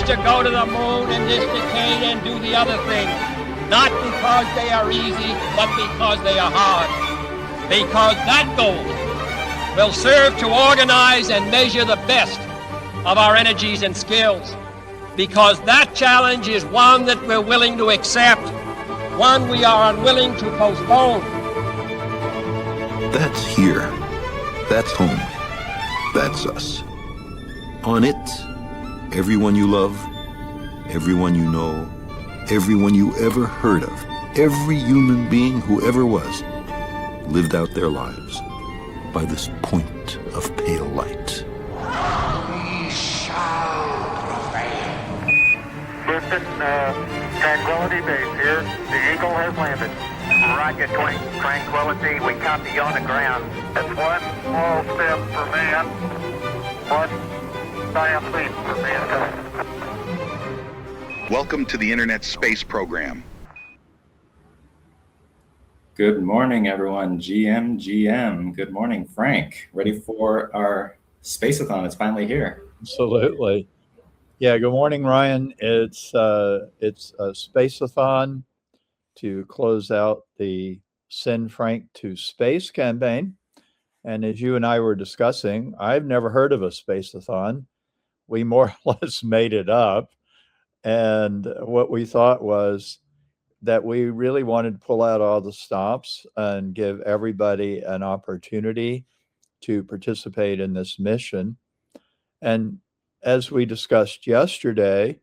to go to the moon in this decade and do the other thing, not because they are easy, but because they are hard. Because that goal will serve to organize and measure the best of our energies and skills. Because that challenge is one that we're willing to accept, one we are unwilling to postpone. That's here. That's home. That's us. On it, everyone you love, everyone you know, everyone you ever heard of, every human being who ever was, lived out their lives by this point of pale light. We shall prevail. Houston, Tranquility Base here. The Eagle has landed. Roger, Tranquility. We copy you on the ground. That's one small step for man, one giant leap for mankind. Welcome to the Internet Space Program. Good morning, everyone. GM. Good morning, Frank. Ready for our Space-A-Thon? It's finally here. Absolutely. Yeah, good morning, Ryan. It's a Space-A-Thon to close out the Send Frank to Space campaign. And as you and I were discussing, I've never heard of a Space-A-Thon. We more or less made it up. And what we thought was that we really wanted to pull out all the stops and give everybody an opportunity to participate in this mission. And as we discussed yesterday,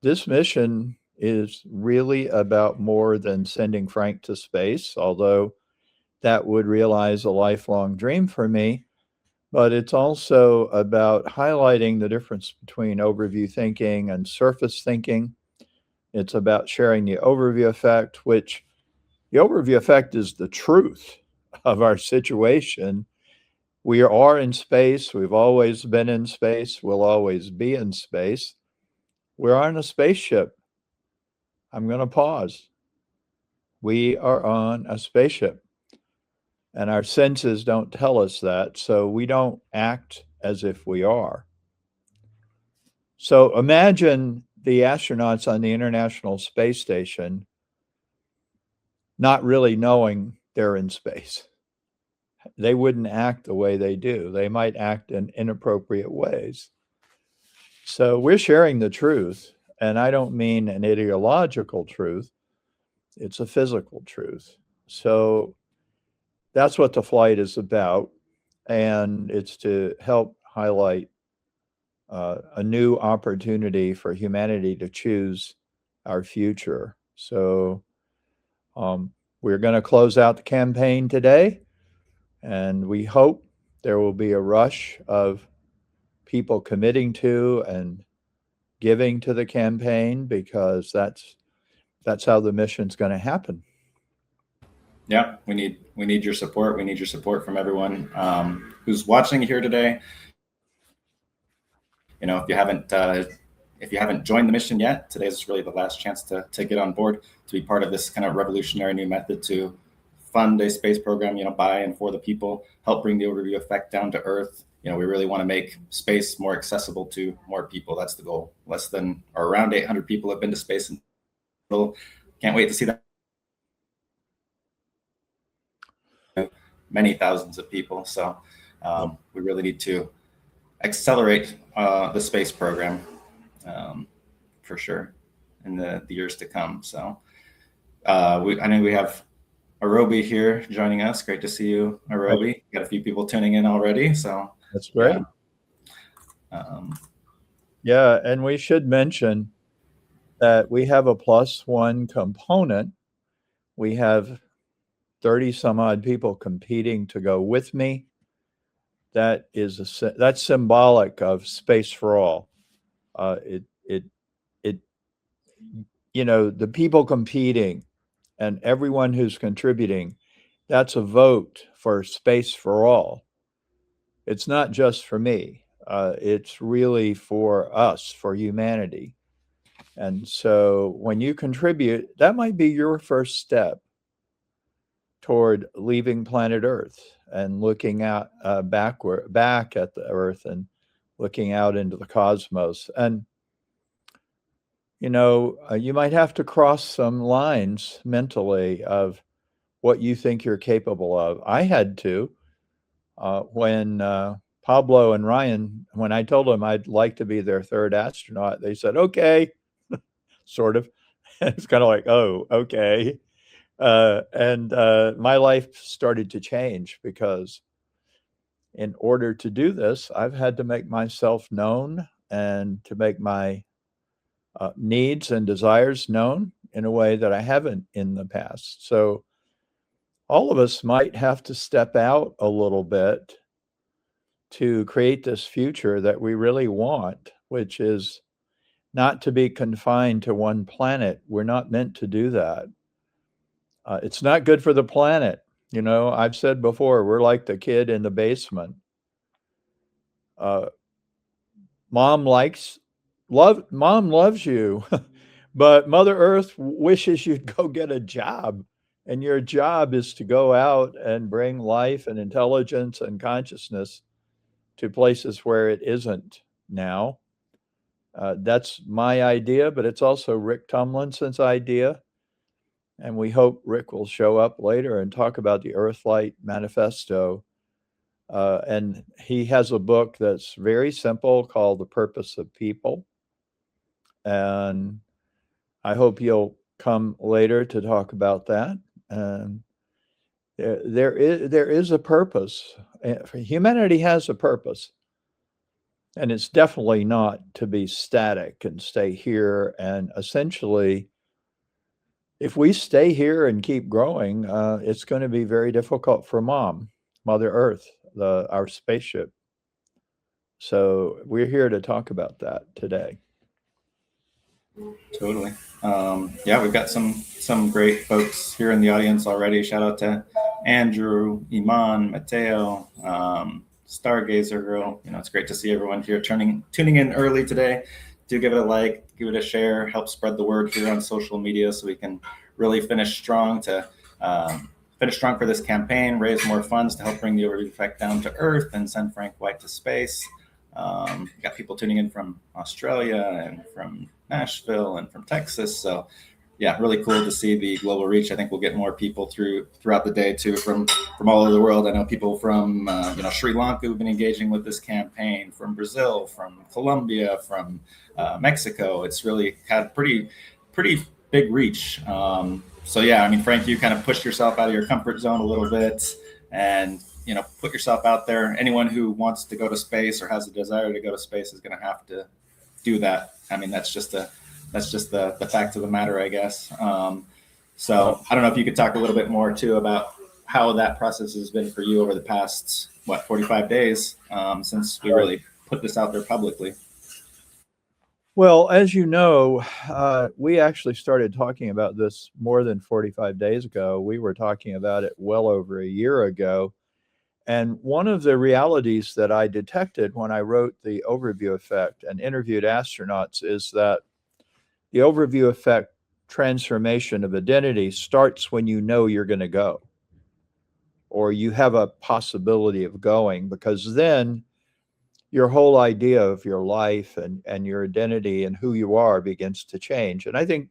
this mission is really about more than sending Frank to space, although that would realize a lifelong dream for me. But it's also about highlighting the difference between overview thinking and surface thinking. It's about sharing the overview effect, which the overview effect is the truth of our situation. We are in space. We've always been in space. We'll always be in space. We're on a spaceship. I'm going to pause. We are on a spaceship. And our senses don't tell us that, so we don't act as if we are. So imagine the astronauts on the International Space Station not really knowing they're in space. They wouldn't act the way they do. They might act in inappropriate ways. So we're sharing the truth, and I don't mean an ideological truth. It's a physical truth. So that's what the flight is about, and it's to help highlight a new opportunity for humanity to choose our future. So we're going to close out the campaign today, and we hope there will be a rush of people committing to and giving to the campaign, because that's how the mission's going to happen. Yeah, we need your support. We need your support from everyone who's watching here today. You know, if you haven't joined the mission yet, today is really the last chance to get on board, to be part of this kind of revolutionary new method to fund a space program, you know, by and for the people, help bring the overview effect down to Earth. You know, we really want to make space more accessible to more people. That's the goal. Around 800 people have been to space, and can't wait to see that. Many thousands of people. So we really need to accelerate the space program for sure in the years to come. So I know we have Arobi here joining us. Great to see you, Arobi. Right. Got a few people tuning in already. So that's great. Yeah, and we should mention that we have a +1 component. We have 30 some odd people competing to go with me. That's symbolic of Space for All. You know, the people competing and everyone who's contributing, that's a vote for Space for All. It's not just for me. It's really for us, for humanity. And so when you contribute, that might be your first step toward leaving planet Earth and looking out back at the Earth and looking out into the cosmos. And you might have to cross some lines mentally of what you think you're capable of. I had to when Pablo and Ryan, when I told them I'd like to be their third astronaut, they said, okay, sort of. It's kind of like, oh, okay. And my life started to change because in order to do this, I've had to make myself known and to make my needs and desires known in a way that I haven't in the past. So all of us might have to step out a little bit to create this future that we really want, which is not to be confined to one planet. We're not meant to do that. It's not good for the planet. I've said before, we're like the kid in the basement. Mom loves you, but Mother Earth wishes you'd go get a job. And your job is to go out and bring life and intelligence and consciousness to places where it isn't now. That's my idea, but it's also Rick Tomlinson's idea. And we hope Rick will show up later and talk about the Earthlight Manifesto. And he has a book that's very simple called The Purpose of People. And I hope you'll come later to talk about that. And there is a purpose. Humanity has a purpose. And it's definitely not to be static and stay here. And essentially, if we stay here and keep growing, it's going to be very difficult for Mother Earth, our spaceship. So we're here to talk about that today. Totally. Yeah, we've got some great folks here in the audience already. Shout out to Andrew, Eiman, Mateo, Stargazer Girl. It's great to see everyone here tuning in early today. Do give it a like, give it a share, help spread the word here on social media so we can really finish strong for this campaign, raise more funds to help bring the Overview effect down to Earth and send Frank White to space. Got people tuning in from Australia and from Nashville and from Texas. So yeah, really cool to see the global reach. I think we'll get more people throughout the day too from all over the world. I know people from Sri Lanka who've been engaging with this campaign, from Brazil, from Colombia, from Mexico. It's really had pretty big reach. So yeah, I mean, Frank, you kind of pushed yourself out of your comfort zone a little bit and put yourself out there. Anyone who wants to go to space or has a desire to go to space is going to have to do that. I mean, that's just the fact of the matter, I guess. So I don't know if you could talk a little bit more too about how that process has been for you over the past 45 days since we really put this out there publicly. Well, as you know, we actually started talking about this more than 45 days ago. We were talking about it well over a year ago. And one of the realities that I detected when I wrote the Overview Effect and interviewed astronauts is that the Overview Effect transformation of identity starts when you know you're going to go, or you have a possibility of going, because then your whole idea of your life and your identity and who you are begins to change. And I think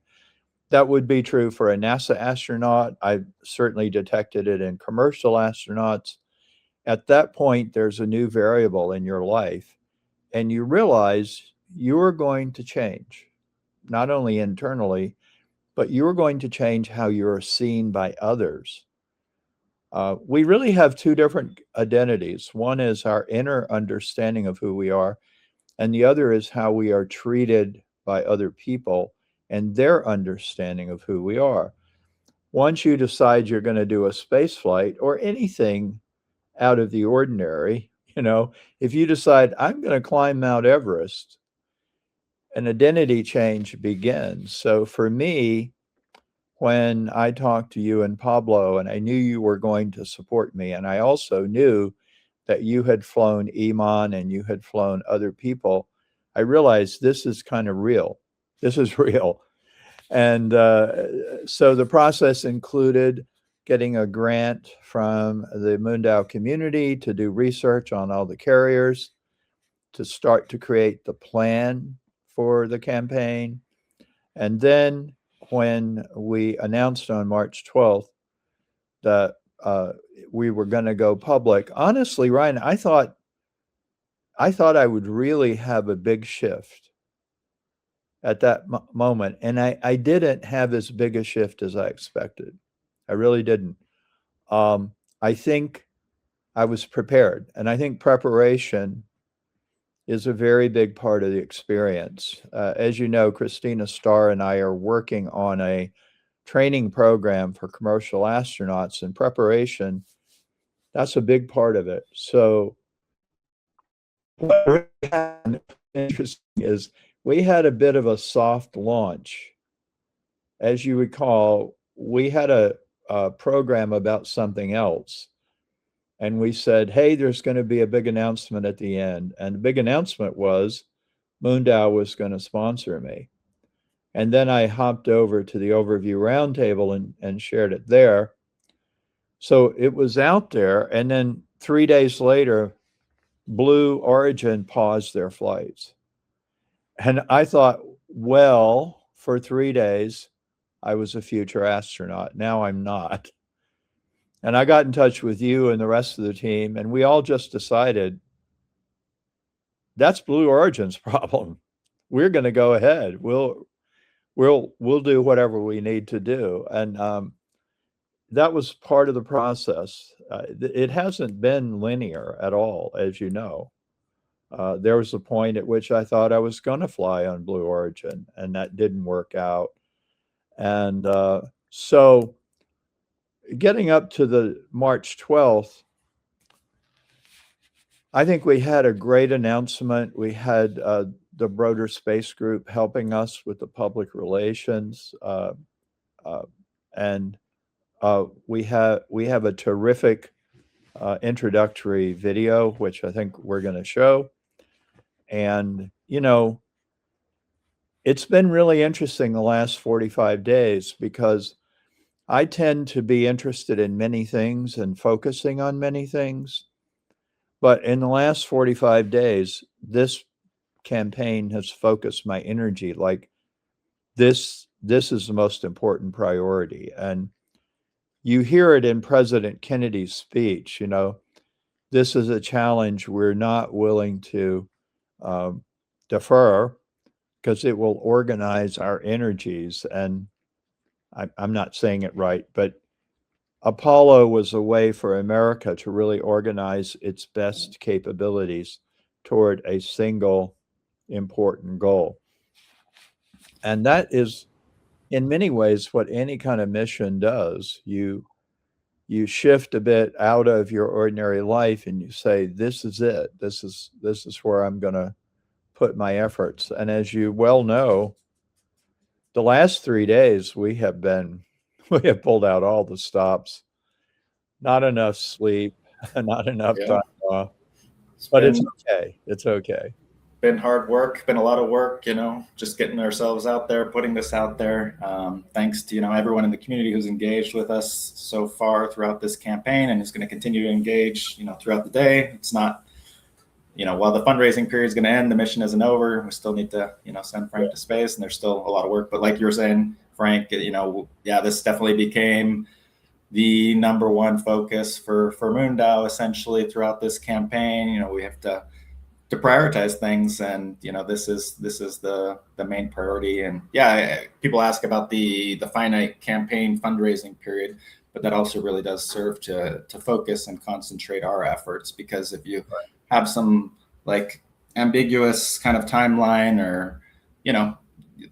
that would be true for a NASA astronaut. I certainly detected it in commercial astronauts. At that point, there's a new variable in your life, and you realize you're going to change, not only internally, but you're going to change how you're seen by others. We really have two different identities. One is our inner understanding of who we are, and the other is how we are treated by other people and their understanding of who we are. Once you decide you're going to do a space flight or anything out of the ordinary, if you decide I'm going to climb Mount Everest, an identity change begins. So for me, when I talked to you and Pablo, and I knew you were going to support me, and I also knew that you had flown Eiman and you had flown other people, I realized this is kind of real. This is real. And so the process included getting a grant from the Mundau community to do research on all the carriers, to start to create the plan for the campaign, And then when we announced on March 12th that we were going to go public, honestly, Ryan, I thought I would really have a big shift at that moment. And I didn't have as big a shift as I expected. I really didn't. I think I was prepared. And I think preparation is a very big part of the experience. As you know, Christina Starr and I are working on a training program for commercial astronauts, and preparation, that's a big part of it. So what really happened, interesting, is we had a bit of a soft launch. As you recall, we had a program about something else. And we said, hey, there's going to be a big announcement at the end. And the big announcement was Moondow was going to sponsor me. And then I hopped over to the Overview Roundtable and shared it there. So it was out there. And then 3 days later, Blue Origin paused their flights. And I thought, well, for 3 days, I was a future astronaut. Now I'm not. And I got in touch with you and the rest of the team, and we all just decided that's Blue Origin's problem. We're going to go ahead. We'll do whatever we need to do. And that was part of the process. It hasn't been linear at all, as you know. There was a point at which I thought I was going to fly on Blue Origin, and that didn't work out. And so getting up to the March 12th, I think we had a great announcement. We had the Broder Space Group helping us with the public relations. And we have a terrific introductory video, which I think we're going to show. And, you know, it's been really interesting the last 45 days because I tend to be interested in many things and focusing on many things. But in the last 45 days, this campaign has focused my energy. Like this is the most important priority. And you hear it in President Kennedy's speech, you know, this is a challenge we're not willing to defer because it will organize our energies. And I'm not saying it right, but Apollo was a way for America to really organize its best capabilities toward a single important goal. And that is, in many ways, what any kind of mission does. You shift a bit out of your ordinary life and you say, this is it. This is where I'm going to put my efforts. And as you well know, the last 3 days we have pulled out all the stops, not enough sleep, not enough time off, but it's okay. It's okay. Been hard work, been a lot of work, you know, just getting ourselves out there, putting this out there. Thanks to, you know, everyone in the community who's engaged with us so far throughout this campaign and is going to continue to engage, you know, throughout the day. It's not, you know, while the fundraising period is going to end, the mission isn't over. We still need to, you know, send Frank to space, and there's still a lot of work. But like you were saying, Frank, you know, yeah, this definitely became the #1 focus for Moondow essentially throughout this campaign. You know, we have to prioritize things, and you know, this is the main priority. And yeah, people ask about the finite campaign fundraising period, but that also really does serve to focus and concentrate our efforts, because if you have some like ambiguous kind of timeline, or you know,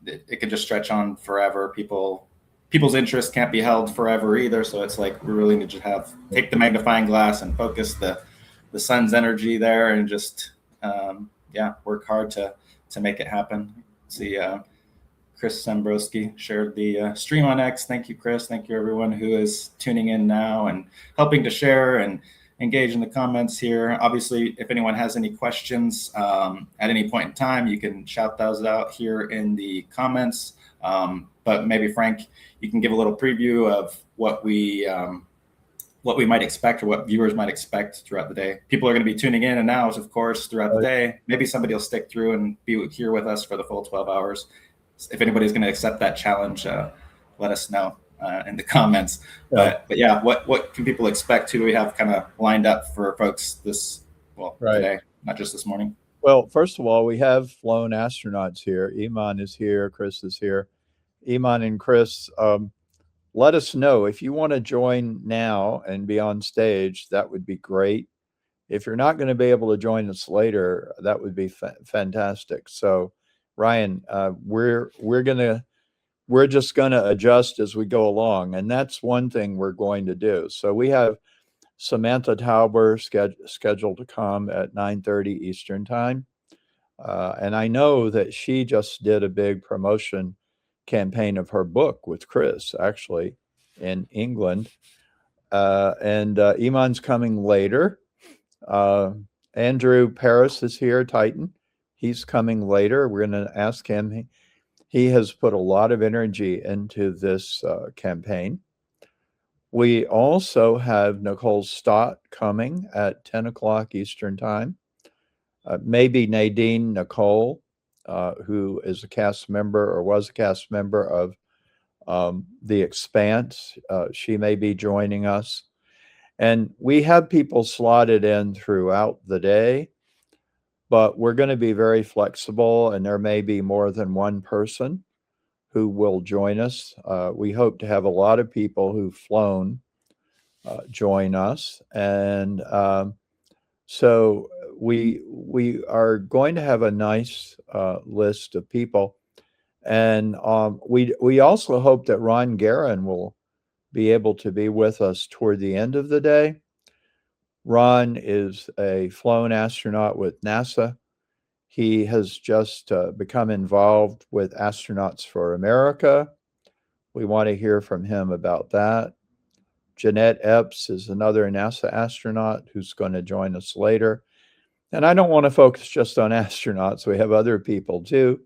it could just stretch on forever. People's interest can't be held forever either. So it's like we really need to take the magnifying glass and focus the sun's energy there, and just work hard to make it happen. See, Chris Sambrowski shared the stream on X. Thank you, Chris. Thank you, everyone who is tuning in now and helping to share and engage in the comments here. Obviously, if anyone has any questions at any point in time, you can shout those out here in the comments. But maybe Frank, you can give a little preview of what we might expect, or what viewers might expect throughout the day. People are going to be tuning in and out, of course, throughout the day. Maybe somebody will stick through and be here with us for the full 12 hours. if anybody's going to accept that challenge, let us know in the comments. But yeah, what can people expect? Who do we have kind of lined up for folks today, not just this morning? Well, first of all, we have flown astronauts here. Eiman is here. Chris is here. Eiman and Chris, let us know if you want to join now and be on stage. That would be great. If you're not going to be able to join us later, that would be fantastic. So, Ryan, we're just going to adjust as we go along, and that's one thing we're going to do. So we have Samantha Tauber scheduled to come at 9:30 Eastern time. And I know that she just did a big promotion campaign of her book with Chris, actually, in England. And Eiman's coming later. Andrew Parris is here, Titan. He's coming later. We're going to ask him. He has put a lot of energy into this campaign. We also have Nicole Stott coming at 10 o'clock Eastern time. Maybe Nadine Nicole, who is a cast member or was a cast member of The Expanse. She may be joining us. And we have people slotted in throughout the day, but we're going to be very flexible, and there may be more than one person who will join us. We hope to have a lot of people who've flown join us. And so we are going to have a nice list of people. And we also hope that Ron Guerin will be able to be with us toward the end of the day. Ron is a flown astronaut with NASA. He has just become involved with Astronauts for America. We want to hear from him about that. Jeanette Epps is another NASA astronaut who's going to join us later. And I don't want to focus just on astronauts. We have other people too.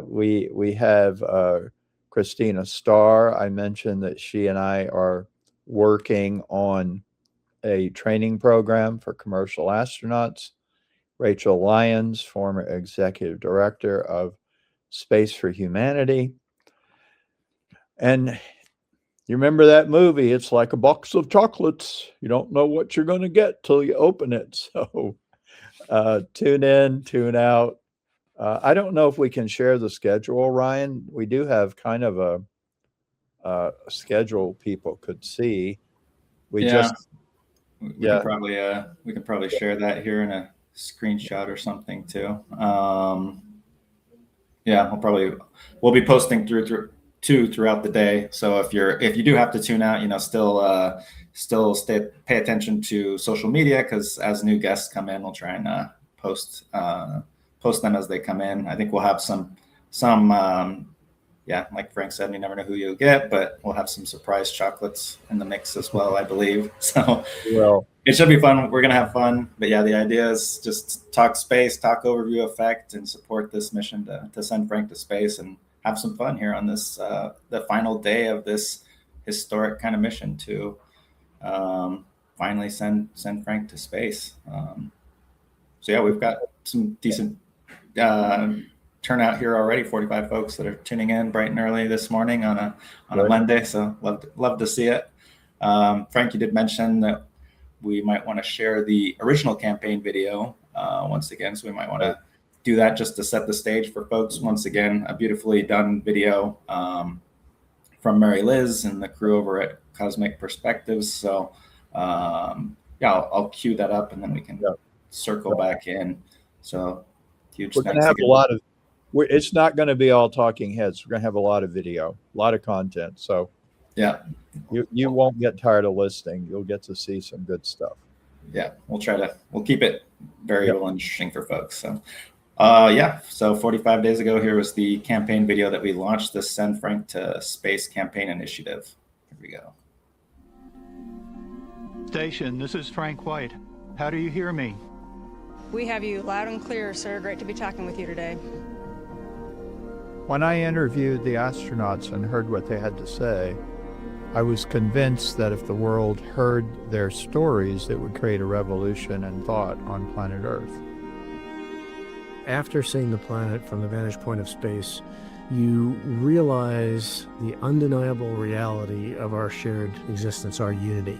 We have Christina Starr. I mentioned that she and I are working on a training program for commercial astronauts. Rachel Lyons, former executive director of Space for Humanity. And you remember that movie, it's like a box of chocolates. You don't know what you're going to get till you open it. So tune in, tune out. I don't know if we can share the schedule, Ryan. We do have kind of a schedule people could see. We can probably share that here in a screenshot or something too. We'll be posting throughout the day. So if you do have to tune out, still pay attention to social media, because as new guests come in, we'll try and post them as they come in. I think we'll have some like Frank said, you never know who you'll get, but we'll have some surprise chocolates in the mix as well, I believe. So it should be fun. We're going to have fun. But yeah, the idea is just talk space, talk overview effect, and support this mission to send Frank to space and have some fun here on this, the final day of this historic kind of mission to finally send Frank to space. So yeah, we've got some decent turnout here already. 45 folks that are tuning in bright and early this morning on a Monday. So love to see it. Frank, you did mention that we might want to share the original campaign video once again. So we might want to do that just to set the stage for folks. Once again, a beautifully done video from Mary Liz and the crew over at Cosmic Perspectives. So I'll cue that up and then we can circle back in. So huge. We're going to have a lot of. It's not going to be all talking heads. We're going to have a lot of video, a lot of content. So yeah, you won't get tired of listening. You'll get to see some good stuff. Yeah, we'll keep it variable and interesting for folks. So so 45 days ago, here was the campaign video that we launched, the Send Frank to Space campaign initiative. Here we go. Station, this is Frank White. How do you hear me? We have you loud and clear, sir. Great to be talking with you today. When I interviewed the astronauts and heard what they had to say, I was convinced that if the world heard their stories, it would create a revolution in thought on planet Earth. After seeing the planet from the vantage point of space, you realize the undeniable reality of our shared existence, our unity.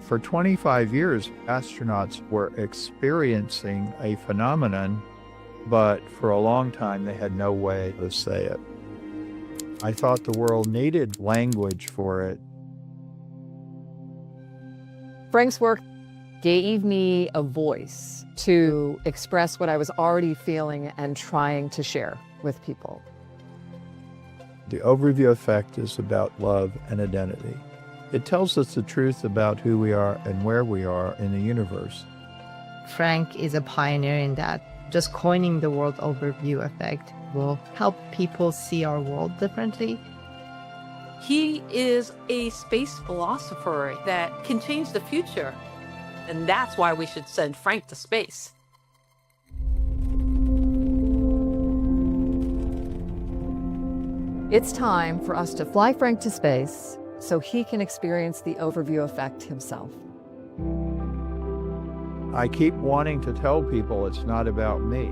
For 25 years, astronauts were experiencing a phenomenon, but for a long time they had no way to say it. I thought the world needed language for it. Frank's work gave me a voice to express what I was already feeling and trying to share with people. The Overview Effect is about love and identity. It tells us the truth about who we are and where we are in the universe. Frank is a pioneer in that. Just coining the world overview effect will help people see our world differently. He is a space philosopher that can change the future. And that's why we should send Frank to space. It's time for us to fly Frank to space so he can experience the Overview Effect himself. I keep wanting to tell people it's not about me.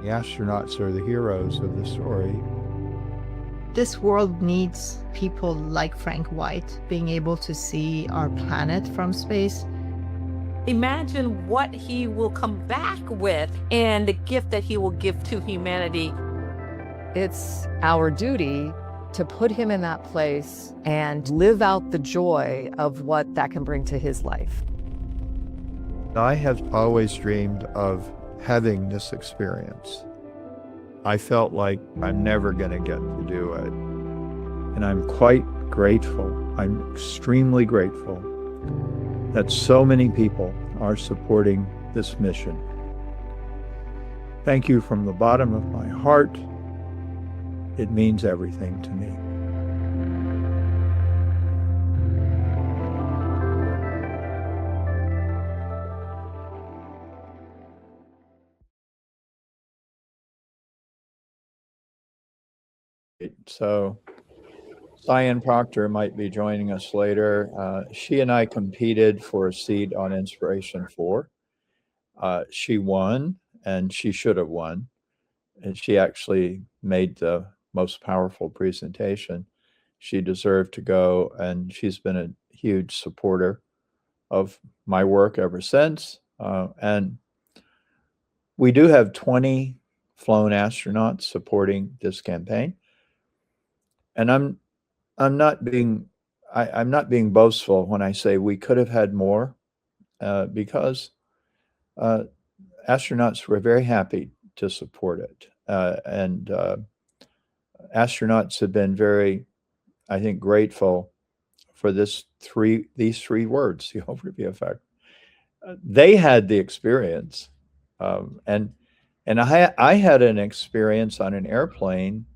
The astronauts are the heroes of the story. This world needs people like Frank White being able to see our planet from space. Imagine what he will come back with and the gift that he will give to humanity. It's our duty to put him in that place and live out the joy of what that can bring to his life. I have always dreamed of having this experience. I felt like I'm never going to get to do it. And I'm quite grateful. I'm extremely grateful that so many people are supporting this mission. Thank you from the bottom of my heart. It means everything to me. So Sian Proctor might be joining us later. She and I competed for a seat on Inspiration 4. She won, and she should have won. And she actually made the most powerful presentation. She deserved to go, and she's been a huge supporter of my work ever since. And we do have 20 flown astronauts supporting this campaign. And I'm not being boastful when I say we could have had more, because astronauts were very happy to support it. And astronauts have been very, I think, grateful for these three words, the Overview Effect. They had the experience, and I had an experience on an airplane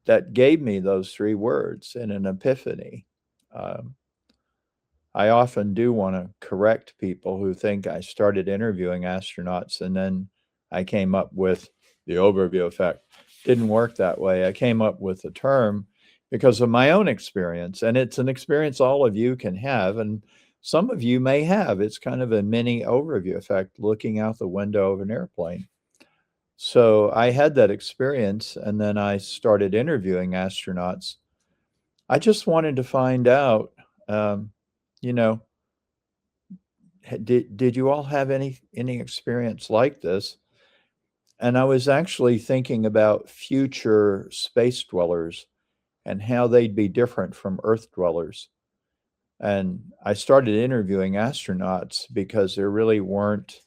that gave me those three words in an epiphany. I often do want to correct people who think I started interviewing astronauts and then I came up with the Overview Effect. Didn't work that way. I came up with the term because of my own experience, and it's an experience all of you can have, and some of you may have. It's kind of a mini Overview Effect, looking out the window of an airplane. So I had that experience, and then I started interviewing astronauts. I just wanted to find out, did you all have any experience like this? And I was actually thinking about future space dwellers and how they'd be different from Earth dwellers. And I started interviewing astronauts because there really weren't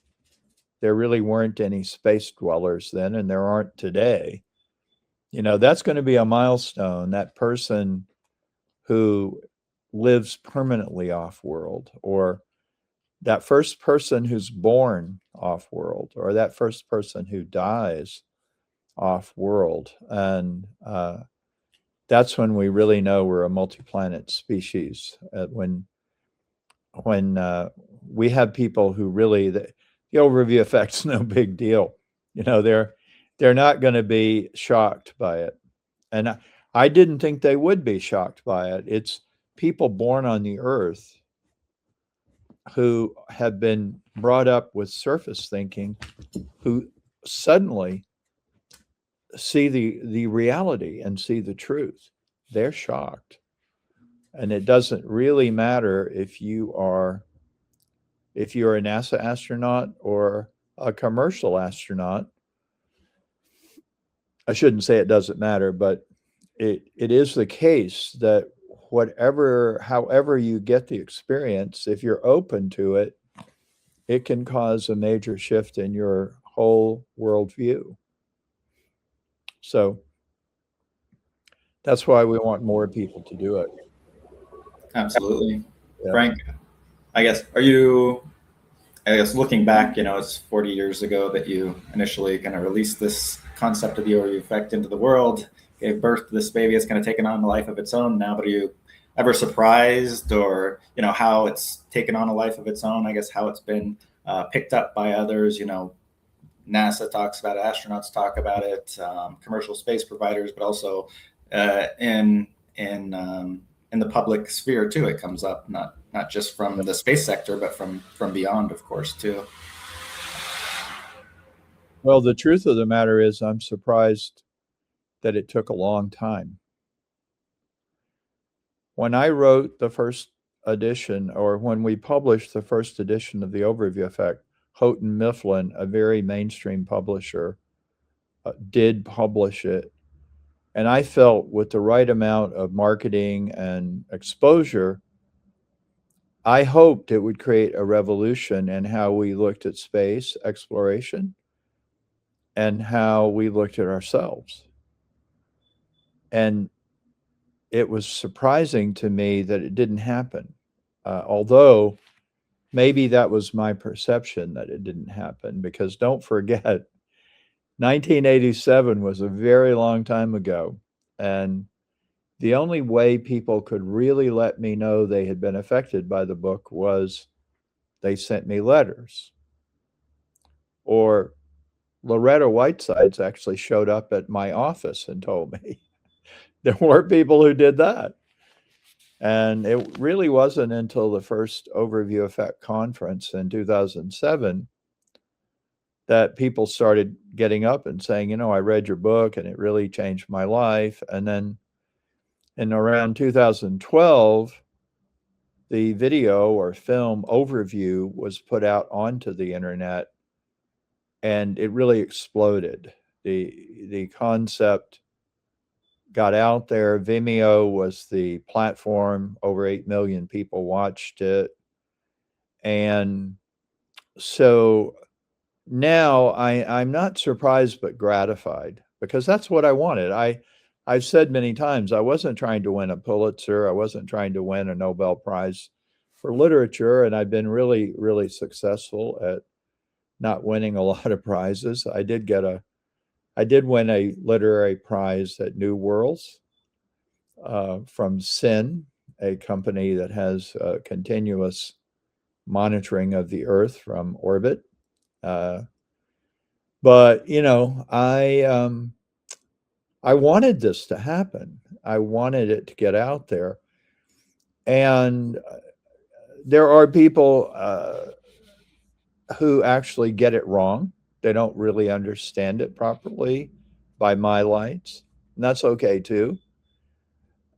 any space dwellers then, and there aren't today. That's going to be a milestone, that person who lives permanently off-world, or that first person who's born off-world, or that first person who dies off-world. And that's when we really know we're a multi-planet species. When we have people who really, the Overview Effect's no big deal. They're not going to be shocked by it. And I didn't think they would be shocked by it. It's people born on the Earth who have been brought up with surface thinking, who suddenly see the reality and see the truth. They're shocked. And it doesn't really matter if you're a NASA astronaut or a commercial astronaut. I shouldn't say it doesn't matter, but it is the case that however you get the experience, if you're open to it, it can cause a major shift in your whole worldview. So that's why we want more people to do it. Absolutely. Yeah. Frank, I guess looking back, it's 40 years ago that you initially kind of released this concept of the overview effect into the world, gave birth to this baby. It's kind of taken on a life of its own now, but are you ever surprised or, how it's taken on a life of its own? I guess how it's been picked up by others, NASA talks about it, astronauts talk about it, commercial space providers, but also in the public sphere too. It comes up not just from the space sector, but from beyond, of course, too. Well, the truth of the matter is I'm surprised that it took a long time. When I wrote the first edition, or when we published the first edition of the Overview Effect, Houghton Mifflin, a very mainstream publisher, did publish it. And I felt with the right amount of marketing and exposure, I hoped it would create a revolution in how we looked at space exploration and how we looked at ourselves. And it was surprising to me that it didn't happen. Although maybe that was my perception that it didn't happen, because don't forget, 1987 was a very long time ago. And the only way people could really let me know they had been affected by the book was they sent me letters. Or Loretta Whitesides actually showed up at my office and told me. There were people who did that. And it really wasn't until the first Overview Effect conference in 2007 that people started getting up and saying, I read your book and it really changed my life. And then in around 2012, the video or film overview was put out onto the internet, and it really exploded. The concept got out there. Vimeo was the platform. Over 8 million people watched it. And so now I'm not surprised but gratified, because that's what I wanted. I've said many times, I wasn't trying to win a Pulitzer. I wasn't trying to win a Nobel Prize for literature. And I've been really, really successful at not winning a lot of prizes. I did win a literary prize at New Worlds from SIN, a company that has continuous monitoring of the Earth from orbit. But I wanted this to happen. I wanted it to get out there. And there are people who actually get it wrong. They don't really understand it properly by my lights. And that's okay too.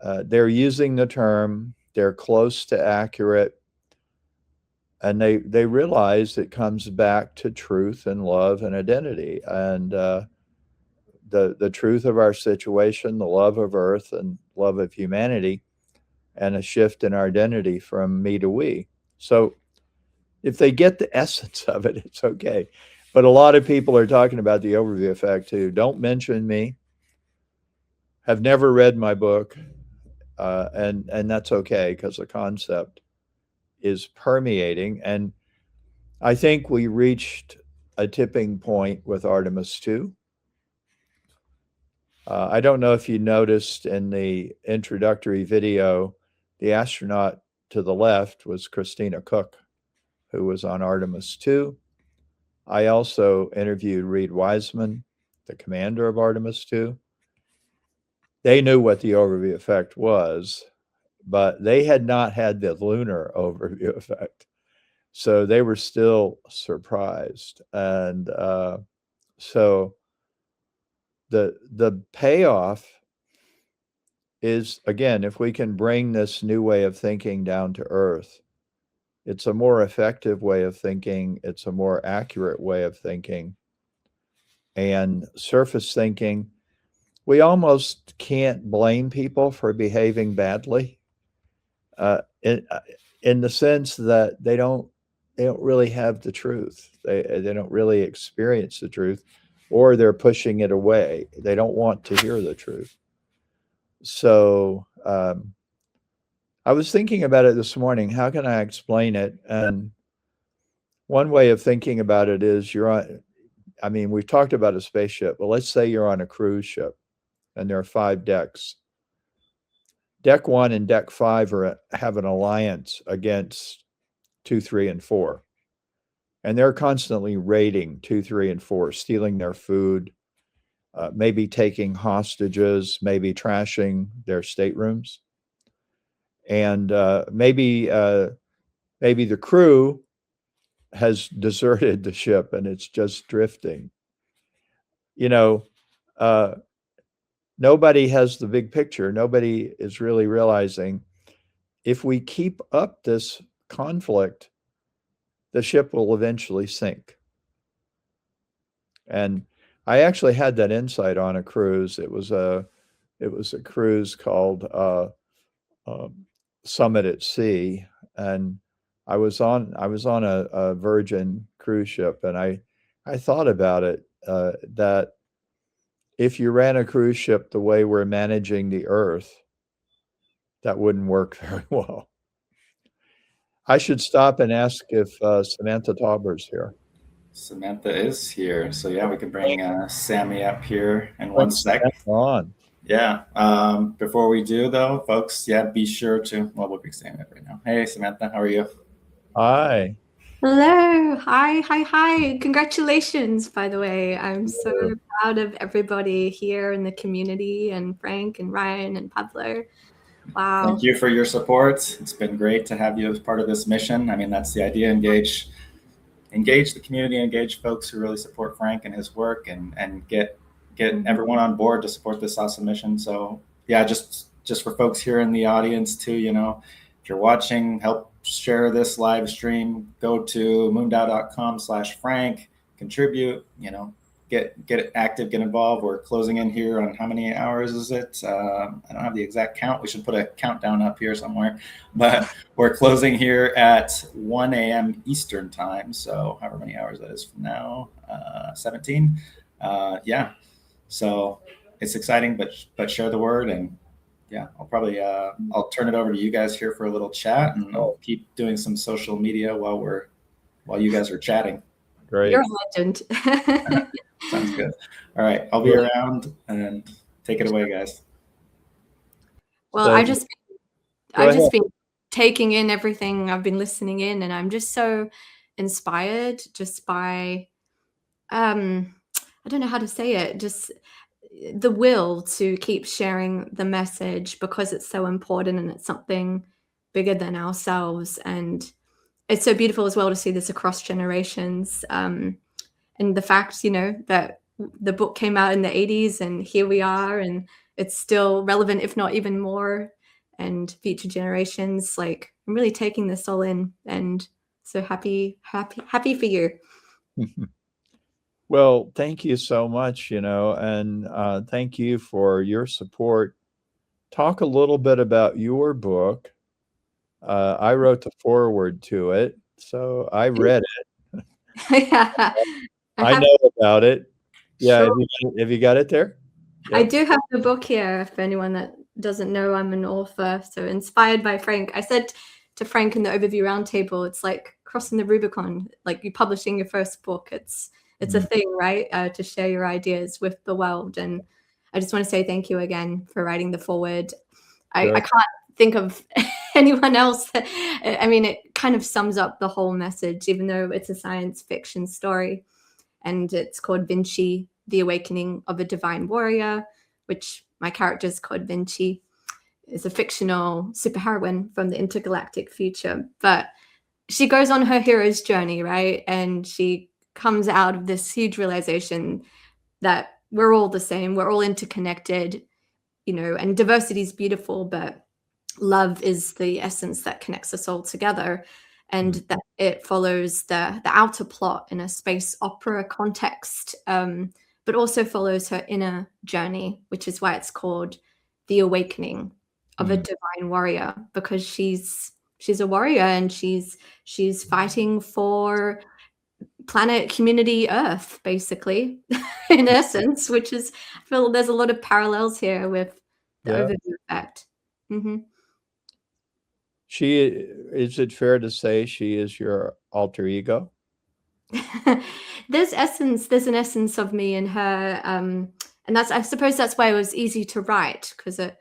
They're using the term, they're close to accurate, and they realize it comes back to truth and love and identity. And the truth of our situation, the love of Earth and love of humanity, and a shift in our identity from me to we. So if they get the essence of it, it's okay. But a lot of people are talking about the Overview Effect who don't mention me, have never read my book, and that's okay, because the concept is permeating. And I think we reached a tipping point with Artemis 2. I don't know if you noticed in the introductory video, the astronaut to the left was Christina Cook, who was on Artemis 2. I also interviewed Reed Wiseman, the commander of Artemis 2. They knew what the Overview Effect was, but they had not had the lunar Overview Effect. So they were still surprised. And so the payoff is, again, if we can bring this new way of thinking down to earth, it's a more effective way of thinking. It's a more accurate way of thinking. And surface thinking, we almost can't blame people for behaving badly, in the sense that they don't really have the truth. They don't really experience the truth, or they're pushing it away. They don't want to hear the truth. So I was thinking about it this morning. How can I explain it? And one way of thinking about it is we've talked about a spaceship, but let's say you're on a cruise ship and there are 5 decks. Deck 1 and Deck 5 have an alliance against 2, 3, and 4. And they're constantly raiding 2, 3, and 4, stealing their food, maybe taking hostages, maybe trashing their staterooms. And maybe the crew has deserted the ship and it's just drifting. Nobody has the big picture. Nobody is really realizing if we keep up this conflict, the ship will eventually sink. And I actually had that insight on a cruise. It was a cruise called Summit at Sea, and I was on a Virgin cruise ship, and I thought about it, that if you ran a cruise ship the way we're managing the Earth, that wouldn't work very well. I should stop and ask if Samantha Tauber's here. Samantha is here. So yeah, we can bring Sammy up here in one sec. On. Yeah. Before we do though, folks, be sure to, we'll be Sammy up right now. Hey, Samantha, how are you? Hi. Hello. Hi. Congratulations, by the way. I'm so proud of everybody here in the community, and Frank and Ryan and Pablo. Wow. Thank you for your support. It's been great to have you as part of this mission. I mean, that's the idea. Engage the community, engage folks who really support Frank and his work, and get everyone on board to support this awesome mission. So yeah, just for folks here in the audience too, if you're watching, help share this live stream, go to moondow.com/Frank, contribute, get active, get involved. We're closing in here on how many hours is it? I don't have the exact count. We should put a countdown up here somewhere, but we're closing here at 1 a.m. Eastern time. So however many hours that is from now, 17. So it's exciting, but share the word. And yeah, I'll probably, I'll turn it over to you guys here for a little chat, and I'll keep doing some social media while you guys are chatting. Great. You're a legend. Sounds good. All right, I'll be around, and take it away, guys. Well, I've just been taking in everything. I've been listening in, and I'm just so inspired just by, I don't know how to say it, just the will to keep sharing the message, because it's so important and it's something bigger than ourselves. And it's so beautiful as well to see this across generations. And the fact, that the book came out in the 80s and here we are, and it's still relevant, if not even more, and future generations. Like, I'm really taking this all in, and so happy for you. Well, thank you so much, and thank you for your support. Talk a little bit about your book. I wrote the foreword to it, so I read it. Yeah. I know about it. Yeah, Sure. have you got it there? I do have the book here. For anyone that doesn't know, I'm an author, so inspired by Frank. I said to Frank in the Overview Roundtable, it's like crossing the Rubicon, like you publishing your first book. It's a thing, right? To share your ideas with the world. And I just want to say thank you again for writing the foreword. I can't think of anyone else. I mean, it kind of sums up the whole message, even though it's a science fiction story. And it's called Vinci, The Awakening of a Divine Warrior, which my character is called Vinci. Is a fictional superheroine from the intergalactic future. But she goes on her hero's journey, right? And she comes out of this huge realization that, we're all the same. We're all interconnected, you know, and diversity is beautiful, but love is the essence that connects us all together. And that it follows the outer plot in a space opera context, but also follows her inner journey, which is why it's called The Awakening of a Divine Warrior, because she's a warrior, and she's fighting for planet community Earth, basically, in essence, which is, I feel there's a lot of parallels here with the overview effect. Is it fair to say she is your alter ego? There's an essence of me in her, and that's, I suppose that's why it was easy to write, because it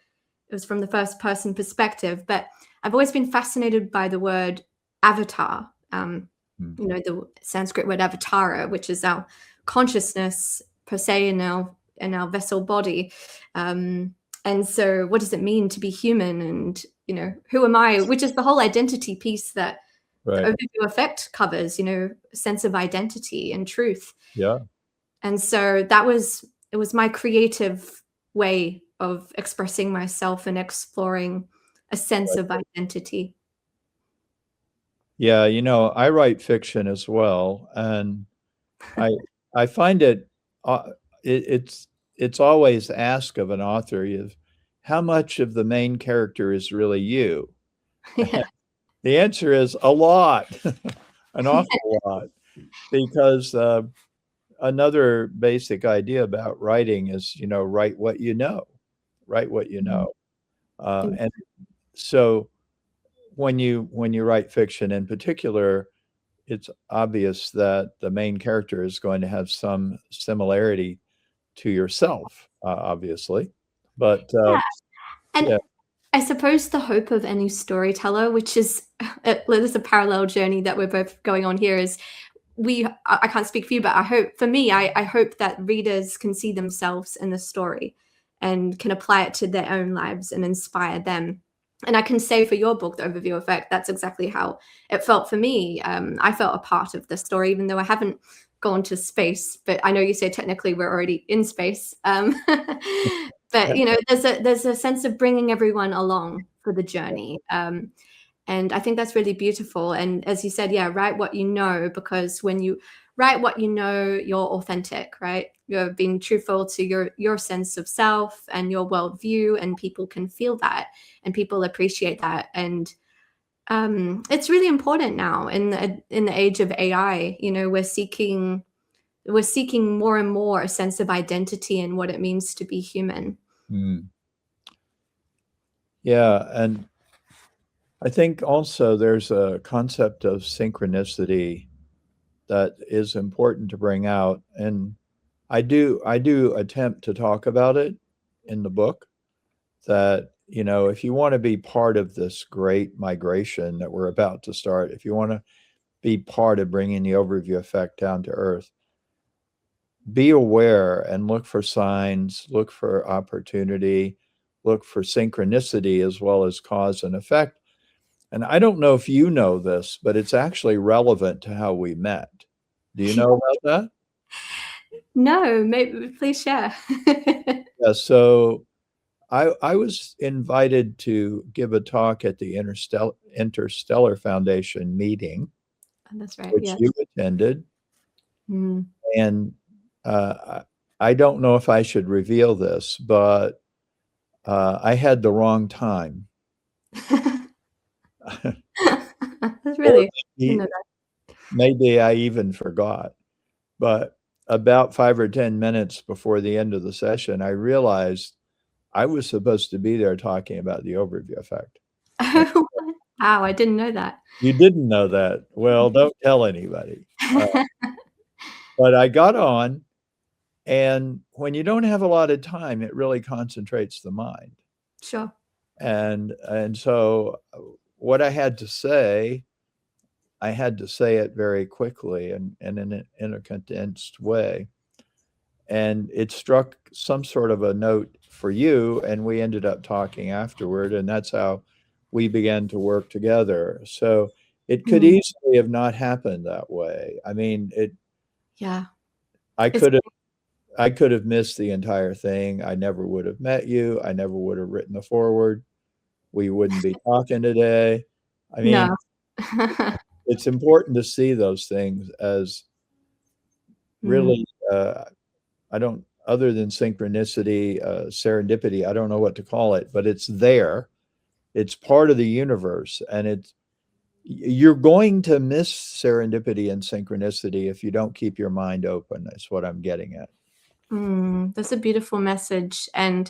was from the first person perspective. But I've always been fascinated by the word avatar, you know, the Sanskrit word avatara, which is our consciousness per se in our vessel body. And so what does it mean to be human? And, you know, who am I? Which is the whole identity piece that the overview effect covers, you know, a sense of identity and truth. Yeah. And so it was my creative way of expressing myself and exploring a sense of identity. Yeah, you know, I write fiction as well, and I find it's always asked of an author, how much of the main character is really you? Yeah. The answer is a lot, an awful lot, because another basic idea about writing is, you know, write what you know, and so when you write fiction in particular, it's obvious that the main character is going to have some similarity to yourself, obviously, but And I suppose the hope of any storyteller, which is there's a parallel journey that we're both going on here, is I can't speak for you, but I hope that readers can see themselves in the story and can apply it to their own lives and inspire them. And I can say for your book, The Overview Effect, that's exactly how it felt for me. I felt a part of the story, even though I haven't gone to space. But I know you say technically we're already in space. But, you know, there's a sense of bringing everyone along for the journey. And I think that's really beautiful. And as you said, yeah, write what you know, because when you write what you know, you're authentic, right? You're being truthful to your sense of self and your worldview, and people can feel that and people appreciate that. And it's really important now in the age of AI. You know, we're seeking more and more a sense of identity and what it means to be human. Yeah, and I think also there's a concept of synchronicity that is important to bring out, and I do attempt to talk about it in the book, that, you know, if you want to be part of this great migration that we're about to start, if you want to be part of bringing the overview effect down to earth, be aware and look for signs, look for opportunity, look for synchronicity as well as cause and effect. And I don't know if you know this, but it's actually relevant to how we met. Do you know about that? No, maybe please share. Yeah, so I was invited to give a talk at the Interstellar Foundation meeting, That's right. which Yeah. you attended. And I don't know if I should reveal this, but I had the wrong time. That's really maybe I even forgot, but about 5 or 10 minutes before the end of the session, I realized I was supposed to be there talking about the overview effect. Wow, I didn't know that. You didn't know that? Well, don't tell anybody. But I got on, and when you don't have a lot of time, it really concentrates the mind. Sure. And so what I had to say it very quickly and in a condensed way. And it struck some sort of a note for you, and we ended up talking afterward, and that's how we began to work together. So it could easily have not happened that way. I mean, yeah. I could have I could have missed the entire thing. I never would have met you. I never would have written the foreword. We wouldn't be talking today. I mean, No. it's important to see those things as really, I don't, other than synchronicity, serendipity, I don't know what to call it, but it's there. It's part of the universe, and you're going to miss serendipity and synchronicity if you don't keep your mind open. That's what I'm getting at. That's a beautiful message. And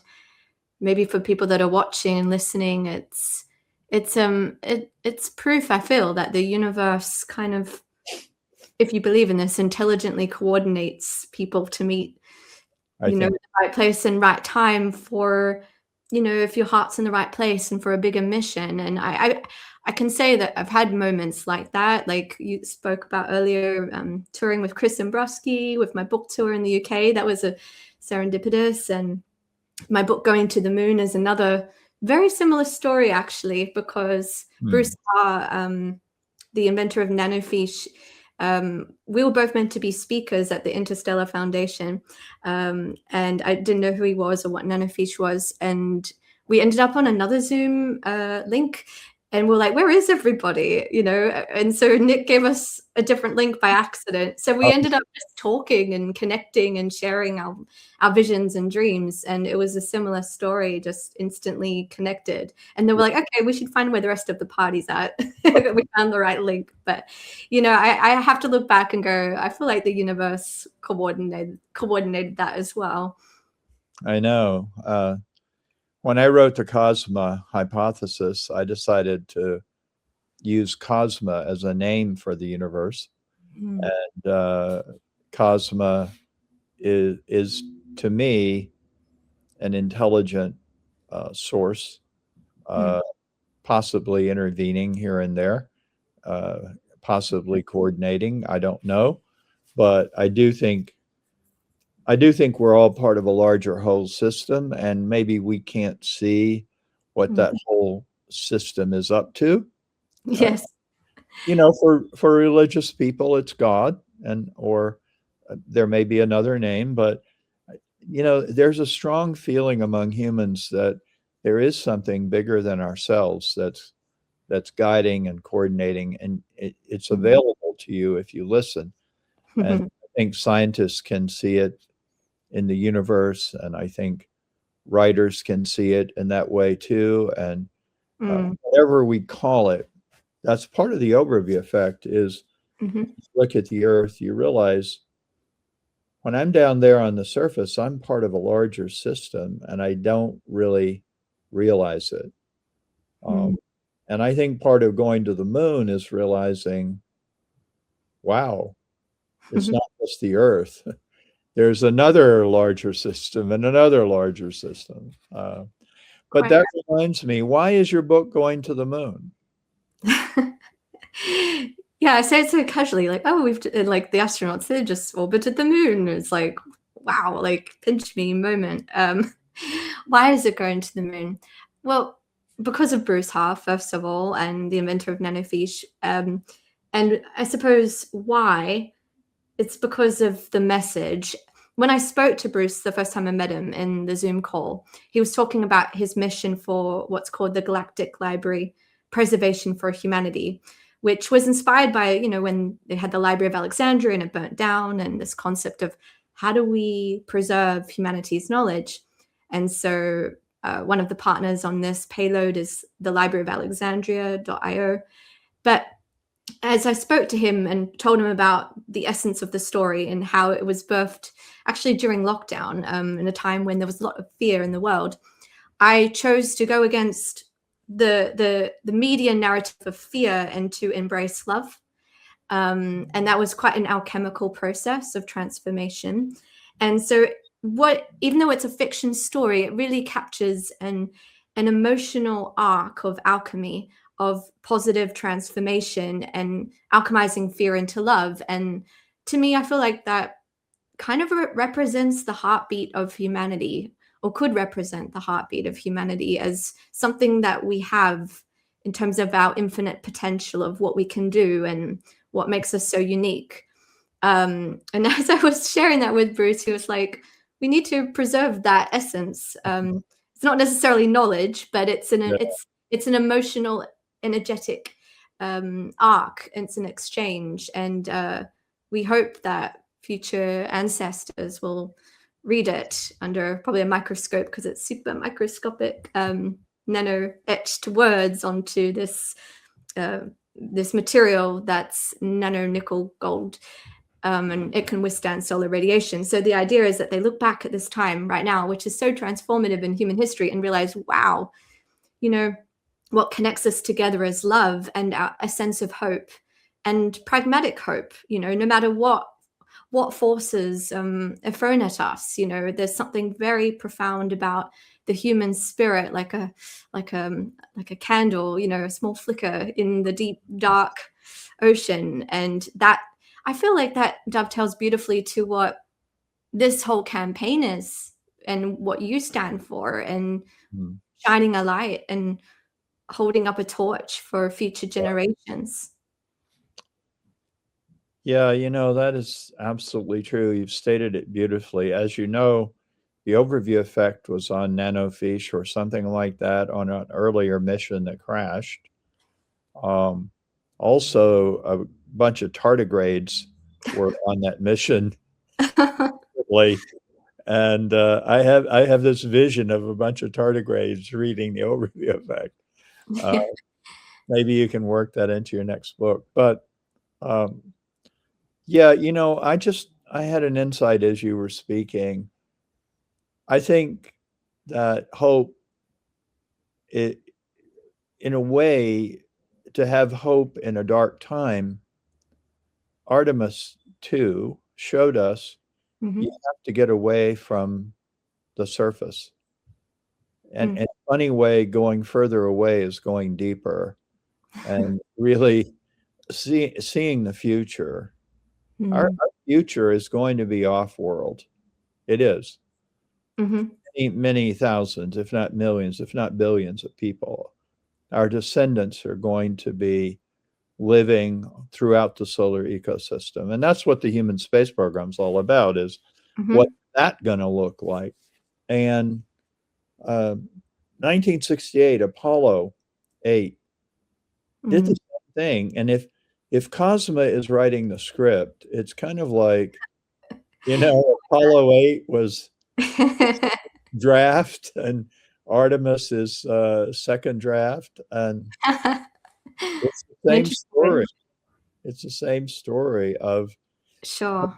maybe for people that are watching and listening, it's proof, I feel, that the universe kind of, if you believe in this, intelligently coordinates people to meet, the right place and right time for, if your heart's in the right place and for a bigger mission. And I can say that I've had moments like that, like you spoke about earlier, touring with Chris Ambrosky, with my book tour in the UK. That was a serendipitous. And my book Going to the Moon is another very similar story, actually, because Bruce Carr, the inventor of nanofiche, we were both meant to be speakers at the Interstellar Foundation, and I didn't know who he was or what nanofiche was, and we ended up on another Zoom link, and we're like, where is everybody? And so Nick gave us a different link by accident. So we ended up just talking and connecting and sharing our visions and dreams. And it was a similar story, just instantly connected. And then we're like, okay, we should find where the rest of the party's at. We found the right link. But, I have to look back and go, I feel like the universe coordinated that as well. I know. When I wrote the Cosma hypothesis, I decided to use Cosma as a name for the universe. And Cosma is to me an intelligent source, possibly intervening here and there, possibly coordinating. I don't know, but I do think we're all part of a larger whole system, and maybe we can't see what that whole system is up to. Yes. For religious people, it's God, or there may be another name, but there's a strong feeling among humans that there is something bigger than ourselves that's guiding and coordinating, and it's available to you if you listen. And I think scientists can see it in the universe, and I think writers can see it in that way too. And whatever we call it, that's part of the overview effect. Is you look at the Earth, you realize when I'm down there on the surface, I'm part of a larger system, and I don't really realize it. And I think part of going to the moon is realizing, wow, it's not just the Earth. There's another larger system and another larger system. But that reminds me, why is your book Going to the Moon? Yeah, I say it so casually, like, oh, like the astronauts, they just orbited the moon. It's like, wow, like pinch me moment. Why is it going to the moon? Well, because of Bruce Carr, first of all, and the inventor of nanofiche. And I suppose why, it's because of the message. When I spoke to Bruce the first time I met him in the Zoom call, he was talking about his mission for what's called the Galactic Library, Preservation for Humanity, which was inspired by, when they had the Library of Alexandria and it burnt down, and this concept of how do we preserve humanity's knowledge. And so one of the partners on this payload is the Library of Alexandria.io. But as I spoke to him and told him about the essence of the story and how it was birthed actually during lockdown, in a time when there was a lot of fear in the world, I chose to go against the media narrative of fear and to embrace love. And that was quite an alchemical process of transformation. And so even though it's a fiction story, it really captures an emotional arc of alchemy, of positive transformation and alchemizing fear into love. And to me, I feel like that kind of represents the heartbeat of humanity, or could represent the heartbeat of humanity as something that we have in terms of our infinite potential of what we can do and what makes us so unique. And as I was sharing that with Bruce, he was like, we need to preserve that essence. It's not necessarily knowledge, but it's an emotional, energetic arc. It's an exchange, and we hope that future ancestors will read it under probably a microscope, because it's super microscopic, nano etched words onto this this material that's nano nickel gold, and it can withstand solar radiation. So the idea is that they look back at this time right now, which is so transformative in human history, and realize, wow, you know, what connects us together is love and a sense of hope, and pragmatic hope. You know, no matter what forces are thrown at us, you know, there's something very profound about the human spirit, like a candle, you know, a small flicker in the deep dark ocean. And that, I feel like that dovetails beautifully to what this whole campaign is, and what you stand for, and shining a light and holding up a torch for future generations. Yeah, you know, that is absolutely true. You've stated it beautifully. As you know, the overview effect was on nanofiche or something like that on an earlier mission that crashed. Also, a bunch of tardigrades were on that mission. And I have this vision of a bunch of tardigrades reading the overview effect. Maybe you can work that into your next book. But yeah, you know, I had an insight as you were speaking. I think that hope, in a way, to have hope in a dark time, Artemis 2 showed us you have to get away from the surface. And a funny way, going further away is going deeper, and really seeing the future. Our future is going to be off-world. It is. Many thousands, if not millions, if not billions of people. Our descendants are going to be living throughout the solar ecosystem. And that's what the human space program is all about, is what's that going to look like? And 1968, Apollo 8 did the same thing. And if Cosma is writing the script, it's kind of like, you know, Apollo 8 was draft and Artemis is second draft, and it's the same story. It's the same story of sure.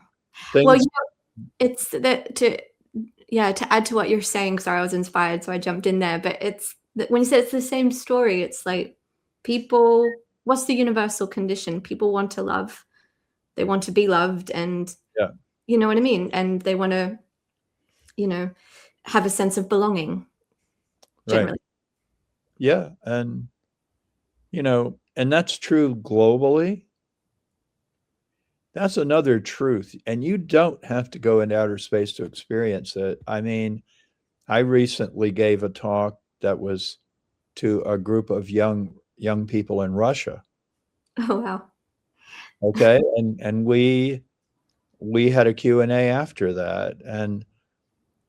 things. Well, you know, it's that to add to what you're saying. Sorry, I was inspired, so I jumped in there. But it's when you say it's the same story, it's like people. What's the universal condition? People want to love. They want to be loved, and you know what I mean. And they want to, you know, have a sense of belonging. Generally. Right. Yeah, and you know, and that's true globally. That's another truth. And you don't have to go into outer space to experience it. I mean, I recently gave a talk that was to a group of young people in Russia. Oh, wow. Okay. And we had a Q&A after that. And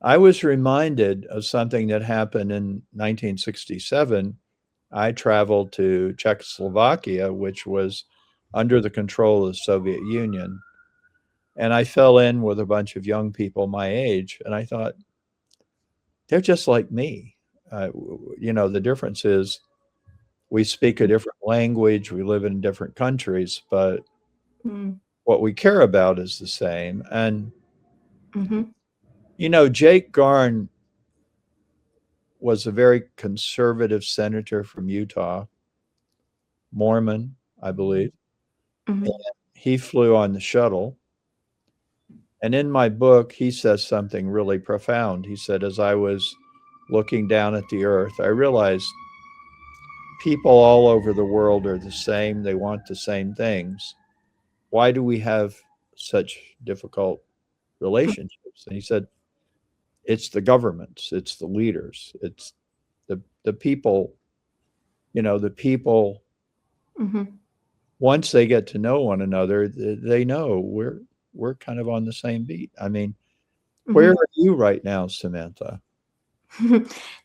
I was reminded of something that happened in 1967. I traveled to Czechoslovakia, which was under the control of the Soviet Union. And I fell in with a bunch of young people my age. And I thought, they're just like me. You know, the difference is we speak a different language, we live in different countries, but what we care about is the same. And, you know, Jake Garn was a very conservative senator from Utah, Mormon, I believe. And he flew on the shuttle. And in my book, he says something really profound. He said, as I was looking down at the earth, I realized people all over the world are the same. They want the same things. Why do we have such difficult relationships? And he said, it's the governments, it's the leaders, it's the people, you know, the people, once they get to know one another, they know we're kind of on the same beat. I mean, Where are you right now, Samantha?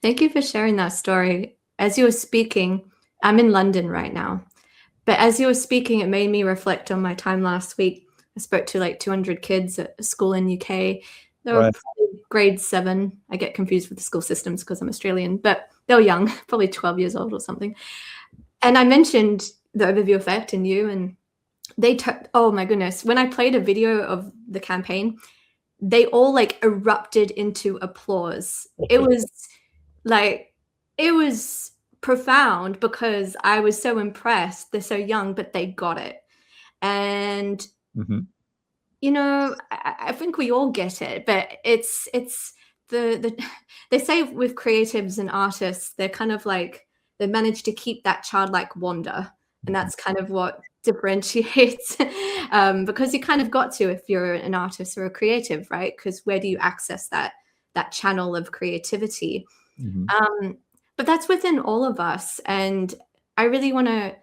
Thank you for sharing that story. As you were speaking, I'm in London right now. But as you were speaking, it made me reflect on my time last week. I spoke to like 200 kids at a school in UK. They were Right. probably grade 7. I get confused with the school systems because I'm Australian, but they were young, probably 12 years old or something. And I mentioned the overview effect and you, and they oh my goodness, when I played a video of the campaign, they all like erupted into applause. It was like, it was profound because I was so impressed. They're so young, but they got it. And you know, I think we all get it, but it's the they say with creatives and artists, they're kind of like, they manage to keep that childlike wonder, and that's kind of what differentiates because you kind of got to, if you're an artist or a creative, right? Because where do you access that channel of creativity? But that's within all of us, and I really want to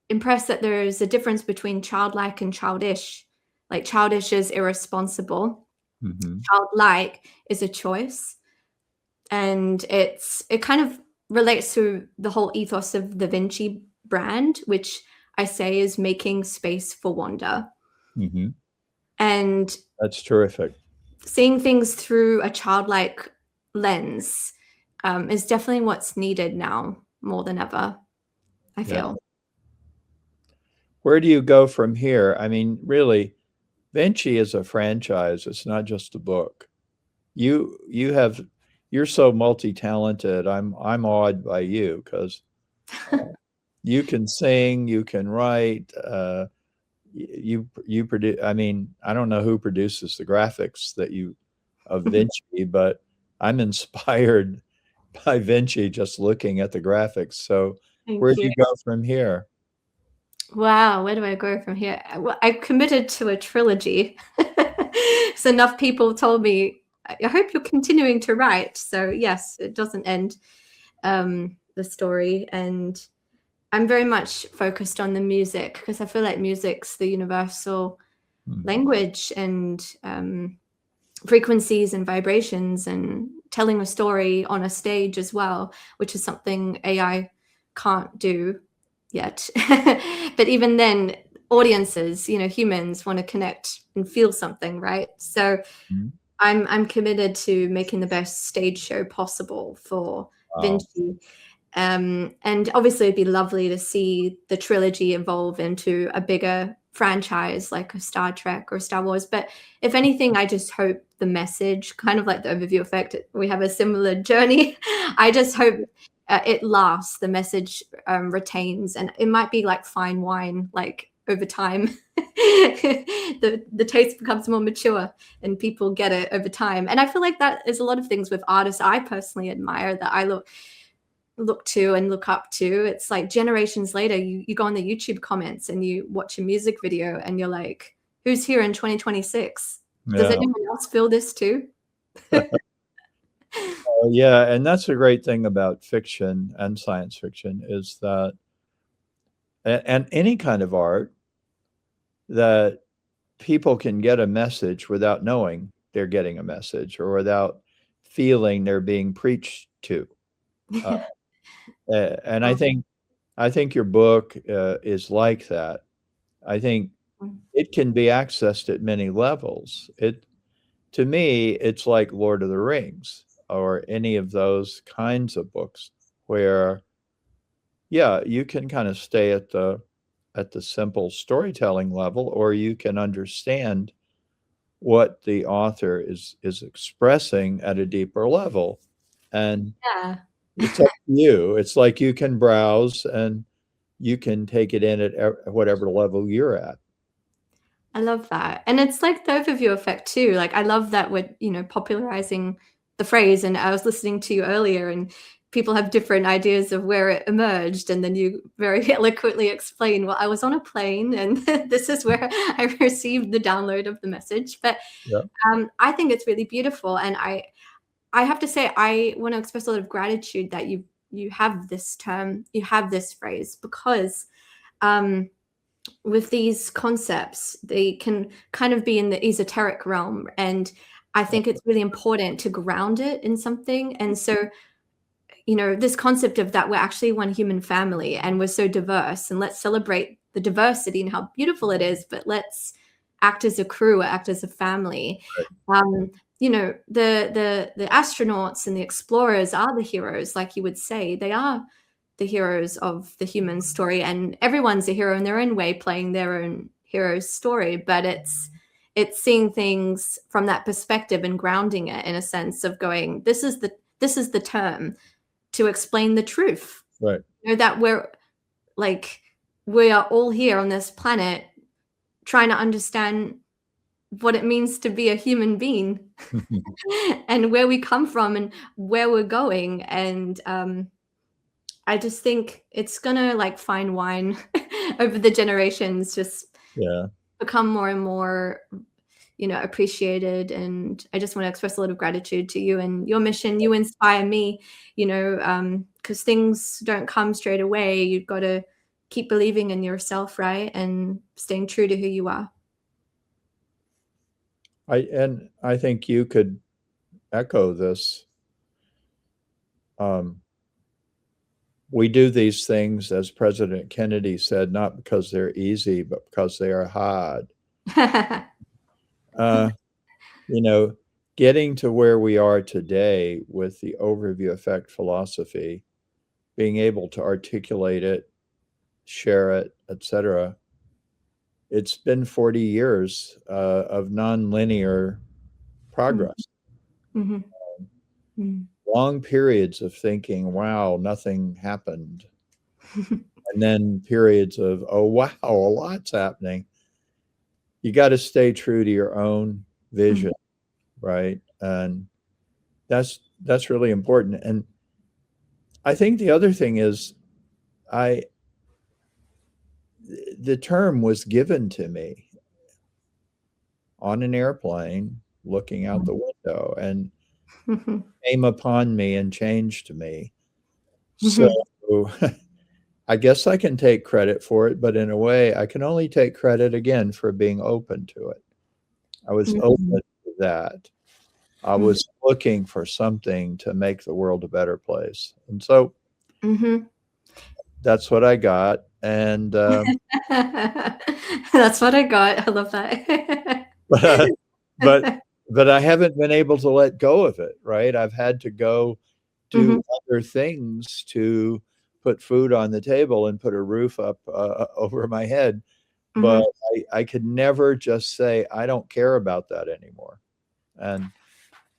impress that there's a difference between childlike and childish. Like childish is irresponsible, childlike is a choice, and it kind of relates to the whole ethos of the Vinci brand, which I say is making space for wonder. And that's terrific. Seeing things through a childlike lens is definitely what's needed now more than ever, I feel. Where do you go from here? I mean, really, Vinci is a franchise. It's not just a book. You're so multi-talented. I'm awed by you because you can sing, you can write, you produce. I mean, I don't know who produces the graphics of Vinci, but I'm inspired by Vinci just looking at the graphics. So where do you go from here? Wow, where do I go from here? Well, I committed to a trilogy. So enough people told me, I hope you're continuing to write. So yes, it doesn't end the story. And I'm very much focused on the music because I feel like music's the universal language, and frequencies and vibrations, and telling a story on a stage as well, which is something AI can't do yet. But even then, audiences, you know, humans want to connect and feel something, right? So I'm committed to making the best stage show possible for Vinci. And obviously it'd be lovely to see the trilogy evolve into a bigger franchise like a Star Trek or Star Wars. But if anything, I just hope the message, kind of like the overview effect, we have a similar journey. I just hope it lasts, the message retains, and it might be like fine wine, like over time the taste becomes more mature and people get it over time. And I feel like that is a lot of things with artists I personally admire, that I look to and look up to. It's like generations later, you go on the YouTube comments and you watch a music video and you're like, who's here in 2026? Does anyone else feel this too? Yeah, and that's a great thing about fiction and science fiction is that, and any kind of art, that people can get a message without knowing they're getting a message or without feeling they're being preached to. And I think your book is like that. I think it can be accessed at many levels. To me, it's like Lord of the Rings or any of those kinds of books where, yeah, you can kind of stay at the simple storytelling level, or you can understand what the author is expressing at a deeper level. And it's up to you. It's like you can browse and you can take it in at whatever level you're at. I love that. And it's like the overview effect too. Like I love that we're, you know, popularizing the phrase. And I was listening to you earlier and people have different ideas of where it emerged. And then you very eloquently explain, well, I was on a plane and this is where I received the download of the message. But I think it's really beautiful. And I have to say, I want to express a lot of gratitude that you have this term, you have this phrase, because with these concepts, they can kind of be in the esoteric realm. And I think it's really important to ground it in something. And so, you know, this concept of that we're actually one human family and we're so diverse, and let's celebrate the diversity and how beautiful it is, but let's act as a crew, act as a family. You know, the astronauts and the explorers are the heroes, like you would say. They are the heroes of the human story, and everyone's a hero in their own way, playing their own hero story. But it's seeing things from that perspective and grounding it in a sense of going, this is the term to explain the truth. Right. You know, that we are all here on this planet trying to understand what it means to be a human being and where we come from and where we're going. And I just think it's gonna, like fine wine over the generations, just become more and more, you know, appreciated. And I just want to express a lot of gratitude to you and your mission. You inspire me, you know, because things don't come straight away. You've got to keep believing in yourself, right? And staying true to who you are. I think you could echo this. We do these things, as President Kennedy said, not because they're easy, but because they are hard. You know, getting to where we are today with the overview effect philosophy, being able to articulate it, share it, etc. It's been 40 years of nonlinear progress. Long periods of thinking, wow, nothing happened. And then periods of, oh, wow, a lot's happening. You got to stay true to your own vision, right? And that's really important. And I think the other thing is, the term was given to me on an airplane looking out the window and came upon me and changed me. So I guess I can take credit for it, but in a way I can only take credit again for being open to it. I was open to that. I was looking for something to make the world a better place. And so that's what I got. And that's what I got. I love that. but I haven't been able to let go of it, right? I've had to go do other things to put food on the table and put a roof up over my head. But I could never just say, I don't care about that anymore. And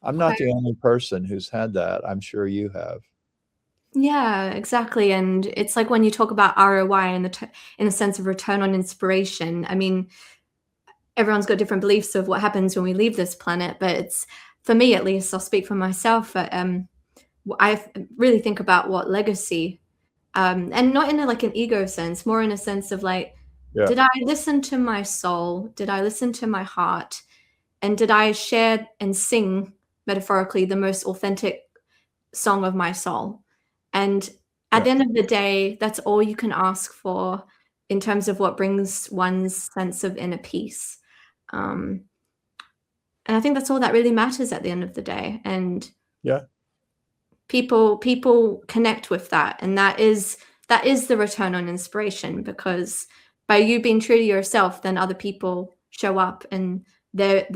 I'm not the only person who's had that. I'm sure you have. Yeah, exactly. And it's like when you talk about ROI in the sense of return on inspiration. I mean, everyone's got different beliefs of what happens when we leave this planet, but it's, for me at least, I'll speak for myself. I really think about what legacy, and not in an ego sense, more in a sense of did I listen to my soul? Did I listen to my heart? And did I share and sing, metaphorically, the most authentic song of my soul? And at the end of the day, that's all you can ask for in terms of what brings one's sense of inner peace. And I think that's all that really matters at the end of the day. And people connect with that. And that is the return on inspiration, because by you being true to yourself, then other people show up and they're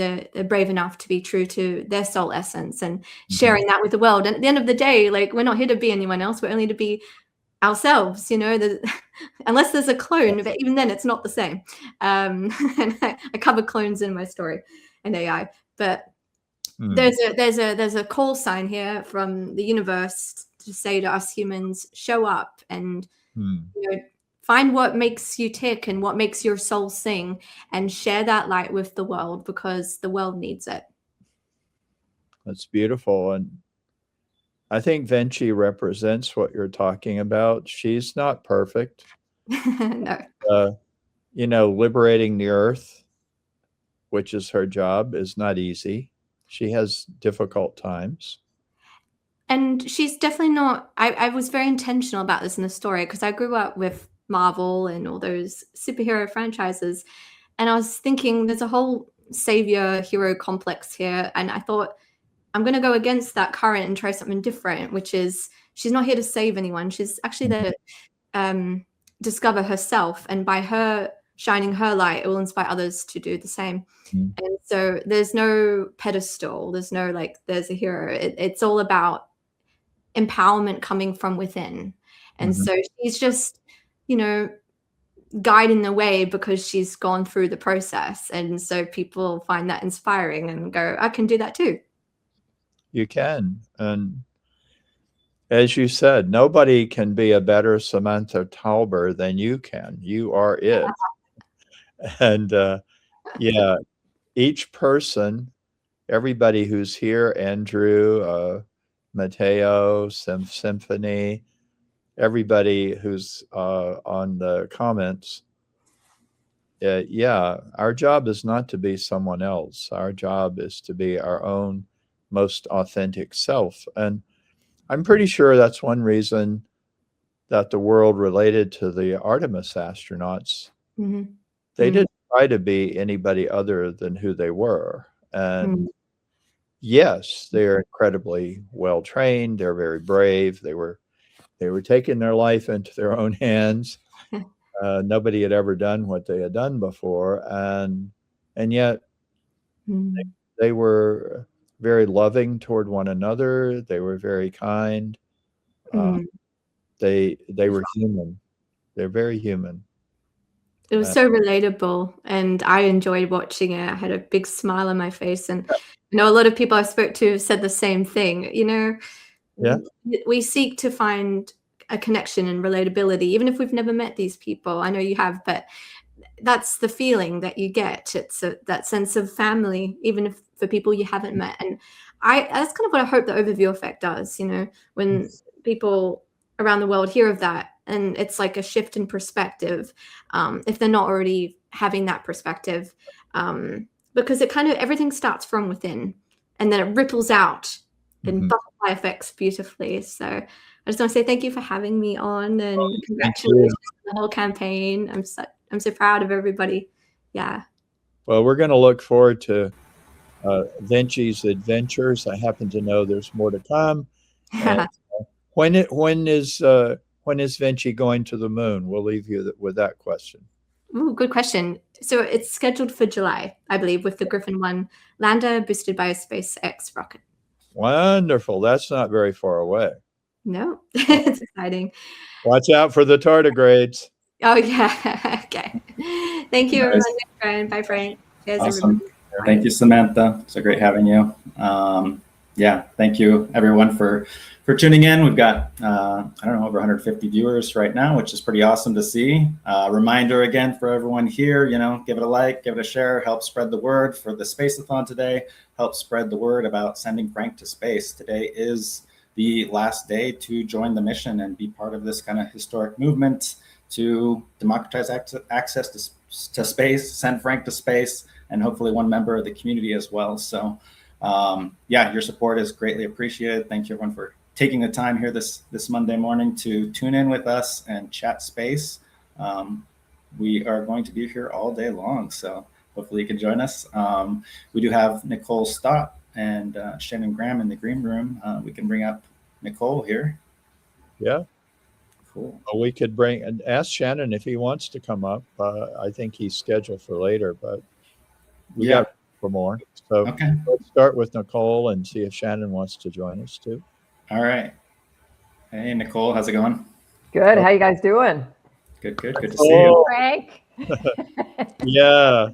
brave enough to be true to their soul essence and sharing that with the world. And at the end of the day, we're not here to be anyone else. We're only to be ourselves, you know, unless there's a clone, but even then it's not the same. And I cover clones in my story and AI, but there's a call sign here from the universe to say to us humans, show up and you know, find what makes you tick and what makes your soul sing, and share that light with the world, because the world needs it. That's beautiful. And I think Vinci represents what you're talking about. She's not perfect. No. You know, liberating the earth, which is her job, is not easy. She has difficult times. And she's definitely not, I was very intentional about this in the story, because I grew up with Marvel and all those superhero franchises. And I was thinking there's a whole savior hero complex here, and I thought I'm going to go against that current and try something different, which is she's not here to save anyone. She's actually there to discover herself, and by her shining her light, it will inspire others to do the same. And so there's no pedestal, there's no like there's a hero. It's all about empowerment coming from within. And so she's just, you know, guiding the way because she's gone through the process, and so people find that inspiring and go, I can do that too. You can. And as you said, nobody can be a better Samantha Tauber than you can. You are it. And yeah, each person, everybody who's here, Andrew, Mateo, Symphony, everybody who's on the comments, yeah, our job is not to be someone else. Our job is to be our own most authentic self. And I'm pretty sure that's one reason that the world related to the Artemis astronauts, they didn't try to be anybody other than who they were. And yes, they're incredibly well trained. They're very brave. They were taking their life into their own hands. Nobody had ever done what they had done before, and yet they were very loving toward one another. They were very kind. They were human. They're very human. It was so relatable, and I enjoyed watching it. I had a big smile on my face, and I know a lot of people I spoke to said the same thing. You know, we seek to find a connection and relatability, even if we've never met these people. I know you have, but that's the feeling that you get. It's that sense of family, even if for people you haven't met. And that's kind of what I hope the overview effect does. You know, when people around the world hear of that, and it's like a shift in perspective, if they're not already having that perspective, because it kind of everything starts from within, and then it ripples out in butterfly effects beautifully. So I just want to say thank you for having me on, and congratulations on the whole campaign. I'm so proud of everybody. Yeah. Well, we're going to look forward to Vinci's adventures. I happen to know there's more to come. When is Vinci going to the moon? We'll leave you with that question. Ooh, good question. So it's scheduled for July, I believe, with the Griffin 1 lander boosted by a SpaceX rocket. Wonderful. That's not very far away. No, it's exciting. Watch out for the tardigrades. Oh, yeah. Okay. Thank you, everyone. Thanks, Bye, Frank. Awesome. Thank you, Samantha. So great having you. Yeah, thank you, everyone, for tuning in. We've got, I don't know, over 150 viewers right now, which is pretty awesome to see. Reminder again for everyone here, you know, give it a like, give it a share, help spread the word for the Space-A-Thon today, help spread the word about sending Frank to space. Today is the last day to join the mission and be part of this kind of historic movement to democratize access to space, send Frank to space, and hopefully one member of the community as well. So yeah, your support is greatly appreciated. Thank you, everyone, for taking the time here this Monday morning to tune in with us and chat space. We are going to be here all day long, so hopefully you can join us. We do have Nicole Stott and Shannon Graham in the green room. We can bring up Nicole here. Yeah. Cool. Well, we could bring and ask Shannon if he wants to come up. I think he's scheduled for later, but we got for more. So let's start with Nicole and see if Shannon wants to join us too. All right. Hey, Nicole, how's it going? Good. How you guys doing? Good. Good to see you. Frank. Yeah.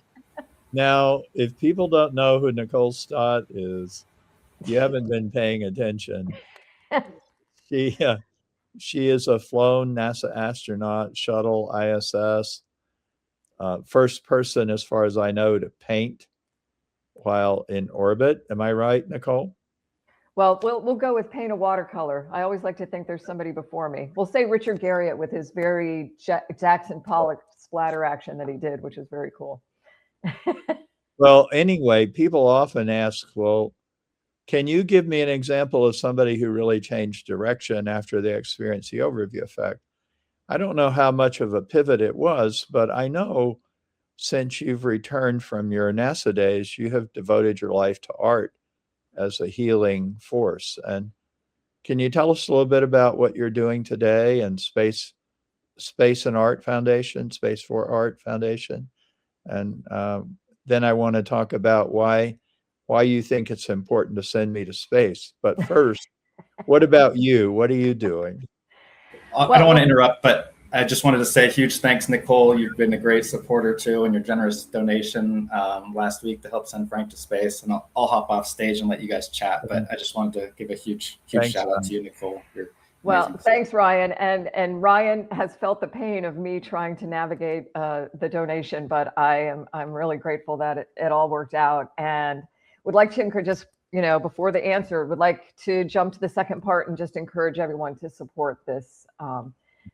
Now, if people don't know who Nicole Stott is, you haven't been paying attention. She is a flown NASA astronaut, shuttle ISS, first person, as far as I know, to paint while in orbit. Am I right, Nicole? Well, we'll go with paint a watercolor. I always like to think there's somebody before me. We'll say Richard Garriott with his very Jackson Pollock splatter action that he did, which is very cool. Well, anyway, people often ask, well, can you give me an example of somebody who really changed direction after they experienced the overview effect? I don't know how much of a pivot it was, but I know since you've returned from your NASA days, you have devoted your life to art as a healing force. And can you tell us a little bit about what you're doing today and Space and Art Foundation, Space for Art Foundation? And then I want to talk about why you think it's important to send me to space. But first, what about you? What are you doing? I don't want to interrupt, but I just wanted to say huge thanks, Nicole. You've been a great supporter too, and your generous donation last week to help send Frank to space. And I'll hop off stage and let you guys chat. But I just wanted to give a huge Thanks, shout out to you, Nicole. Well, thanks, Ryan. And Ryan has felt the pain of me trying to navigate the donation, but I'm really grateful that it all worked out. And would like to just, before the answer, would like to jump to the second part and just encourage everyone to support this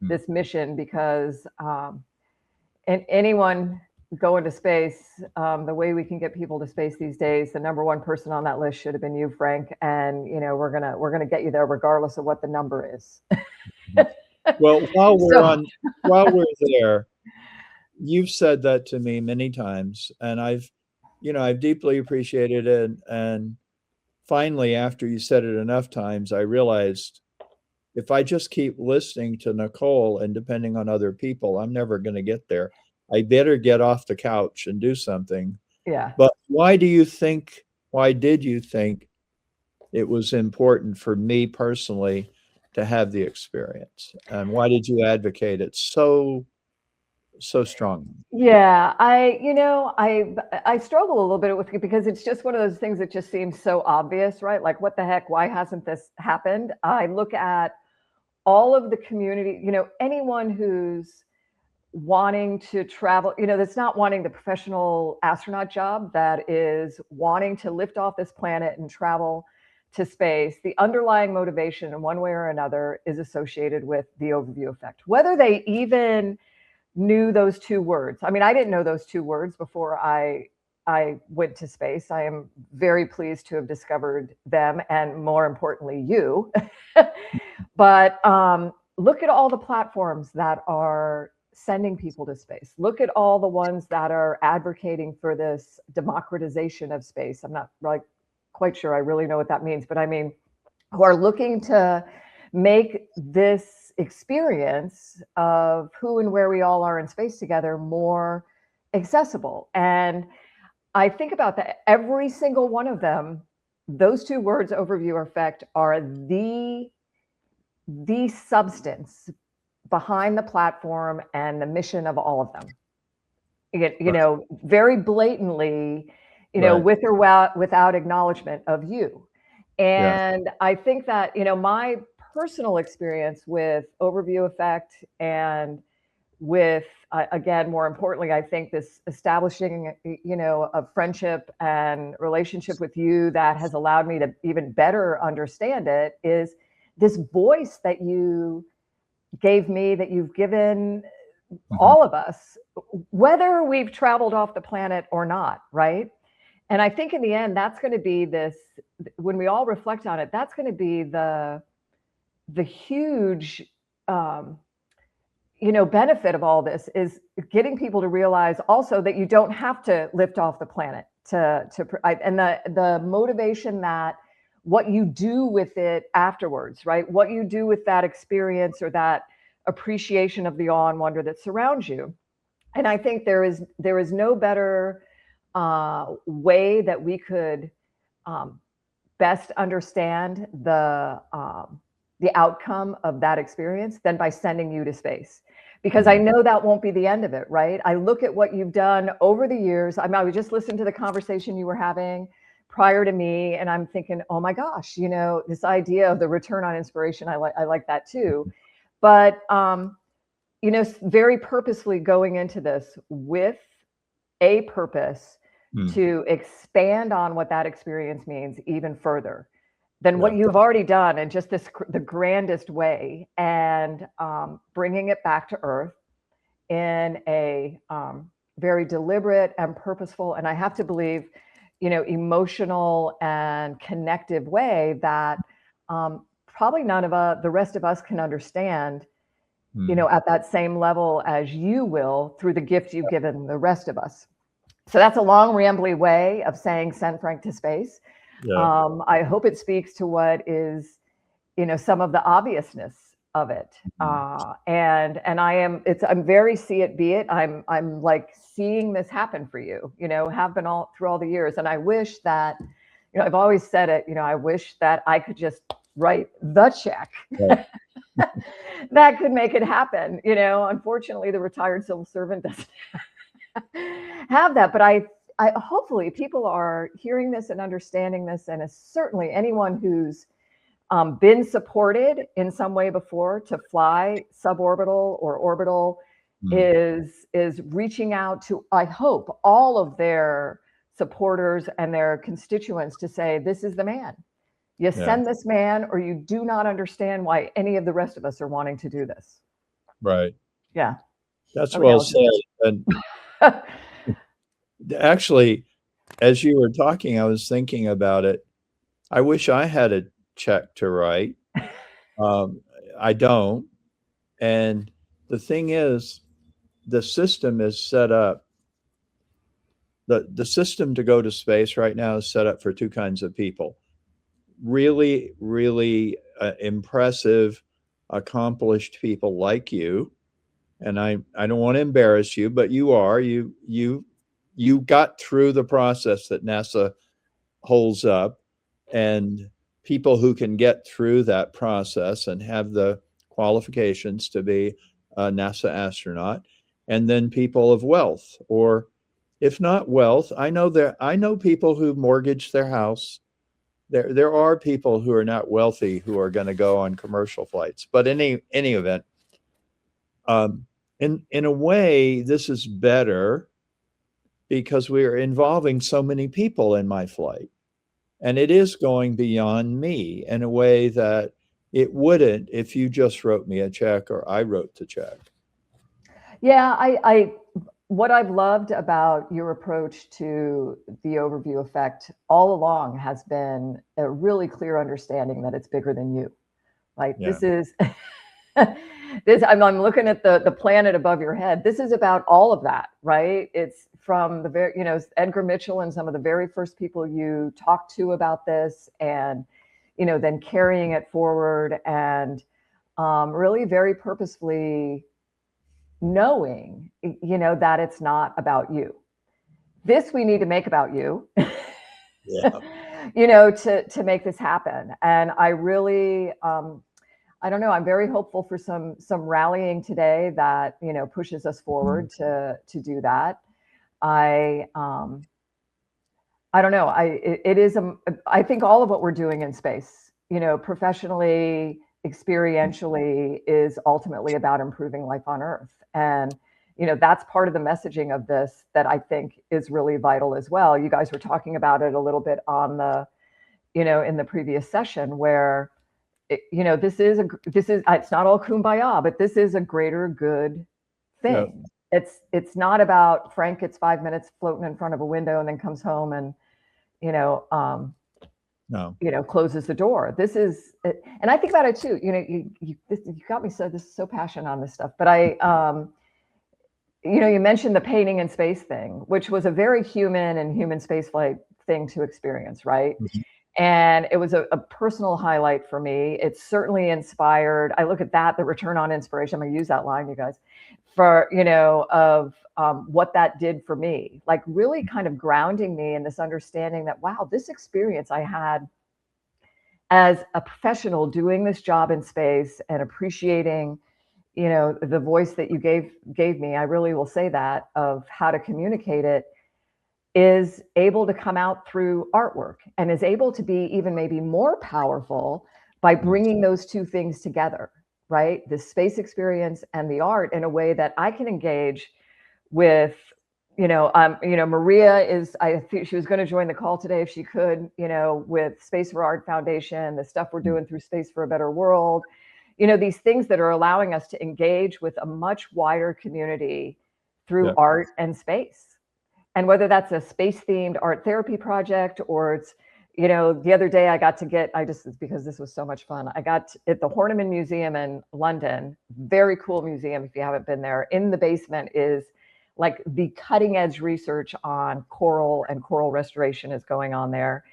this mission, because and anyone going to space, the way we can get people to space these days, the number one person on that list should have been you, Frank. And we're gonna get you there regardless of what the number is. Well, while we're there, you've said that to me many times, and I've deeply appreciated it. And finally, after you said it enough times, I realized if I just keep listening to Nicole and depending on other people, I'm never going to get there. I better get off the couch and do something. Yeah. But why did you think it was important for me personally to have the experience? And why did you advocate it so strongly? Yeah, I struggle a little bit with it because it's just one of those things that just seems so obvious, right? Like, what the heck? Why hasn't this happened? I look at all of the community, anyone who's wanting to travel, that's not wanting the professional astronaut job, that is wanting to lift off this planet and travel to space. The underlying motivation in one way or another is associated with the overview effect, whether they even knew those two words. I mean, I didn't know those two words before I went to space. I am very pleased to have discovered them, and more importantly, you. But look at all the platforms that are sending people to space. Look at all the ones that are advocating for this democratization of space. I'm not quite sure I really know what that means, but I mean, who are looking to make this experience of who and where we all are in space together more accessible. And I think about that, every single one of them, those two words, overview effect, are the substance behind the platform and the mission of all of them. Very blatantly, Right. with or without acknowledgement of you. And I think that, my personal experience with overview effect and with, again, more importantly, I think this establishing, a friendship and relationship with you that has allowed me to even better understand it, is this voice that you gave me, that you've given all of us, whether we've traveled off the planet or not, right? And I think in the end, that's going to be this, when we all reflect on it, that's going to be the huge, benefit of all this, is getting people to realize also that you don't have to lift off the planet and the motivation that what you do with it afterwards, right? What you do with that experience or that appreciation of the awe and wonder that surrounds you. And I think there is no better way that we could best understand the outcome of that experience than by sending you to space. Because I know that won't be the end of it, right? I look at what you've done over the years. I was just listening to the conversation you were having prior to me, and I'm thinking, oh my gosh, this idea of the return on inspiration, I like that too. But very purposefully going into this with a purpose to expand on what that experience means even further than what you've already done in just the grandest way, and bringing it back to Earth in a very deliberate and purposeful, and I have to believe, emotional and connective way that probably none of the rest of us can understand you know, at that same level as you will through the gift you've given the rest of us. So that's a long, rambly way of saying send Frank to space. Yeah. I hope it speaks to what is, you know, some of the obviousness of it. And I'm very see it, be it. I'm like seeing this happen for you, you know, have been all through all the years. And I wish that, you know, I've always said it, you know, I wish that I could just write the check. Right. That could make it happen. You know, unfortunately, the retired civil servant doesn't have that. But I hopefully people are hearing this and understanding this. And it's certainly anyone who's been supported in some way before to fly suborbital or orbital is reaching out to, I hope, all of their supporters and their constituents to say, this is the man. You send this man, or you do not understand why any of the rest of us are wanting to do this. Right. Yeah. That's well said. And actually, as you were talking, I was thinking about it. I wish I had a check to write. I don't. And the thing is, the system is set up. The system to go to space right now is set up for two kinds of people. Really, really impressive, accomplished people like you. And I don't want to embarrass you, but you are. You got through the process that NASA holds up, and people who can get through that process and have the qualifications to be a NASA astronaut, and then people of wealth, or if not wealth, I know people who mortgage their house. There are people who are not wealthy who are going to go on commercial flights. But in any event, in a way, this is better because we are involving so many people in my flight. And it is going beyond me in a way that it wouldn't if you just wrote me a check or I wrote the check. Yeah, what I've loved about your approach to the overview effect all along has been a really clear understanding that it's bigger than you. Like this is, I'm looking at the planet above your head. This is about all of that, right? It's from the very, you know, Edgar Mitchell and some of the very first people you talked to about this, and, you know, then carrying it forward and really very purposefully knowing, you know, that it's not about you. This we need to make about you, you know, to make this happen. And I really, I don't know, I'm very hopeful for some rallying today that, you know, pushes us forward to do that. I don't know. I think all of what we're doing in space, you know, professionally, experientially, is ultimately about improving life on Earth. And, you know, that's part of the messaging of this that I think is really vital as well. You guys were talking about it a little bit on the, you know, in the previous session where, you know, this is it's not all kumbaya, but this is a greater good thing. Yeah. It's not about Frank gets 5 minutes floating in front of a window and then comes home and, you know, you know, closes the door. This is, and I think about it too. You know, you got me so passionate on this stuff. But you know, you mentioned the painting in space thing, which was a very human and human spaceflight thing to experience, right? Mm-hmm. And it was a personal highlight for me. It's certainly inspired. I look at that, the return on inspiration. I'm gonna use that line, you guys, for, you know, of what that did for me, like really kind of grounding me in this understanding that, wow, this experience I had as a professional doing this job in space and appreciating, you know, the voice that you gave me, I really will say that, of how to communicate it, is able to come out through artwork and is able to be even maybe more powerful by bringing those two things together, right? The space experience and the art in a way that I can engage with, you know, Maria is, I think she was going to join the call today if she could, you know, with Space for Art Foundation, the stuff we're doing through Space for a Better World, you know, these things that are allowing us to engage with a much wider community through art and space. And whether that's a space-themed art therapy project, or it's, you know, the other day I got to get, because this was so much fun, I got at the Horniman Museum in London, very cool museum if you haven't been there. In the basement is like the cutting edge research on coral and coral restoration is going on there.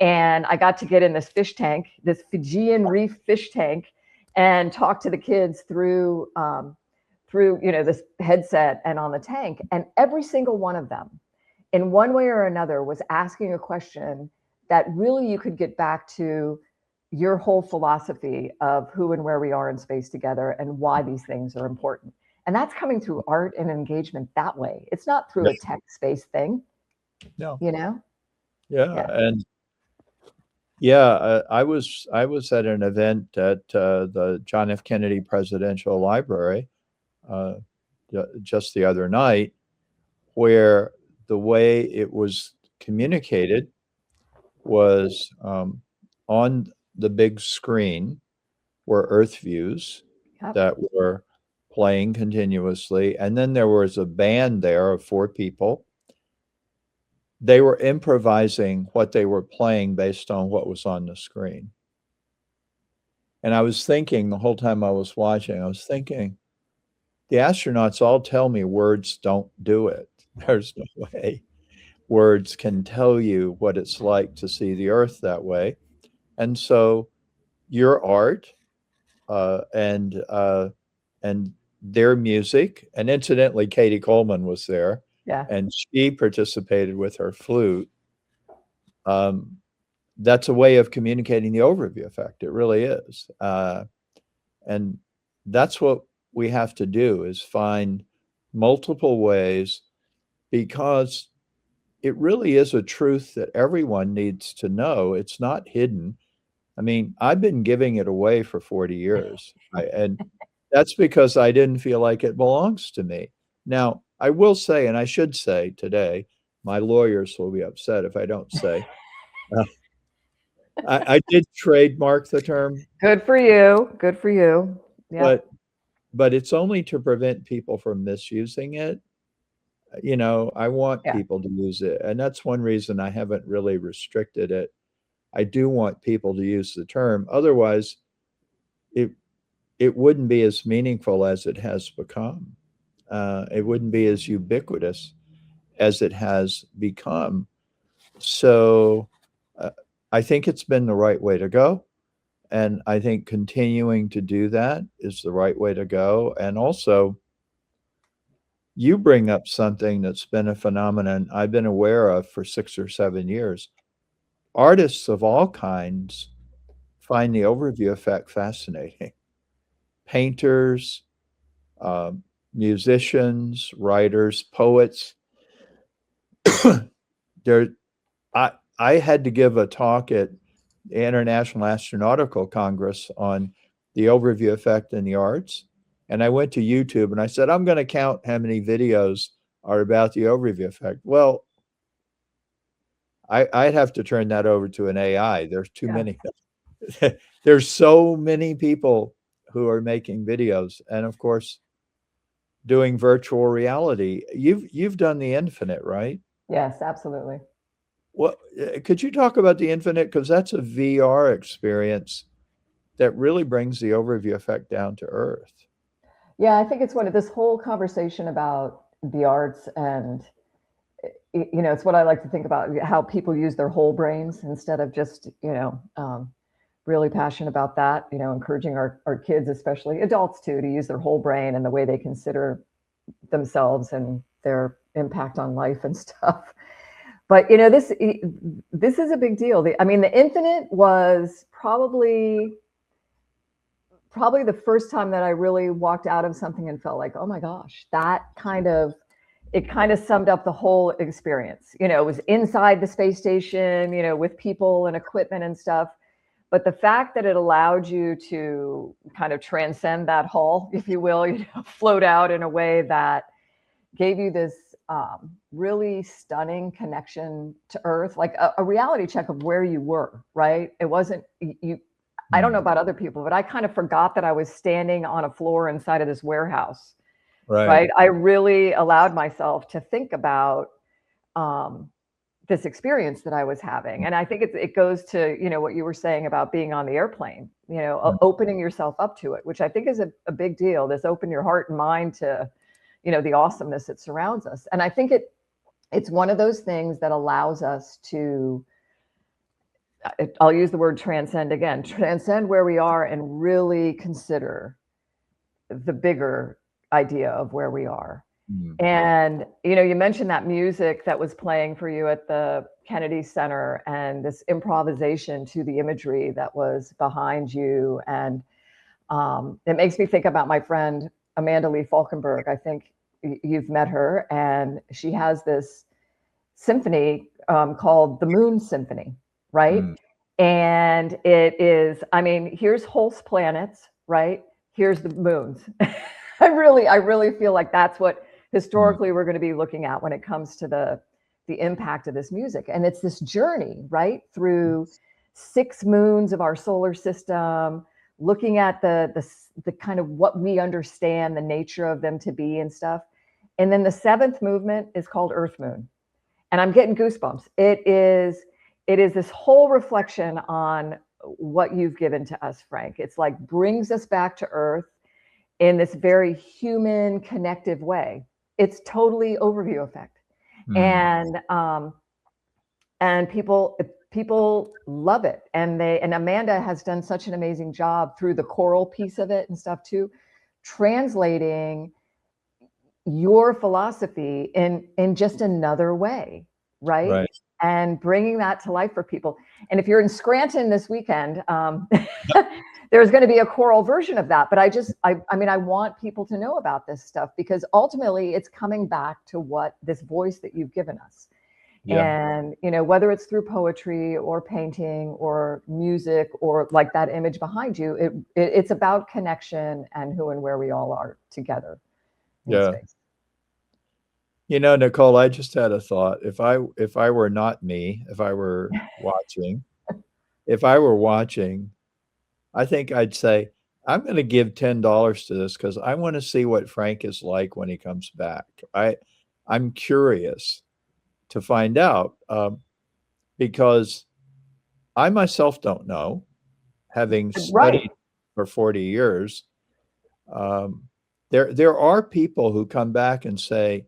And I got to get in this fish tank, this Fijian reef fish tank, and talk to the kids through, you know, this headset and on the tank. And every single one of them, in one way or another, was asking a question that really you could get back to your whole philosophy of who and where we are in space together and why these things are important. And that's coming through art and engagement that way. It's not through a tech space thing. No. You know? Yeah. And yeah, I was at an event at the John F. Kennedy Presidential Library just the other night, where the way it was communicated was on the big screen were Earth views that were playing continuously. And then there was a band there of 4 people. They were improvising what they were playing based on what was on the screen. And I was thinking the whole time I was watching, I was thinking, the astronauts all tell me words don't do it. There's no way words can tell you what it's like to see the Earth that way. And so your art and their music, and incidentally, Katie Coleman was there. Yeah. And she participated with her flute. That's a way of communicating the overview effect. It really is. And that's what we have to do, is find multiple ways, because it really is a truth that everyone needs to know. It's not hidden. I mean, I've been giving it away for 40 years. And that's because I didn't feel like it belongs to me. Now, I will say, and I should say today, my lawyers will be upset if I don't say, I did trademark the term. Good for you. Good for you. Yeah. But it's only to prevent people from misusing it. You know, I want people to use it. And that's one reason I haven't really restricted it. I do want people to use the term. Otherwise, it wouldn't be as meaningful as it has become. It wouldn't be as ubiquitous as it has become. So I think it's been the right way to go. And I think continuing to do that is the right way to go. And also, you bring up something that's been a phenomenon I've been aware of for 6 or 7 years. Artists of all kinds find the overview effect fascinating. Painters, musicians, writers, poets. I had to give a talk at the International Astronautical Congress on the overview effect in the arts. And I went to YouTube and I said, I'm going to count how many videos are about the overview effect. Well, I'd have to turn that over to an AI. There's too many. There's so many people who are making videos. And of course, doing virtual reality. You've done the Infinite, right? Yes, absolutely. Well, could you talk about the Infinite? Because that's a VR experience that really brings the overview effect down to earth. Yeah, I think it's this whole conversation about the arts, and you know, it's what I like to think about, how people use their whole brains instead of just, you know, really passionate about that, you know, encouraging our kids, especially adults too, to use their whole brain and the way they consider themselves and their impact on life and stuff. But, you know, this is a big deal. I mean, the Infinite was probably the first time that I really walked out of something and felt like, oh my gosh, it kind of summed up the whole experience. You know, it was inside the space station, you know, with people and equipment and stuff. But the fact that it allowed you to kind of transcend that hall, if you will, you know, float out in a way that gave you this really stunning connection to Earth, like a reality check of where you were, right? It wasn't, I don't know about other people, but I kind of forgot that I was standing on a floor inside of this warehouse, right? I really allowed myself to think about this experience that I was having. And I think it goes to, what you were saying about being on the airplane, opening yourself up to it, which I think is a big deal. This open your heart and mind to, the awesomeness that surrounds us. And I think it's one of those things that allows us to, I'll use the word transcend again, transcend where we are and really consider the bigger idea of where we are. And, you mentioned that music that was playing for you at the Kennedy Center and this improvisation to the imagery that was behind you. And it makes me think about my friend, Amanda Lee Falkenberg. I think you've met her, and she has this symphony called the Moon Symphony, right? And it is, here's Holst planets, right? Here's the moons. I really feel like that's what historically we're going to be looking at when it comes to the impact of this music. And it's this journey, right, through 6 moons of our solar system, looking at the kind of what we understand the nature of them to be and stuff. And then the 7th movement is called Earth Moon. And I'm getting goosebumps. It is this whole reflection on what you've given to us, Frank. It's like brings us back to Earth in this very human, connective way. It's totally Overview effect. And people love it. And Amanda has done such an amazing job through the choral piece of it and stuff too, translating your philosophy in just another way, right? And bringing that to life for people. And if you're in Scranton this weekend, there's going to be a choral version of that. But I want people to know about this stuff, because ultimately it's coming back to what this voice that you've given us. And, whether it's through poetry or painting or music or like that image behind you, it's about connection and who and where we all are together. Space. Nicole, I just had a thought. If I were not me, if I were watching, I think I'd say, I'm going to give $10 to this because I want to see what Frank is like when he comes back. I'm curious to find out because I myself don't know, having studied for 40 years. There are people who come back and say,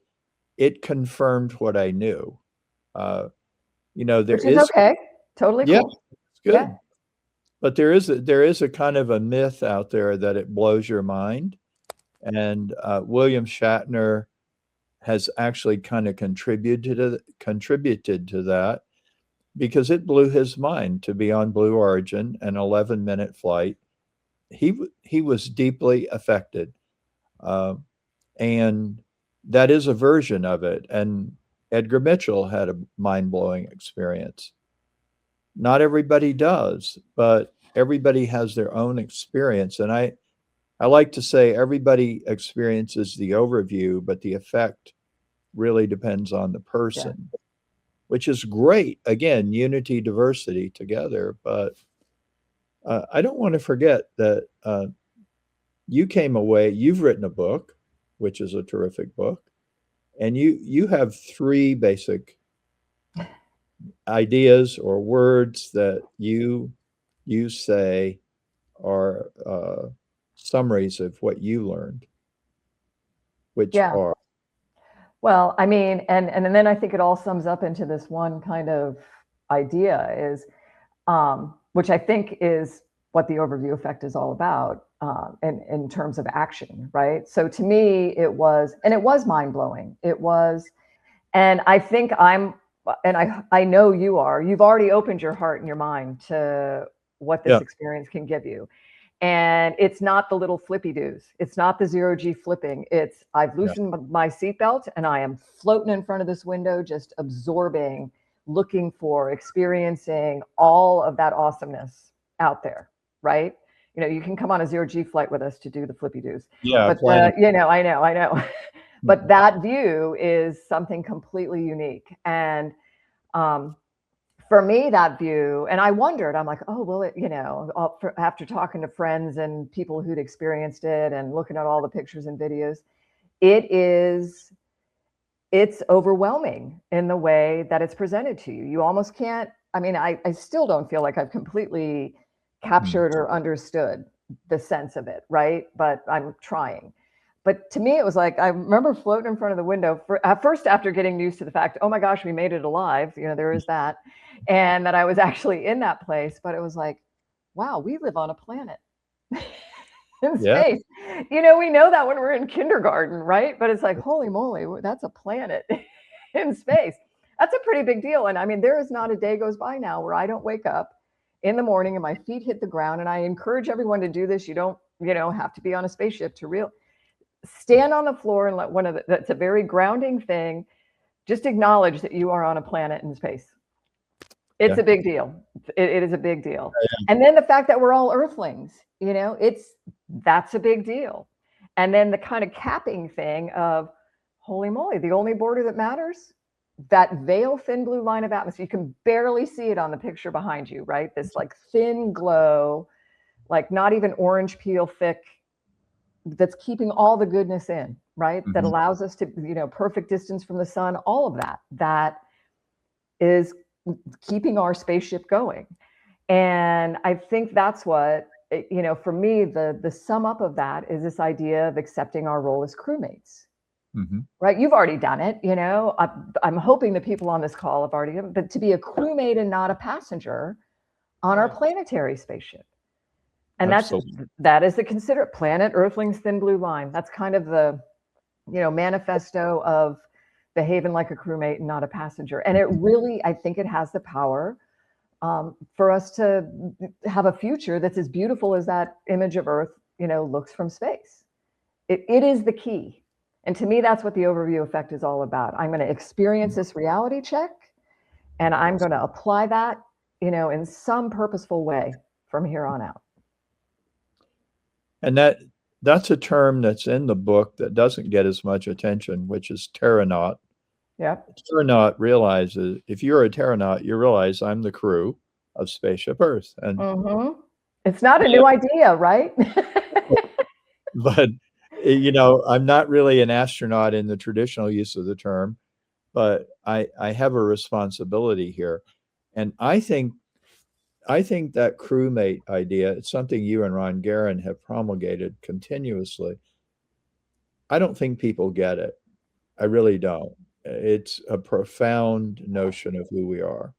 it confirmed what I knew. There Which is okay. Totally cool. Yeah, it's good. Yeah. But there is a kind of a myth out there that it blows your mind. And William Shatner has actually kind of contributed to that, because it blew his mind to be on Blue Origin, an 11-minute flight. He was deeply affected. And that is a version of it. And Edgar Mitchell had a mind-blowing experience. Not everybody does, but everybody has their own experience. And I like to say everybody experiences the overview, but the effect really depends on the person, which is great. Again, unity, diversity together. But I don't want to forget that you came away, you've written a book, which is a terrific book. And you have 3 basic ideas or words that you say are summaries of what you learned, which are. Well, and then I think it all sums up into this one kind of idea is, which I think is what the Overview effect is all about, in terms of action, right? So to me, it was mind-blowing. It was, and I think I know you've already opened your heart and your mind to what this experience can give you. And it's not the little flippy doos. It's not the 0G flipping. It's I've loosened my seatbelt and I am floating in front of this window, just absorbing, looking for, experiencing all of that awesomeness out there, right? You can come on a 0G flight with us to do the flippy doos. Yeah, but I know. But that view is something completely unique. And for me, that view, and I wondered, I'm like, oh, well, after talking to friends and people who'd experienced it and looking at all the pictures and videos, it it's overwhelming in the way that it's presented to you. You almost can't, I mean, I still don't feel like I've completely captured or understood the sense of it, right? But I'm trying. But to me, it was like, I remember floating in front of the window at first after getting used to the fact, oh my gosh, we made it alive. You know, there is that. And that I was actually in that place. But it was like, wow, we live on a planet in space. You know, we know that when we're in kindergarten, right? But it's like, holy moly, that's a planet in space. That's a pretty big deal. And I mean, there is not a day goes by now where I don't wake up in the morning and my feet hit the ground. And I encourage everyone to do this. You don't, you know, have to be on a spaceship to stand on the floor and let that's a very grounding thing. Just acknowledge that you are on a planet in space. It's a big deal. It is a big deal. And then the fact that we're all Earthlings, you know, that's a big deal. And then the kind of capping thing of, holy moly, the only border that matters, that veil thin blue line of atmosphere. You can barely see it on the picture behind you, right? This like thin glow, like not even orange peel thick, that's keeping all the goodness in, right? That allows us to, you know, perfect distance from the sun, all of that is keeping our spaceship going. And I think that's what, you know, for me, the sum up of that is this idea of accepting our role as crewmates, right? You've already done it, you know, I'm hoping the people on this call have already done it, but to be a crewmate and not a passenger on our planetary spaceship. And that is the considerate planet Earthling's thin blue line. That's kind of the, you know, manifesto of behaving like a crewmate and not a passenger. And it really, I think it has the power for us to have a future that's as beautiful as that image of Earth, you know, looks from space. It is the key. And to me, that's what the overview effect is all about. I'm going to experience this reality check, and I'm going to apply that, you know, in some purposeful way from here on out. And that's a term that's in the book that doesn't get as much attention, which is terranaut. Yep. Terranaut realizes, if you're a terranaut, you realize I'm the crew of Spaceship Earth. And it's not a new idea, right? But, you know, I'm not really an astronaut in the traditional use of the term, but I have a responsibility here. And I think that crewmate idea, it's something you and Ron Guerin have promulgated continuously. I don't think people get it. I really don't. It's a profound notion of who we are.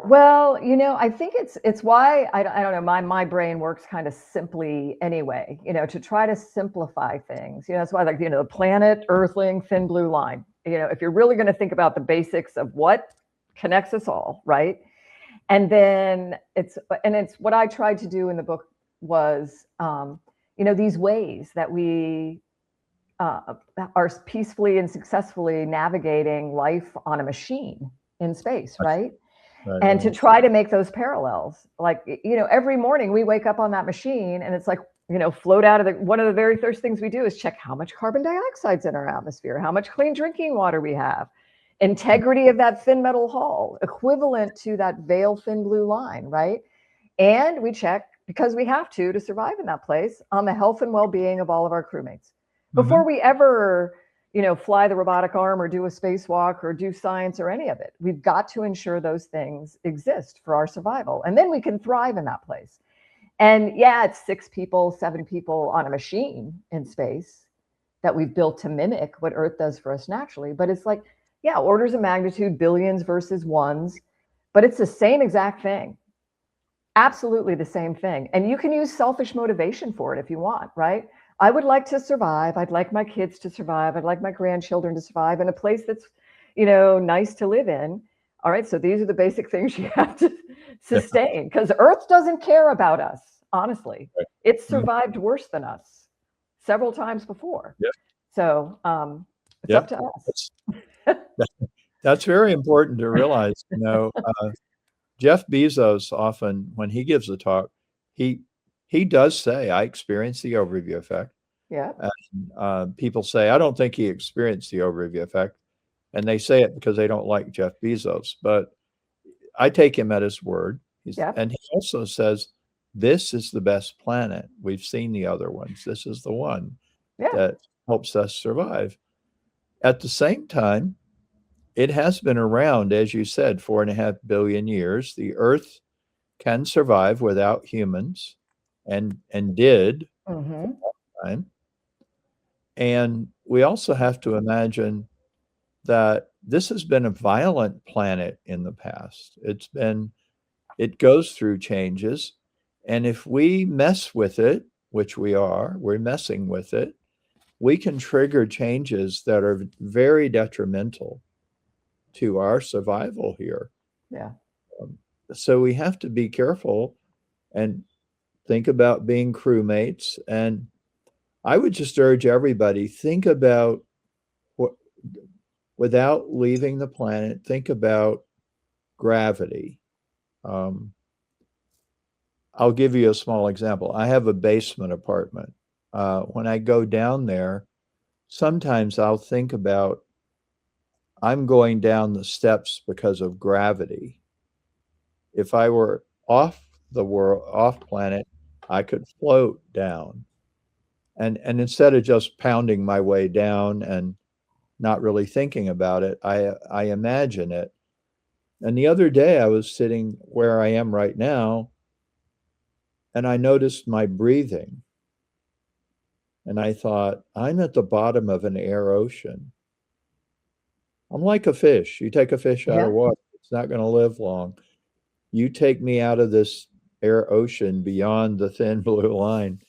Well, you know, I think it's why I don't know, my brain works kind of simply anyway, you know, to try to simplify things. You know, that's why, like, you know, the planet, Earthling, thin blue line. You know, if you're really going to think about the basics of what connects us all, right? And then it's what I tried to do in the book was, you know, these ways that we are peacefully and successfully navigating life on a machine in space, right? And to try to make those parallels, like, you know, every morning we wake up on that machine and it's like, you know, float out of one of the very first things we do is check how much carbon dioxide's in our atmosphere, how much clean drinking water we have, integrity of that thin metal hull, equivalent to that veil thin blue line, right? And we check, because we have to survive in that place, on the health and well-being of all of our crewmates. Before we ever, you know, fly the robotic arm or do a spacewalk or do science or any of it, we've got to ensure those things exist for our survival. And then we can thrive in that place. And yeah, it's 6 people, 7 people on a machine in space that we've built to mimic what Earth does for us naturally. But it's like, yeah, orders of magnitude, billions versus ones, but it's the same exact thing. Absolutely the same thing. And you can use selfish motivation for it if you want, right? I would like to survive. I'd like my kids to survive. I'd like my grandchildren to survive in a place that's, you know, nice to live in. All right. So these are the basic things you have to sustain, because Earth doesn't care about us, honestly. It's survived worse than us several times before. So it's up to us. That's very important to realize. You know, Jeff Bezos often, when he gives a talk, he does say, I experienced the overview effect. Yeah. And people say, I don't think he experienced the overview effect. And they say it because they don't like Jeff Bezos. But I take him at his word. And he also says, this is the best planet. We've seen the other ones. This is the one that helps us survive. At the same time, it has been around, as you said, 4.5 billion years. The Earth can survive without humans, and did Mm-hmm. time. And we also have to imagine that this has been a violent planet in the past. It goes through changes. And if we mess with it, which we're messing with it, we can trigger changes that are very detrimental to our survival here. Yeah. So we have to be careful and think about being crewmates. And I would just urge everybody, think about what, without leaving the planet, think about gravity. I'll give you a small example. I have a basement apartment. When I go down there, sometimes I'll think about, I'm going down the steps because of gravity. If I were off planet, I could float down. And instead of just pounding my way down and not really thinking about it, I imagine it. And the other day I was sitting where I am right now, and I noticed my breathing. And I thought, I'm at the bottom of an air ocean. I'm like a fish. You take a fish out of water, it's not going to live long. You take me out of this air ocean beyond the thin blue line,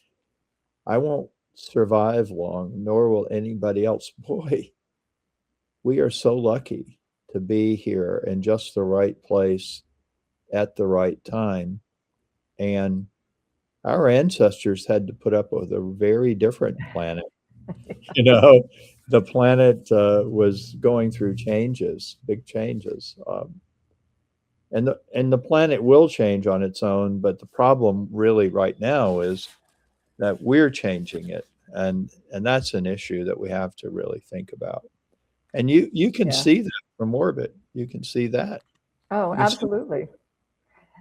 I won't survive long, nor will anybody else. Boy, we are so lucky to be here in just the right place at the right time. And our ancestors had to put up with a very different planet. You know, the planet was going through changes, big changes. And the planet will change on its own, but the problem really right now is that we're changing it. And that's an issue that we have to really think about. And you can see that from orbit. You can see that. Oh, absolutely.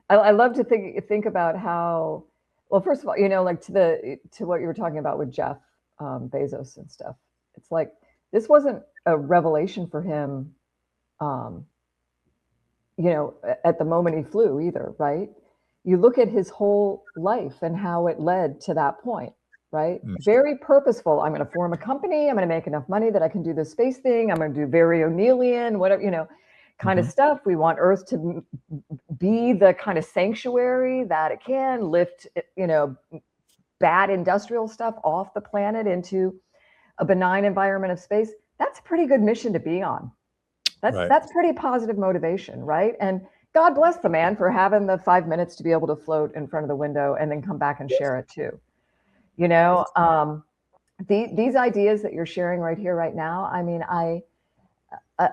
I love to think about how, well, first of all, you know, like to what you were talking about with Jeff Bezos and stuff. It's like, this wasn't a revelation for him, you know, at the moment he flew either, right? You look at his whole life and how it led to that point, right? Very purposeful. I'm going to form a company. I'm going to make enough money that I can do this space thing. I'm going to do very O'Neillian, whatever, you know, kind of stuff. We want Earth to be the kind of sanctuary that it can lift, you know, bad industrial stuff off the planet into a benign environment of space. That's a pretty good mission to be on. That's pretty positive motivation, right? And God bless the man for having the 5 minutes to be able to float in front of the window and then come back and share it too. You know, these ideas that you're sharing right here, right now, I mean,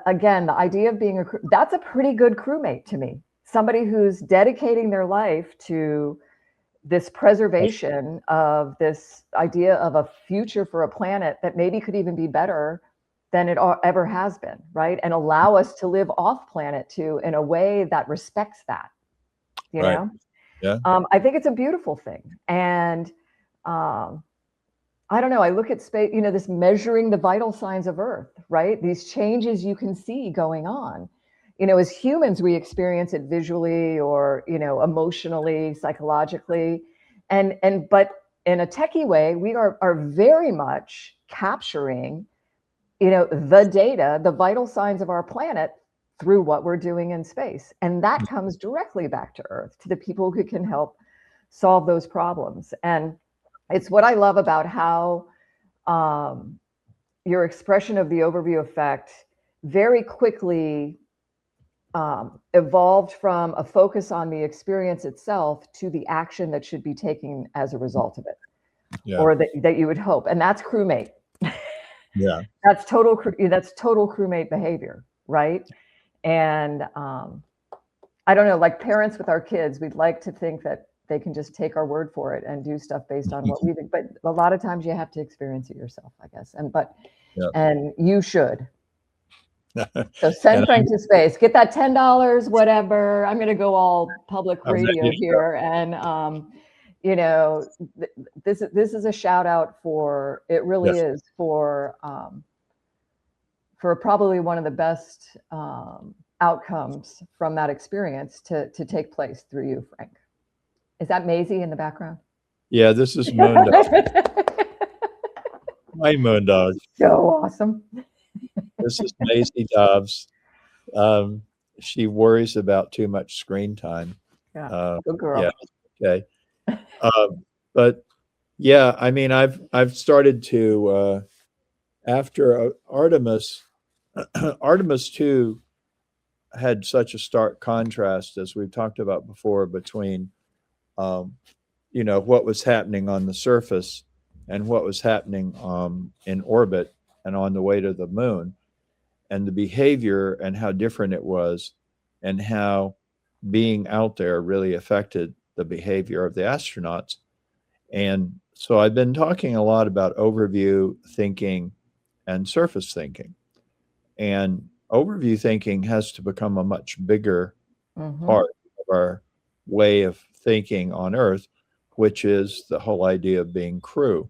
again, the idea of being that's a pretty good crewmate to me. Somebody who's dedicating their life to this preservation of this idea of a future for a planet that maybe could even be better than it ever has been, right? And allow us to live off planet too in a way that respects that, you know? Yeah. I think it's a beautiful thing. And I don't know, I look at space, you know, this measuring the vital signs of Earth, right? These changes you can see going on. You know, as humans, we experience it visually or, you know, emotionally, psychologically. But in a techie way, we are very much capturing, you know, the data, the vital signs of our planet through what we're doing in space. And that comes directly back to Earth, to the people who can help solve those problems. And it's what I love about how your expression of the overview effect very quickly evolved from a focus on the experience itself to the action that should be taken as a result of it, or that you would hope. And that's crewmate. Yeah, that's total crewmate behavior, right? And I don't know, like parents with our kids, we'd like to think that they can just take our word for it and do stuff based on what we think, but a lot of times you have to experience it yourself, I guess. And you should. So send Frank to space. Get that $10, whatever. I'm going to go all public radio here, and you know, this is a shout out for, it really is for for probably one of the best outcomes from that experience to take place through you, Frank. Is that Maisie in the background? Yeah, this is Moondog. My Moondog. So awesome. This is Maisie Dobbs. She worries about too much screen time. Yeah, good girl. Yeah, okay. But yeah, I mean, I've started to after Artemis. Artemis 2 had such a stark contrast, as we've talked about before, between what was happening on the surface and what was happening in orbit and on the way to the moon, and the behavior and how different it was, and how being out there really affected the behavior of the astronauts. And so I've been talking a lot about overview thinking and surface thinking. And overview thinking has to become a much bigger part of our way of thinking on Earth, which is the whole idea of being crew.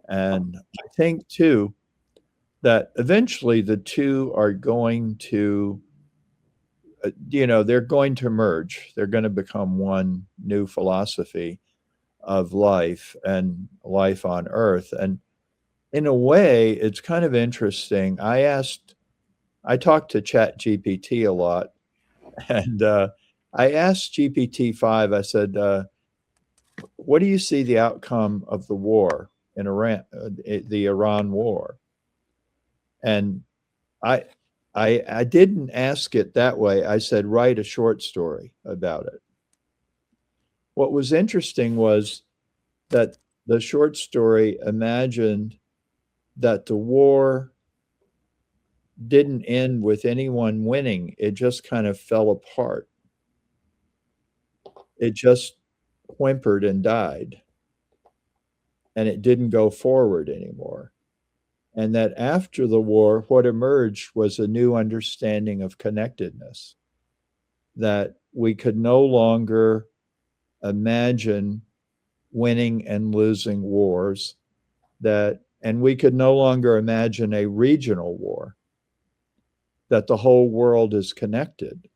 And I think, too, that eventually the two are going to, they're going to merge. They're going to become one new philosophy of life and life on Earth. And in a way, it's kind of interesting. I talked to ChatGPT a lot, and I asked GPT-5, I said, what do you see the outcome of the war in Iran, the Iran war? And I didn't ask it that way. I said, write a short story about it. What was interesting was that the short story imagined that the war didn't end with anyone winning. It just kind of fell apart. It just whimpered and died. And it didn't go forward anymore. And that after the war, what emerged was a new understanding of connectedness, that we could no longer imagine winning and losing wars, and we could no longer imagine a regional war, that the whole world is connected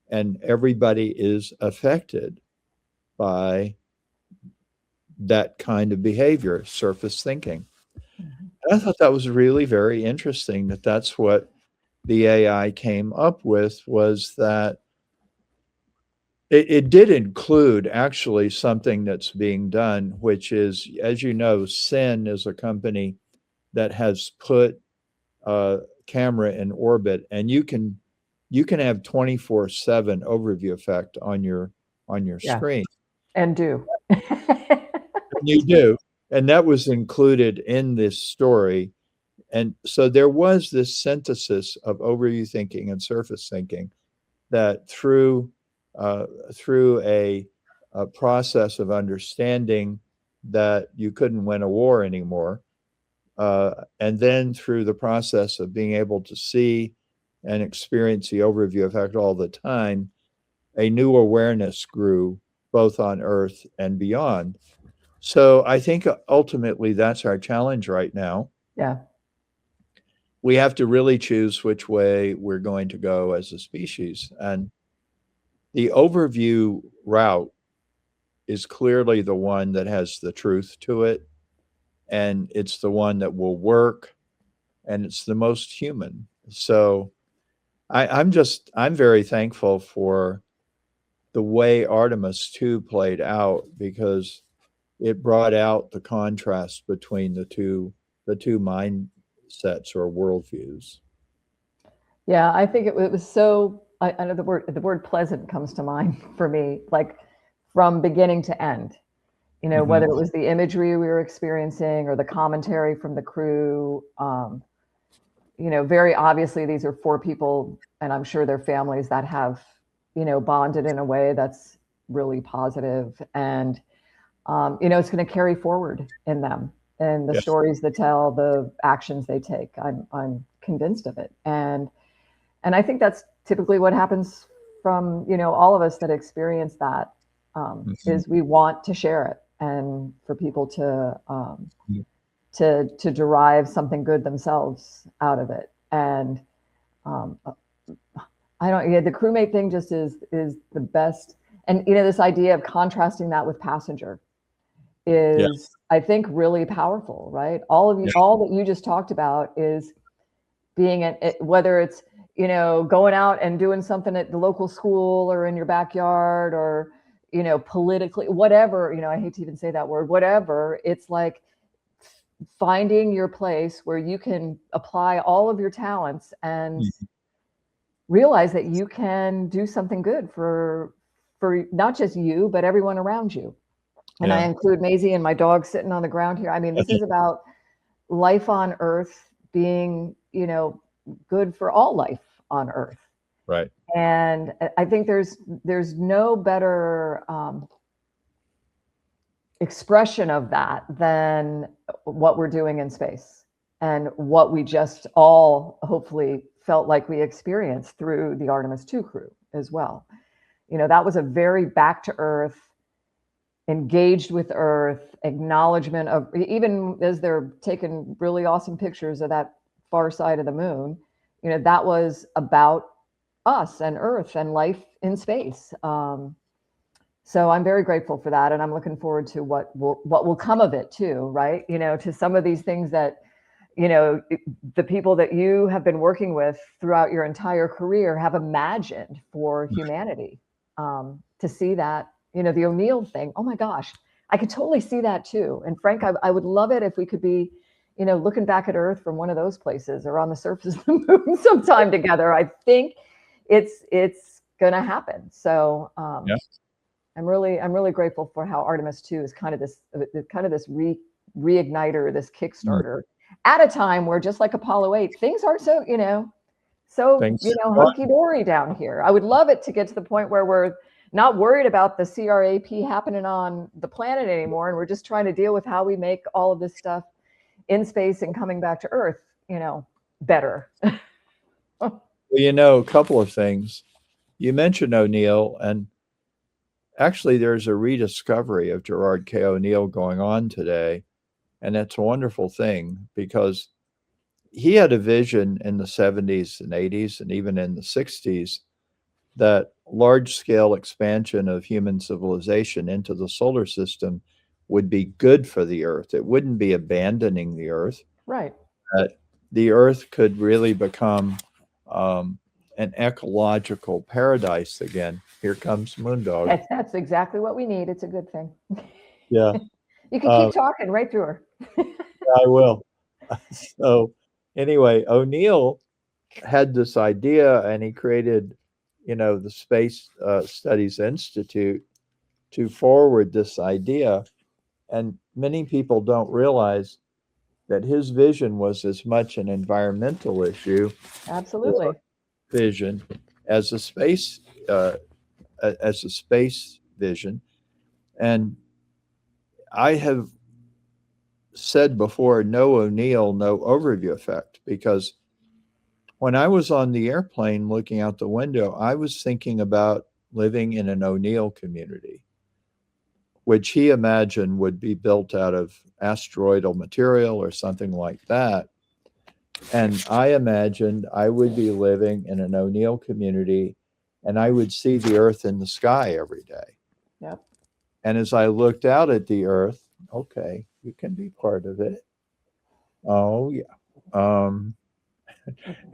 and everybody is affected by that kind of behavior, surface thinking. And I thought that was really very interesting, that that's what the AI came up with, was that it did include actually something that's being done, which is, as you know, SIN is a company that has put a camera in orbit, and you can have 24/7 overview effect on your screen. And do. You do. And that was included in this story. And so there was this synthesis of overview thinking and surface thinking that through a process of understanding that you couldn't win a war anymore, and then through the process of being able to see and experience the overview effect all the time, a new awareness grew both on Earth and beyond. So I think ultimately that's our challenge right now. Yeah. We have to really choose which way we're going to go as a species. And the overview route is clearly the one that has the truth to it. And it's the one that will work. And it's the most human. So I'm very thankful for the way Artemis 2 played out, because it brought out the contrast between the two mindsets or worldviews. Yeah, I think it was so, I know the word pleasant comes to mind for me, like from beginning to end, whether it was the imagery we were experiencing or the commentary from the crew. Very obviously these are 4 people, and I'm sure their families, that have, bonded in a way that's really positive. And it's going to carry forward in them, and the stories they tell, the actions they take. I'm convinced of it. And I think that's typically what happens from, all of us that experience that, is we want to share it, and for people to derive something good themselves out of it. And I don't, yeah, the crewmate thing just is the best. And, you know, this idea of contrasting that with passenger is, I think, really powerful, right? All that you just talked about is being whether it's, you know, going out and doing something at the local school or in your backyard or, you know, politically, whatever, you know, I hate to even say that word, whatever, it's like finding your place where you can apply all of your talents and realize that you can do something good for not just you, but everyone around you. And I include Maisie and my dog sitting on the ground here. I mean, this is about life on Earth being, you know, good for all life on Earth. Right. And I think there's no better expression of that than what we're doing in space and what we just all hopefully felt like we experienced through the Artemis II crew as well. You know, that was a very back to Earth, engaged with Earth, acknowledgement of, even as they're taking really awesome pictures of that far side of the moon, you know, that was about us and Earth and life in space. So I'm very grateful for that. And I'm looking forward to what will come of it too, right? You know, to some of these things that, you know, the people that you have been working with throughout your entire career have imagined for humanity. To see that, you know, the O'Neill thing, oh my gosh, I could totally see that too. And Frank, I would love it if we could be, you know, looking back at Earth from one of those places or on the surface of the moon sometime together. I think it's going to happen. So I'm really grateful for how Artemis 2 is kind of this reigniter, this Kickstarter at a time where, just like Apollo 8, things aren't so, you know, hunky dory down here. I would love it to get to the point where we're not worried about the CRAP happening on the planet anymore, and we're just trying to deal with how we make all of this stuff in space and coming back to Earth, you know, better. Well, you know, a couple of things. You mentioned O'Neill, and actually there's a rediscovery of Gerard K. O'Neill going on today, and that's a wonderful thing because he had a vision in the 70s and 80s and even in the 60s that large-scale expansion of human civilization into the solar system would be good for the Earth. It wouldn't be abandoning the Earth. Right. That the Earth could really become an ecological paradise again. Here comes Moondog. That's exactly what we need. It's a good thing. Yeah. You can keep talking right through her. I will. So anyway, O'Neill had this idea, and he created, you know, the Space Studies Institute to forward this idea. And many people don't realize that his vision was as much an environmental issue, absolutely, vision as a space vision. And I have said before, no O'Neill, no overview effect, because when I was on the airplane looking out the window, I was thinking about living in an O'Neill community, which he imagined would be built out of asteroidal material or something like that. And I imagined I would be living in an O'Neill community and I would see the Earth in the sky every day. Yep. And as I looked out at the Earth, okay, you can be part of it. Oh, yeah.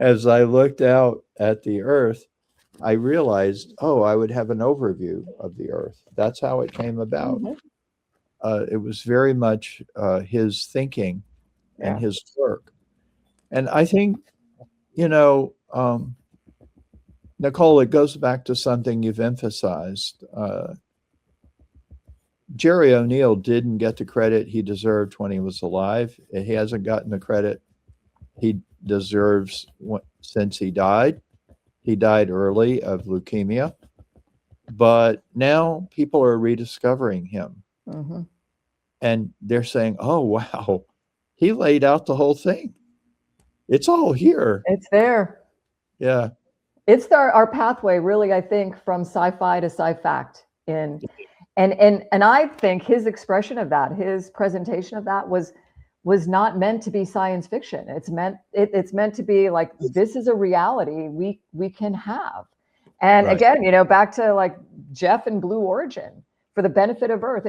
As I looked out at the Earth, I realized, oh, I would have an overview of the Earth. That's how it came about. It was very much his thinking and his work. And I think, you know, Nicole, it goes back to something you've emphasized. Jerry O'Neill didn't get the credit he deserved when he was alive. He hasn't gotten the credit he deserves since he died. He died early of leukemia, but now people are rediscovering him. And they're saying, oh, wow, he laid out the whole thing. It's all here. It's there. Yeah. It's our pathway, really, I think, from sci-fi to sci-fact. And I think his expression of that, his presentation of that was was not meant to be science fiction. It's meant to be like, this is a reality we can have. And Right. again, you know, back to like Jeff and Blue Origin, for the benefit of Earth.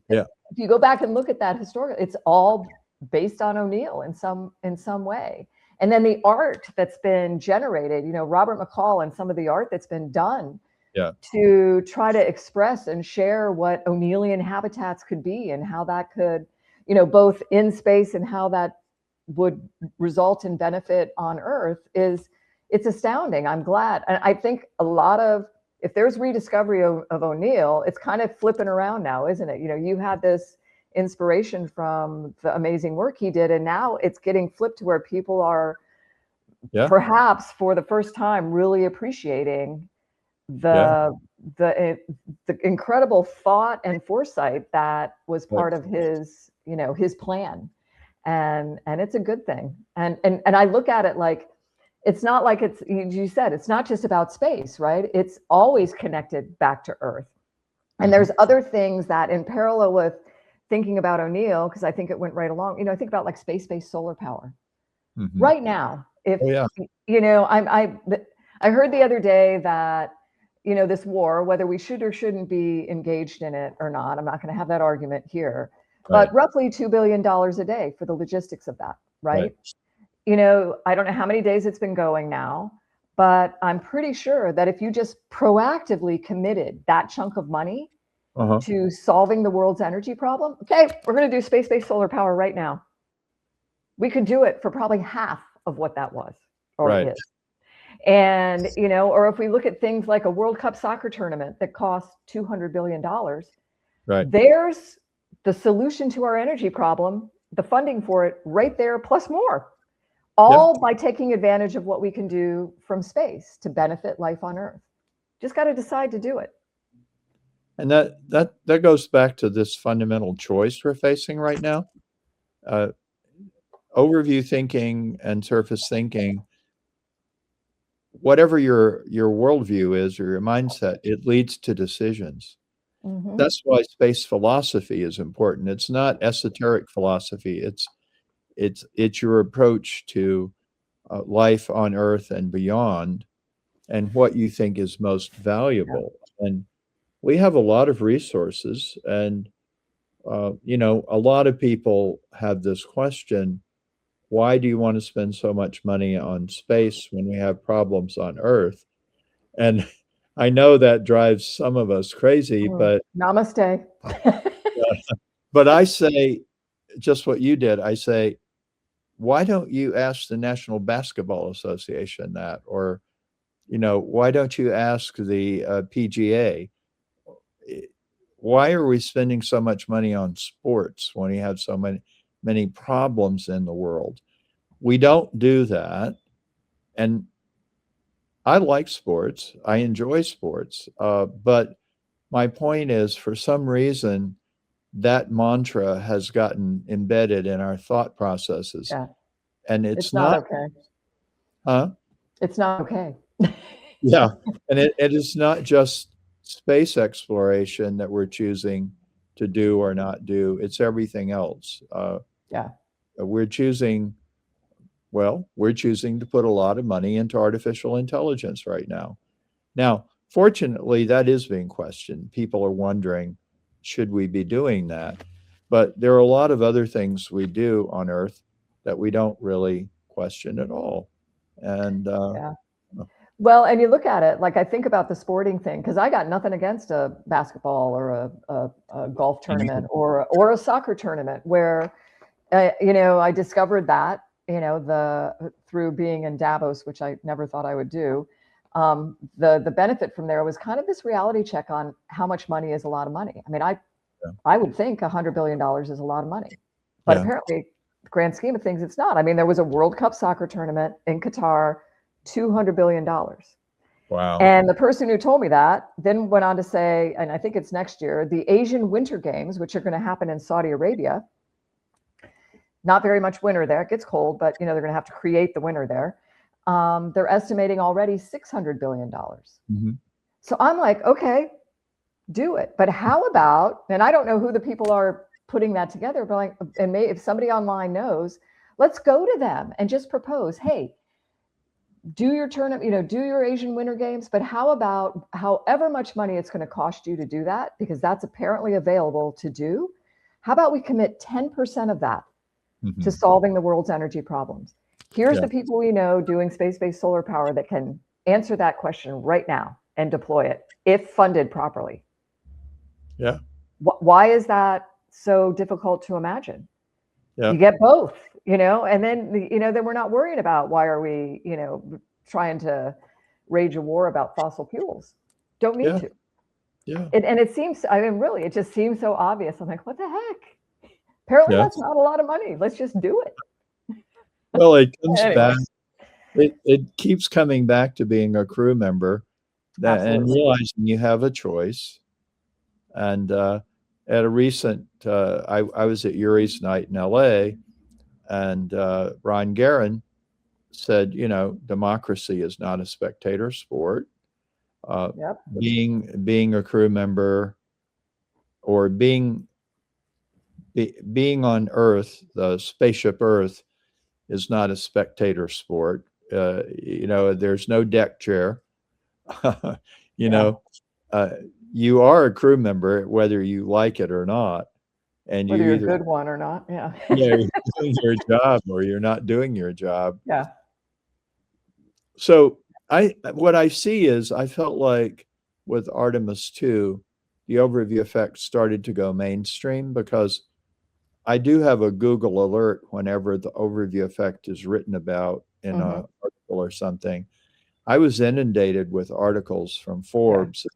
Yeah. If you go back and look at that historically, it's all based on O'Neill in some way. And then the art that's been generated, you know, Robert McCall and some of the art that's been done to try to express and share what O'Neillian habitats could be and how that could, you know, both in space and how that would result in benefit on Earth it's astounding. I'm glad. And I think a lot of, if there's rediscovery of O'Neill, it's kind of flipping around now, isn't it? You know, you had this inspiration from the amazing work he did, and now it's getting flipped to where people are perhaps for the first time really appreciating the incredible thought and foresight that was part of his, you know, his plan. And it's a good thing. And I look at it like, it's not like it's, you said, it's not just about space, right? It's always connected back to Earth. And there's other things that in parallel with thinking about O'Neill, because I think it went right along, you know, I think about like space-based solar power. Right now, if, you know, I heard the other day that, you know, this war, whether we should or shouldn't be engaged in it or not, I'm not going to have that argument here, but roughly $2 billion a day for the logistics of that, right? You know, I don't know how many days it's been going now, but I'm pretty sure that if you just proactively committed that chunk of money to solving the world's energy problem, okay, we're going to do space-based solar power right now. We could do it for probably half of what that was or is. And, you know, or if we look at things like a World Cup soccer tournament that costs $200 billion, there's the solution to our energy problem, the funding for it right there, plus more. All by taking advantage of what we can do from space to benefit life on Earth. Just got to decide to do it. And that goes back to this fundamental choice we're facing right now. Overview thinking and surface thinking, whatever your worldview is or your mindset, it leads to decisions. That's why space philosophy is important. It's not esoteric philosophy. It's your approach to life on Earth and beyond, and what you think is most valuable. And we have a lot of resources, and you know, a lot of people have this question: why do you want to spend so much money on space when we have problems on Earth? And I know that drives some of us crazy, but namaste. But I say just what you did. I say, why don't you ask the National Basketball Association that? Or, you know, why don't you ask the PGA? Why are we spending so much money on sports when we have so many problems in the world? We don't do that. And I like sports. I enjoy sports. But my point is, for some reason, that mantra has gotten embedded in our thought processes. And it's not okay. It's not okay. And it is not just space exploration that we're choosing to do or not do. It's everything else. We're choosing to put a lot of money into artificial intelligence right now. Now, fortunately, that is being questioned. People are wondering, should we be doing that? But there are a lot of other things we do on Earth that we don't really question at all. And well, and you look at it, like I think about the sporting thing, because I got nothing against a basketball or a golf tournament or a soccer tournament where, you know, I discovered that, you know, through being in Davos, which I never thought I would do. The benefit from there was kind of this reality check on how much money is a lot of money. I mean, I would think $100 billion is a lot of money, but apparently, the grand scheme of things, it's not. I mean, there was a World Cup soccer tournament in Qatar, $200 billion. Wow. And the person who told me that then went on to say, and I think it's next year, the Asian Winter Games, which are going to happen in Saudi Arabia. Not very much winter there. It gets cold, but you know, they're going to have to create the winter there. They're estimating already $600 billion. So I'm like, okay, do it. But how about, and I don't know who the people are putting that together, but like, and if somebody online knows, let's go to them and just propose, hey, do your turnip, do your Asian Winter Games, but how about however much money it's going to cost you to do that, because that's apparently available to do. How about we commit 10% of that to solving the world's energy problems? Here's the people we know doing space-based solar power that can answer that question right now and deploy it if funded properly. Yeah. Why is that so difficult to imagine? Yeah. You get both, and then, then we're not worrying about why are we, trying to rage a war about fossil fuels. Don't need to. Yeah. And it seems, really, it just seems so obvious. I'm like, what the heck? Apparently that's not a lot of money. Let's just do it. Well, it comes back. It keeps coming back to being a crew member and realizing you have a choice. And at a recent, I was at Yuri's night in LA, and Ron Guerin said, democracy is not a spectator sport. Being a crew member or being on Earth, the spaceship Earth, is not a spectator sport. There's no deck chair. You are a crew member whether you like it or not, and whether you're either a good one or not. You're doing your job or you're not doing your job. Yeah. So what I see is, I felt like with Artemis 2, the overview effect started to go mainstream, because I do have a Google alert whenever the overview effect is written about in an article or something. I was inundated with articles from Forbes,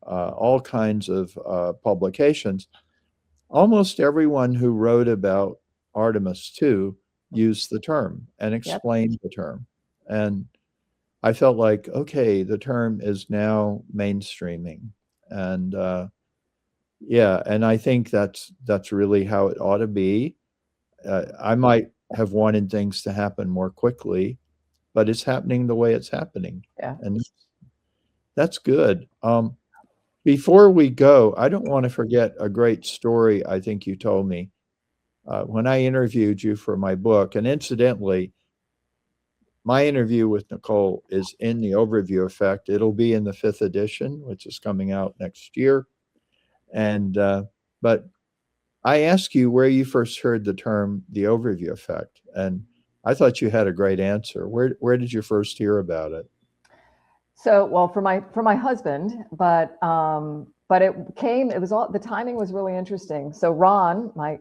all kinds of publications. Almost everyone who wrote about Artemis 2 used the term and explained the term. And I felt like, okay, the term is now mainstreaming. And and I think that's really how it ought to be. I might have wanted things to happen more quickly, but it's happening the way it's happening. Yeah. And that's good. Before we go, I don't want to forget a great story I think you told me when I interviewed you for my book. And incidentally, my interview with Nicole is in the Overview Effect. It'll be in the 5th edition, which is coming out next year. And but I asked you where you first heard the term the Overview Effect, and I thought you had a great answer. Where did you first hear about it? So, well, for my husband, but the timing was really interesting. So Ron, my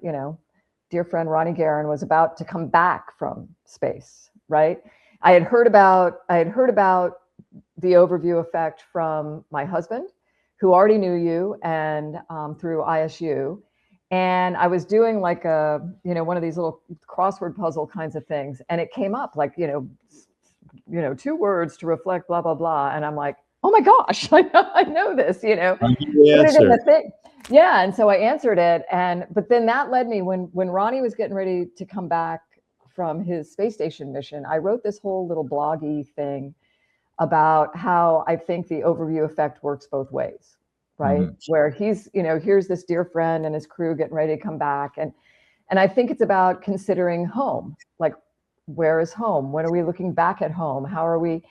dear friend Ronnie Guerin, was about to come back from space, right? I had heard about the Overview Effect from my husband, who already knew you, and through ISU. And I was doing like one of these little crossword puzzle kinds of things. And it came up like, 2 words to reflect, blah, blah, blah. And I'm like, oh my gosh, I know this, put it in the thing. Yeah. And so I answered it. But then that led me when Ronnie was getting ready to come back from his space station mission, I wrote this whole little bloggy thing about how I think the Overview Effect works both ways, right? Where he's, here's this dear friend and his crew getting ready to come back. And I think it's about considering home, like, where is home? When are we looking back at home? How are we?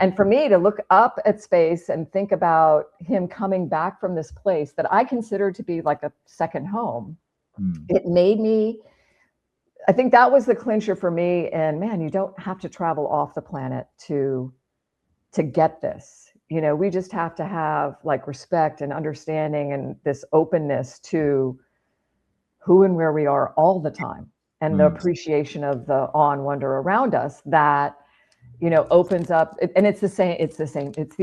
And for me to look up at space and think about him coming back from this place that I consider to be like a second home, it made me, I think that was the clincher for me. And man, you don't have to travel off the planet to get this. We just have to have like respect and understanding and this openness to who and where we are all the time. And the appreciation of the awe and wonder around us that, opens up, and it's the same, it's the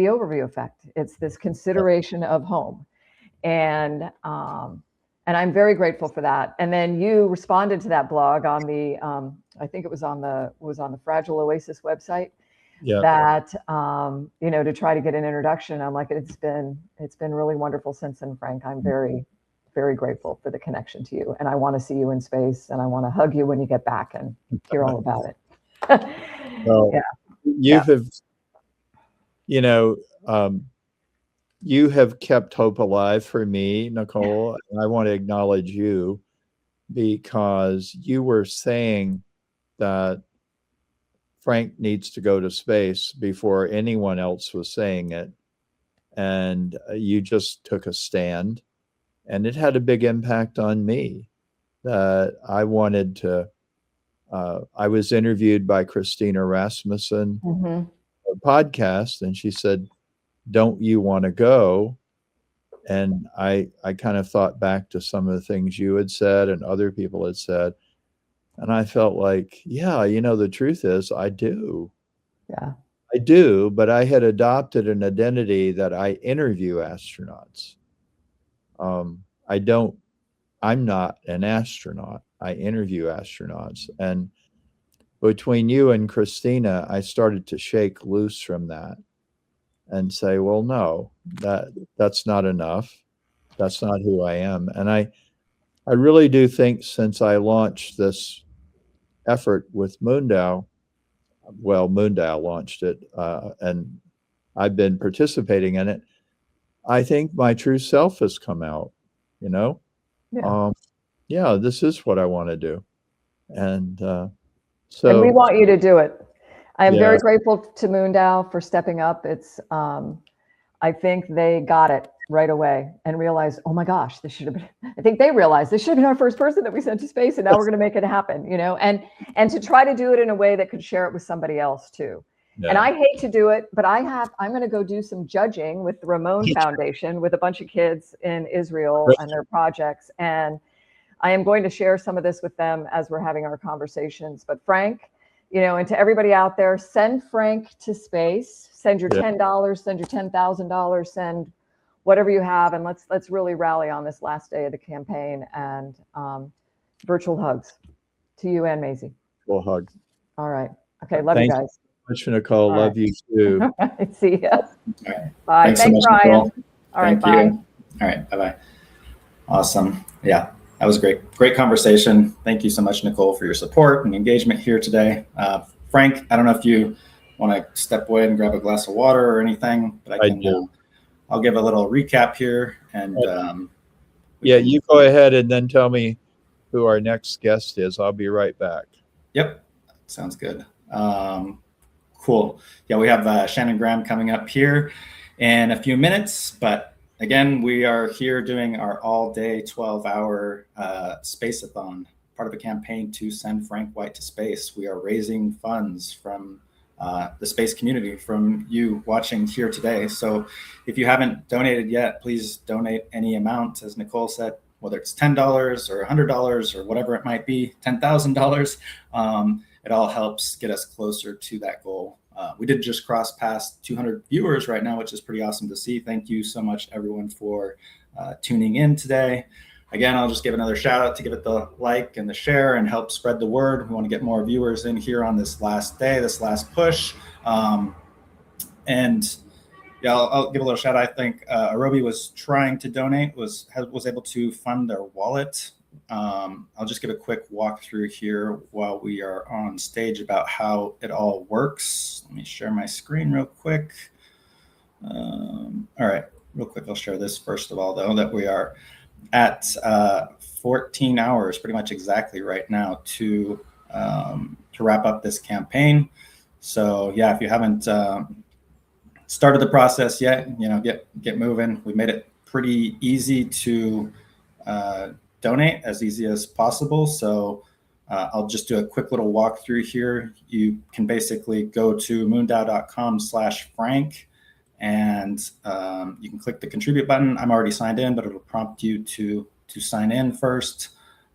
Overview Effect. It's this consideration of home. And I'm very grateful for that. And then you responded to that blog on the, I think it was on the Fragile Oasis website. That, to try to get an introduction. I'm like, it's been really wonderful since then, Frank. I'm very, very grateful for the connection to you. And I want to see you in space, and I want to hug you when you get back and hear all about it. Well, you have kept hope alive for me, Nicole. And I want to acknowledge you because you were saying that Frank needs to go to space before anyone else was saying it. And you just took a stand, and it had a big impact on me that I wanted to. I was interviewed by Christina Rasmussen, a podcast, and she said, "Don't you want to go?" And I kind of thought back to some of the things you had said and other people had said. And I felt like, yeah, the truth is I do. Yeah. I do, but I had adopted an identity that I interview astronauts. I'm not an astronaut. I interview astronauts. And between you and Christina, I started to shake loose from that and say, well, no, that's not enough. That's not who I am. And I really do think since I launched this effort with Moondow, well, Moondow launched it, and I've been participating in it, I think my true self has come out, Yeah, this is what I want to do. And so. And we want you to do it. I am Yeah. very grateful to Moondow for stepping up. It's, I think they got it right away and realized, oh my gosh, this should have been, I think they realized this should have been our first person that we sent to space, and now we're going to make it happen, and to try to do it in a way that could share it with somebody else too. Yeah. And I hate to do it, but I'm going to go do some judging with the Ramon Foundation with a bunch of kids in Israel and their projects. And I am going to share some of this with them as we're having our conversations. But Frank, and to everybody out there, send Frank to space, send your $10, send your $10,000, send whatever you have. And let's really rally on this last day of the campaign, and virtual hugs to you and Maisie. Virtual hugs. All right. Okay. Love you guys. Thanks so much, Nicole. Love you too. All right. See ya. Right. Bye. Thanks so Thanks, much, Ryan. Nicole. All right. Thank Bye. you. All right. Bye-bye. Awesome. Yeah, that was great. Great conversation. Thank you so much, Nicole, for your support and engagement here today. Frank, I don't know if you want to step away and grab a glass of water or anything, but I can. I'll give a little recap here, and you go ahead and then tell me who our next guest is. I'll be right back. Yep, sounds good. Cool. Yeah, we have Shannon Graham coming up here in a few minutes, but again, we are here doing our all-day 12-hour Space-A-Thon, part of a campaign to send Frank White to space. We are raising funds from the space community, from you watching here today. So if you haven't donated yet, please donate any amount, as Nicole said, whether it's $10 or $100 or whatever it might be, $10,000. It all helps get us closer to that goal. We did just cross past 200 viewers right now, which is pretty awesome to see. Thank you so much, everyone, for tuning in today. Again, I'll just give another shout out to give it the like and the share and help spread the word. We want to get more viewers in here on this last day, this last push. And yeah, I'll give a little shout out. I think Arobi was trying to donate, was able to fund their wallet. I'll just give a quick walkthrough here while we are on stage about how it all works. Let me share my screen real quick. All right, real quick, I'll share this first of all, though, that we are at 14 hours, pretty much exactly right now, to wrap up this campaign. So yeah, if you haven't started the process yet, get moving. We made it pretty easy to donate, as easy as possible. So I'll just do a quick little walkthrough here. You can basically go to moondow.com/Frank, and you can click the contribute button. I'm already signed in, but it'll prompt you to sign in first.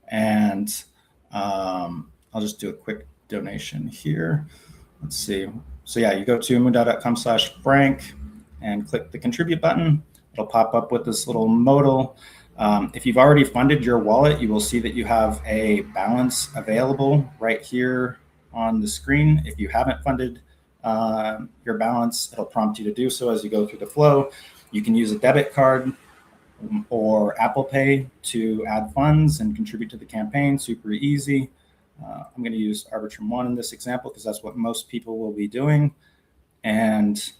And I'll just do a quick donation here. Let's see. So yeah, you go to moondow.com/Frank and click the contribute button. It'll pop up with this little modal. If you've already funded your wallet, you will see that you have a balance available right here on the screen. If you haven't funded your balance, it'll prompt you to do so as you go through the flow. You can use a debit card or Apple Pay to add funds and contribute to the campaign. Super easy. I'm going to use Arbitrum 1 in this example because that's what most people will be doing. And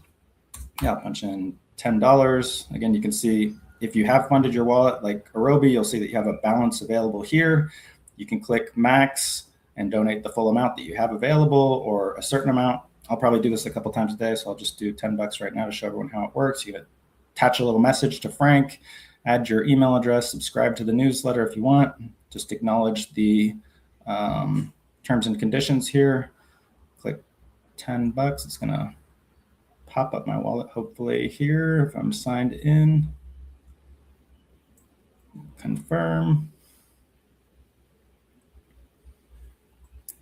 yeah, punch in $10. Again, you can see if you have funded your wallet like Arobi, you'll see that you have a balance available here. You can click max and donate the full amount that you have available or a certain amount. I'll probably do this a couple times a day, so I'll just do $10 right now to show everyone how it works. You can attach a little message to Frank, add your email address, subscribe to the newsletter if you want. Just acknowledge the terms and conditions here. Click $10. It's gonna pop up my wallet hopefully here if I'm signed in. Confirm.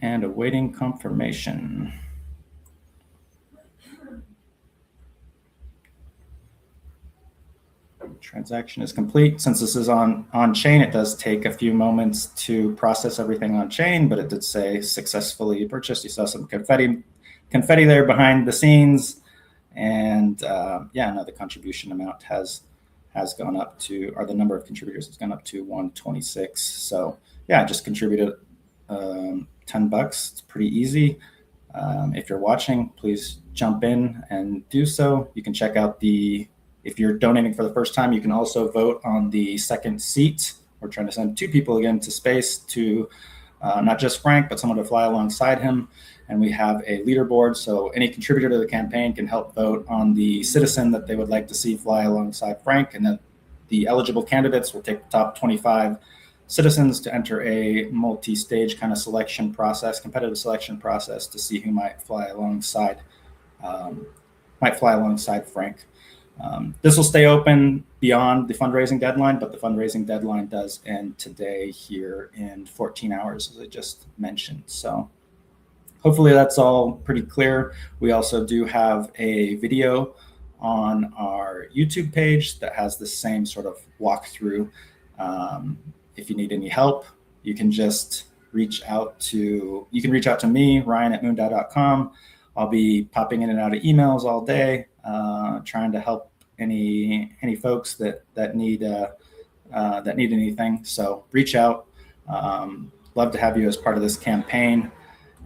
And awaiting confirmation. Transaction is complete. Since this is on chain, it does take a few moments to process everything on chain, but it did say successfully purchased. You saw some confetti there behind the scenes. And yeah, no, the contribution amount has gone up to, or the number of contributors has gone up to 126. So yeah, I just contributed $10. It's pretty easy. If you're watching, please jump in and do so. You can check out if you're donating for the first time, you can also vote on the second seat. We're trying to send 2 people again to space, to not just Frank, but someone to fly alongside him. And we have a leaderboard, so any contributor to the campaign can help vote on the citizen that they would like to see fly alongside Frank. And then the eligible candidates will take the top 25 citizens to enter a multi-stage kind of selection process, competitive selection process, to see who might fly alongside Frank. This will stay open beyond the fundraising deadline, but the fundraising deadline does end today here in 14 hours, as I just mentioned. So hopefully that's all pretty clear. We also do have a video on our YouTube page that has the same sort of walkthrough. If you need any help, you can just reach out to me, Ryan@moondao.com. I'll be popping in and out of emails all day, trying to help any folks that need anything. So reach out. Love to have you as part of this campaign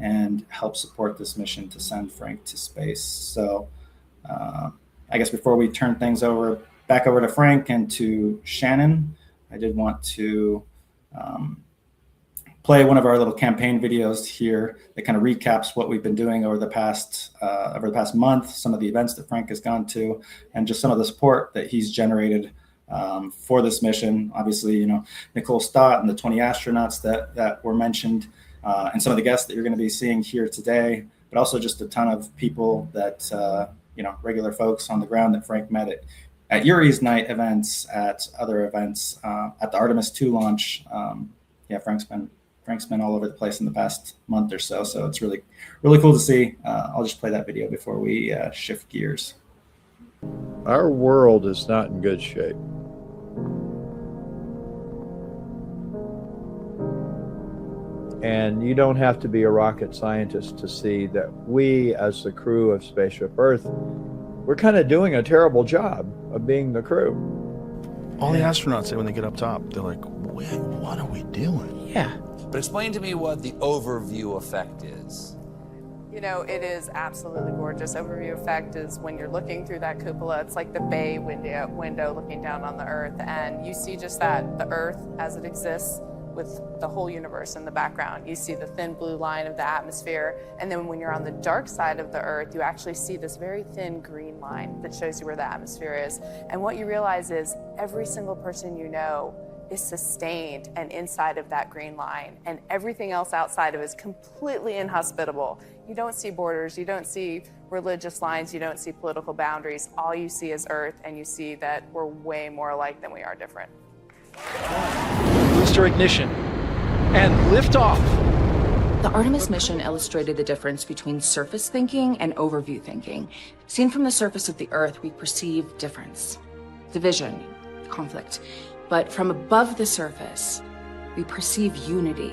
and help support this mission to send Frank to space. So I guess before we turn things back over to Frank and to Shannon, I did want to play one of our little campaign videos here that kind of recaps what we've been doing over the past month, some of the events that Frank has gone to, and just some of the support that he's generated for this mission. Obviously, Nicole Stott and the 20 astronauts that were mentioned, and some of the guests that you're going to be seeing here today, but also just a ton of people that, regular folks on the ground that Frank met at Yuri's night events, at other events, at the Artemis 2 launch. Frank's been all over the place in the past month or so. So it's really, really cool to see. I'll just play that video before we shift gears. Our world is not in good shape. And you don't have to be a rocket scientist to see that we, as the crew of Spaceship Earth, we're kind of doing a terrible job of being the crew. All the astronauts say when they get up top, they're like, what are we doing? Yeah. But explain to me what the overview effect is. It is absolutely gorgeous. Overview effect is when you're looking through that cupola, it's like the bay window looking down on the Earth, and you see just that, the Earth as it exists with the whole universe in the background. You see the thin blue line of the atmosphere, and then when you're on the dark side of the Earth, you actually see this very thin green line that shows you where the atmosphere is. And what you realize is every single person you know is sustained and inside of that green line, and everything else outside of it is completely inhospitable. You don't see borders, you don't see religious lines, you don't see political boundaries. All you see is Earth, and you see that we're way more alike than we are different. Booster ignition and liftoff. The Artemis mission illustrated the difference between surface thinking and overview thinking. Seen from the surface of the Earth, we perceive difference, division, conflict. But from above the surface, we perceive unity,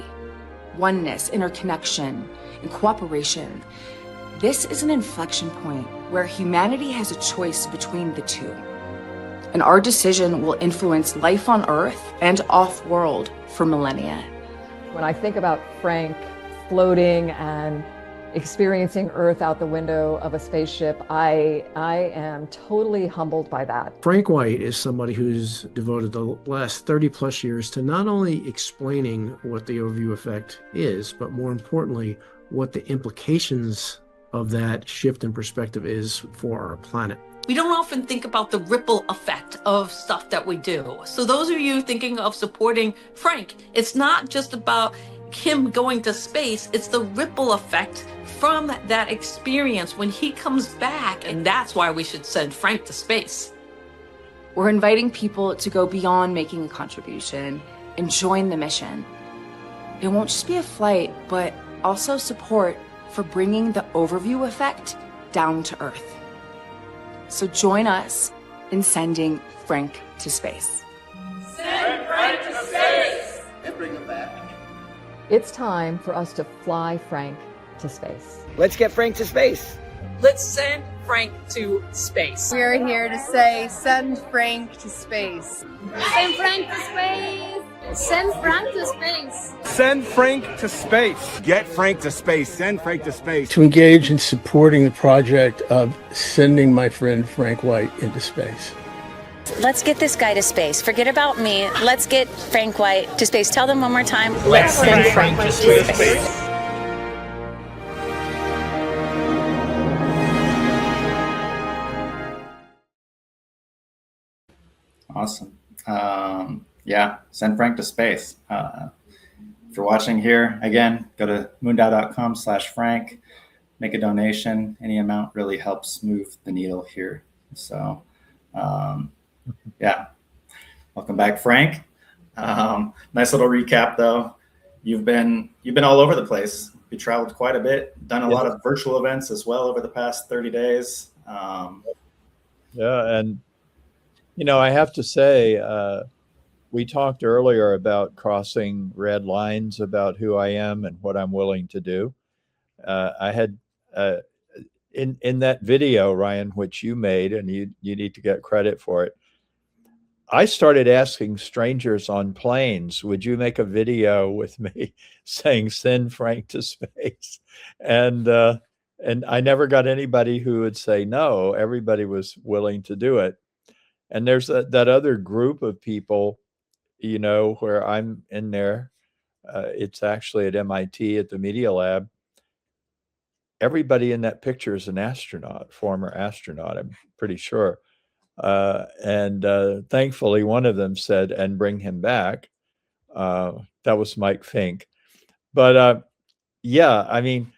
oneness, interconnection, and cooperation. This is an inflection point where humanity has a choice between the two. And our decision will influence life on Earth and off-world for millennia. When I think about Frank floating and experiencing Earth out the window of a spaceship, I am totally humbled by that. Frank White is somebody who's devoted the last 30 plus years to not only explaining what the overview effect is, but more importantly, what the implications of that shift in perspective is for our planet. We don't often think about the ripple effect of stuff that we do. So those of you thinking of supporting Frank, it's not just about him going to space, it's the ripple effect from that experience when he comes back. And that's why we should send Frank to space. We're inviting people to go beyond making a contribution and join the mission. It won't just be a flight, but also support for bringing the overview effect down to Earth. So join us in sending Frank to space. Send Frank to space! And bring him back. It's time for us to fly Frank to space. Let's get Frank to space. Let's send Frank to space. We're here to say, send Frank to space. Send Frank to space! Send Frank to space! Send Frank to space. Get Frank to space. Send Frank to space. To engage in supporting the project of sending my friend Frank White into space. Let's get this guy to space. Forget about me. Let's get Frank White to space. Tell them one more time. Let's send Frank to space. Awesome. Yeah, send Frank to space. If you're watching here, again, go to moondao.com/Frank, make a donation. Any amount really helps move the needle here. So, yeah, welcome back, Frank. Nice little recap, though. You've been all over the place. You traveled quite a bit, done a lot of virtual events as well over the past 30 days. Yeah, and I have to say, we talked earlier about crossing red lines about who I am and what I'm willing to do. I had in that video, Ryan, which you made, and you need to get credit for it. I started asking strangers on planes, would you make a video with me saying, send Frank to space? And I never got anybody who would say no. Everybody was willing to do it. And there's that other group of people, where I'm in there. It's actually at MIT at the Media Lab. Everybody in that picture is an astronaut, former astronaut, I'm pretty sure. And thankfully, one of them said, and bring him back. That was Mike Fink. But yeah, I mean,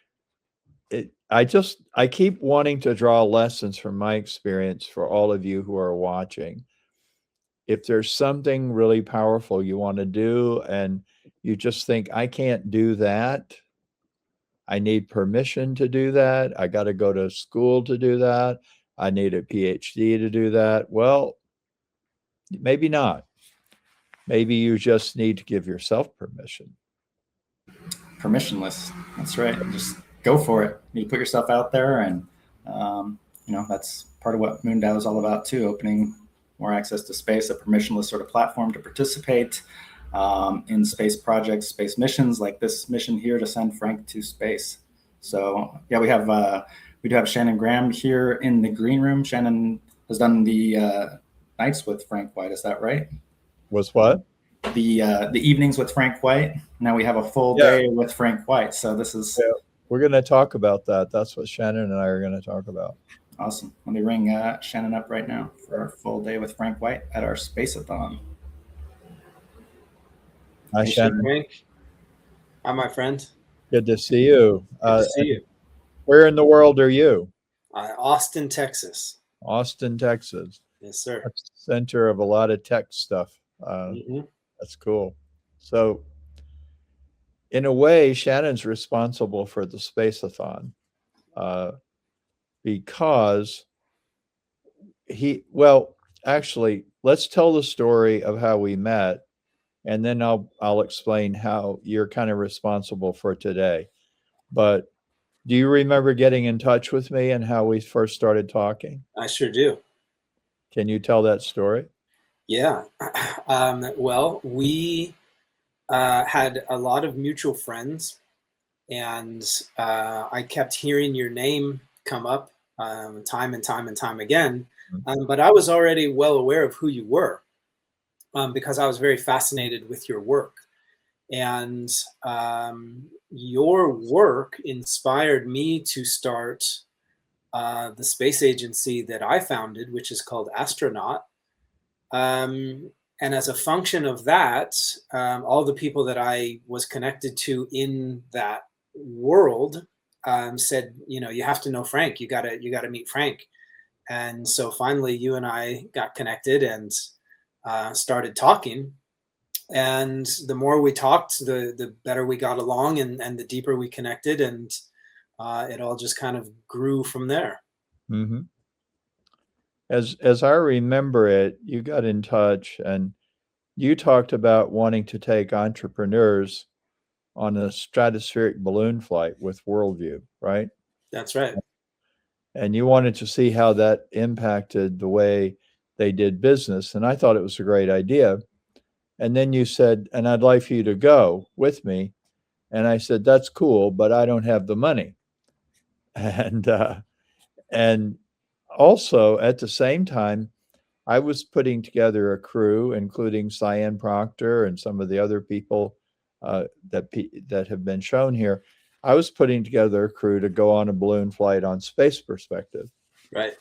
I keep wanting to draw lessons from my experience for all of you who are watching. If there's something really powerful you want to do and you just think, I can't do that, I need permission to do that, I got to go to school to do that, I need a PhD to do that. Well, maybe not. Maybe you just need to give yourself permission. Permissionless. That's right. Just go for it. You put yourself out there, and that's part of what Moondao is all about too, opening more access to space, a permissionless sort of platform to participate in space projects, space missions like this mission here to send Frank to space. So yeah, we do have Shannon Graham here in the green room. Shannon has done the nights with Frank White. Is that right? Was what? The evenings with Frank White. Now we have a full day with Frank White. So this is. Yeah. We're going to talk about that. That's what Shannon and I are going to talk about. Awesome. Let me ring Shannon up right now for our full day with Frank White at our Space-A-Thon. Hi, Shannon. Frank. Hi, my friend. Good to see you. Good to see you. Where in the world are you? Austin, Texas. Austin, Texas. Yes, sir. That's the center of a lot of tech stuff. That's cool. So, in a way, Shannon's responsible for the Space-A-Thon because actually, let's tell the story of how we met, and then I'll explain how you're kind of responsible for today. But do you remember getting in touch with me and how we first started talking? I sure do. Can you tell that story? Yeah. Well, we had a lot of mutual friends And I kept hearing your name come up time and time and time again. But I was already well aware of who you were because I was very fascinated with your work. And your work inspired me to start the space agency that I founded, which is called Astronaut. And as a function of that, all the people that I was connected to in that world said, you know, you have to know Frank. You gotta meet Frank. And so finally, you and I got connected and started talking. And the more we talked, the better we got along, and the deeper we connected, and it all just kind of grew from there. Mm-hmm. As I remember it, you got in touch and you talked about wanting to take entrepreneurs on a stratospheric balloon flight with Worldview, right? That's right. And you wanted to see how that impacted the way they did business. And I thought it was a great idea. And then you said, and I'd like for you to go with me. And I said, that's cool, but I don't have the money. And also at the same time, I was putting together a crew, including Sian Proctor and some of the other people that have been shown here. I was putting together a crew to go on a balloon flight on Space Perspective. Right.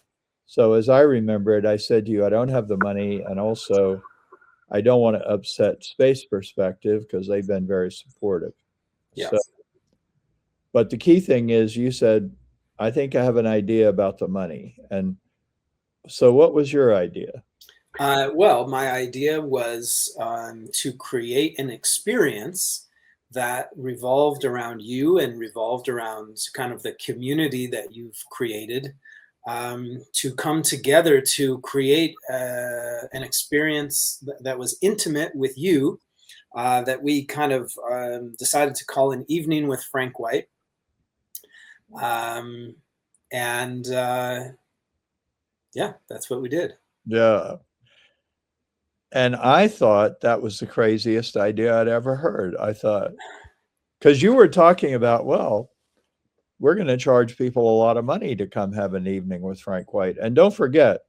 So as I remember it, I said to you, I don't have the money, and also I don't want to upset Space Perspective because they've been very supportive. Yes. So, but the key thing is you said, I think I have an idea about the money. And so what was your idea? Well, my idea was to create an experience that revolved around you and revolved around kind of the community that you've created, to come together to create an experience that was intimate with you, that we kind of decided to call an evening with Frank White. Yeah, that's what we did. Yeah. And I thought that was the craziest idea I'd ever heard. I thought, because you were talking about, well, we're going to charge people a lot of money to come have an evening with Frank White. And don't forget,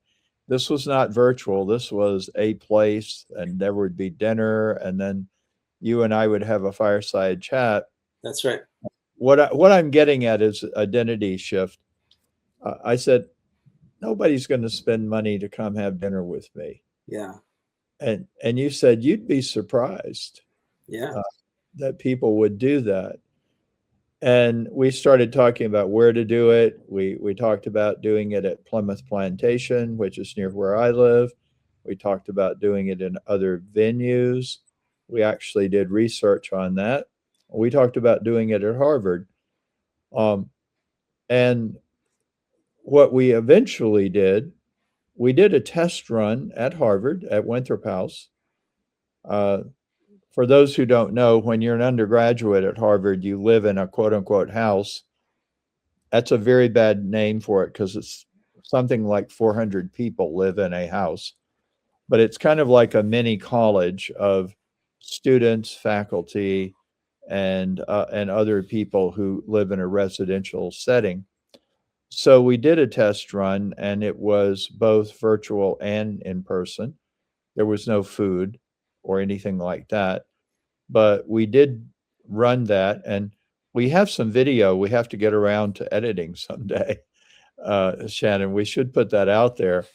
this was not virtual. This was a place, and there would be dinner, and then you and I would have a fireside chat. That's right. What I'm getting at is identity shift. I said, nobody's going to spend money to come have dinner with me. Yeah. And you said you'd be surprised. Yeah. That people would do that. And we started talking about where to do it. We talked about doing it at Plymouth Plantation, which is near where I live. We talked about doing it in other venues. We actually did research on that. We talked about doing it at Harvard. And what we eventually did, we did a test run at Harvard at Winthrop House. For those who don't know, when you're an undergraduate at Harvard, you live in a quote unquote house. That's a very bad name for it because it's something like 400 people live in a house. But it's kind of like a mini college of students, faculty, and other people who live in a residential setting. So we did a test run, and it was both virtual and in person. There was no food or anything like that, but we did run that, and we have some video. We have to get around to editing someday, Shannon. We should put that out there.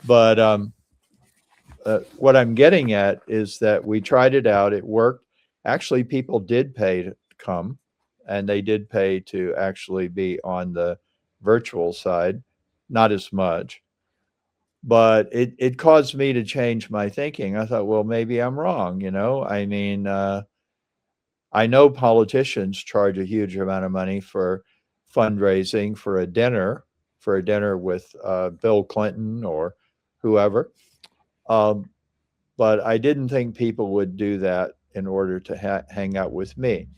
But what I'm getting at is that we tried it out. It worked. Actually, people did pay to come, and they did pay to actually be on the virtual side, not as much. But it caused me to change my thinking. I thought, well, maybe I'm wrong. You know, I mean, I know politicians charge a huge amount of money for fundraising for a dinner with Bill Clinton or whoever. But I didn't think people would do that in order to hang out with me.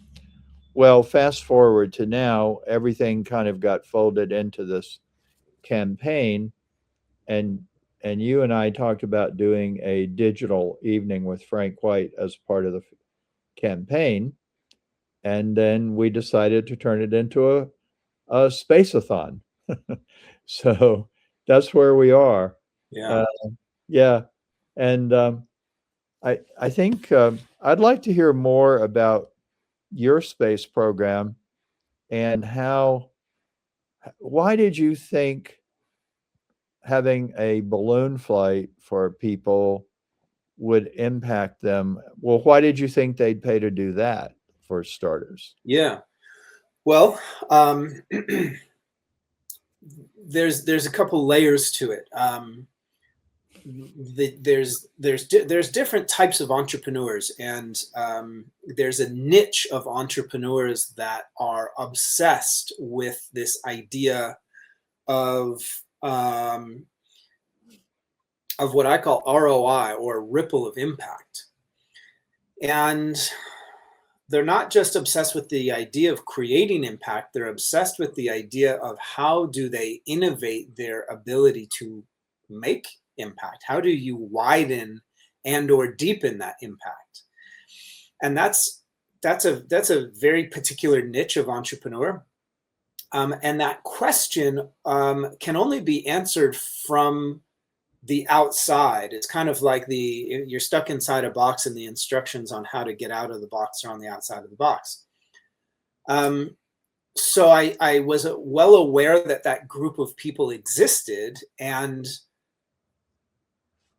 Well, fast forward to now, everything kind of got folded into this campaign, and you and I talked about doing a digital evening with Frank White as part of the campaign. and then we decided to turn it into a space-a-thon. So that's where we are. Yeah. Yeah. And I think I'd like to hear more about your space program and why did you think having a balloon flight for people would impact them? Well, why did you think they'd pay to do that, for starters? Yeah. Well, there's a couple layers to it. There's different types of entrepreneurs, and there's a niche of entrepreneurs that are obsessed with this idea of what I call ROI, or ripple of impact. And they're not just obsessed with the idea of creating impact, they're obsessed with the idea of how do they innovate their ability to make impact? How do you widen and or deepen that impact? And that's a very particular niche of entrepreneur. And that question can only be answered from the outside. It's kind of like you're stuck inside a box and the instructions on how to get out of the box are on the outside of the box. So I was well aware that group of people existed, and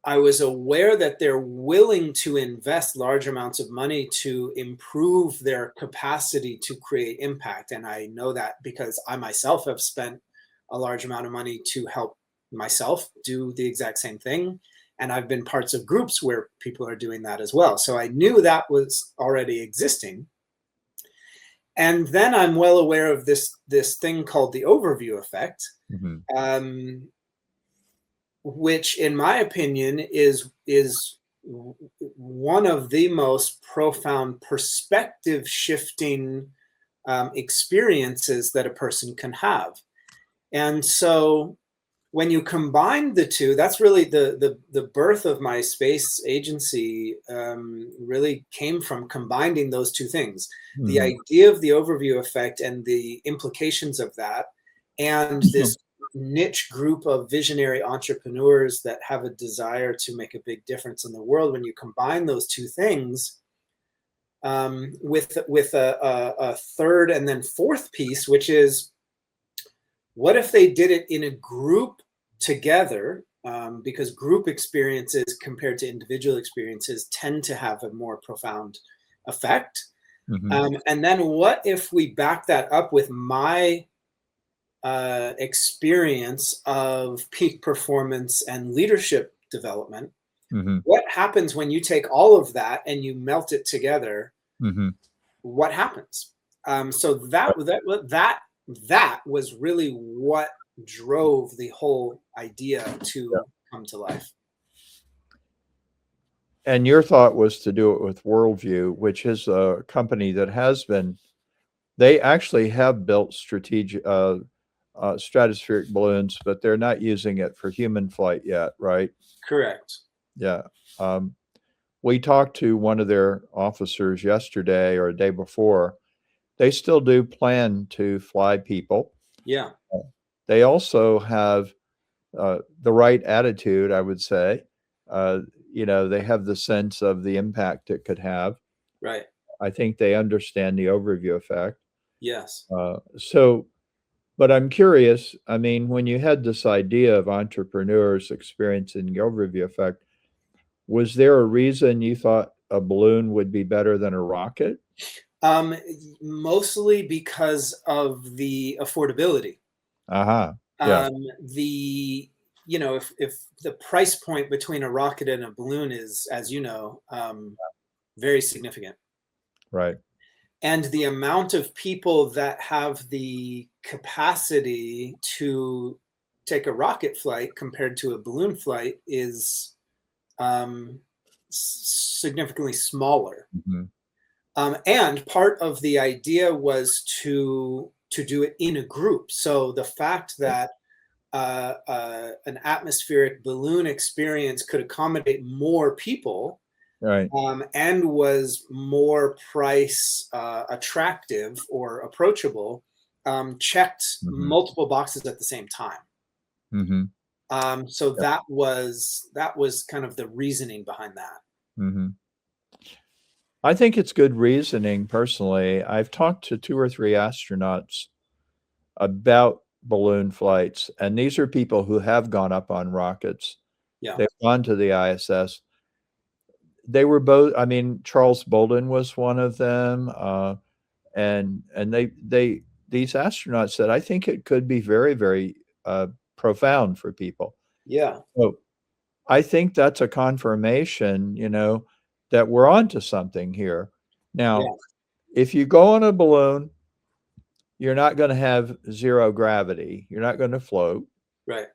I was aware that they're willing to invest large amounts of money to improve their capacity to create impact. And I know that because I myself have spent a large amount of money to help myself do the exact same thing. And I've been parts of groups where people are doing that as well. So I knew that was already existing. And then I'm well aware of this thing called the overview effect, which in my opinion is one of the most profound perspective shifting experiences that a person can have. And so when you combine the two, that's really the birth of my space agency really came from combining those two things. The idea of the overview effect and the implications of that, and this niche group of visionary entrepreneurs that have a desire to make a big difference in the world. When you combine those two things with a third and then fourth piece, which is, what if they did it in a group together? Because group experiences compared to individual experiences tend to have a more profound effect. And then what if we back that up with my experience of peak performance and leadership development? What happens when you take all of that and you melt it together? What happens? So that was really what drove the whole idea to come to life. And your thought was to do it with Worldview, which is a company that has been, they actually have built strategic stratospheric balloons, but they're not using it for human flight yet, right? Correct. Yeah. We talked to one of their officers yesterday or a day before. They still do plan to fly people. Yeah. They also have the right attitude, I would say. They have the sense of the impact it could have. Right. I think they understand the overview effect. Yes. But I'm curious, I mean, when you had this idea of entrepreneurs experiencing the overview effect, was there a reason you thought a balloon would be better than a rocket? Mostly because of the affordability. Yeah. If the price point between a rocket and a balloon is, as you know, very significant. Right. And the amount of people that have the capacity to take a rocket flight compared to a balloon flight is significantly smaller. And part of the idea was to do it in a group. So the fact that an atmospheric balloon experience could accommodate more people Right. And was more price attractive or approachable, checked multiple boxes at the same time. So that was kind of the reasoning behind that. I think it's good reasoning personally. I've talked to 2 or 3 astronauts about balloon flights, and these are people who have gone up on rockets. Yeah. They've gone to the ISS. They were both, I mean, Charles Bolden was one of them. And these astronauts said, I think it could be very, very profound for people. Yeah. So I think that's a confirmation, that we're onto something here. Now, if you go on a balloon, you're not going to have zero gravity. You're not going to float. Right.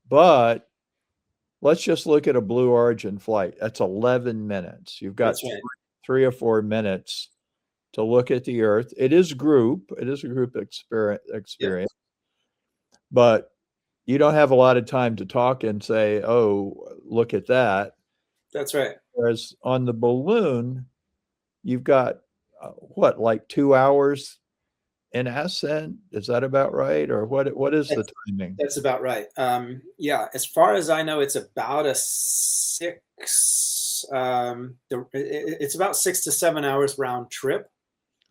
But let's just look at a Blue Origin flight. That's 11 minutes. You've got 3 or 4 minutes to look at the Earth. It is a group experience, but you don't have a lot of time to talk and say, oh, look at that. That's right. Whereas on the balloon, you've got like 2 hours in ascent. Is that about right? Or what is the timing? That's about right. Yeah, as far as I know, it's about it's about 6 to 7 hours round trip.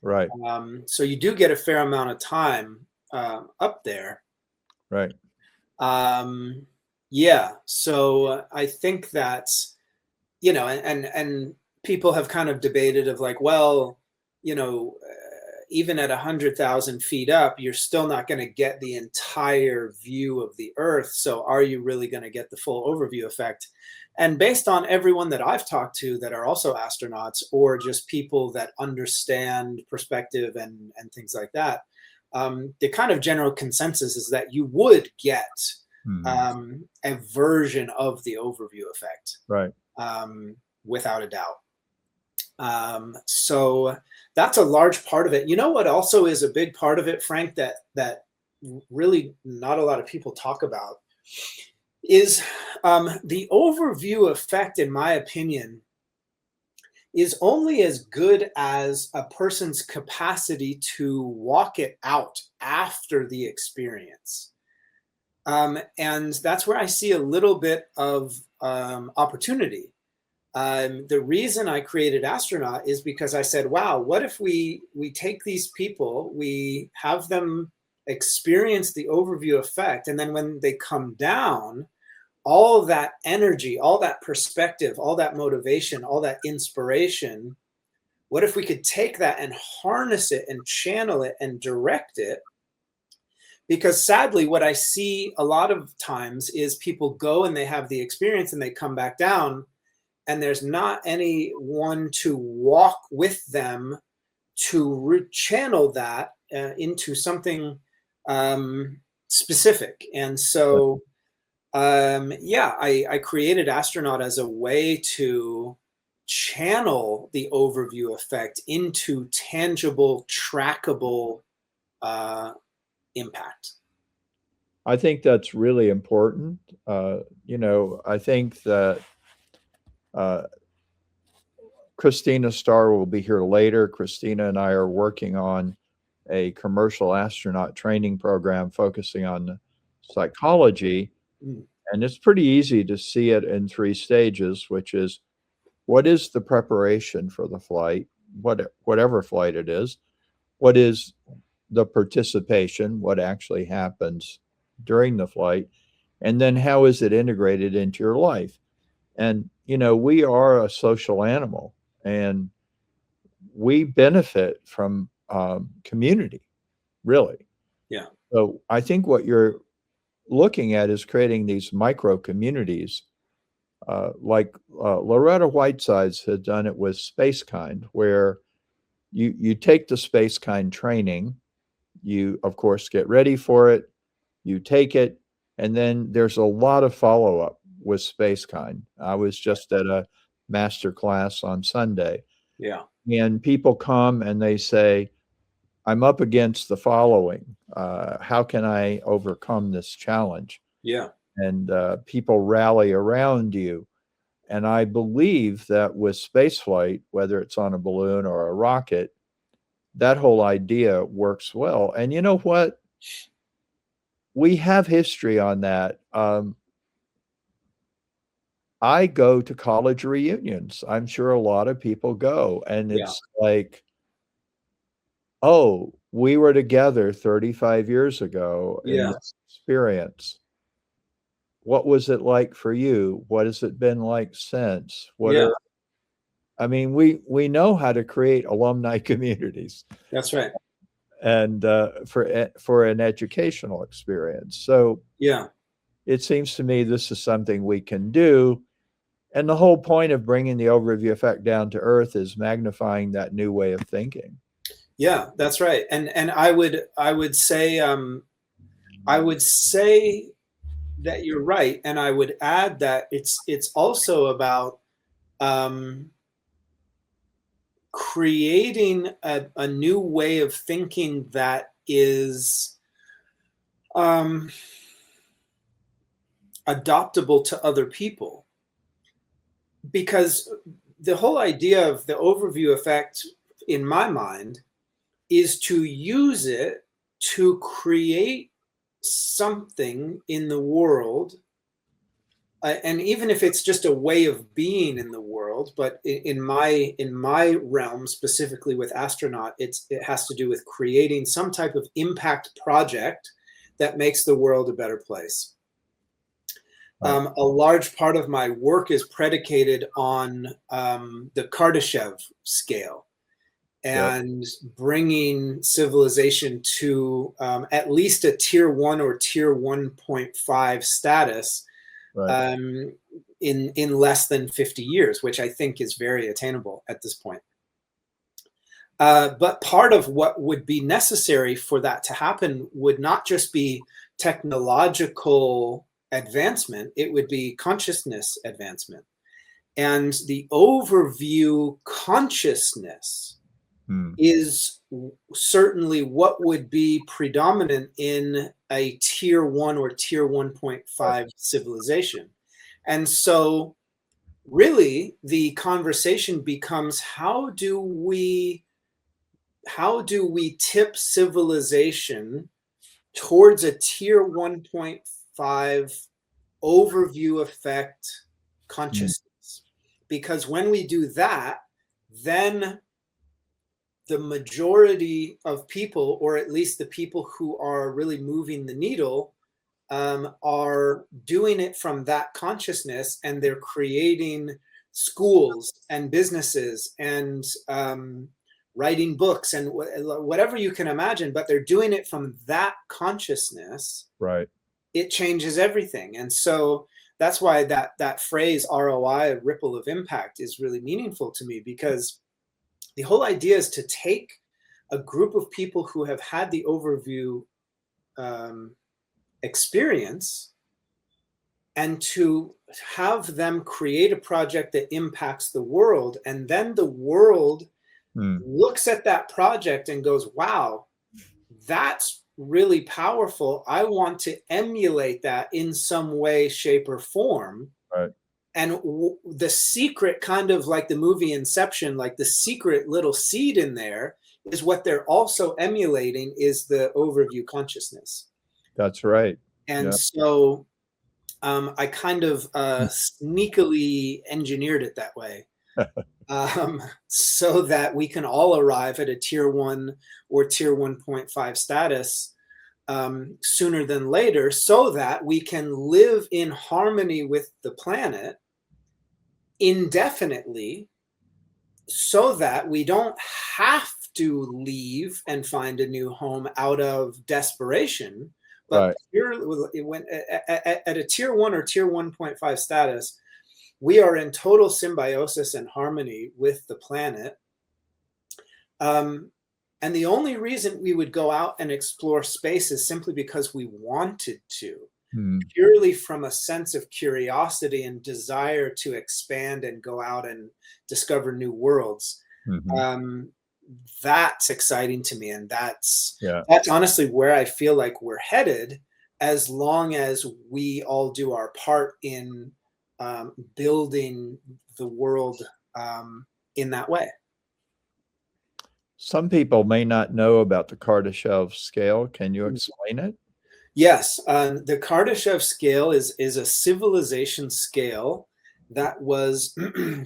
Right. So you do get a fair amount of time up there. Right. Yeah. So I think that's, and people have kind of debated of like, well, even at 100,000 feet up, you're still not going to get the entire view of the Earth. So are you really going to get the full overview effect? And based on everyone that I've talked to that are also astronauts or just people that understand perspective and things like that, the kind of general consensus is that you would get a version of the overview effect. Right. Without a doubt. So that's a large part of it. You know what also is a big part of it, Frank, that really not a lot of people talk about is the overview effect, in my opinion, is only as good as a person's capacity to walk it out after the experience. And that's where I see a little bit of opportunity. The reason I created Astronaut is because I said, wow, what if we take these people, we have them experience the overview effect, and then when they come down, all that energy, all that perspective, all that motivation, all that inspiration, what if we could take that and harness it and channel it and direct it? Because sadly, what I see a lot of times is people go and they have the experience and they come back down, and there's not anyone to walk with them to channel that into something specific. And so, I created Astronaut as a way to channel the overview effect into tangible, trackable impact. I think that's really important. I think that Christina Starr will be here later. Christina and I are working on a commercial astronaut training program focusing on psychology. And it's pretty easy to see it in 3 stages, which is, what is the preparation for the flight, whatever flight it is? What is the participation, what actually happens during the flight? And then how is it integrated into your life? And, we are a social animal, and we benefit from community, really. Yeah. So I think what you're looking at is creating these micro communities, like Loretta Whitesides had done it with SpaceKind, where you take the SpaceKind training, you of course get ready for it, you take it, and then there's a lot of follow-up with SpaceKind. I was just at a master class on Sunday. Yeah. And people come and they say, I'm up against the following. How can I overcome this challenge? Yeah. And people rally around you. And I believe that with spaceflight, whether it's on a balloon or a rocket, that whole idea works well. And you know what? We have history on that. I go to college reunions. I'm sure a lot of people go, and it's like, oh, we were together 35 years ago in this experience. What was it like for you? What has it been like since? I mean, we know how to create alumni communities. That's right. And for an educational experience. So it seems to me this is something we can do. And the whole point of bringing the overview effect down to earth is magnifying that new way of thinking. Yeah, that's right. And I would say that you're right. And I would add that it's also about creating a new way of thinking that is adoptable to other people. Because the whole idea of the overview effect, in my mind, is to use it to create something in the world. And even if it's just a way of being in the world, but in my realm, specifically with astronaut, it has to do with creating some type of impact project that makes the world a better place. A large part of my work is predicated on the Kardashev scale and bringing civilization to at least a tier 1 or tier 1.5 status in less than 50 years, which I think is very attainable at this point. But part of what would be necessary for that to happen would not just be technological advancement, it would be consciousness advancement. And the overview consciousness is certainly what would be predominant in a tier 1 or tier 1.5 civilization. And so really the conversation becomes, how do we tip civilization towards a tier 1.5 overview effect consciousness? Because when we do that, then the majority of people, or at least the people who are really moving the needle, are doing it from that consciousness, and they're creating schools and businesses and writing books and whatever you can imagine, but they're doing it from that consciousness. Right. It changes everything. And so that's why that phrase ROI, ripple of impact, is really meaningful to me, because the whole idea is to take a group of people who have had the overview experience and to have them create a project that impacts the world. And then the world looks at that project and goes, wow, that's really powerful. I want to emulate that in some way, shape, or form. Right. And the secret, kind of like the movie Inception, like the secret little seed in there is what they're also emulating, is the overview consciousness. That's right. And so I kind of sneakily engineered it that way. So that we can all arrive at a tier 1 or tier 1.5 status sooner than later, so that we can live in harmony with the planet indefinitely, so that we don't have to leave and find a new home out of desperation. But at a tier 1 or tier 1.5 status, we are in total symbiosis and harmony with the planet. And the only reason we would go out and explore space is simply because we wanted to, purely from a sense of curiosity and desire to expand and go out and discover new worlds. That's exciting to me. And that's honestly where I feel like we're headed, as long as we all do our part in building the world in that way. Some people may not know about the Kardashev scale. Can you explain it? Yes, the Kardashev scale is a civilization scale that was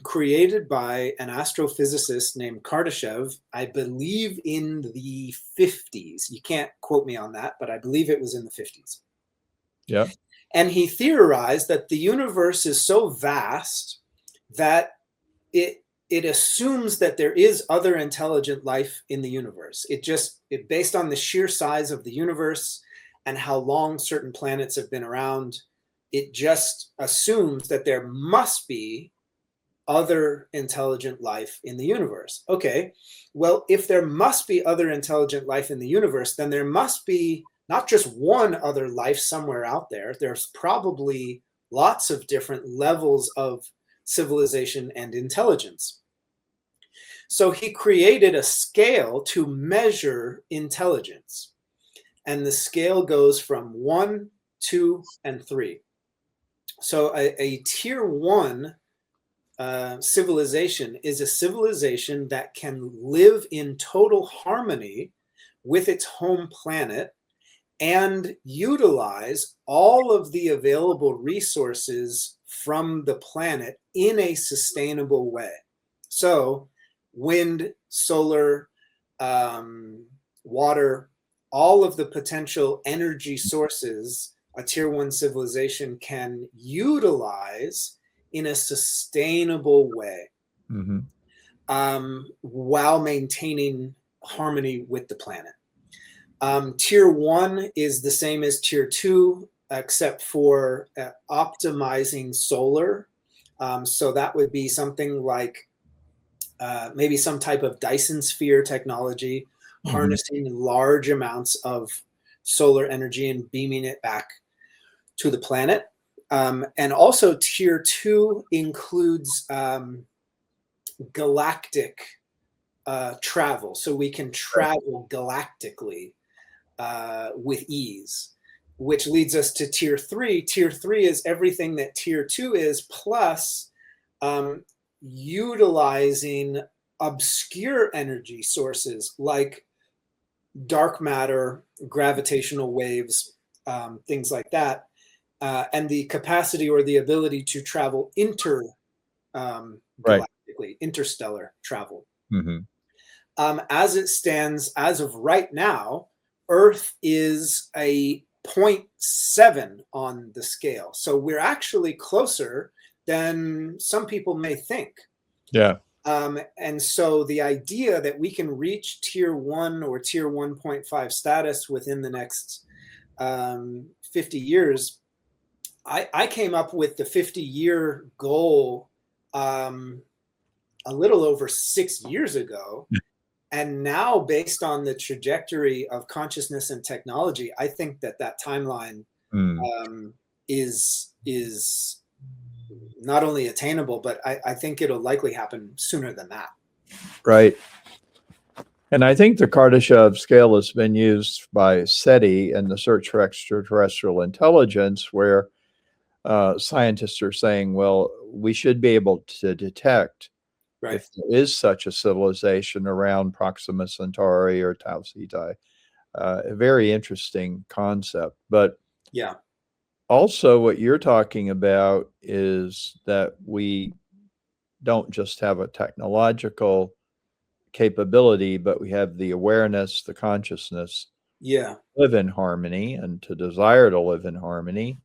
created by an astrophysicist named Kardashev, I believe in the 50s. You can't quote me on that, but I believe it was in the 50s. Yeah. And he theorized that the universe is so vast that it assumes that there is other intelligent life in the universe. It based on the sheer size of the universe and how long certain planets have been around, it just assumes that there must be other intelligent life in the universe. Okay, well, if there must be other intelligent life in the universe, then there must be not just one other life somewhere out there. There's probably lots of different levels of civilization and intelligence. So he created a scale to measure intelligence. And the scale goes from 1, 2, and 3. So a tier 1 civilization is a civilization that can live in total harmony with its home planet and utilize all of the available resources from the planet in a sustainable way. So wind, solar, water, all of the potential energy sources a tier 1 civilization can utilize in a sustainable way, while maintaining harmony with the planet. Tier 1 is the same as tier 2, except for optimizing solar. So that would be something like maybe some type of Dyson sphere technology, harnessing large amounts of solar energy and beaming it back to the planet. And also tier 2 includes galactic travel. So we can travel galactically with ease, which leads us to tier 3. Tier 3 is everything that tier 2 is, plus utilizing obscure energy sources like dark matter, gravitational waves, things like that, and the capacity or the ability to travel galactically, interstellar travel. As it stands, as of right now, Earth is a 0.7 on the scale. So we're actually closer than some people may think. Yeah. And so the idea that we can reach tier 1 or tier 1.5 status within the next 50 years, I came up with the 50-year goal a little over 6 years ago. And now, based on the trajectory of consciousness and technology, I think that timeline is not only attainable, but I think it'll likely happen sooner than that. Right. And I think the Kardashev scale has been used by SETI in the search for extraterrestrial intelligence, where scientists are saying, well, we should be able to detect if there is such a civilization around Proxima Centauri or Tau Ceti. A very interesting concept. But yeah, also what you're talking about is that we don't just have a technological capability, but we have the awareness, the consciousness, live in harmony and to desire to live in harmony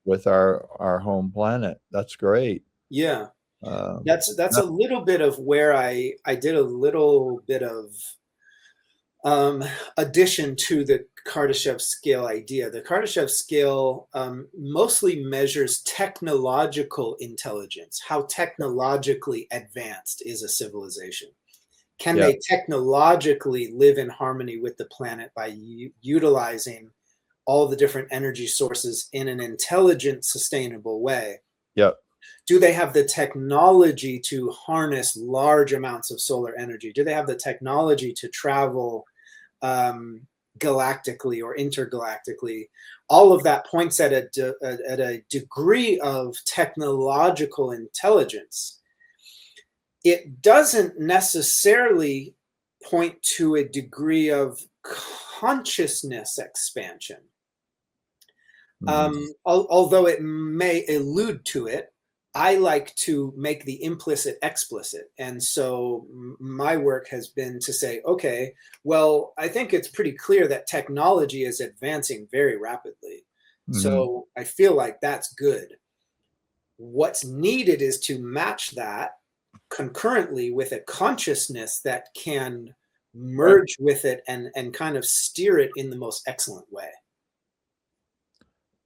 with our home planet. That's great. Yeah. That's a little bit of where I did a little bit of addition to the Kardashev scale idea. The Kardashev scale mostly measures technological intelligence. How technologically advanced is a civilization? Can they technologically live in harmony with the planet by utilizing all the different energy sources in an intelligent, sustainable way? Yep. Do they have the technology to harness large amounts of solar energy? Do they have the technology to travel galactically or intergalactically, all of that points at a degree of technological intelligence. It doesn't necessarily point to a degree of consciousness expansion. Although it may allude to it, I like to make the implicit explicit. And so my work has been to say, okay, well, I think it's pretty clear that technology is advancing very rapidly. So I feel like that's good. What's needed is to match that concurrently with a consciousness that can merge with it and kind of steer it in the most excellent way.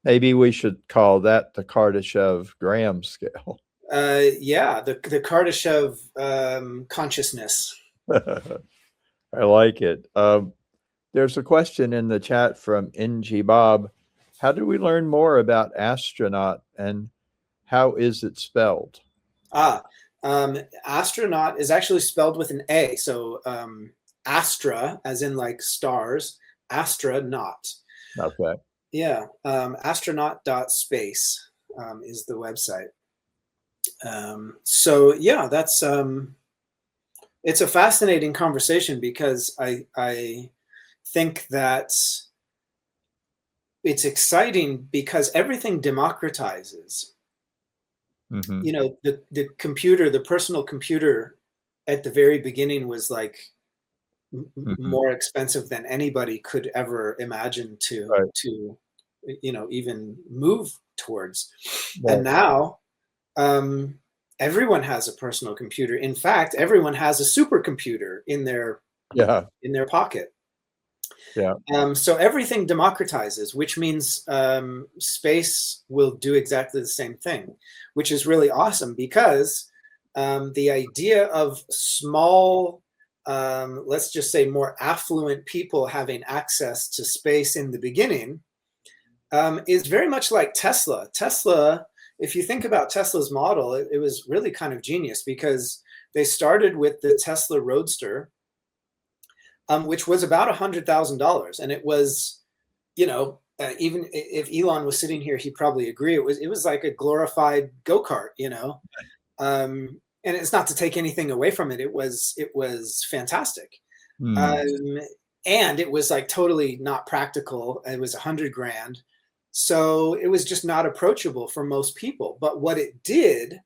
Maybe we should call that the Kardashev-Graham scale. Yeah, the Kardashev consciousness. I like it. There's a question in the chat from NG Bob. How do we learn more about astronaut and how is it spelled? Astronaut is actually spelled with an A. So Astra, as in like stars, astronaut. Okay. Yeah, astronaut.space is the website. So yeah, that's it's a fascinating conversation because I think that it's exciting because everything democratizes. You know, the computer, the personal computer at the very beginning was like more expensive than anybody could ever imagine to you know, even move towards. And now everyone has a personal computer. In fact, everyone has a supercomputer in their pocket. So everything democratizes, which means space will do exactly the same thing, which is really awesome because the idea of small, let's just say more affluent people having access to space in the beginning is very much like Tesla. Tesla, if you think about Tesla's model, it was really kind of genius because they started with the Tesla Roadster, which was about $100,000. And it was, you know, even if Elon was sitting here, he'd probably agree. It was like a glorified go-kart, you know. And it's not to take anything away from it. It was fantastic. And it was like totally not practical. It was $100,000. So it was just not approachable for most people. But what it did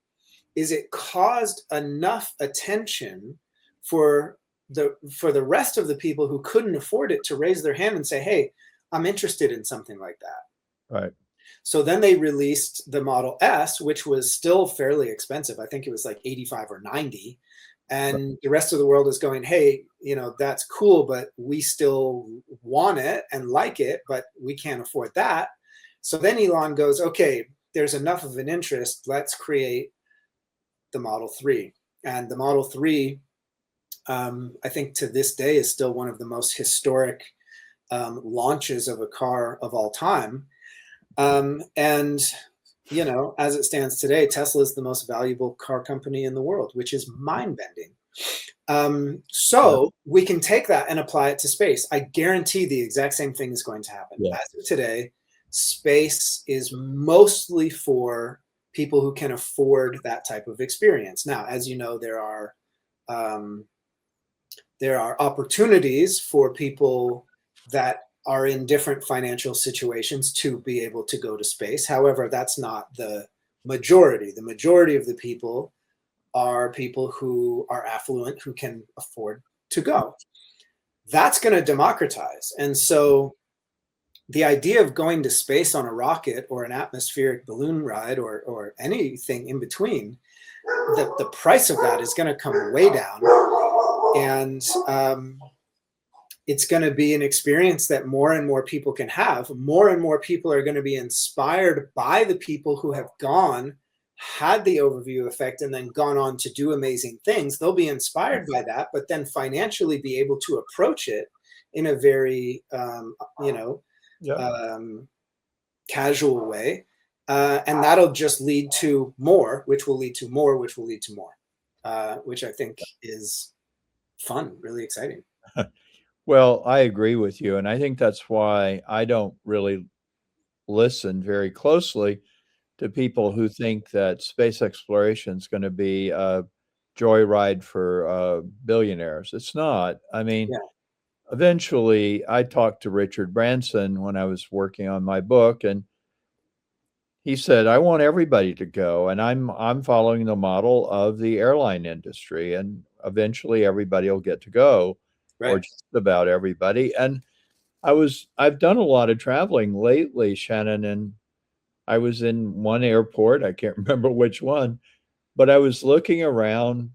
is it caused enough attention for the rest of the people who couldn't afford it to raise their hand and say, hey, I'm interested in something like that. Right. So then they released the Model S, which was still fairly expensive. I think it was like 85 or 90. And the rest of the world is going, hey, you know, that's cool, but we still want it and like it, but we can't afford that. So then Elon goes, okay, there's enough of an interest. Let's create the Model 3. And the Model 3, I think to this day is still one of the most historic launches of a car of all time. And, you know, as it stands today, Tesla is the most valuable car company in the world, which is mind-bending. So we can take that and apply it to space. I guarantee the exact same thing is going to happen. As of today, space is mostly for people who can afford that type of experience. Now, as you know, there are opportunities for people that are in different financial situations to be able to go to space. However, that's not the majority. The majority of the people are people who are affluent, who can afford to go. That's going to democratize. And so the idea of going to space on a rocket or an atmospheric balloon ride or anything in between, the price of that is going to come way down. And it's going to be an experience that more and more people can have. More and more people are going to be inspired by the people who have had the overview effect and then gone on to do amazing things. They'll be inspired by that, but then financially be able to approach it in a very, casual way. And that'll just lead to more, which will lead to more, which will lead to more, which I think is fun, really exciting. Well, I agree with you. And I think that's why I don't really listen very closely to people who think that space exploration is going to be a joyride for billionaires. It's not. I mean, Yeah. eventually, I talked to Richard Branson when I was working on my book, and he said, "I want everybody to go," and I'm following the model of the airline industry, and eventually everybody will get to go, or Right. just about everybody. And I've done a lot of traveling lately, Shannon, and I was in one airport, I can't remember which one, but I was looking around.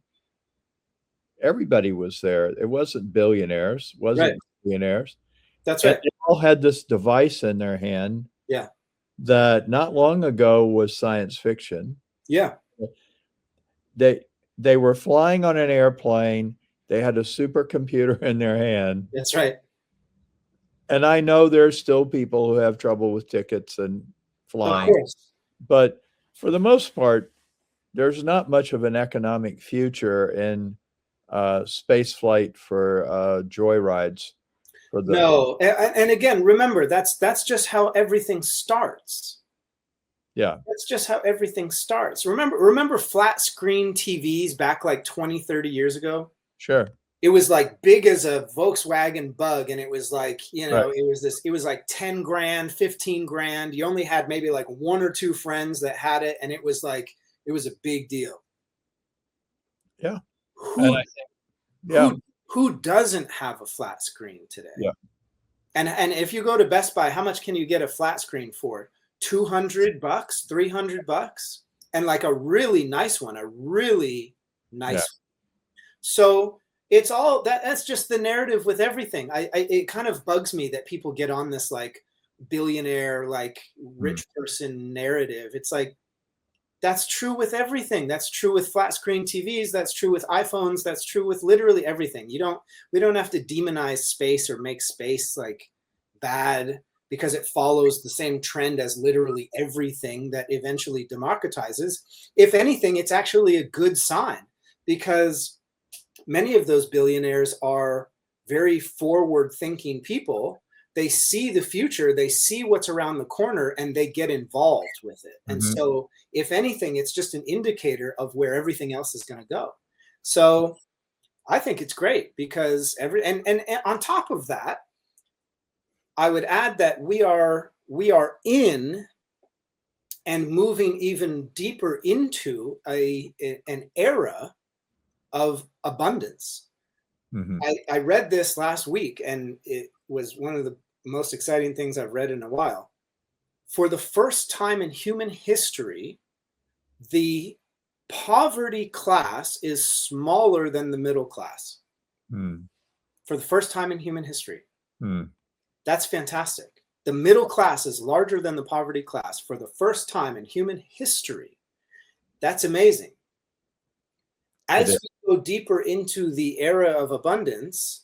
Everybody was there. It wasn't billionaires, wasn't Right. billionaires. That's And right. they all had this device in their hand Yeah. that not long ago was science fiction. Yeah. They were flying on an airplane. They had a supercomputer in their hand. That's right. And I know there's still people who have trouble with tickets and flying. Of course. But for the most part, there's not much of an economic future in space flight for joyrides. For the No, and again, remember that's just how everything starts. Yeah. That's just how everything starts. Remember flat screen TVs back like 20, 30 years ago? Sure. It was like big as a Volkswagen Bug, and it was like, you know, Right. it was like 10 grand, 15 grand. You only had maybe like one or two friends that had it, and it was like, it was a big deal. Yeah. Who, yeah. who doesn't have a flat screen today? Yeah. And if you go to Best Buy, how much can you get a flat screen for? $200, $300, and like a really nice one, a really nice Yeah. one. So it's all that's just the narrative with everything. It kind of bugs me that people get on this like billionaire, like rich person narrative. It's like, that's true with everything. That's true with flat screen TVs. That's true with iPhones. That's true with literally everything. We don't have to demonize space or make space like bad because it follows the same trend as literally everything that eventually democratizes. If anything, it's actually a good sign because many of those billionaires are very forward-thinking people. They see the future, they see what's around the corner, and they get involved with it. And so, if anything, it's just an indicator of where everything else is going to go. So I think it's great because and on top of that, I would add that we are in and moving even deeper into an era of abundance. I read this last week, and it was one of the most exciting things I've read in a while. For the first time in human history, the poverty class is smaller than the middle class. For the first time in human history. That's fantastic. The middle class is larger than the poverty class for the first time in human history. That's amazing. As we go deeper into the era of abundance,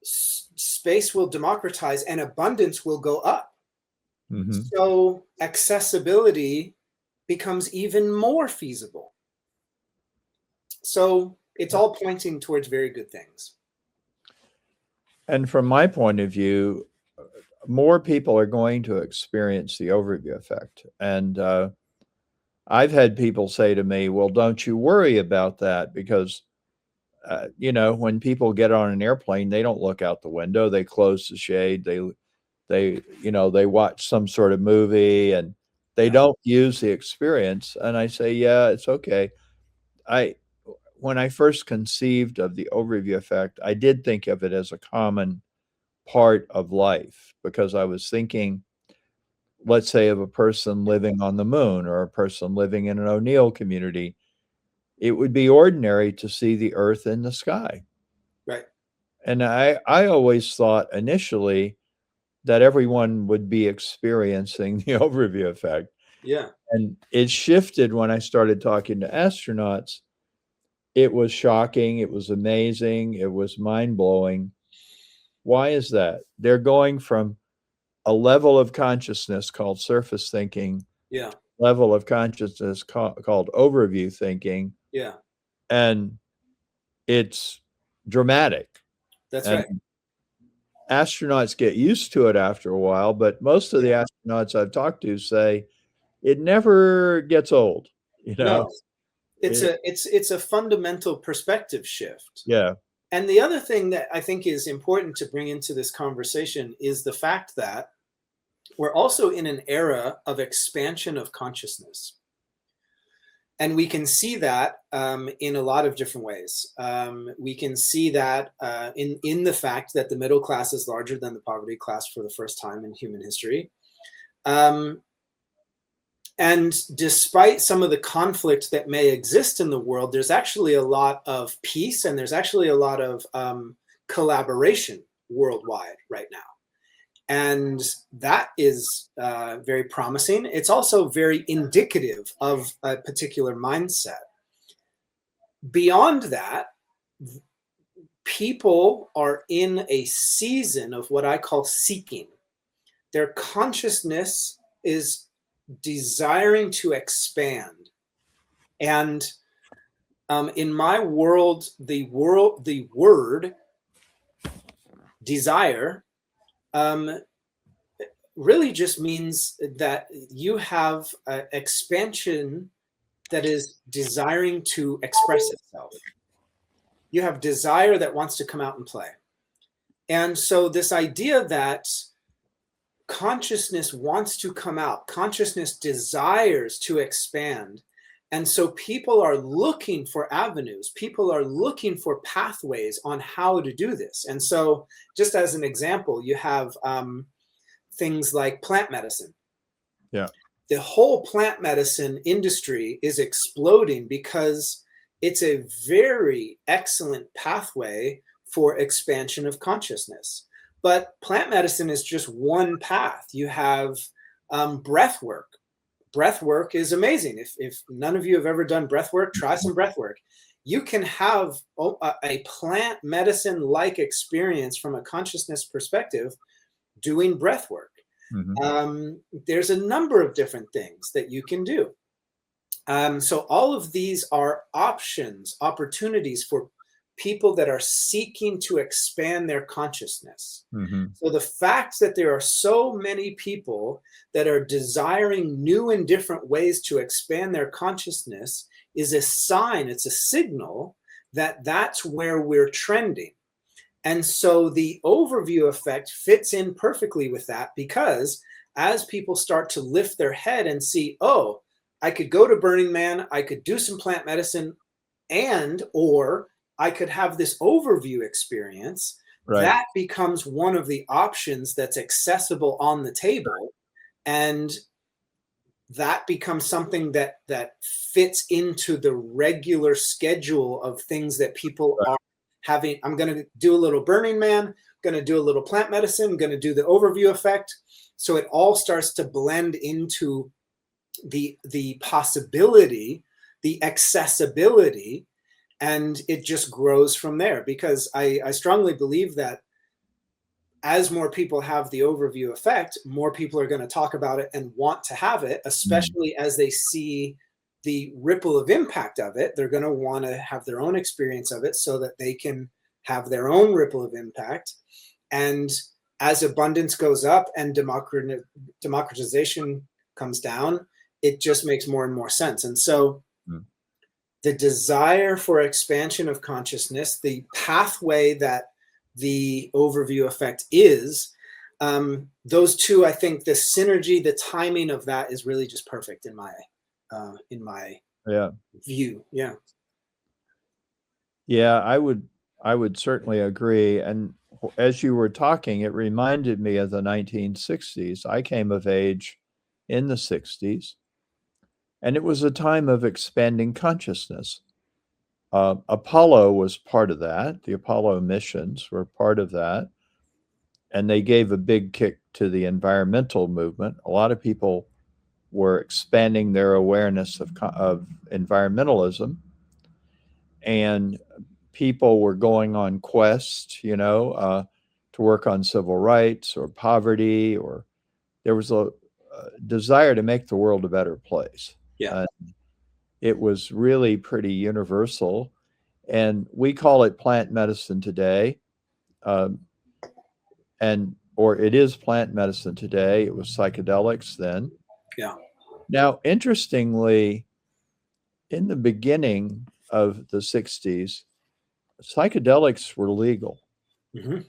space will democratize and abundance will go up. So accessibility becomes even more feasible. So it's all pointing towards very good things. And from my point of view, more people are going to experience the overview effect. And I've had people say to me, well, don't you worry about that because, you know, when people get on an airplane, they don't look out the window. They close the shade. They watch some sort of movie and they don't use the experience. And I say, yeah, it's okay. When I first conceived of the overview effect, I did think of it as a common part of life because I was thinking, let's say, of a person living on the moon or a person living in an O'Neill community. It would be ordinary to see the Earth in the sky. Right. And I always thought initially that everyone would be experiencing the overview effect. Yeah. And it shifted when I started talking to astronauts. It was shocking. It was amazing. It was mind-blowing. Why is that? They're going from a level of consciousness called surface thinking, level of consciousness called overview thinking. Yeah. And it's dramatic. That's and right. astronauts get used to it after a while, but most of the astronauts I've talked to say it never gets old. You know, No, it's a fundamental perspective shift. Yeah. And the other thing that I think is important to bring into this conversation is the fact that we're also in an era of expansion of consciousness. And we can see that in a lot of different ways. We can see that in the fact that the middle class is larger than the poverty class for the first time in human history. And despite some of the conflict that may exist in the world, there's actually a lot of peace and there's actually a lot of collaboration worldwide right now. And that is very promising. It's also very indicative of a particular mindset. Beyond that, people are in a season of what I call seeking. Their consciousness is desiring to expand. And in my world, the word desire really just means that you have expansion that is desiring to express itself. You have desire that wants to come out and play. And so this idea that consciousness wants to come out, consciousness desires to expand. And so people are looking for avenues, people are looking for pathways on how to do this. And so just as an example, you have things like plant medicine. Yeah. The whole plant medicine industry is exploding because it's a very excellent pathway for expansion of consciousness. But plant medicine is just one path. You have breath work. Breath work is amazing. If none of you have ever done breath work, try some breath work. You can have a plant medicine-like experience from a consciousness perspective doing breath work. Mm-hmm. There's a number of different things that you can do. So all of these are options, opportunities for people that are seeking to expand their consciousness. Mm-hmm. So the fact that there are so many people that are desiring new and different ways to expand their consciousness is a sign, it's a signal that that's where we're trending. And so the overview effect fits in perfectly with that, because as people start to lift their head and see, oh, I could go to Burning Man, I could do some plant medicine, or I could have this overview experience. Right. That becomes one of the options that's accessible on the table. And that becomes something that fits into the regular schedule of things that people are having. I'm going to do a little Burning Man, going to do a little plant medicine, going to do the overview effect. So it all starts to blend into the possibility, the accessibility, and it just grows from there. Because I strongly believe that as more people have the overview effect, more people are going to talk about it and want to have it, especially as they see the ripple of impact of it. They're going to want to have their own experience of it so that they can have their own ripple of impact. And as abundance goes up and democratization comes down, it just makes more and more sense. And so the desire for expansion of consciousness, the pathway that the overview effect is, those two, I think the synergy, the timing of that is really just perfect in my view. Yeah. Yeah, I would certainly agree. And as you were talking, it reminded me of the 1960s. I came of age in the 60s, and it was a time of expanding consciousness. Apollo was part of that. The Apollo missions were part of that. And they gave a big kick to the environmental movement. A lot of people were expanding their awareness of environmentalism. And people were going on quests, to work on civil rights or poverty, or there was a desire to make the world a better place. Yeah. It was really pretty universal. And we call it plant medicine today. or it is plant medicine today. It was psychedelics then. Yeah. Now, interestingly, in the beginning of the 60s, psychedelics were legal. Mm-hmm.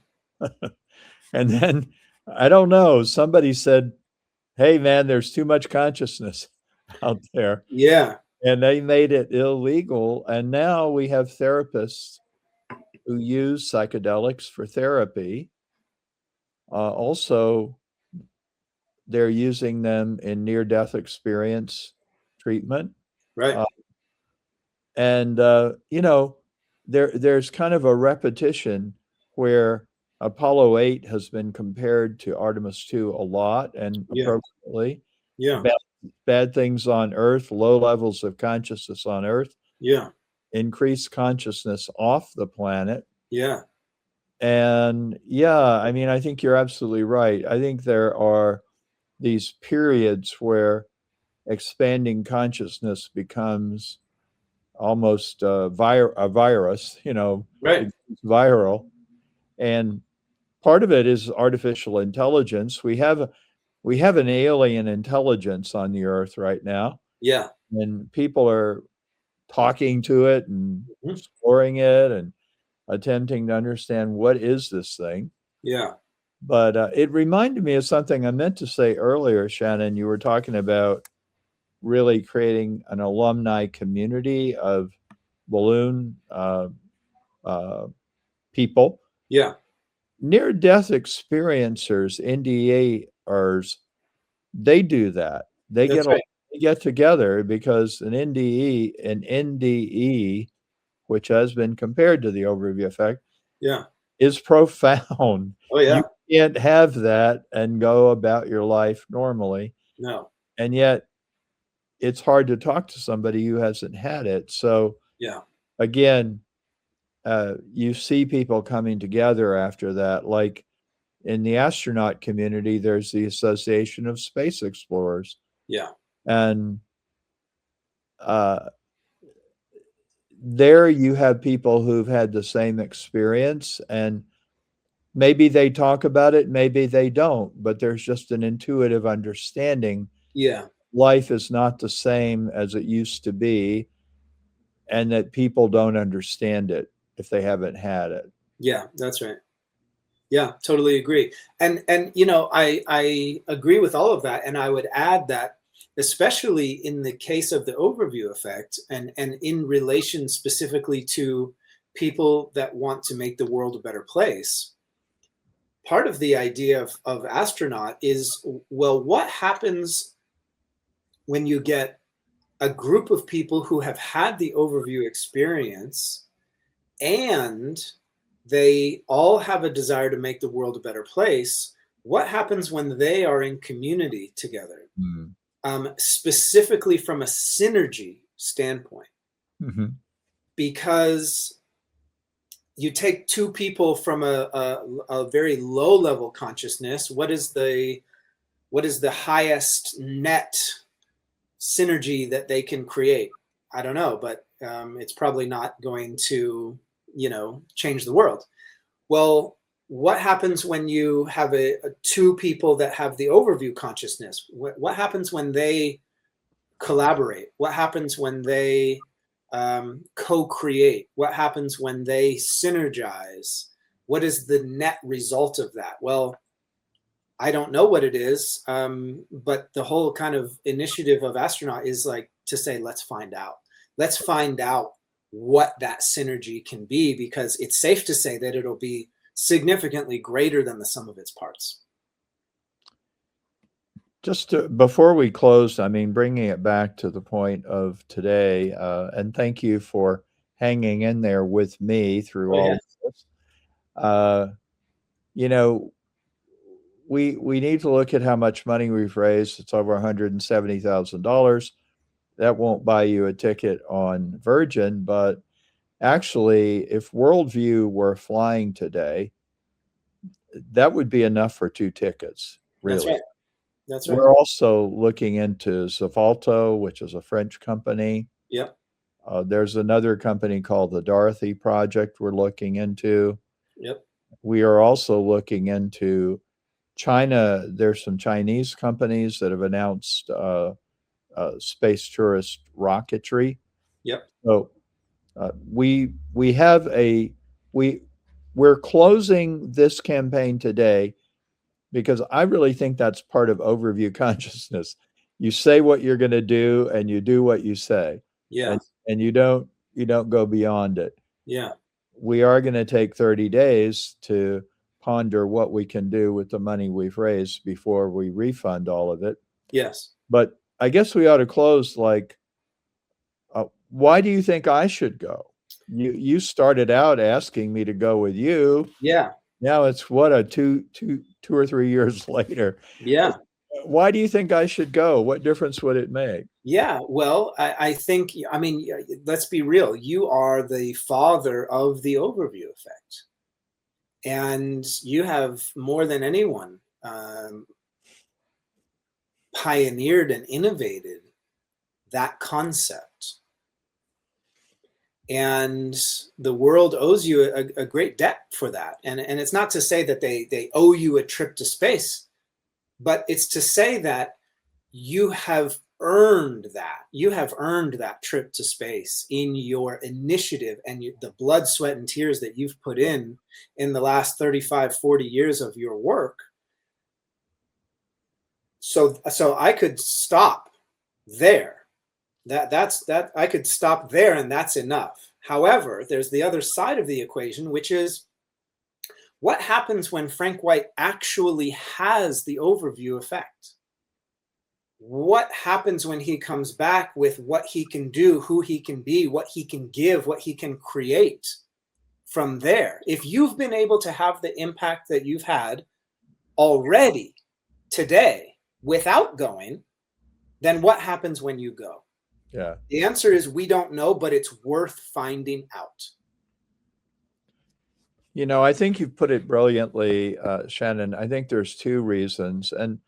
And then, I don't know, somebody said, hey, man, there's too much consciousness out there. Yeah. And they made it illegal. And now we have therapists who use psychedelics for therapy. Also, they're using them in near-death experience treatment. Right. There's kind of a repetition where Apollo 8 has been compared to Artemis 2 a lot, and appropriately. Yeah. Bad things on Earth, low levels of consciousness on Earth. Yeah. Increased consciousness off the planet. Yeah. And I think you're absolutely right. I think there are these periods where expanding consciousness becomes almost a virus, right. It's viral. And part of it is artificial intelligence. We have an alien intelligence on the Earth right now. Yeah. And people are talking to it and exploring it and attempting to understand what is this thing. Yeah. But it reminded me of something I meant to say earlier, Shannon. You were talking about really creating an alumni community of balloon people. Yeah. Near-death experiencers, NDEers, they do that. They get together because an NDE, which has been compared to the overview effect, is profound. Oh yeah. You can't have that and go about your life normally. No. And yet it's hard to talk to somebody who hasn't had it. So again, you see people coming together after that. Like in the astronaut community, there's the Association of Space Explorers. Yeah. And there you have people who've had the same experience, and maybe they talk about it, maybe they don't, but there's just an intuitive understanding. Yeah. Life is not the same as it used to be, and that people don't understand it if they haven't had it. Yeah, that's right. Yeah, totally agree. And I agree with all of that. And I would add that, especially in the case of the overview effect and in relation specifically to people that want to make the world a better place, part of the idea of astronaut is, well, what happens when you get a group of people who have had the overview experience and they all have a desire to make the world a better place? What happens when they are in community together? Specifically from a synergy standpoint. Because you take two people from a very low level consciousness. What is the highest net synergy that they can create? I don't know, but it's probably not going to change the world. Well, what happens when you have two people that have the overview consciousness? What happens when they collaborate? What happens when they co-create? What happens when they synergize? What is the net result of that? Well, I don't know what it is, but the whole kind of initiative of astronaut is like to say, let's find out. Let's find out what that synergy can be, because it's safe to say that it'll be significantly greater than the sum of its parts. Just before we close, bringing it back to the point of today, and thank you for hanging in there with me through all of this. We need to look at how much money we've raised. It's over $170,000. That won't buy you a ticket on Virgin, but actually, if Worldview were flying today, that would be enough for 2 tickets, really. That's right. That's right. We're also looking into Zafalto, which is a French company. Yep. There's another company called the Dorothy Project we're looking into. Yep. we are also looking into China. There's some Chinese companies that have announced space tourist rocketry. Yep. So we have we're closing this campaign today because I really think that's part of overview consciousness. You say what you're going to do and you do what you say. Yeah. And you don't go beyond it. Yeah. We are going to take 30 days to ponder what we can do with the money we've raised before we refund all of it. Yes. But I guess we ought to close like, why do you think I should go? You started out asking me to go with you. Yeah. Now it's what, 2 or 3 years later. Yeah. Why do you think I should go? What difference would it make? Yeah, well, I think, I mean, let's be real. You are the father of the overview effect. And you have more than anyone pioneered and innovated that concept. And the world owes you a great debt for that. And it's not to say that they owe you a trip to space, but it's to say that you have earned that. You have earned that trip to space in your initiative and the blood, sweat, and tears that you've put in the last 35, 40 years of your work. So I could stop there. That's I could stop there and that's enough. However, there's the other side of the equation, which is what happens when Frank White actually has the overview effect? What happens when he comes back with what he can do, who he can be, what he can give, what he can create from there? If you've been able to have the impact that you've had already today without going, then what happens when you go? Yeah. The answer is we don't know, but it's worth finding out. You know, I think you've put it brilliantly, Shannon. I think there's two reasons. And,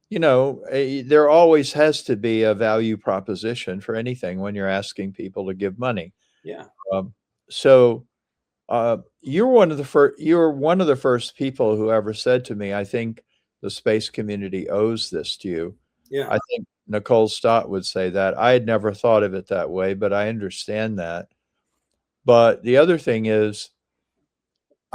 you know, there always has to be a value proposition for anything when you're asking people to give money. Yeah. So you're one of the first people who ever said to me, I think the space community owes this to you. Yeah. I think Nicole Stott would say that. I had never thought of it that way, but I understand that. But the other thing is,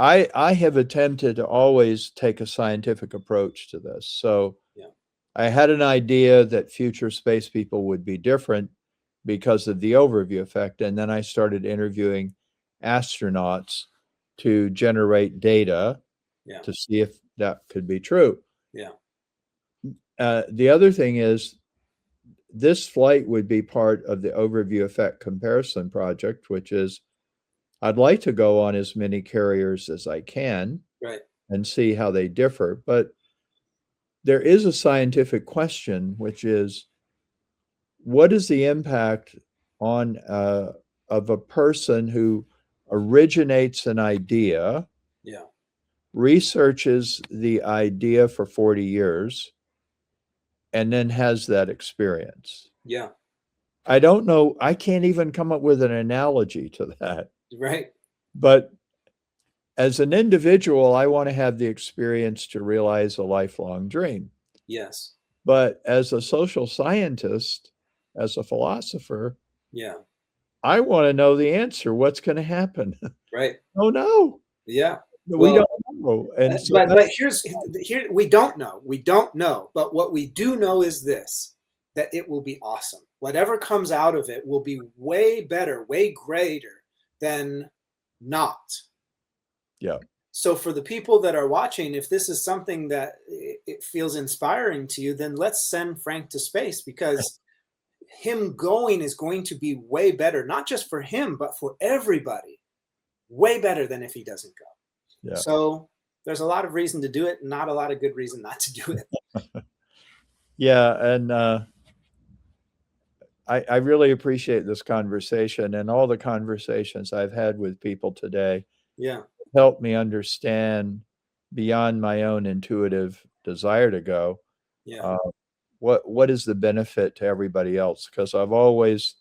I have attempted to always take a scientific approach to this. So yeah. I had an idea that future space people would be different because of the overview effect. And then I started interviewing astronauts to generate data yeah. to see if that could be true. Yeah. The other thing is, this flight would be part of the overview effect comparison project, which is I'd like to go on as many carriers as I can, right, and see how they differ. But there is a scientific question, which is, what is the impact on of a person who originates an idea, yeah, researches the idea for 40 years, and then has that experience? Yeah. I don't know. I can't even come up with an analogy to that. Right. But as an individual, I want to have the experience to realize a lifelong dream. Yes. But as a social scientist, as a philosopher, yeah, I want to know the answer. What's going to happen? Right. Oh, no. Yeah. We don't know. And so but here we don't know. We don't know. But what we do know is this, that it will be awesome. Whatever comes out of it will be way better, way greater than not. Yeah. So for the people that are watching, if this is something that it feels inspiring to you, then let's send Frank to space, because him going is going to be way better, not just for him, but for everybody. Way better than if he doesn't go. Yeah. So there's a lot of reason to do it, not a lot of good reason not to do it. Yeah. And I really appreciate this conversation, and all the conversations I've had with people today. Yeah. Help me understand beyond my own intuitive desire to go. Yeah. What is the benefit to everybody else? Because I've always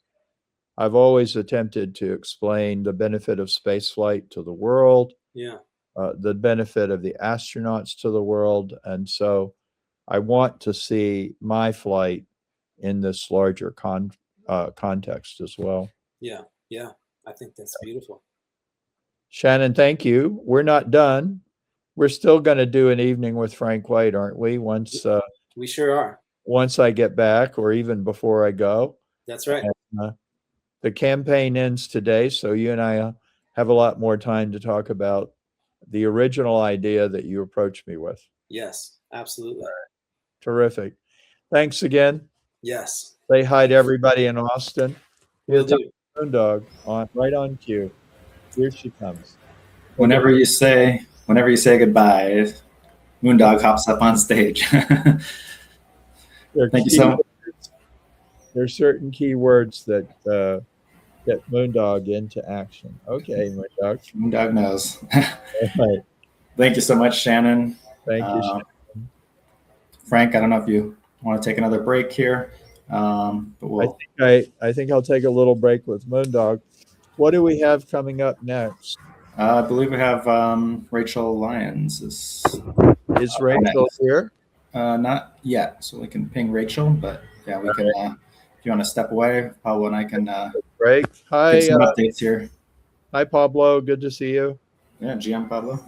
attempted to explain the benefit of space flight to the world. Yeah. the benefit of the astronauts to the world. And so I want to see my flight in this larger context as well. Yeah, yeah, I think that's beautiful. Shannon, thank you. We're not done. We're still going to do an evening with Frank White, aren't we? We sure are. Once I get back, or even before I go. That's right. And, the campaign ends today, so you and I have a lot more time to talk about the original idea that you approached me with. Yes, absolutely. Terrific. Thanks again. Yes. Say hi to everybody in Austin. Will do. Moondog right on cue. Here she comes. Whenever you say goodbye, Moondog hops up on stage. Thank you so much. There's certain key words that get Moondog into action. Okay, Moondog. Moondog knows. Right. Thank you so much, Shannon. Thank you, Shannon. Frank, I don't know if you want to take another break here. But I think I'll take a little break with Moondog. What do we have coming up next? I believe we have Rachel Lyons. Is Rachel here? Not yet, so we can ping Rachel, but yeah, we can. If you want to step away, Pablo and I can break. Hi, some updates here. Hi, Pablo. Good to see you. Yeah, GM Pablo.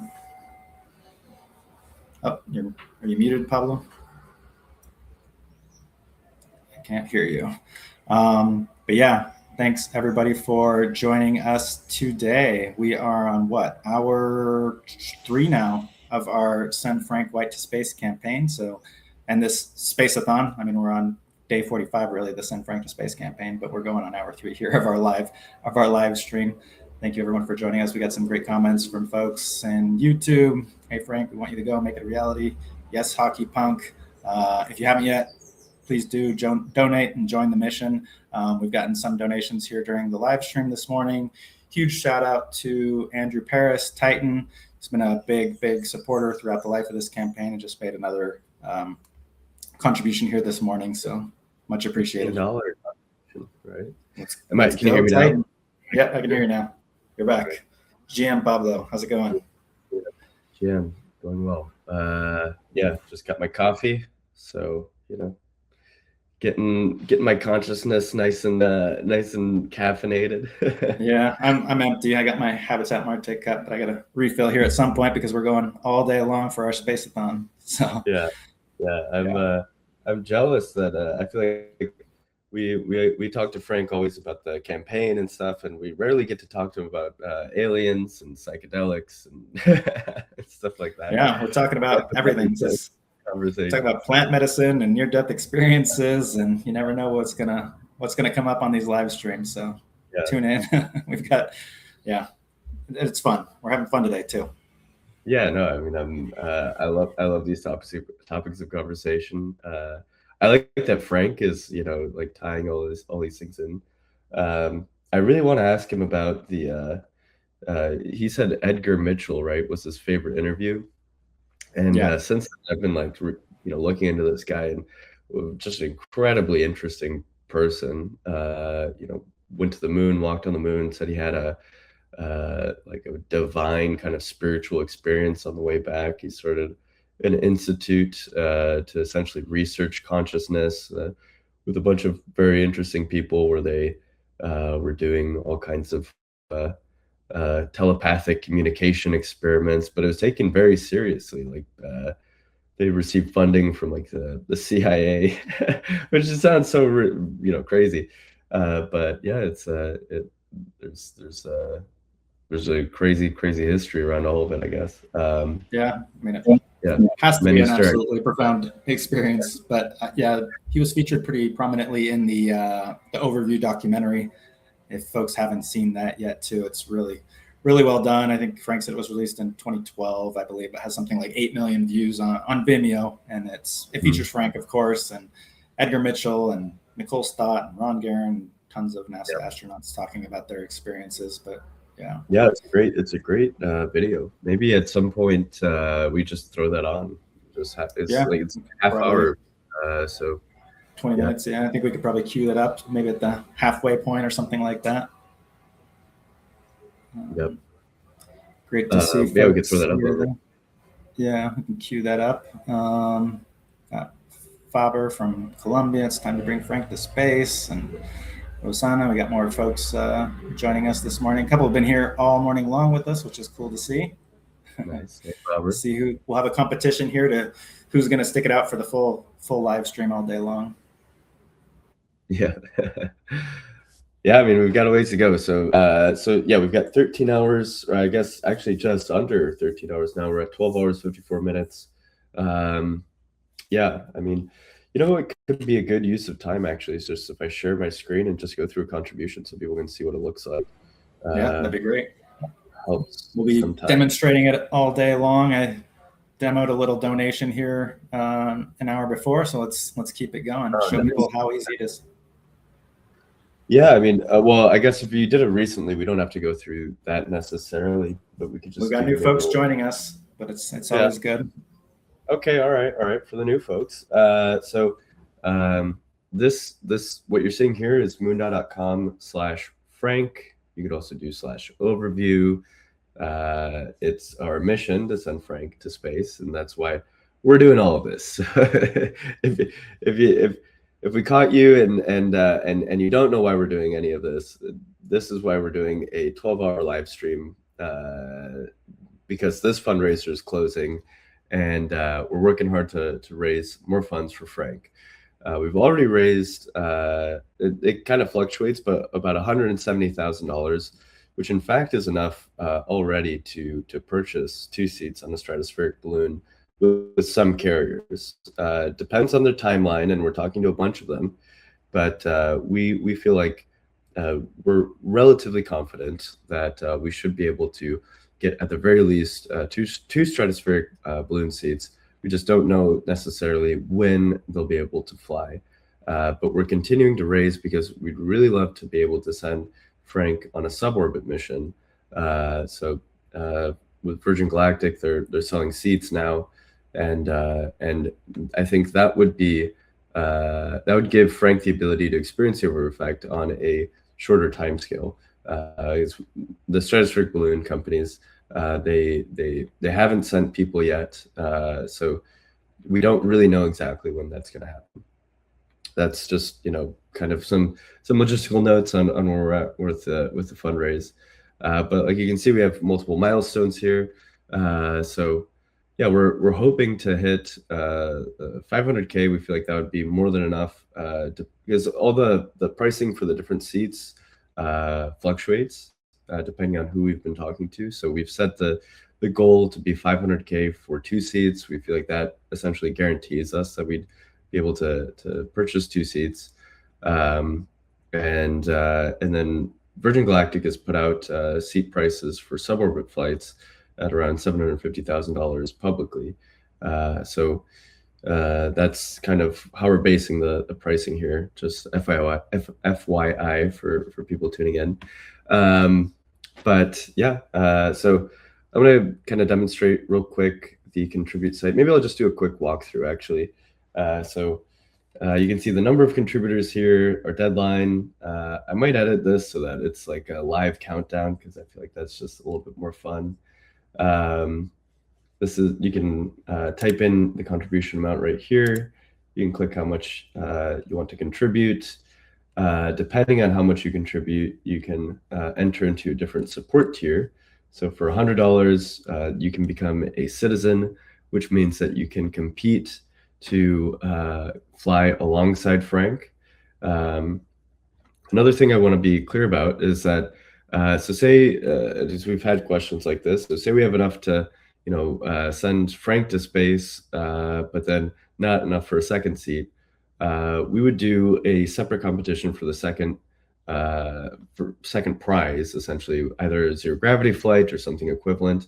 Oh, are you muted, Pablo? I can't hear you. But yeah, thanks everybody for joining us today. We are on what, hour 3 now of our Send Frank White to Space campaign. So, and this Space-A-Thon, I mean, we're on day 45, really, the Send Frank to Space campaign, but we're going on hour 3 here of our live stream. Thank you everyone for joining us. We got some great comments from folks in YouTube. Hey Frank, we want you to go make it a reality. Yes, Hockey Punk. If you haven't yet, please do donate and join the mission. We've gotten some donations here during the live stream this morning. Huge shout out to Andrew Parris, Titan. He's been a big supporter throughout the life of this campaign and just made another contribution here this morning. So much appreciated. $1, right? Can you hear me now? Yeah, I can hear you now. You're back. GM Pablo, how's it going? GM, going well. Yeah, just got my coffee. So, getting my consciousness nice and caffeinated. Yeah, I'm empty. I got my Habitat Marte cup, but I got to refill here at some point because we're going all day long for our Space-A-Thon. So yeah, I'm jealous that I feel like we talk to Frank always about the campaign and stuff, and we rarely get to talk to him about aliens and psychedelics and stuff like that. Yeah, we're talking about everything. Just talking about plant medicine and near-death experiences, and you never know what's gonna come up on these live streams. So tune in. We've got, it's fun. We're having fun today too. Yeah, no, I mean, I love these topics of conversation. I like that Frank is, like tying all these things in. I really want to ask him about the. He said Edgar Mitchell, right, was his favorite interview, and since then, I've been looking into this guy, and just an incredibly interesting person. Went to the moon, walked on the moon, said he had a divine kind of spiritual experience on the way back. He started an institute to essentially research consciousness with a bunch of very interesting people where they were doing all kinds of telepathic communication experiments, but it was taken very seriously. They received funding from the CIA, which just sounds so crazy. But yeah, there's a crazy history around all of it, I guess. It has to be an absolutely profound experience. But he was featured pretty prominently in the Overview documentary. If folks haven't seen that yet, too, it's really well done. I think Frank said it was released in 2012, I believe. It has something like 8 million views on Vimeo, and it features Frank, of course, and Edgar Mitchell and Nicole Stott and Ron Guerin, tons of NASA astronauts talking about their experiences. But yeah, it's a great video. Maybe at some point we just throw that on. It's a half hour, so 20 minutes. Yeah, I think we could probably cue that up, maybe at the halfway point or something like that. Yep. Great to see Yeah, we could throw folks that up. here. Yeah, we can cue that up. Got Faber from Colombia. It's time to bring Frank to space. And Rosanna, we got more folks joining us this morning. A couple have been here all morning long with us, which is cool to see. Nice. Hey, Robert. See who we'll have a competition here to who's going to stick it out for the full live stream all day long. Yeah. Yeah, I mean, we've got a ways to go. So yeah, we've got 13 hours, or I guess actually just under 13 hours now. We're at 12 hours, 54 minutes. Yeah, I mean, it could be a good use of time, actually. It's just if I share my screen and just go through a contribution so people can see what it looks like. Yeah, that'd be great. Helps. We'll be demonstrating it all day long. I demoed a little donation here an hour before, so let's keep it going. Show people how easy it is. Yeah, I mean, well, I guess if you did it recently, we don't have to go through that necessarily, but we could just. We've got new folks joining us, but it's always good. Okay, all right, for the new folks. This what you're seeing here is moon.com/Frank. You could also do /overview. It's our mission to send Frank to space, and that's why we're doing all of this. If we caught you and you don't know why we're doing any of this, this is why we're doing a 12-hour live stream, because this fundraiser is closing, and we're working hard to raise more funds for Frank. We've already raised, it kind of fluctuates, but about $170,000, which in fact is enough already to purchase 2 seats on a stratospheric balloon with some carriers. Depends on their timeline, and we're talking to a bunch of them, but we feel like we're relatively confident that we should be able to get, at the very least, two stratospheric balloon seats. We just don't know necessarily when they'll be able to fly. But we're continuing to raise because we'd really love to be able to send Frank on a suborbit mission. With Virgin Galactic, they're selling seats now, and I think that would be that would give Frank the ability to experience the overview effect on a shorter time scale. The stratospheric balloon companies, they haven't sent people yet, so we don't really know exactly when that's going to happen. That's just kind of some logistical notes on where we're at with the fundraise. But like you can see, we have multiple milestones here. So yeah, we're hoping to hit 500K. We feel like that would be more than enough, because all the pricing for the different seats fluctuates depending on who we've been talking to. So we've set the goal to be 500K for 2 seats. We feel like that essentially guarantees us that we'd be able to purchase 2 seats. And then Virgin Galactic has put out seat prices for suborbit flights at around $750,000 publicly. So that's kind of how we're basing the pricing here, just FYI for people tuning in. But yeah, so I'm going to kind of demonstrate real quick the contribute site. Maybe I'll just do a quick walkthrough, actually. So you can see the number of contributors here, our deadline. I might edit this so that it's like a live countdown, because I feel like that's just a little bit more fun. You can type in the contribution amount right here. You can click how much you want to contribute. Depending on how much you contribute, you can enter into a different support tier. So for $100, you can become a citizen, which means that you can compete to fly alongside Frank. Another thing I want to be clear about is that, so say, as we've had questions like this, so say we have enough to, send Frank to space, but then not enough for a second seat. We would do a separate competition for the second prize, essentially either a zero gravity flight or something equivalent.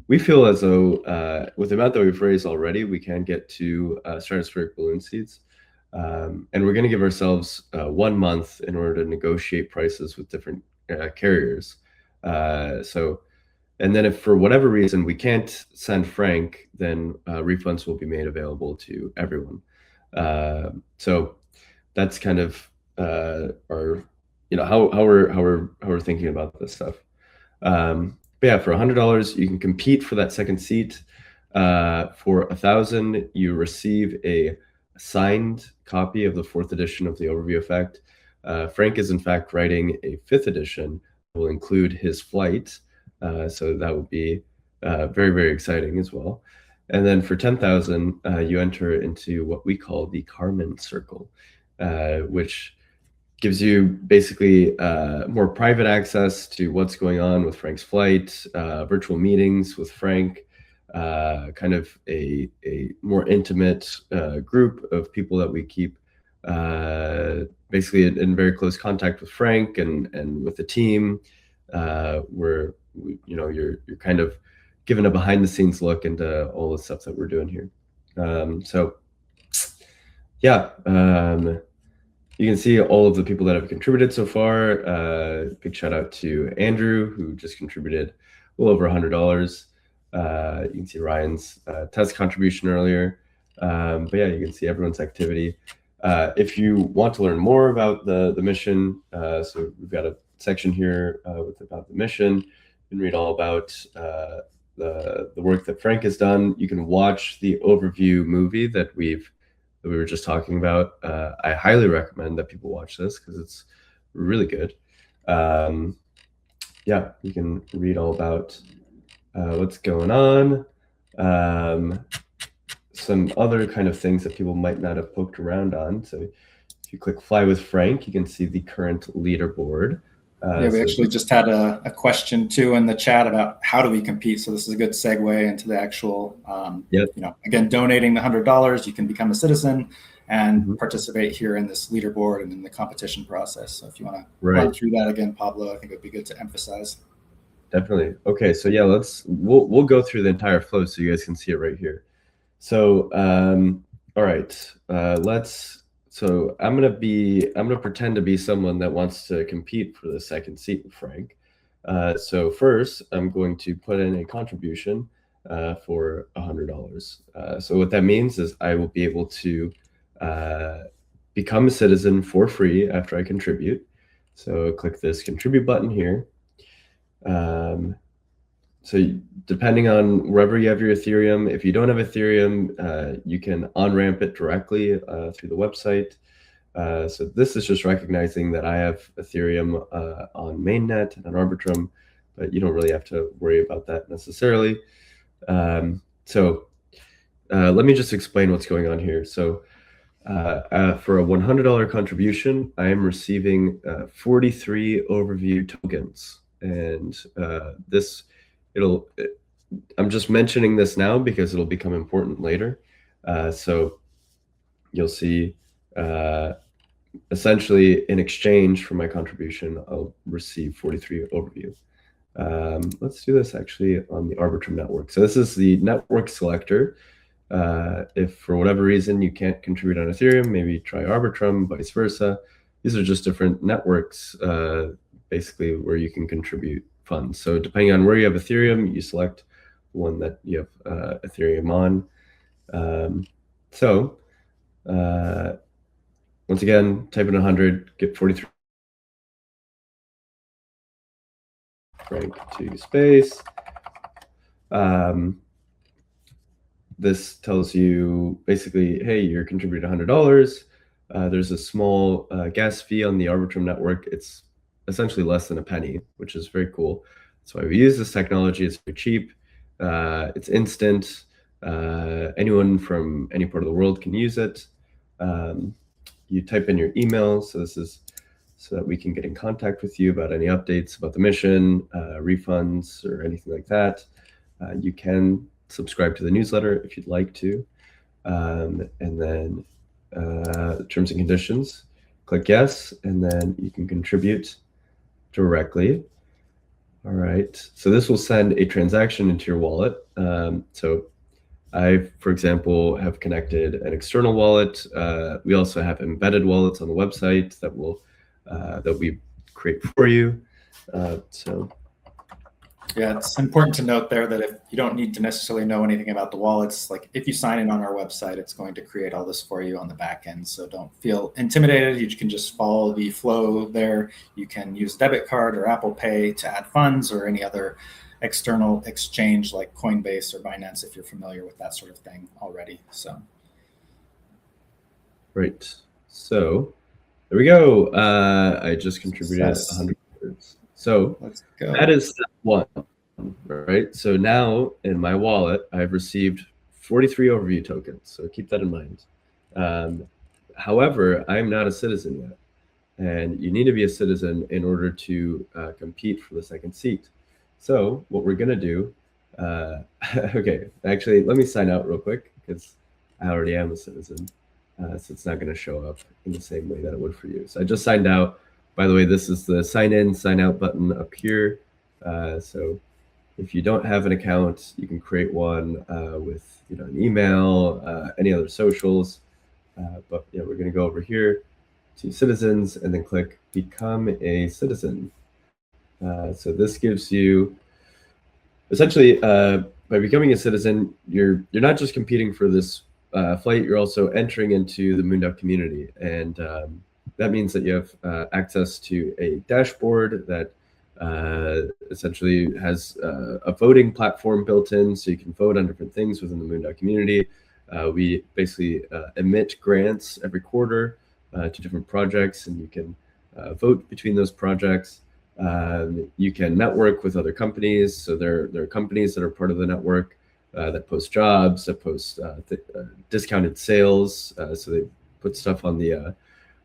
We feel as though with the amount that we've raised already, we can get to stratospheric balloon seats. And we're going to give ourselves 1 month in order to negotiate prices with different carriers. And then if for whatever reason we can't send Frank, then refunds will be made available to everyone. So that's kind of our, how we're thinking about this stuff. But yeah, for $100, you can compete for that second seat. For $1,000, you receive a signed copy of the 4th edition of the Overview Effect. Frank is in fact writing a 5th edition that will include his flight. So that will be very, very exciting as well. And then for $10,000, you enter into what we call the Carmen Circle, which gives you basically more private access to what's going on with Frank's flight, virtual meetings with Frank, kind of a more intimate group of people that we keep basically in very close contact with Frank and with the team, where you're kind of given a behind the scenes look into all the stuff that we're doing here. So yeah, you can see all of the people that have contributed so far. Big shout out to Andrew, who just contributed a little over $100. You can see Ryan's test contribution earlier. But yeah, you can see everyone's activity. If you want to learn more about the mission, so we've got a section here about the mission. You can read all about the work that Frank has done. You can watch the overview movie that we were just talking about. I highly recommend that people watch this because it's really good. Yeah, you can read all about what's going on. Some other kind of things that people might not have poked around on. So if you click Fly with Frank, you can see the current leaderboard. Yeah, we actually just had a question too in the chat about how do we compete. So this is a good segue into the actual, again, donating the $100, you can become a citizen and participate here in this leaderboard and in the competition process. So if you want to run through that again, Pablo, I think it would be good to emphasize. Definitely. Okay, so yeah, we'll go through the entire flow so you guys can see it right here. So all right, So I'm gonna pretend to be someone that wants to compete for the second seat with Frank. So first, I'm going to put in a contribution for $100. So what that means is I will be able to become a citizen for free after I contribute. So click this contribute button here. So depending on wherever you have your Ethereum, if you don't have Ethereum, you can on-ramp it directly through the website. So this is just recognizing that I have Ethereum on mainnet and on Arbitrum, but you don't really have to worry about that necessarily. So let me just explain what's going on here. So for a $100 contribution, I am receiving 43 overview tokens. And I'm just mentioning this now because it'll become important later. So you'll see essentially in exchange for my contribution, I'll receive 43 overview. Let's do this actually on the Arbitrum network. So this is the network selector. If for whatever reason you can't contribute on Ethereum, maybe try Arbitrum, vice versa. These are just different networks basically where you can contribute funds. So depending on where you have Ethereum, you select one that you have Ethereum on. Once again, type in 100, get 43 Frank to space. This tells you basically, hey, you're contributing $100. There's a small gas fee on the Arbitrum network. It's essentially less than a penny, which is very cool. That's why we use this technology. It's very cheap. It's instant. Anyone from any part of the world can use it. You type in your email. So this is so that we can get in contact with you about any updates about the mission, refunds, or anything like that. You can subscribe to the newsletter if you'd like to. And then terms and conditions, click yes, and then you can contribute directly. All right, so this will send a transaction into your wallet. So I, for example, have connected an external wallet. We also have embedded wallets on the website that we create for you. Yeah, it's important to note there that if you don't need to necessarily know anything about the wallets, like if you sign in on our website, it's going to create all this for you on the back end. So don't feel intimidated. You can just follow the flow there. You can use debit card or Apple Pay to add funds or any other external exchange like Coinbase or Binance, if you're familiar with that sort of thing already. So. Right. So there we go. I just contributed 100 words. So let's go. That is step one, right? So now in my wallet, I've received 43 overview tokens. So keep that in mind. However, I'm not a citizen yet. And you need to be a citizen in order to compete for the second seat. So what we're going to do, okay, actually, let me sign out real quick because I already am a citizen. So it's not going to show up in the same way that it would for you. So I just signed out. By the way, this is the sign in, sign out button up here. So if you don't have an account, you can create one with an email, any other socials. But yeah, we're going to go over here to citizens and then click become a citizen. So this gives you essentially by becoming a citizen, you're not just competing for this flight, you're also entering into the Moondog community. And that means that you have access to a dashboard that essentially has a voting platform built in, so you can vote on different things within the Moondog community. We basically emit grants every quarter to different projects, and you can vote between those projects. You can network with other companies. So there are companies that are part of the network that post jobs, that post discounted sales. So they put stuff on the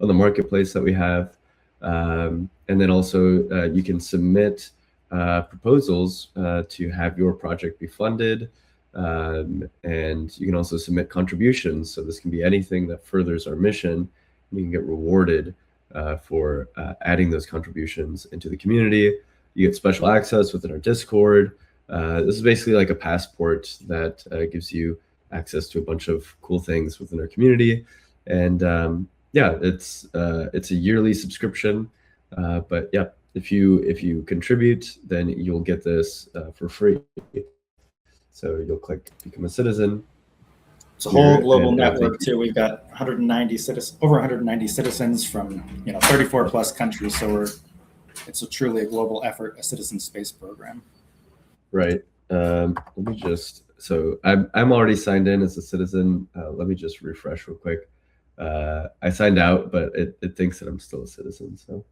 marketplace that we have. And then also you can submit proposals to have your project be funded. And you can also submit contributions. So this can be anything that furthers our mission. You can get rewarded for adding those contributions into the community. You get special access within our Discord. This is basically like a passport that gives you access to a bunch of cool things within our community. And yeah, it's a yearly subscription. But yeah, if you contribute, then you'll get this for free. So you'll click become a citizen. It's a whole global network too. We've got over 190 citizens from 34 plus countries. So it's truly a global effort, a citizen space program. Right. Let me just. So I'm already signed in as a citizen. Let me just refresh real quick. I signed out, but it thinks that I'm still a citizen. So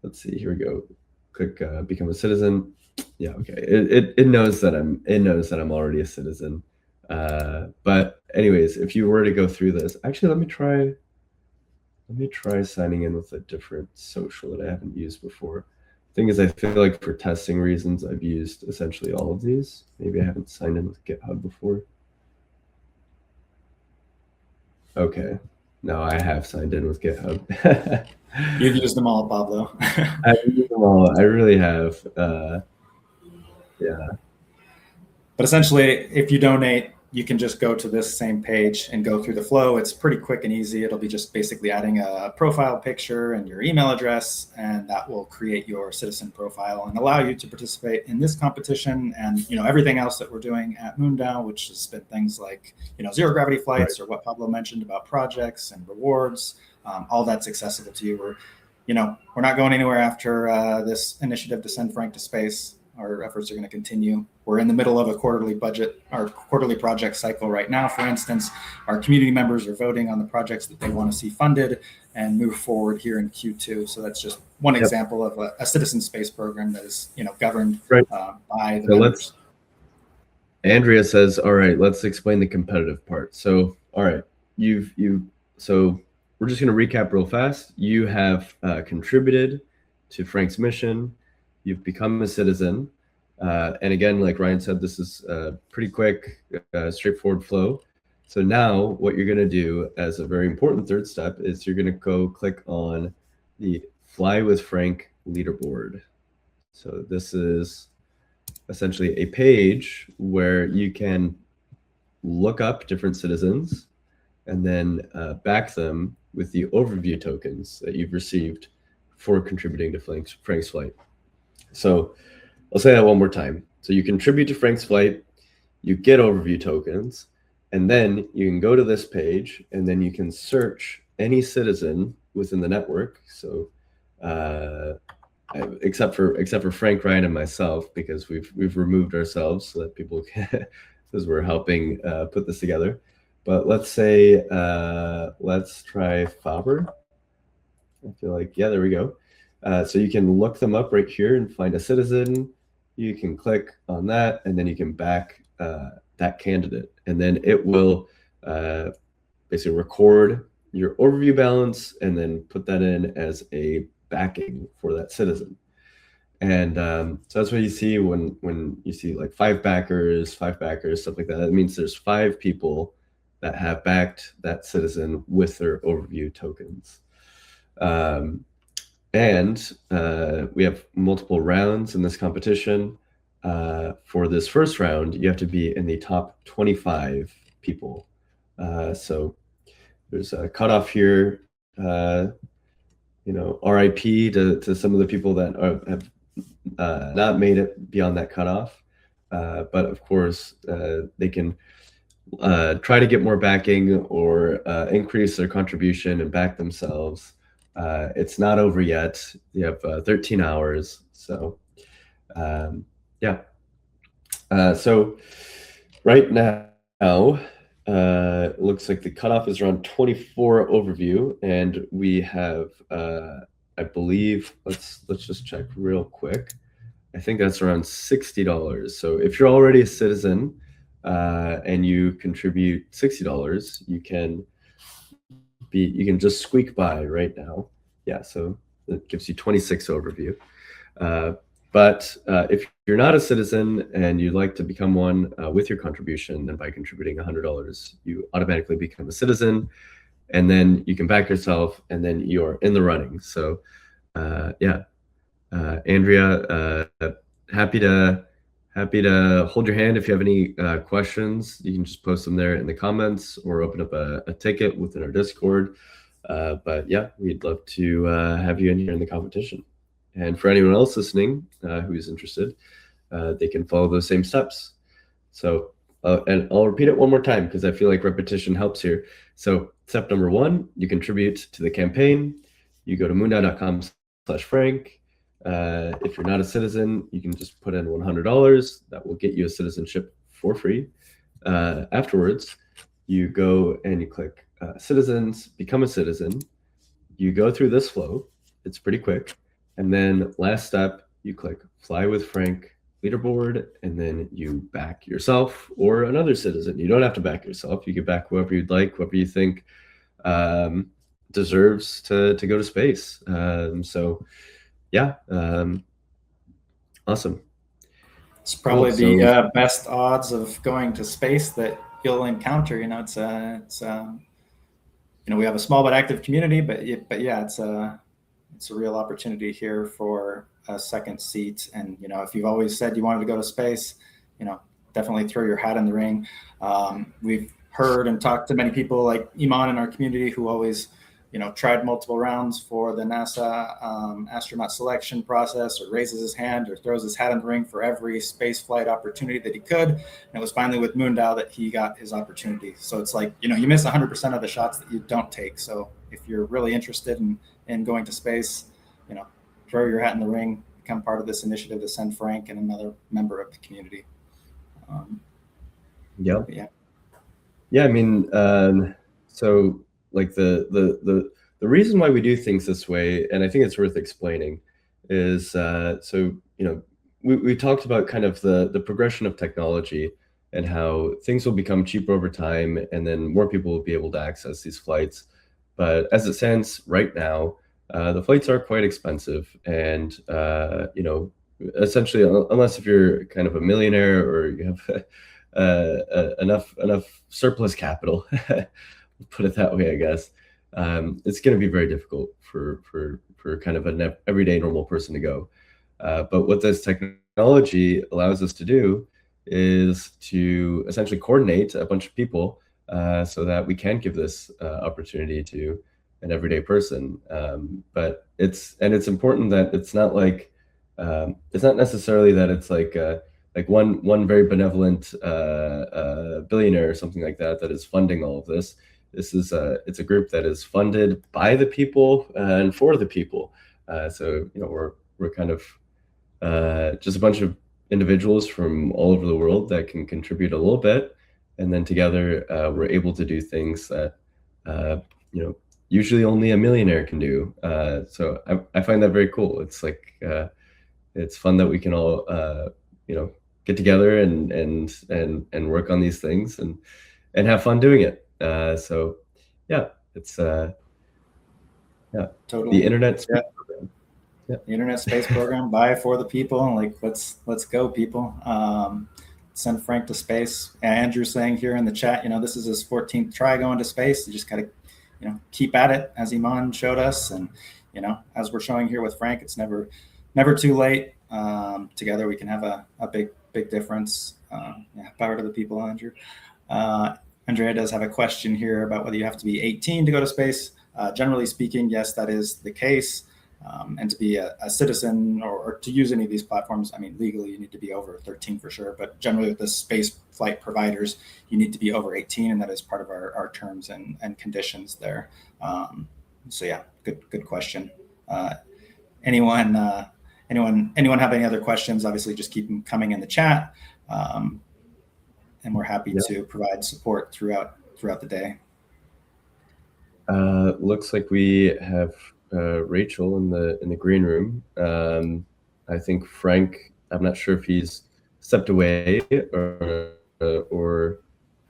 let's see. Here we go. Click become a citizen. Yeah. Okay. It knows that I'm already a citizen. But anyways, if you were to go through this, actually, let me try signing in with a different social that I haven't used before. Thing is, I feel like for testing reasons, I've used essentially all of these. Maybe I haven't signed in with GitHub before. Okay. No, I have signed in with GitHub. You've used them all, Pablo. I've used them all. I really have. Yeah. But essentially, if you donate, you can just go to this same page and go through the flow. It's pretty quick and easy. It'll be just basically adding a profile picture and your email address, and that will create your citizen profile and allow you to participate in this competition and everything else that we're doing at Moondown, which has been things like zero gravity flights, or what Pablo mentioned about projects and rewards. All that's accessible to you. We're not going anywhere after this initiative to send Frank to space. Our efforts are going to continue. We're in the middle of a quarterly project cycle right now. For instance, our community members are voting on the projects that they want to see funded and move forward here in Q2. So that's just one example of a citizen space program that is, governed by the members. Andrea says, all right, let's explain the competitive part. So, all right, so we're just going to recap real fast. You have contributed to Frank's mission. You've become a citizen. And again, like Ryan said, this is a pretty quick, straightforward flow. So now what you're going to do as a very important third step is you're going to go click on the Fly with Frank leaderboard. So this is essentially a page where you can look up different citizens and then back them with the overview tokens that you've received for contributing to Frank's flight. So I'll say that one more time. So you contribute to Frank's flight, you get overview tokens, and then you can go to this page and then you can search any citizen within the network. So except for Frank, Ryan, and myself, because we've removed ourselves so that people can, because we're helping put this together. But let's say let's try Faber. I feel like, yeah, there we go. So you can look them up right here and find a citizen. You can click on that, and then you can back that candidate, and then it will basically record your overview balance and then put that in as a backing for that citizen. And so that's what you see when you see like five backers, stuff like that. That means there's 5 people that have backed that citizen with their overview tokens. And we have multiple rounds in this competition. For this first round, you have to be in the top 25 people. So there's a cutoff here. RIP to some of the people that have not made it beyond that cutoff. But of course, they can try to get more backing or increase their contribution and back themselves. It's not over yet. You have 13 hours. So yeah. So right now, it looks like the cutoff is around 24 overview, and we have, I believe, let's just check real quick. I think that's around $60. So if you're already a citizen and you contribute $60, you can just squeak by right now. Yeah, so it gives you 26 overview. But if you're not a citizen and you'd like to become one with your contribution, then by contributing $100, you automatically become a citizen, and then you can back yourself, and then you're in the running. So yeah, Andrea, happy to hold your hand if you have any questions. You can just post them there in the comments or open up a ticket within our Discord. But yeah, we'd love to have you in here in the competition. And for anyone else listening who's interested, they can follow those same steps. So, and I'll repeat it one more time because I feel like repetition helps here. So step number 1, you contribute to the campaign. You go to moondow.com/Frank. If you're not a citizen, you can just put in $100. That will get you a citizenship for free. Afterwards, you go and you click citizens, become a citizen. You go through this flow. It's pretty quick. And then last step, you click Fly with Frank leaderboard, and then you back yourself or another citizen. You don't have to back yourself. You can back whoever you'd like, whoever you think deserves to go to space. So yeah, awesome. It's probably the best odds of going to space that you'll encounter. You know, it's we have a small but active community, but yeah, it's a real opportunity here for a second seat. And if you've always said you wanted to go to space, definitely throw your hat in the ring. We've heard and talked to many people like Eiman in our community who always tried multiple rounds for the NASA astronaut selection process, or raises his hand or throws his hat in the ring for every space flight opportunity that he could. And it was finally with Moondow that he got his opportunity. So it's like, you miss 100% of the shots that you don't take. So if you're really interested in going to space, throw your hat in the ring, become part of this initiative to send Frank and another member of the community. Yeah. I mean, so like the reason why we do things this way, and I think it's worth explaining, is we talked about kind of the progression of technology and how things will become cheaper over time, and then more people will be able to access these flights. But as it stands right now, the flights are quite expensive, and essentially, unless if you're kind of a millionaire or you have enough surplus capital, put it that way, I guess, it's going to be very difficult for kind of an everyday normal person to go. But what this technology allows us to do is to essentially coordinate a bunch of people so that we can give this opportunity to an everyday person. But it's important that it's not like it's not necessarily that it's like one very benevolent billionaire or something like that is funding all of this. This is it's a group that is funded by the people and for the people. So we're we're kind of just a bunch of individuals from all over the world that can contribute a little bit, and then together we're able to do things that usually only a millionaire can do. So I find that very cool. It's like it's fun that we can all get together and work on these things and have fun doing it. So yeah, it's Totally. The internet space program. The internet space program by for the people. Like let's go, people. Send Frank to space. Andrew saying here in the chat, this is his 14th try going to space. You just gotta keep at it, as Eiman showed us, and as we're showing here with Frank, it's never too late. Together we can have a big difference. Power to the people, Andrew. Andrea does have a question here about whether you have to be 18 to go to space. Generally speaking, yes, that is the case. And to be a citizen or to use any of these platforms, I mean, legally you need to be over 13 for sure, but generally with the space flight providers, you need to be over 18, and that is part of our terms and conditions there. So yeah, good question. Anyone have any other questions? Obviously, just keep them coming in the chat, and we're happy to provide support throughout the day. Looks like we have Rachel in the green room. I think Frank, I'm not sure if he's stepped away or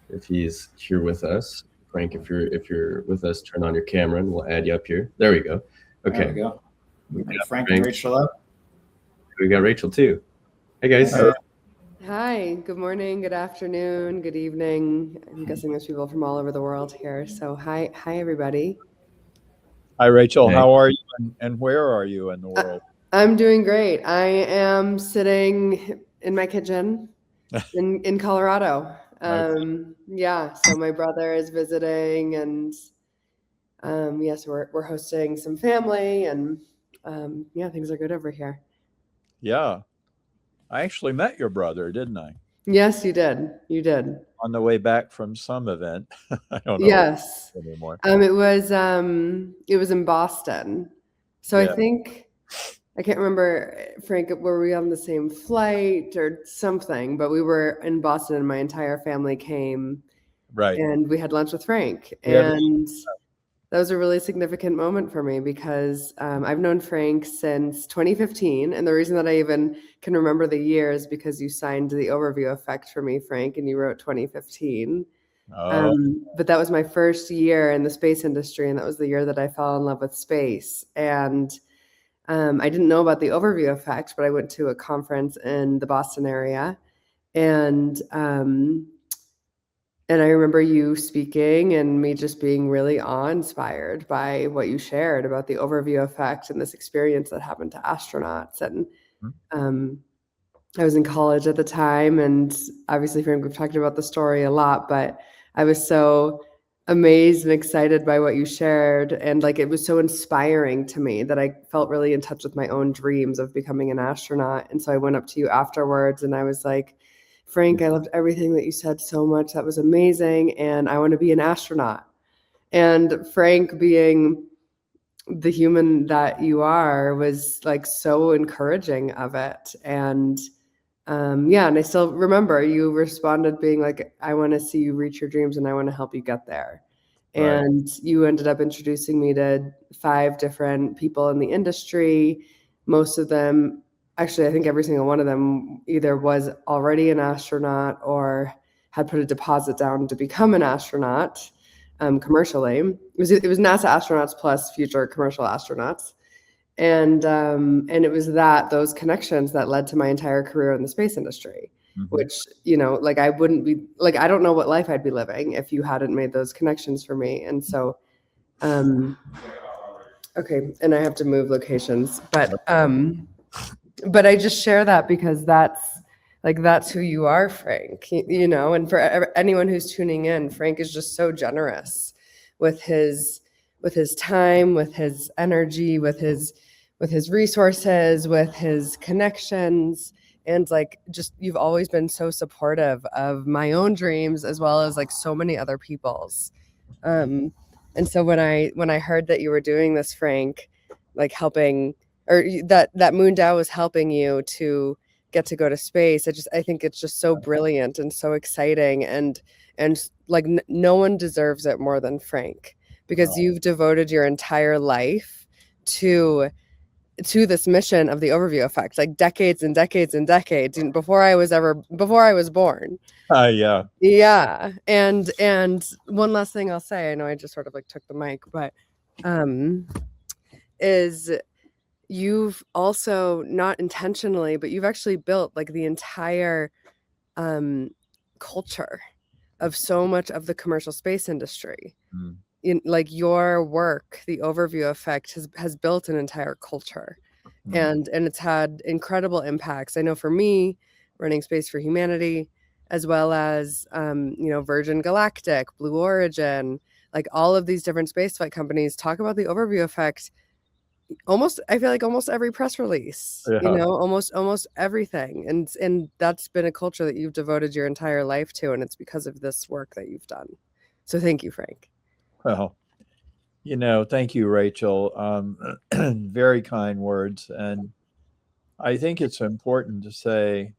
if he's here with us. Frank, if you're with us, turn on your camera and we'll add you up here. There we go. Okay. There we go. We got Frank and Rachel up. We got Rachel too. Hey guys. Hi, good morning, good afternoon, good evening. I'm guessing there's people from all over the world here. So hi everybody. Hi, Rachel. Hey. How are you and where are you in the world? I'm doing great. I am sitting in my kitchen in Colorado. Yeah, so my brother is visiting, and yes, we're hosting some family, and yeah, things are good over here. Yeah. I actually met your brother, didn't I? Yes, you did. You did. On the way back from some event. I don't know. Yes. Anymore. It was in Boston. So Yeah. I think I can't remember, Frank, were we on the same flight or something, but we were in Boston and my entire family came. Right. And we had lunch with Frank. Yeah. And that was a really significant moment for me because I've known Frank since 2015. And the reason that I even can remember the year is because you signed the Overview Effect for me, Frank, and you wrote 2015. But that was my first year in the space industry, and that was the year that I fell in love with space. And I didn't know about the Overview Effect, but I went to a conference in the Boston area, and I remember you speaking and me just being really awe-inspired by what you shared about the Overview Effect and this experience that happened to astronauts. And I was in college at the time, and obviously, Frank, we've talked about the story a lot, but I was so amazed and excited by what you shared. And like, it was so inspiring to me that I felt really in touch with my own dreams of becoming an astronaut. And so I went up to you afterwards and I was like, Frank, I loved everything that you said so much. That was amazing. And I want to be an astronaut. And Frank, being the human that you are, was like so encouraging of it. And yeah, and I still remember you responded being like, I want to see you reach your dreams and I want to help you get there. Right. And you ended up introducing me to 5 different people in the industry. Most of them, actually, I think every single one of them either was already an astronaut or had put a deposit down to become an astronaut commercially. It was NASA astronauts plus future commercial astronauts. And it was those connections that led to my entire career in the space industry, which, like I wouldn't be like, I don't know what life I'd be living if you hadn't made those connections for me. And so, okay. And I have to move locations, but I just share that because that's who you are, Frank, and for anyone who's tuning in, Frank is just so generous with his time, with his energy, with his resources, with his connections. And like, just, you've always been so supportive of my own dreams as well as like so many other people's. And so when I heard that you were doing this, Frank, like helping or that Moon Dao was helping you to get to go to space. I think it's just so brilliant and so exciting, and like no one deserves it more than Frank, because you've devoted your entire life to this mission of the Overview Effect, like decades and decades and decades, and before I was born. Yeah. Yeah. And one last thing I'll say, I know I just sort of like took the mic, but is you've also, not intentionally, but you've actually built like the entire culture of so much of the commercial space industry. In like your work, the Overview Effect has built an entire culture, and it's had incredible impacts. I know for me, running Space for Humanity, as well as Virgin Galactic, Blue Origin, like all of these different spaceflight companies talk about the Overview Effect. I feel like almost every press release, almost everything, and that's been a culture that you've devoted your entire life to, and it's because of this work that you've done. So thank you, Frank. Well, thank you, Rachel. Very kind words. And I think it's important to say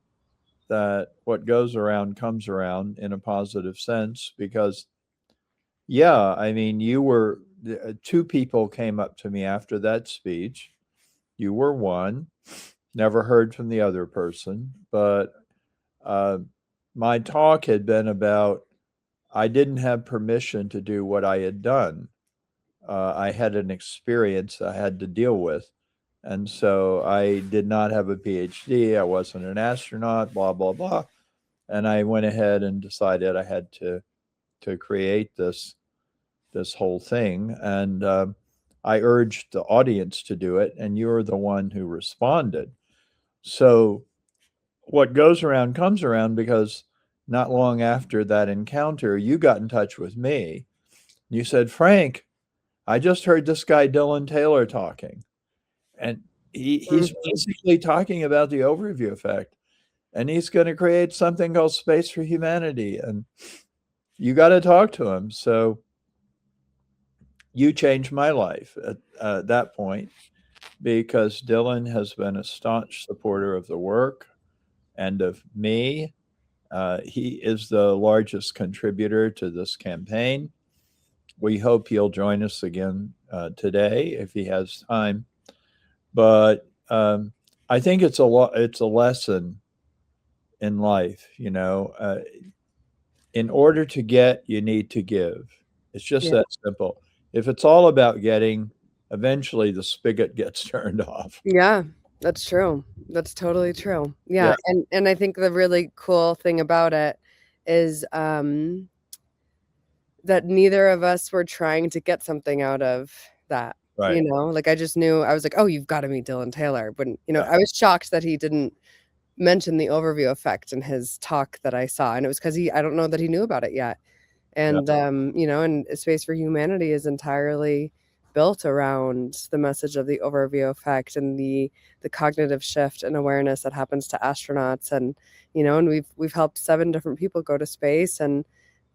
that what goes around comes around in a positive sense, because, two people came up to me after that speech. You were one, never heard from the other person, but my talk had been about, I didn't have permission to do what I had done. I had an experience I had to deal with. And so I did not have a PhD. I wasn't an astronaut, blah, blah, blah. And I went ahead and decided I had to create this whole thing. And I urged the audience to do it, and you're the one who responded. So what goes around comes around, because not long after that encounter, you got in touch with me. You said, Frank, I just heard this guy Dylan Taylor talking, and he's basically talking about the Overview Effect, and he's going to create something called Space for Humanity, and you got to talk to him. So you changed my life at that point, because Dylan has been a staunch supporter of the work and of me. He is the largest contributor to this campaign. We hope he'll join us again today if he has time. But I think it's a lesson in life. In order to get, you need to give. It's just that simple. If it's all about getting, eventually the spigot gets turned off. Yeah, that's true. That's totally true. Yeah. And I think the really cool thing about it is that neither of us were trying to get something out of that. Right. Like I just knew, I was like, oh, you've got to meet Dylan Taylor. But I was shocked that he didn't mention the Overview Effect in his talk that I saw. And it was because I don't know that he knew about it yet. And and Space for Humanity is entirely built around the message of the Overview Effect and the cognitive shift and awareness that happens to astronauts. And and we've helped 7 different people go to space, and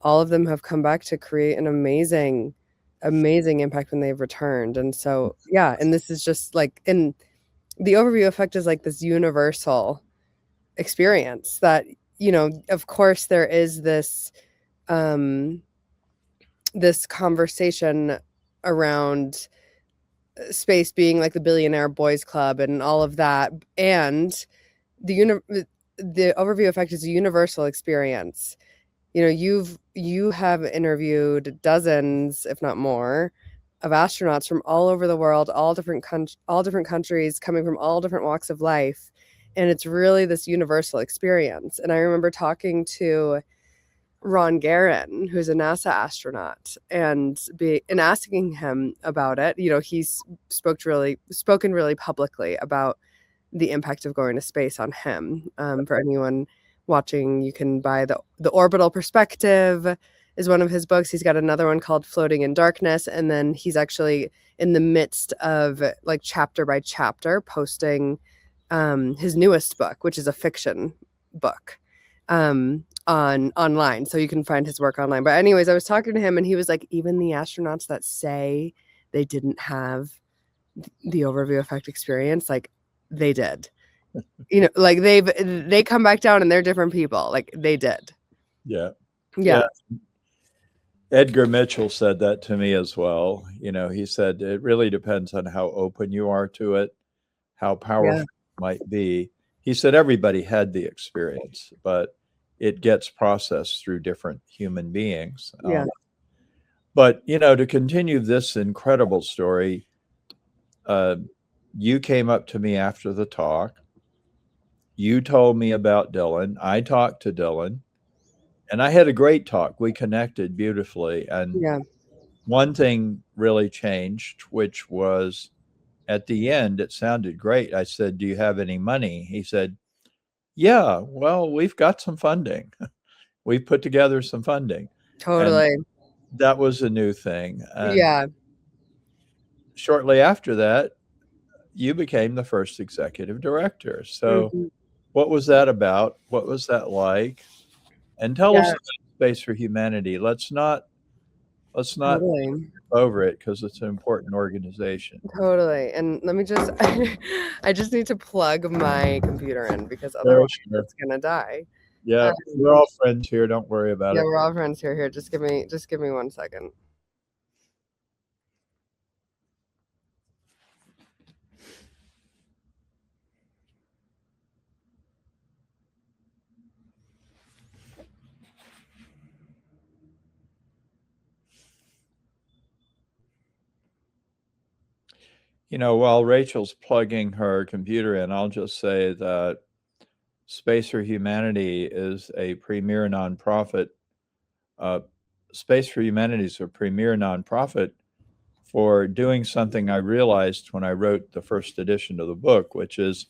all of them have come back to create an amazing impact when they've returned. And so and this is just like, and the Overview Effect is like this universal experience that of course there is this this conversation around space being like the billionaire boys club and all of that, and the Overview Effect is a universal experience. You have interviewed dozens, if not more, of astronauts from all over the world, all different countries, coming from all different walks of life, and it's really this universal experience. And I remember talking to Ron Guerin, who's a NASA astronaut, and asking him about it. He's spoken really publicly about the impact of going to space on him. For anyone watching, you can buy the Orbital Perspective is one of his books. He's got another one called Floating in Darkness, and then he's actually in the midst of like chapter by chapter posting his newest book, which is a fiction book, online, so you can find his work online. But anyways, I was talking to him, and he was like, even the astronauts that say they didn't have the overview effect experience, like they did. You know, like they come back down and they're different people. Like they did. Yeah. Yeah. Edgar Mitchell said that to me as well. You know, he said it really depends on how open you are to it, how powerful it might be. He said everybody had the experience, but it gets processed through different human beings. Yeah. But, you know, to continue this incredible story, you came up to me after the talk. You told me about Dylan. I talked to Dylan, and I had a great talk. We connected beautifully. And one thing really changed, which was at the end, it sounded great. I said, "Do you have any money?" He said, "Yeah, well, we've got some funding. We've put together some funding." Totally. And that was a new thing. And shortly after that, you became the first executive director. So what was that about? What was that like? And tell us about Space for Humanity. Let's not over it, because it's an important organization. Totally. And let me just, I just need to plug my computer in because otherwise it's gonna die. Yeah, we're all friends here. Don't worry about it. Yeah, we're all friends here. Here, just give me 1 second. You know, while Rachel's plugging her computer in, I'll just say that Space for Humanity is a premier nonprofit. Space for Humanity is a premier nonprofit for doing something I realized when I wrote the first edition of the book, which is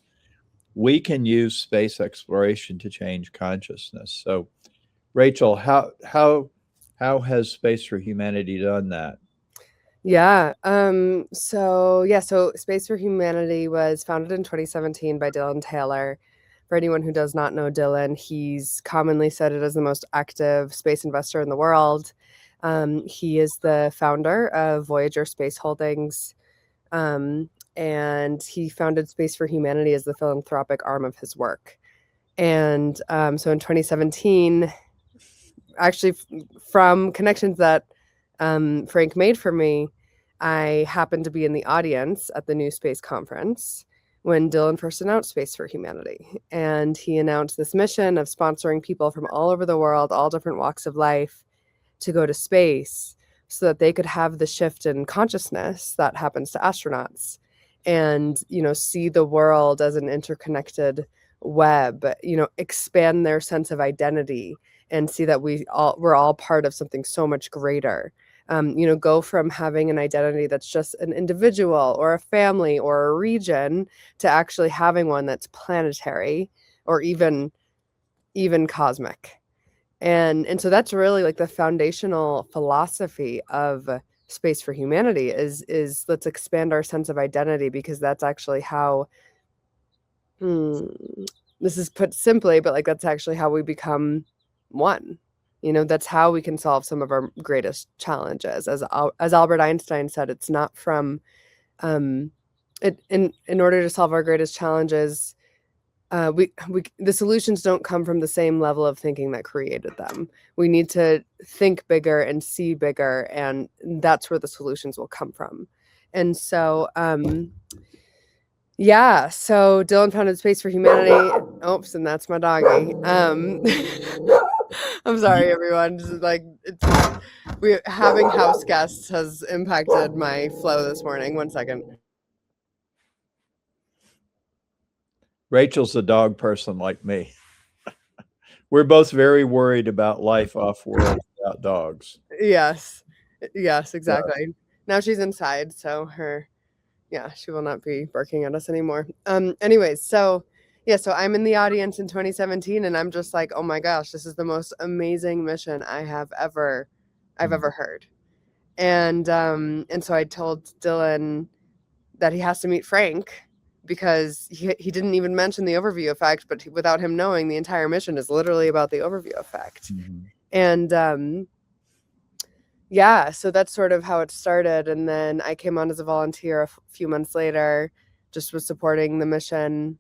we can use space exploration to change consciousness. So, Rachel, how has Space for Humanity done that? Yeah. So Space for Humanity was founded in 2017 by Dylan Taylor. For anyone who does not know Dylan, he's commonly cited as the most active space investor in the world. He is the founder of Voyager Space Holdings, and he founded Space for Humanity as the philanthropic arm of his work. And so in 2017, actually from connections that Frank made for me, I happened to be in the audience at the New Space Conference when Dylan first announced Space for Humanity. And he announced this mission of sponsoring people from all over the world, all different walks of life, to go to space so that they could have the shift in consciousness that happens to astronauts and, you know, see the world as an interconnected web, you know, expand their sense of identity and see that we're all part of something so much greater. You know, go from having an identity that's just an individual or a family or a region to actually having one that's planetary or even cosmic. And so that's really like the foundational philosophy of Space for Humanity is let's expand our sense of identity, because that's actually how this is put simply, but like that's actually how we become one. You know, that's how we can solve some of our greatest challenges. As Albert Einstein said, it's not from in order to solve our greatest challenges, the solutions don't come from the same level of thinking that created them. We need to think bigger and see bigger, and that's where the solutions will come from. And so yeah, so Dylan founded Space for Humanity. Oops, and that's my doggy. I'm sorry, everyone. This is like having house guests has impacted my flow this morning. 1 second. Rachel's a dog person like me. We're both very worried about life off-world without dogs. Yes, exactly. Yeah. Now she's inside, so she will not be barking at us anymore. Anyways, so I'm in the audience in 2017, and I'm just like, oh my gosh, this is the most amazing mission I've ever heard. And so I told Dylan that he has to meet Frank, because he didn't even mention the overview effect, but without him knowing, the entire mission is literally about the overview effect. And yeah, so that's sort of how it started. And then I came on as a volunteer a few months later, just was supporting the mission.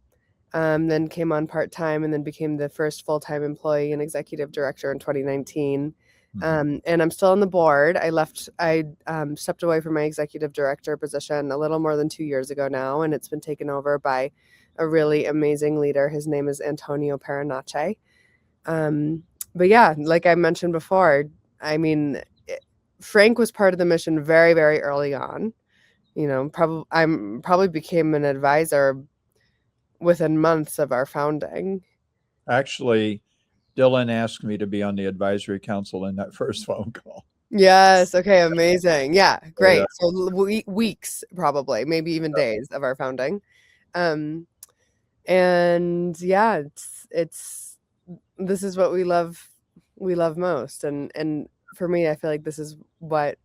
Then came on part-time and then became the first full-time employee and executive director in 2019. And I'm still on the board. I stepped away from my executive director position a little more than 2 years ago now, and it's been taken over by a really amazing leader. His name is Antonio Paranace. But yeah, like I mentioned before, I mean, Frank was part of the mission very, very early on. You know, probably became an advisor within months of our founding. Actually, Dylan asked me to be on the advisory council in that first phone call. Yes. Okay. Amazing. Yeah. Great. Yeah. So weeks, probably, maybe even days of our founding. And yeah, this is what we love most. And for me, I feel like this is what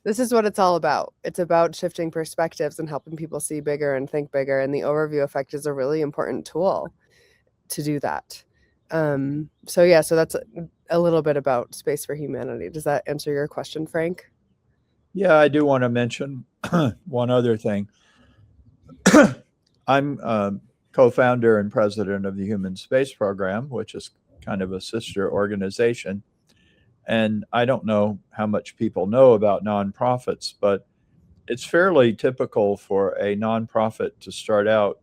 it's all about. It's about shifting perspectives and helping people see bigger and think bigger. And the overview effect is a really important tool to do that. So yeah, so that's a little bit about Space for Humanity. Does that answer your question, Frank? Yeah, I do want to mention one other thing. I'm co-founder and president of the Human Space Program, which is kind of a sister organization. And I don't know how much people know about nonprofits, but it's fairly typical for a nonprofit to start out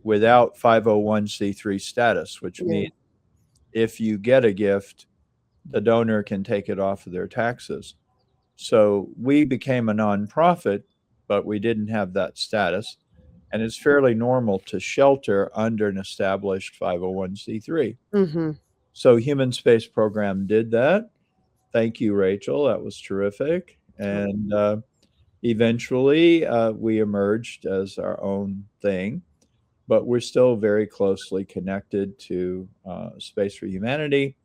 without 501c3 status, which means if you get a gift, the donor can take it off of their taxes. So we became a nonprofit, but we didn't have that status. And it's fairly normal to shelter under an established 501c3. Mm-hmm. So Human Space Program did that. Thank you, Rachel. That was terrific. And eventually we emerged as our own thing, but we're still very closely connected to Space for Humanity.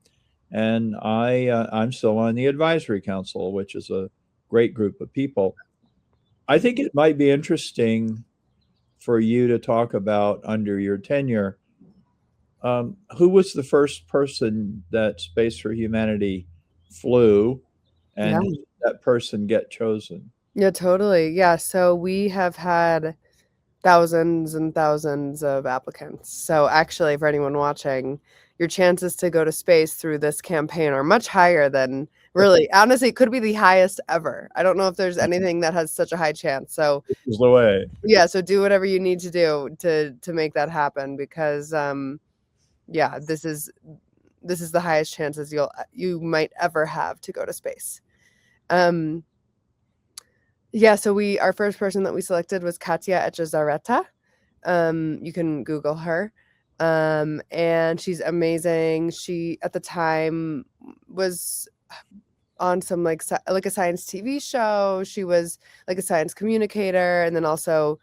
And I'm still on the advisory council, which is a great group of people. I think it might be interesting for you to talk about under your tenure. Who was the first person that Space for Humanity flew, and did that person get chosen? Yeah, totally. Yeah, so we have had thousands and thousands of applicants. So actually, for anyone watching, your chances to go to space through this campaign are much higher than really, honestly, it could be the highest ever. I don't know if there's anything that has such a high chance. So this is the way. Yeah, so do whatever you need to do to make that happen, because yeah, this is the highest chances you might ever have to go to space. Yeah, so our first person that we selected was Katia Echezarreta. You can Google her. And she's amazing. She at the time was on some like a science TV show. She was like a science communicator, and then also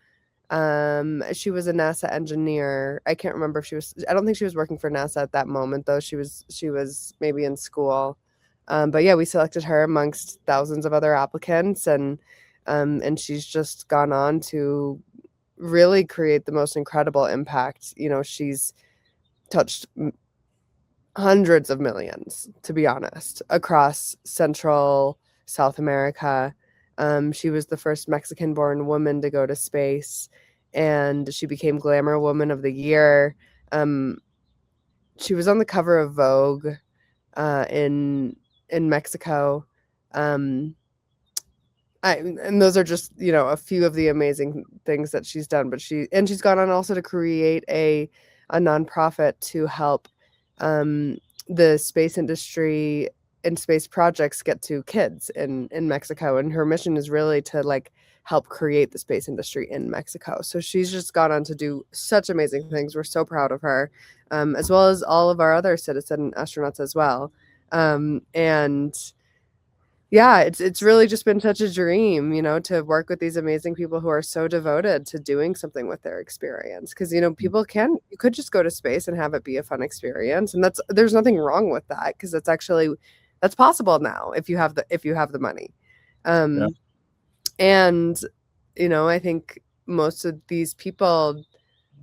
she was a NASA engineer. I can't remember if I don't think she was working for NASA at that moment, though. She was maybe in school. But yeah, we selected her amongst thousands of other applicants, and she's just gone on to really create the most incredible impact. You know, she's touched hundreds of millions, to be honest, across Central South America. She was the first Mexican-born woman to go to space, and she became Glamour Woman of the Year. She was on the cover of Vogue in Mexico. And those are just, you know, a few of the amazing things that she's done. But she's gone on also to create a nonprofit to help the space industry and space projects get to kids in Mexico. And her mission is really to like help create the space industry in Mexico. So she's just gone on to do such amazing things. We're so proud of her, as well as all of our other citizen astronauts as well. And yeah, it's really just been such a dream, you know, to work with these amazing people who are so devoted to doing something with their experience. Because, you know, you could just go to space and have it be a fun experience, and there's nothing wrong with that, because that's possible now if you have the money. And you know, I think most of these people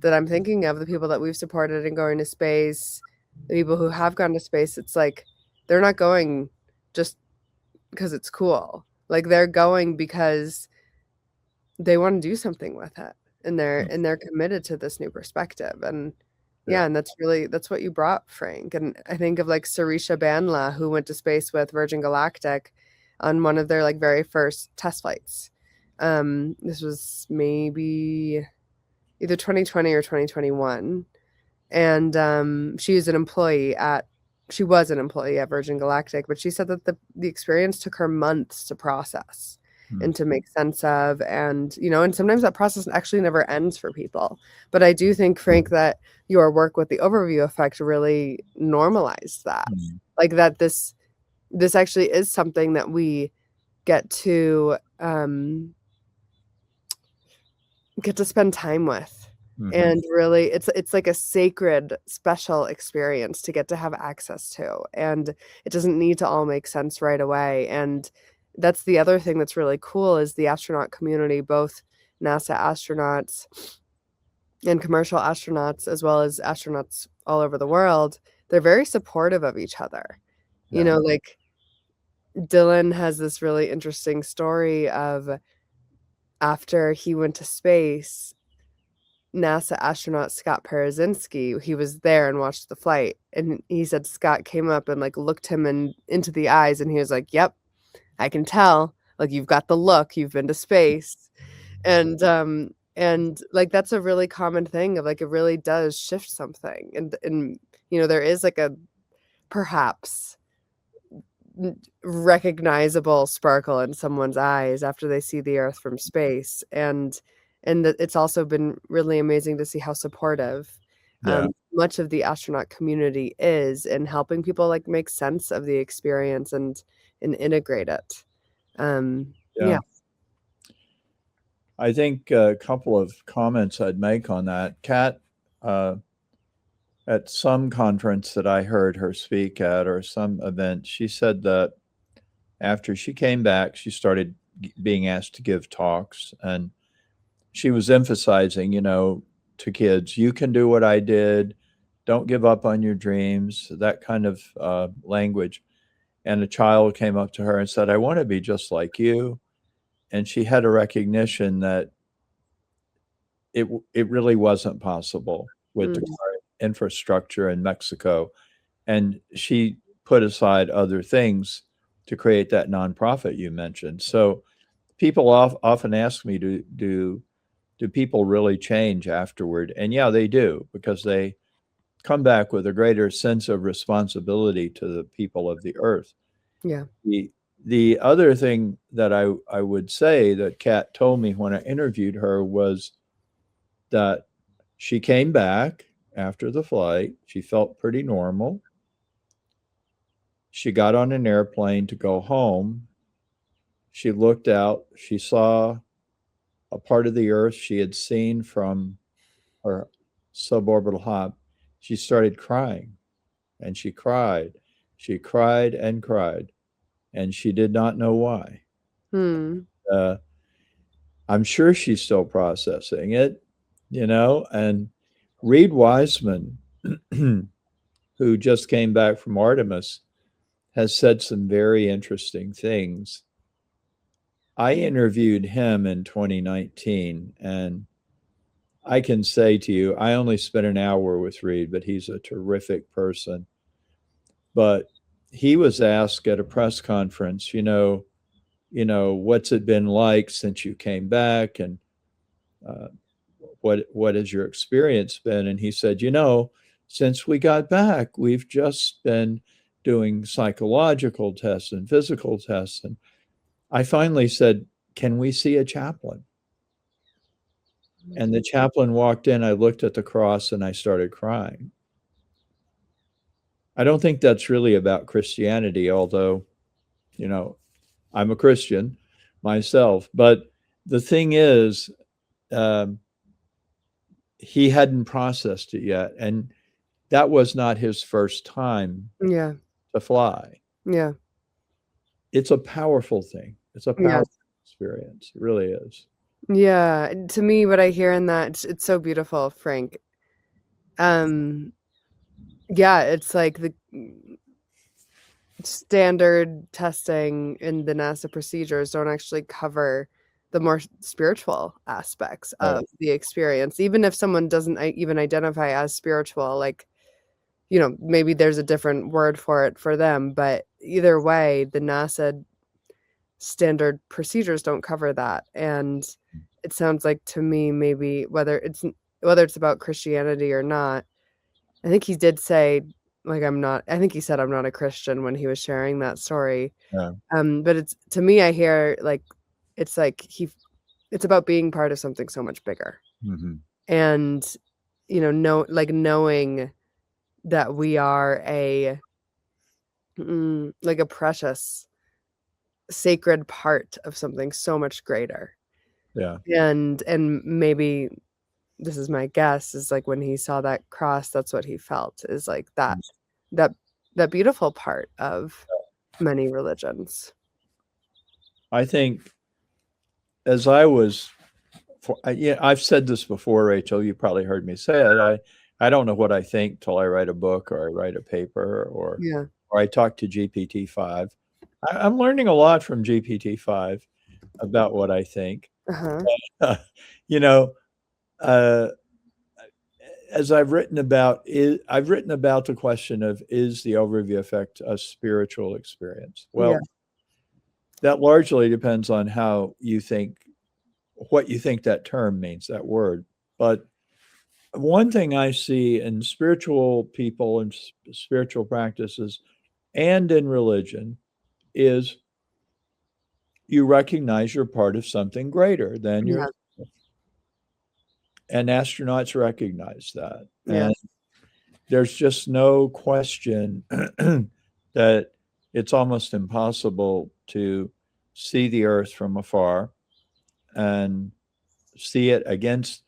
that I'm thinking of, the people that we've supported in going to space, the people who have gone to space, it's like they're not going just because it's cool. Like they're going because they want to do something with it, and they're committed to this new perspective. And yeah, and that's what you brought, Frank. And I think of like Sarisha Bandla, who went to space with Virgin Galactic on one of their like very first test flights. This was maybe either 2020 or 2021. And she was an employee at Virgin Galactic, but she said that the experience took her months to process and to make sense of. And, and sometimes that process actually never ends for people. But I do think, Frank, that your work with the overview effect really normalized that. Like that this actually is something that we get to spend time with. And really it's like a sacred, special experience to get to have access to, and it doesn't need to all make sense right away. And that's the other thing that's really cool is the astronaut community, both NASA astronauts and commercial astronauts, as well as astronauts all over the world. They're very supportive of each other. Like Dylan has this really interesting story of after he went to space, NASA astronaut Scott Parazynski, he was there and watched the flight, and he said Scott came up and like looked him into the eyes, and he was like, "Yep, I can tell. Like you've got the look. You've been to space," and like that's a really common thing of like it really does shift something, and there is like a perhaps recognizable sparkle in someone's eyes after they see the Earth from space, and that it's also been really amazing to see how supportive much of the astronaut community is in helping people like make sense of the experience and integrate it. Yeah. I think a couple of comments I'd make on that. Kat, at some conference that I heard her speak at or some event, she said that after she came back, she started being asked to give talks, and she was emphasizing, to kids, you can do what I did. Don't give up on your dreams, that kind of language. And a child came up to her and said, I want to be just like you. And she had a recognition that it really wasn't possible with the current infrastructure in Mexico. And she put aside other things to create that nonprofit you mentioned. So people often ask me, do people really change afterward? And yeah, they do, because they come back with a greater sense of responsibility to the people of the Earth. Yeah. The other thing that I would say that Kat told me when I interviewed her was that she came back after the flight. She felt pretty normal. She got on an airplane to go home. She looked out. She saw a part of the Earth she had seen from her suborbital hop. She started crying, and she cried. She cried and cried, and she did not know why. I'm sure she's still processing it, and Reed Wiseman, who just came back from Artemis, has said some very interesting things. I interviewed him in 2019, and I can say to you, I only spent an hour with Reed, but he's a terrific person. But he was asked at a press conference, what's it been like since you came back, and what has your experience been? And he said, since we got back, we've just been doing psychological tests and physical tests. And I finally said, can we see a chaplain? And the chaplain walked in. I looked at the cross and I started crying. I don't think that's really about Christianity, although, I'm a Christian myself. But the thing is, he hadn't processed it yet. And that was not his first time to fly. Yeah. It's a powerful thing. It's a powerful experience. It really is. Yeah. To me, what I hear in that, it's so beautiful, Frank. Yeah, it's like standard testing in the NASA procedures don't actually cover the more spiritual aspects of the experience. Even if someone doesn't even identify as spiritual, like, you know, maybe there's a different word for it for them, but either way, the NASA standard procedures don't cover that. And it sounds like to me, maybe whether it's about Christianity or not, I think he did say, like, I think he said I'm not a Christian when he was sharing that story. Yeah. But it's, to me, I hear like, it's like it's about being part of something so much bigger. Mm-hmm. And, you know, knowing that we are like a precious, sacred part of something so much greater. Yeah. And maybe, this is my guess, is like when he saw that cross, that's what he felt, is like that beautiful part of many religions. I think, as I was, I've said this before, Rachel, you probably heard me say it. I don't know what I think till I write a book or I write a paper or I talk to GPT-5. I'm learning a lot from GPT-5 about what I think. You know, as I've written about, the question of, is the overview effect a spiritual experience? Well, that largely depends on how you think, what you think that term means, that word. But one thing I see in spiritual people and spiritual practices and in religion is you recognize you're part of something greater than yourself. And astronauts recognize that. And there's just no question that it's almost impossible to see the Earth from afar and see it against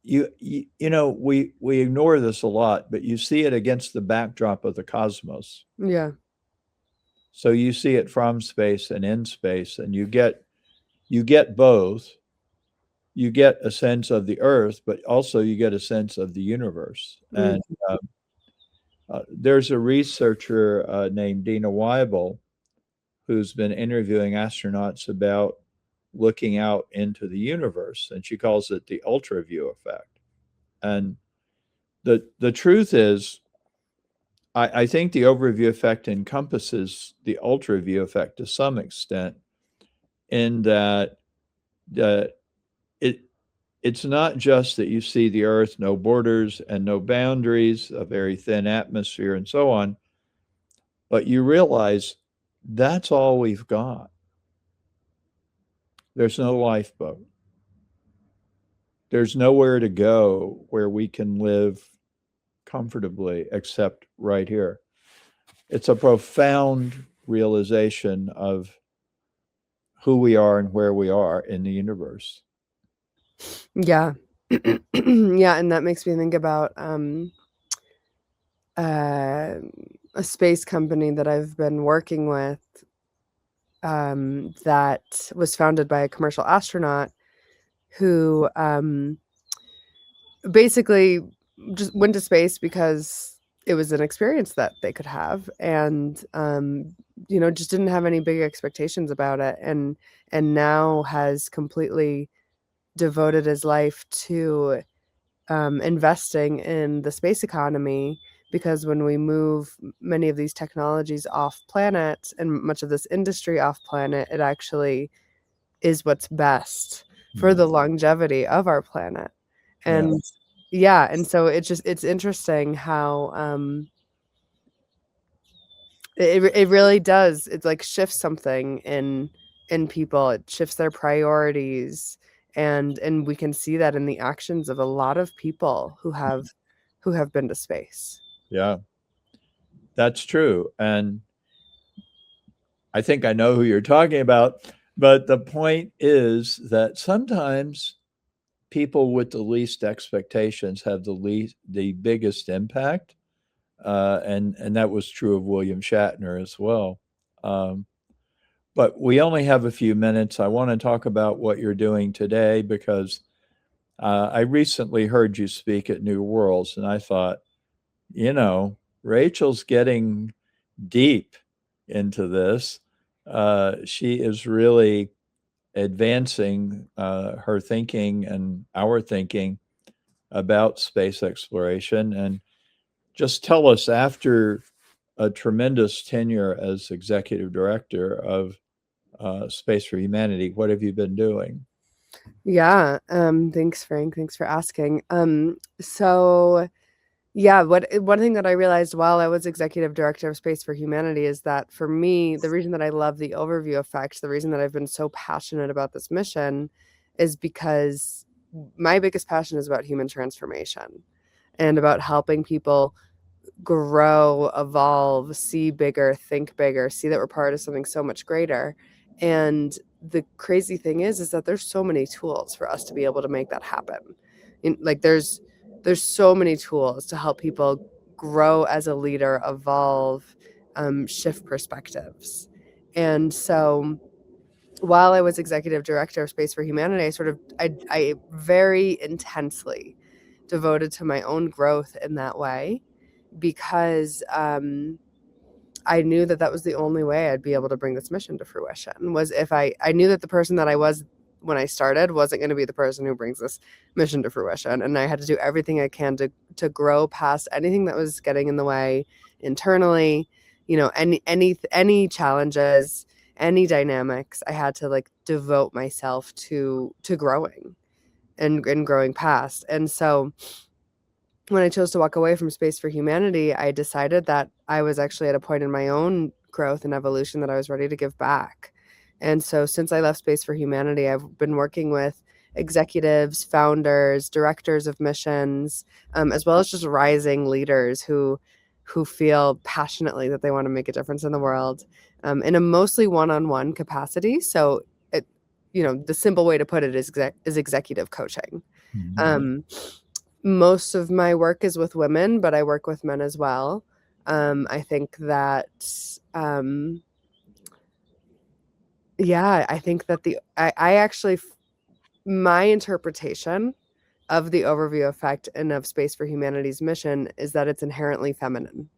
you know, we ignore this a lot, but you see it against the backdrop of the cosmos. Yeah. So you see it from space and in space, and you get both. You get a sense of the Earth, but also you get a sense of the universe. And there's a researcher named Dina Weibel who's been interviewing astronauts about looking out into the universe, and she calls it the ultra view effect. And the truth is, I think the overview effect encompasses the ultra view effect to some extent, in that it's not just that you see the Earth, no borders and no boundaries, a very thin atmosphere and so on, but you realize that's all we've got. There's no lifeboat. There's nowhere to go where we can live comfortably except right here. It's a profound realization of who we are and where we are in the universe. Yeah. Yeah, and that makes me think about a space company that I've been working with that was founded by a commercial astronaut who basically just went to space because it was an experience that they could have, and you know, just didn't have any big expectations about it, and now has completely devoted his life to investing in the space economy, because when we move many of these technologies off planet and much of this industry off planet, it actually is what's best for the longevity of our planet. And and so it's interesting how it really does, it's like shifts something in people. It shifts their priorities, and we can see that in the actions of a lot of people who have been to space. Yeah, that's true. And I think I know who you're talking about, but the point is that sometimes people with the least expectations have the biggest impact. And that was true of William Shatner as well. But we only have a few minutes. I want to talk about what you're doing today, because I recently heard you speak at New Worlds, and I thought, you know, Rachel's getting deep into this. She is really advancing her thinking and our thinking about space exploration. And just tell us, after a tremendous tenure as executive director of Space for Humanity, what have you been doing? Yeah. Thanks, Frank. Thanks for asking. So yeah, one thing that I realized while I was executive director of Space for Humanity is that for me, the reason that I love the overview effect, the reason that I've been so passionate about this mission is because my biggest passion is about human transformation and about helping people grow, evolve, see bigger, think bigger, see that we're part of something so much greater. And the crazy thing is that there's so many tools for us to be able to make that happen. There's so many tools to help people grow as a leader, evolve, shift perspectives. And so while I was executive director of Space for Humanity, I very intensely devoted to my own growth in that way, because I knew that was the only way I'd be able to bring this mission to fruition, was if I knew that the person that I was when I started wasn't going to be the person who brings this mission to fruition. And I had to do everything I can to grow past anything that was getting in the way internally, any challenges, any dynamics. I had to devote myself to growing and growing past. And so when I chose to walk away from Space for Humanity, I decided that I was actually at a point in my own growth and evolution that I was ready to give back. And so since I left Space for Humanity, I've been working with executives, founders, directors of missions, as well as just rising leaders who feel passionately that they want to make a difference in the world, in a mostly one-on-one capacity. So the simple way to put it is executive coaching. Mm-hmm. Most of my work is with women, but I work with men as well. I think that, I think that my interpretation of the overview effect and of Space for Humanity's mission is that it's inherently feminine,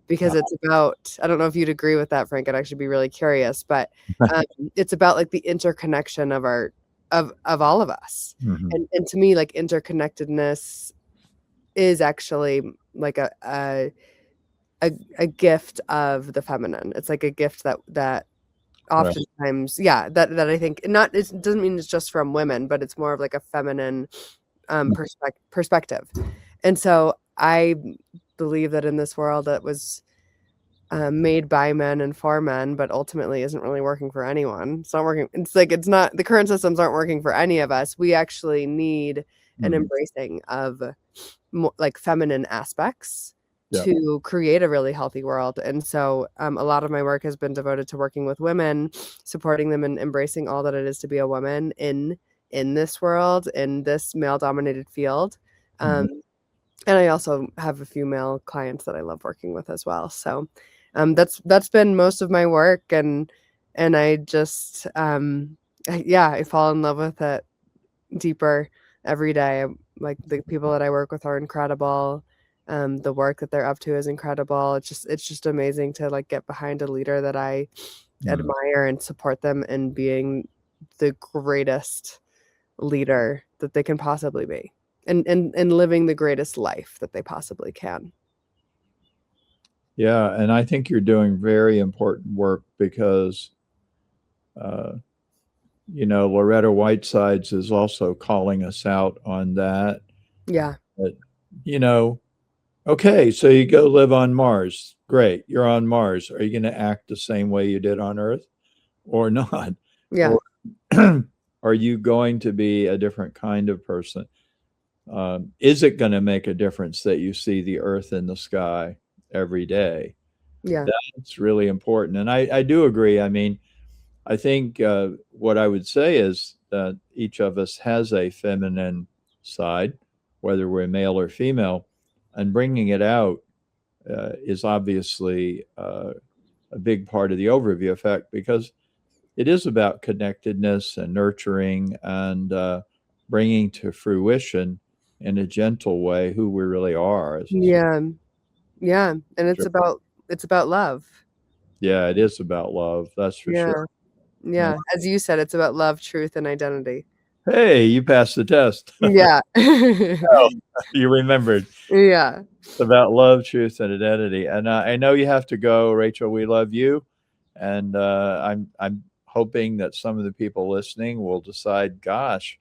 because it's about, I don't know if you'd agree with that, Frank. I'd actually be really curious, but it's about the interconnection of all of us. Mm-hmm. And to me, interconnectedness is actually a gift of the feminine. It's a gift that oftentimes, that I think it doesn't mean it's just from women, but it's more of a feminine perspective. And so I believe that in this world that was made by men and for men, but ultimately isn't really working for anyone. It's not working. It's not, the current systems aren't working for any of us. We actually need an embracing of feminine aspects to create a really healthy world. And so a lot of my work has been devoted to working with women, supporting them in embracing all that it is to be a woman in this world, in this male-dominated field. And I also have a few male clients that I love working with as well. So that's been most of my work, and I just I fall in love with it deeper every day. The people that I work with are incredible. The work that they're up to is incredible. It's just amazing to get behind a leader that I admire and support them in being the greatest leader that they can possibly be, and living the greatest life that they possibly can. Yeah, and I think you're doing very important work, because Loretta Whitesides is also calling us out on that. Yeah. But, okay, so you go live on Mars. Great, you're on Mars. Are you going to act the same way you did on Earth or not? Yeah. Or are you going to be a different kind of person? Is it going to make a difference that you see the Earth in the sky every day? Yeah. That's really important. And I do agree. I mean, I think what I would say is that each of us has a feminine side, whether we're male or female, and bringing it out is obviously a big part of the overview effect, because it is about connectedness and nurturing and bringing to fruition in a gentle way who we really are. Yeah. And it's about love. Yeah, it is about love. That's for Yeah. sure. Yeah. As you said, it's about love, truth, and identity. Hey, you passed the test. Yeah. Oh, you remembered. Yeah. It's about love, truth, and identity. And I know you have to go, Rachel. We love you, and I'm hoping that some of the people listening will decide, gosh,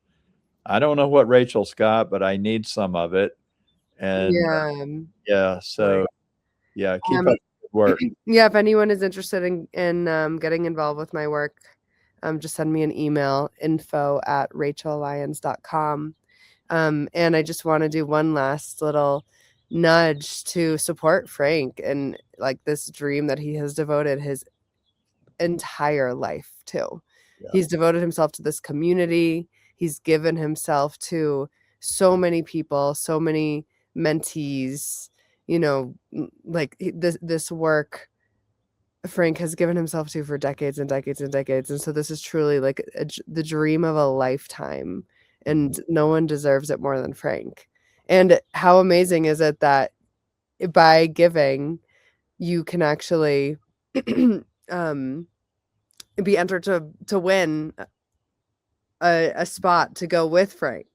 I don't know what Rachel's got, but I need some of it. And Yeah. so yeah, keep up the good work. Yeah, if anyone is interested in getting involved with my work, just send me an email, info@rachellyons.com. And I just want to do one last little nudge to support Frank and like this dream that he has devoted his entire life to. Yeah. He's devoted himself to this community. He's given himself to so many people, so many mentees, like this work Frank has given himself to for decades and decades and decades. And so this is truly like the dream of a lifetime, and no one deserves it more than Frank. And how amazing is it that by giving, you can actually be entered to win a spot to go with Frank.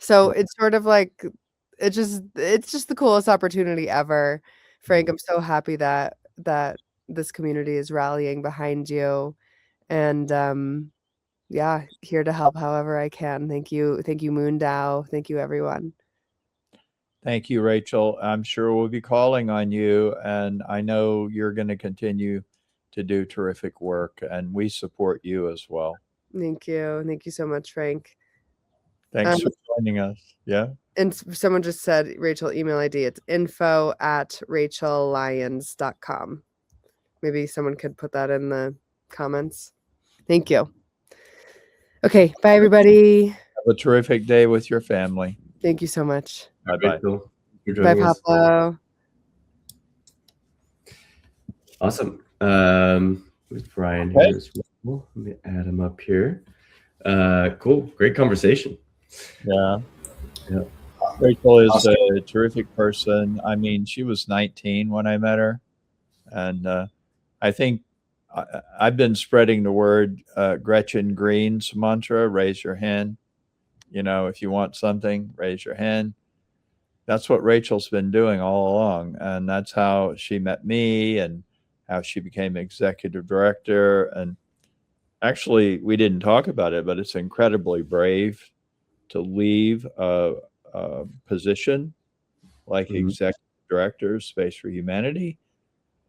So it's sort of like it's just the coolest opportunity ever. Frank, I'm so happy that this community is rallying behind you, and yeah, here to help however I can. Thank you, Moondao. Thank you, everyone. Thank you, Rachel. I'm sure we'll be calling on you, and I know you're going to continue to do terrific work, and we support you as well. Thank you so much, Frank. Thanks for joining us. Yeah. And someone just said Rachel email ID. It's info@rachellyons.com. Maybe someone could put that in the comments. Thank you. Okay, bye everybody. Have a terrific day with your family. Thank you so much. Bye-bye. Bye, Pablo. Awesome. With Brian here as well. Let me add him up here. Cool. Great conversation. Yeah. Rachel is a terrific person. I mean, she was 19 when I met her. And I think I've been spreading the word, Gretchen Green's mantra, raise your hand. If you want something, raise your hand. That's what Rachel's been doing all along. And that's how she met me and how she became executive director. And actually, we didn't talk about it, but it's incredibly brave to leave a position like executive director of Space for Humanity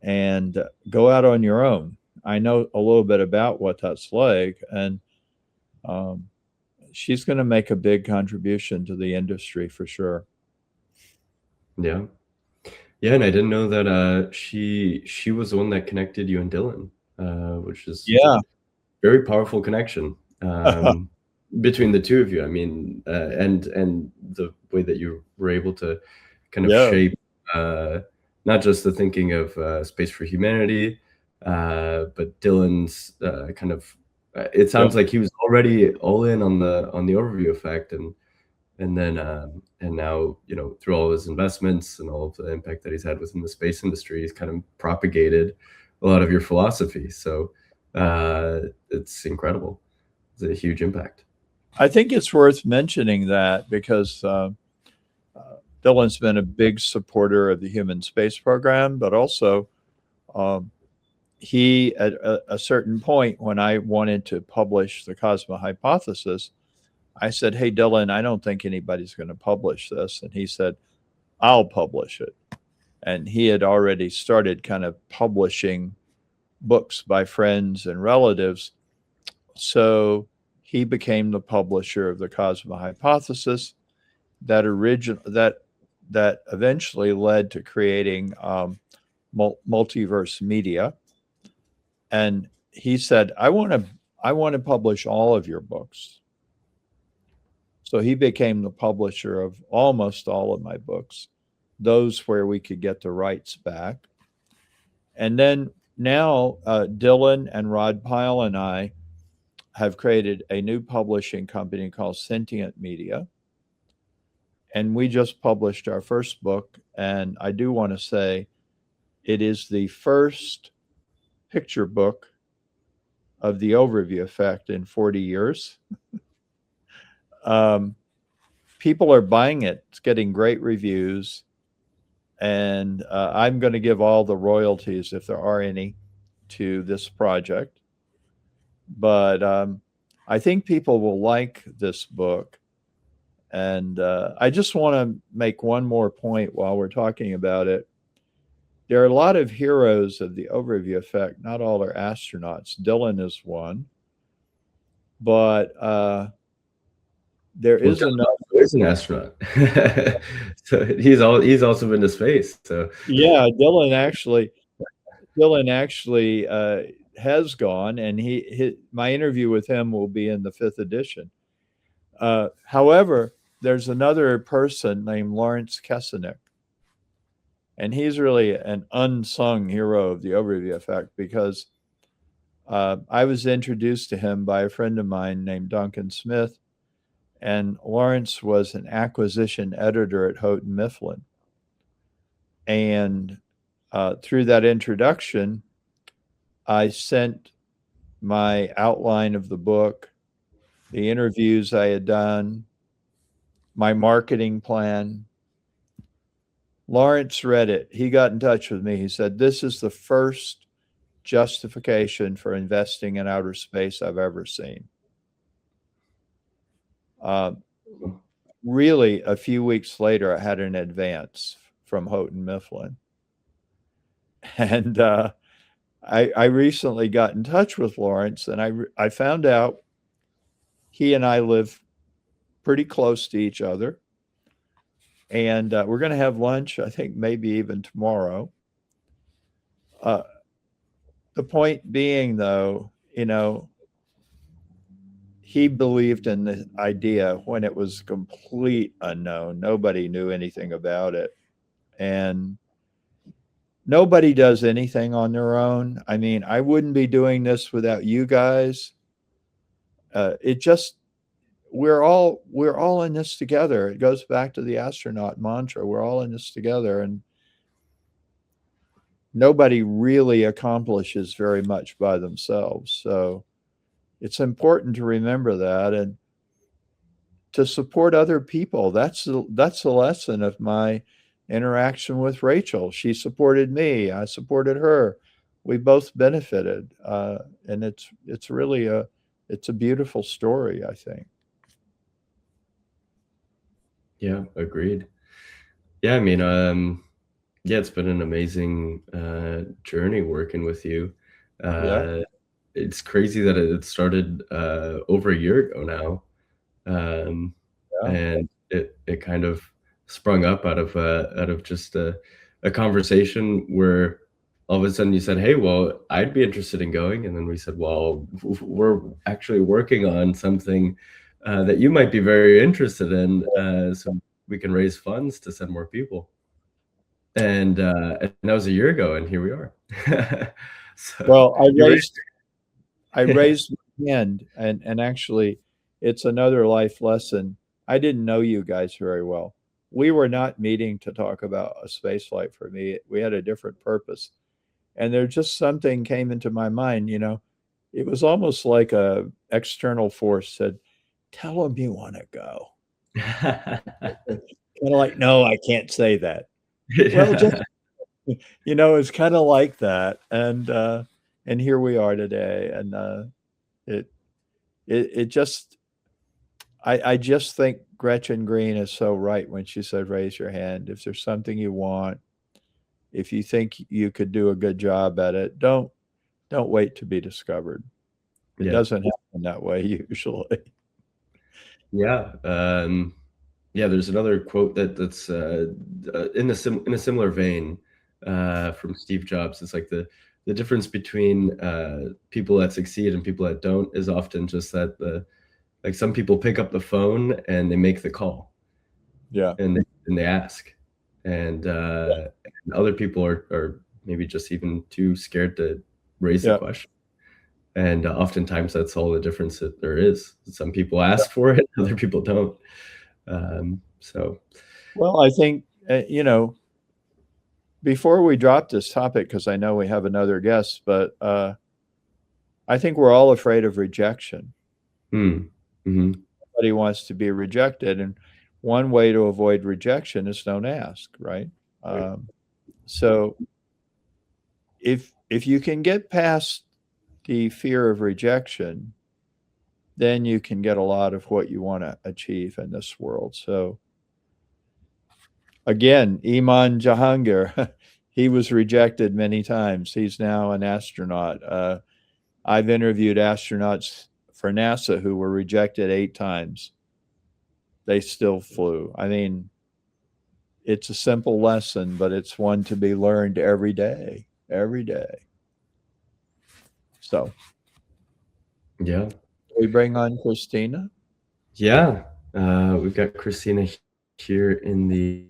and go out on your own. I know a little bit about what that's like, and she's going to make a big contribution to the industry for sure. Yeah. Yeah, and I didn't know that she was the one that connected you and Dylan, which is a very powerful connection between the two of you. I mean, and the way that you were able to kind of shape not just the thinking of Space for Humanity, but Dylan's kind of. It sounds like he was already all in on the overview effect, and then and now through all his investments and all of the impact that he's had within the space industry, he's kind of propagated a lot of your philosophy. So it's incredible. It's a huge impact. I think it's worth mentioning that because Dylan's been a big supporter of the human space program, but also he, at a certain point when I wanted to publish the Cosmo Hypothesis, I said, hey, Dylan, I don't think anybody's going to publish this. And he said, I'll publish it. And he had already started kind of publishing books by friends and relatives. So he became the publisher of the Cosmo Hypothesis that eventually led to creating Multiverse Media. And he said, I want to publish all of your books. So he became the publisher of almost all of my books, those where we could get the rights back. And then now Dylan and Rod Pyle and I have created a new publishing company called Sentient Media. And we just published our first book. And I do want to say it is the first picture book of the overview effect in 40 years. People are buying it. It's getting great reviews. And I'm going to give all the royalties, if there are any, to this project. But I think people will like this book. And I just want to make one more point while we're talking about it. There are a lot of heroes of the overview effect. Not all are astronauts. Dylan is one. But there is another. Is an astronaut. So he's also been to space. So yeah, Dylan actually has gone, and my interview with him will be in the 5th edition. However, there's another person named Lawrence Kesenick, and he's really an unsung hero of the overview effect because I was introduced to him by a friend of mine named Duncan Smith, and Lawrence was an acquisition editor at Houghton Mifflin. And through that introduction, I sent my outline of the book, the interviews I had done, my marketing plan. Lawrence read it. He got in touch with me. He said, "This is the first justification for investing in outer space I've ever seen." Really, a few weeks later, I had an advance from Houghton Mifflin. And I recently got in touch with Lawrence, and I found out he and I live pretty close to each other. And we're going to have lunch, I think maybe even tomorrow. The point being, though, he believed in the idea when it was complete unknown. Nobody knew anything about it. And nobody does anything on their own. I mean, I wouldn't be doing this without you guys. We're all in this together. It goes back to the astronaut mantra. We're all in this together, and nobody really accomplishes very much by themselves. So it's important to remember that and to support other people. That's the lesson of my interaction with Rachel. She supported me. I supported her. We both benefited, and it's really a beautiful story, I think. Yeah, agreed. Yeah, I mean, yeah, it's been an amazing journey working with you. It's crazy that it started over a year ago now, and it kind of sprung up out of just a conversation where all of a sudden you said, "Hey, well, I'd be interested in going," and then we said, "Well, we're actually working on something that you might be very interested in, so we can raise funds to send more people." And that was a year ago, and here we are. So, well, I raised my hand, and actually, it's another life lesson. I didn't know you guys very well. We were not meeting to talk about a space flight for me. We had a different purpose. And there just something came into my mind, it was almost like a external force said, "Tell them you want to go." Kind of like, no, I can't say that. Well, just, it's kind of like that. And here we are today. And it just, I just think Gretchen Green is so right when she said, raise your hand. If there's something you want, if you think you could do a good job at it, don't wait to be discovered. It doesn't happen that way usually. Yeah. Yeah, there's another quote that's in a similar vein from Steve Jobs. It's like the difference between people that succeed and people that don't is often just that like some people pick up the phone and they make the call. Yeah. And they ask. And other people are maybe just even too scared to raise the question. And oftentimes that's all the difference that there is. Some people ask for it, other people don't. Well, I think, before we drop this topic, because I know we have another guest, but I think we're all afraid of rejection. Mm-hmm. Everybody wants to be rejected, and one way to avoid rejection is don't ask, right? So if you can get past the fear of rejection, then you can get a lot of what you want to achieve in this world. So again, Eiman Jahangir, he was rejected many times. He's now an astronaut. I've interviewed astronauts for NASA who were rejected 8 times. They still flew. I mean, it's a simple lesson, but it's one to be learned every day. So, yeah. We bring on Christina? Yeah. We've got Christina here in the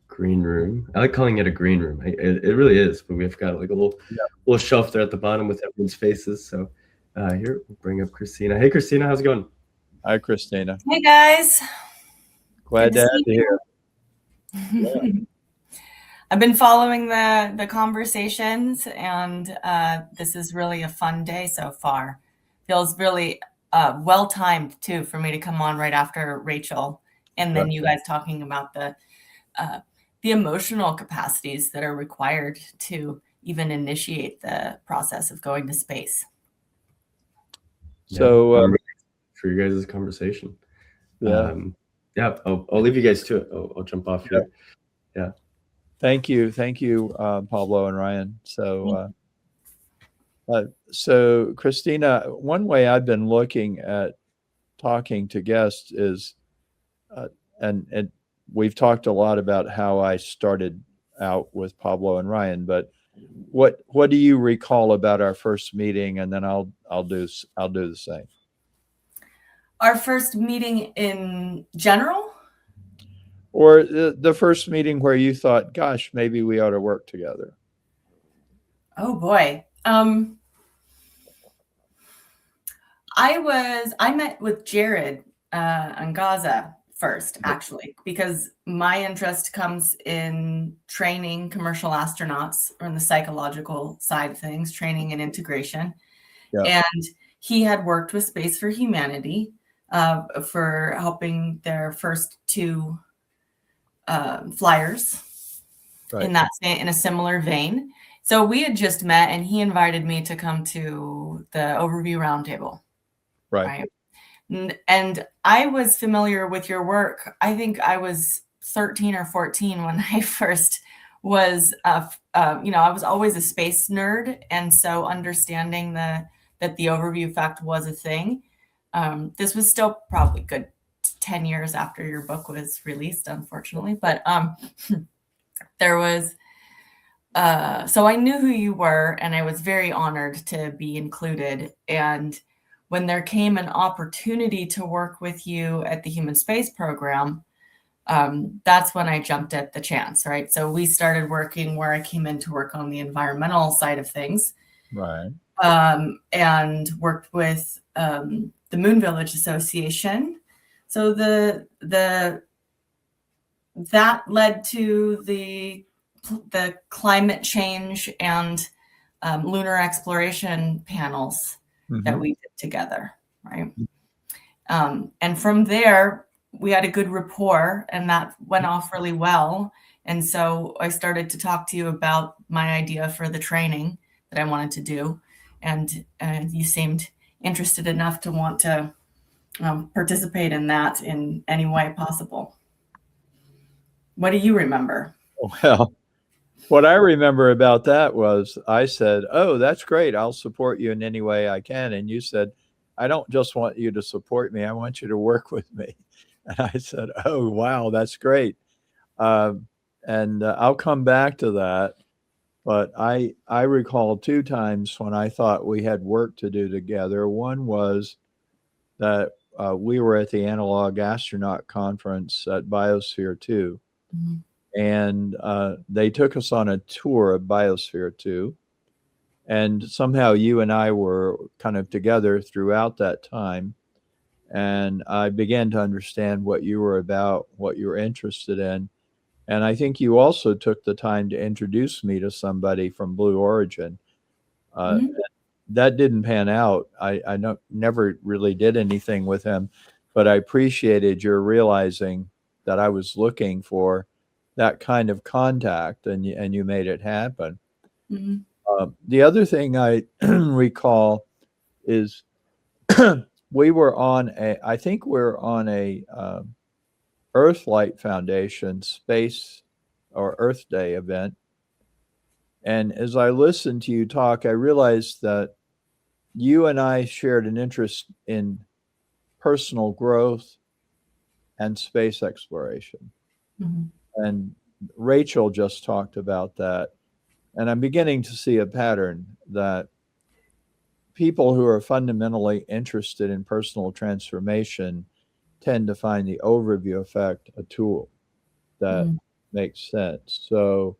green room. I like calling it a green room. It really is, but we've got like a little shelf there at the bottom with everyone's faces. So here, we'll bring up Christina. Hey, Christina, how's it going? Hi, Christina. Hey, guys. Glad to have you here. I've been following the conversations, and this is really a fun day so far. Feels really well timed too for me to come on right after Rachel, and then you guys talking about the emotional capacities that are required to even initiate the process of going to space. So I'm ready for you guys' conversation. I'll leave you guys to it. I'll jump off here. Yeah. Thank you, Pablo and Ryan. So Christina, one way I've been looking at talking to guests is, and we've talked a lot about how I started out with Pablo and Ryan, but what do you recall about our first meeting? And then I'll do the same. Our first meeting in general? Or the first meeting where you thought, gosh, maybe we ought to work together. Oh boy. I met with Jared on Gaza first, actually, because my interest comes in training commercial astronauts, or in the psychological side of things, training and integration. Yeah. And he had worked with Space for Humanity for helping their first 2 flyers in a similar vein. So we had just met, and he invited me to come to the Overview Roundtable. Right. And I was familiar with your work. I think I was 13 or 14 when I first was, I was always a space nerd. And so understanding that the overview effect was a thing. This was still probably good 10 years after your book was released, unfortunately. But there was, so I knew who you were, and I was very honored to be included. And when there came an opportunity to work with you at the Human Space Program, that's when I jumped at the chance, right? So we started working where I came in to work on the environmental side of things. Right. And worked with the Moon Village Association. So that led to the climate change and lunar exploration panels that we did together, right? And from there, we had a good rapport, and that went off really well. And so I started to talk to you about my idea for the training that I wanted to do. And you seemed interested enough to want to participate in that in any way possible. What do you remember? Well, what I remember about that was I said, oh, that's great. I'll support you in any way I can. And you said, I don't just want you to support me. I want you to work with me. And I said, oh, wow, that's great. And I'll come back to that. But I recall 2 times when I thought we had work to do together. One was that we were at the Analog Astronaut Conference at Biosphere 2. Mm-hmm. And they took us on a tour of Biosphere 2. And somehow you and I were kind of together throughout that time. And I began to understand what you were about, what you were interested in. And I think you also took the time to introduce me to somebody from Blue Origin. That didn't pan out. I never really did anything with him, but I appreciated your realizing that I was looking for that kind of contact, and you made it happen. The other thing I recall is we were on I think we're on a Earthlight Foundation Space or Earth Day event. And as I listened to you talk, I realized that you and I shared an interest in personal growth and space exploration. And Rachel just talked about that. And I'm beginning to see a pattern that people who are fundamentally interested in personal transformation tend to find the overview effect a tool that makes sense. So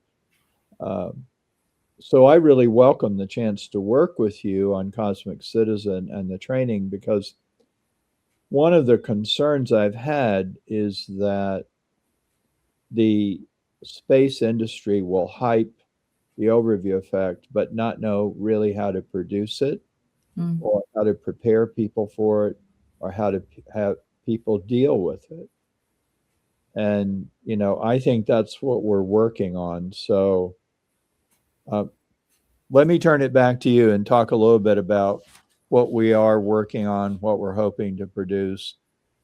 I really welcome the chance to work with you on Cosmic Citizen and the training, because one of the concerns I've had is that the space industry will hype the overview effect, but not know really how to produce it, or how to prepare people for it, or how to have people deal with it. And, I think that's what we're working on. So let me turn it back to you and talk a little bit about what we are working on, what we're hoping to produce,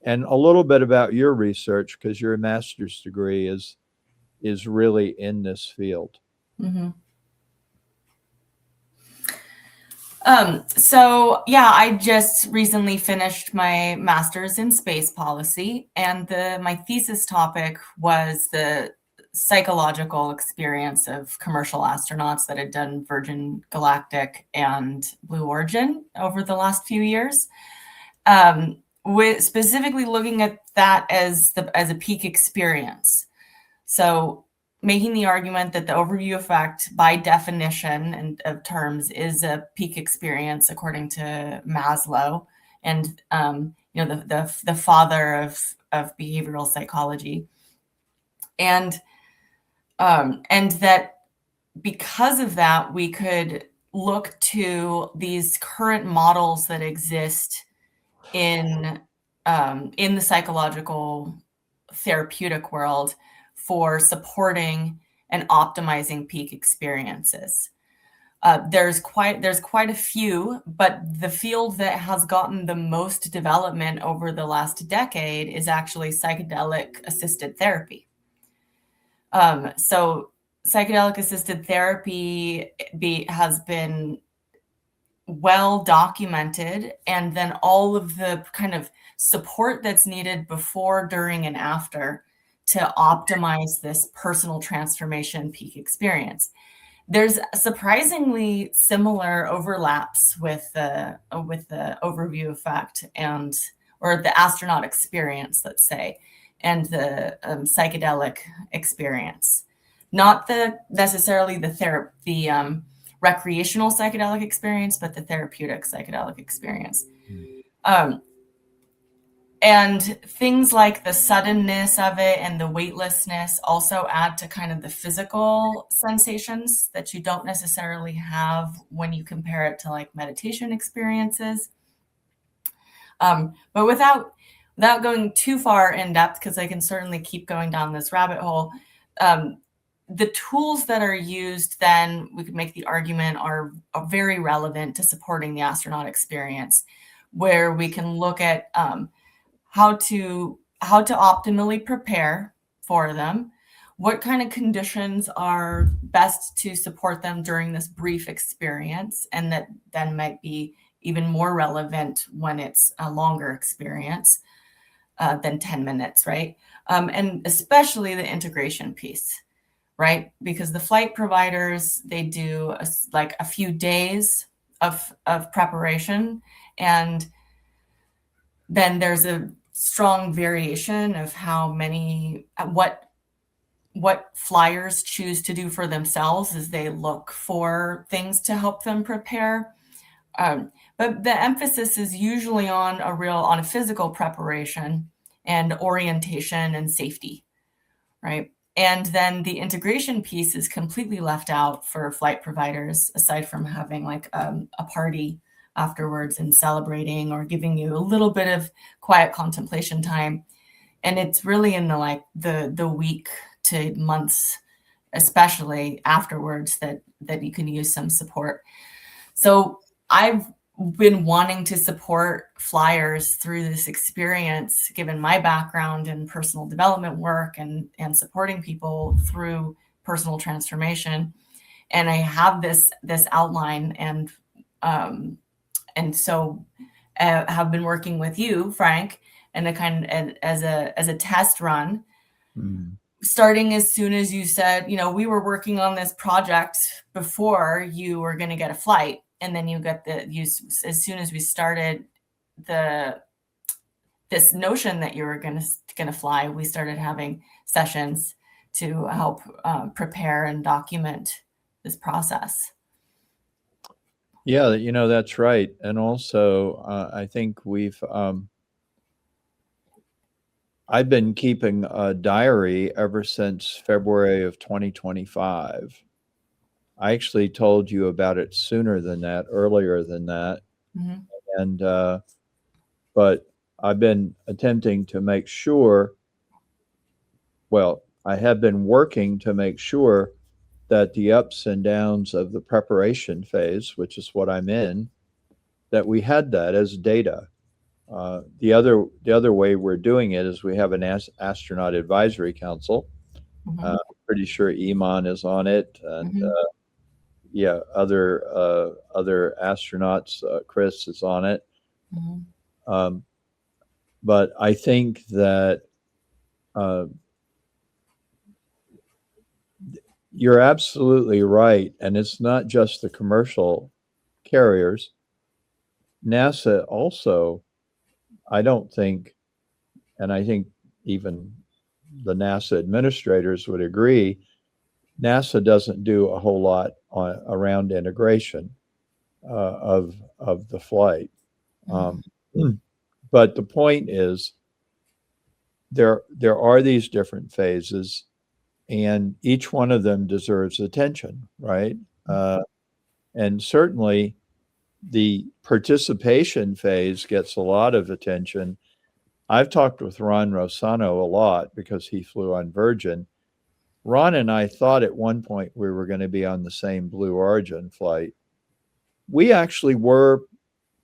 and a little bit about your research, because your master's degree is really in this field. So yeah, I just recently finished my master's in space policy, and my thesis topic was the psychological experience of commercial astronauts that had done Virgin Galactic and Blue Origin over the last few years, with specifically looking at that as a peak experience. So making the argument that the overview effect, by definition and of terms, is a peak experience according to Maslow, and the father of behavioral psychology, and that because of that, we could look to these current models that exist in the psychological therapeutic world for supporting and optimizing peak experiences. There's quite a few, but the field that has gotten the most development over the last decade is actually psychedelic assisted therapy. So psychedelic assisted therapy has been well documented, and then all of the kind of support that's needed before, during, and after to optimize this personal transformation peak experience. There's surprisingly similar overlaps with the overview effect or the astronaut experience, let's say, and the psychedelic experience. Not necessarily the recreational psychedelic experience, but the therapeutic psychedelic experience. And things like the suddenness of it and the weightlessness also add to kind of the physical sensations that you don't necessarily have when you compare it to like meditation experiences. But without going too far in depth, because I can certainly keep going down this rabbit hole, the tools that are used, then we could make the argument, are very relevant to supporting the astronaut experience, where we can look at how to optimally prepare for them, what kind of conditions are best to support them during this brief experience, and that then might be even more relevant when it's a longer experience than 10 minutes, right? And especially the integration piece, right? Because the flight providers, they do a few days of preparation, and then there's a strong variation of what flyers choose to do for themselves as they look for things to help them prepare. But the emphasis is usually on a physical preparation and orientation and safety, right? And then the integration piece is completely left out for flight providers, aside from having like a party afterwards and celebrating or giving you a little bit of quiet contemplation time. And it's really in the week to months, especially afterwards, that you can use some support. So I've been wanting to support flyers through this experience, given my background in personal development work and supporting people through personal transformation. And I have this outline, and so have been working with you, Frank, and as a test run. Starting as soon as you said, we were working on this project before you were going to get a flight. And then as soon as we started this notion that you were going to fly, we started having sessions to help prepare and document this process. Yeah, that's right. And also, I think I've been keeping a diary ever since February of 2025. I actually told you about it sooner than that, earlier than that. Mm-hmm. And, but I've been attempting to make sure, I have been working to make sure that the ups and downs of the preparation phase, which is what I'm in, that we had that as data. The other way we're doing it is we have an astronaut advisory council. Mm-hmm. Pretty sure Eiman is on it, and mm-hmm. Other astronauts. Chris is on it. Mm-hmm. But I think that you're absolutely right, and it's not just the commercial carriers. NASA also, I don't think, and I think even the NASA administrators would agree, NASA doesn't do a whole lot around integration of the flight. But the point is, there are these different phases, and each one of them deserves attention, right? And certainly the participation phase gets a lot of attention. I've talked with Ron Rossano a lot because he flew on Virgin. Ron and I thought at one point we were going to be on the same Blue Origin flight. We actually were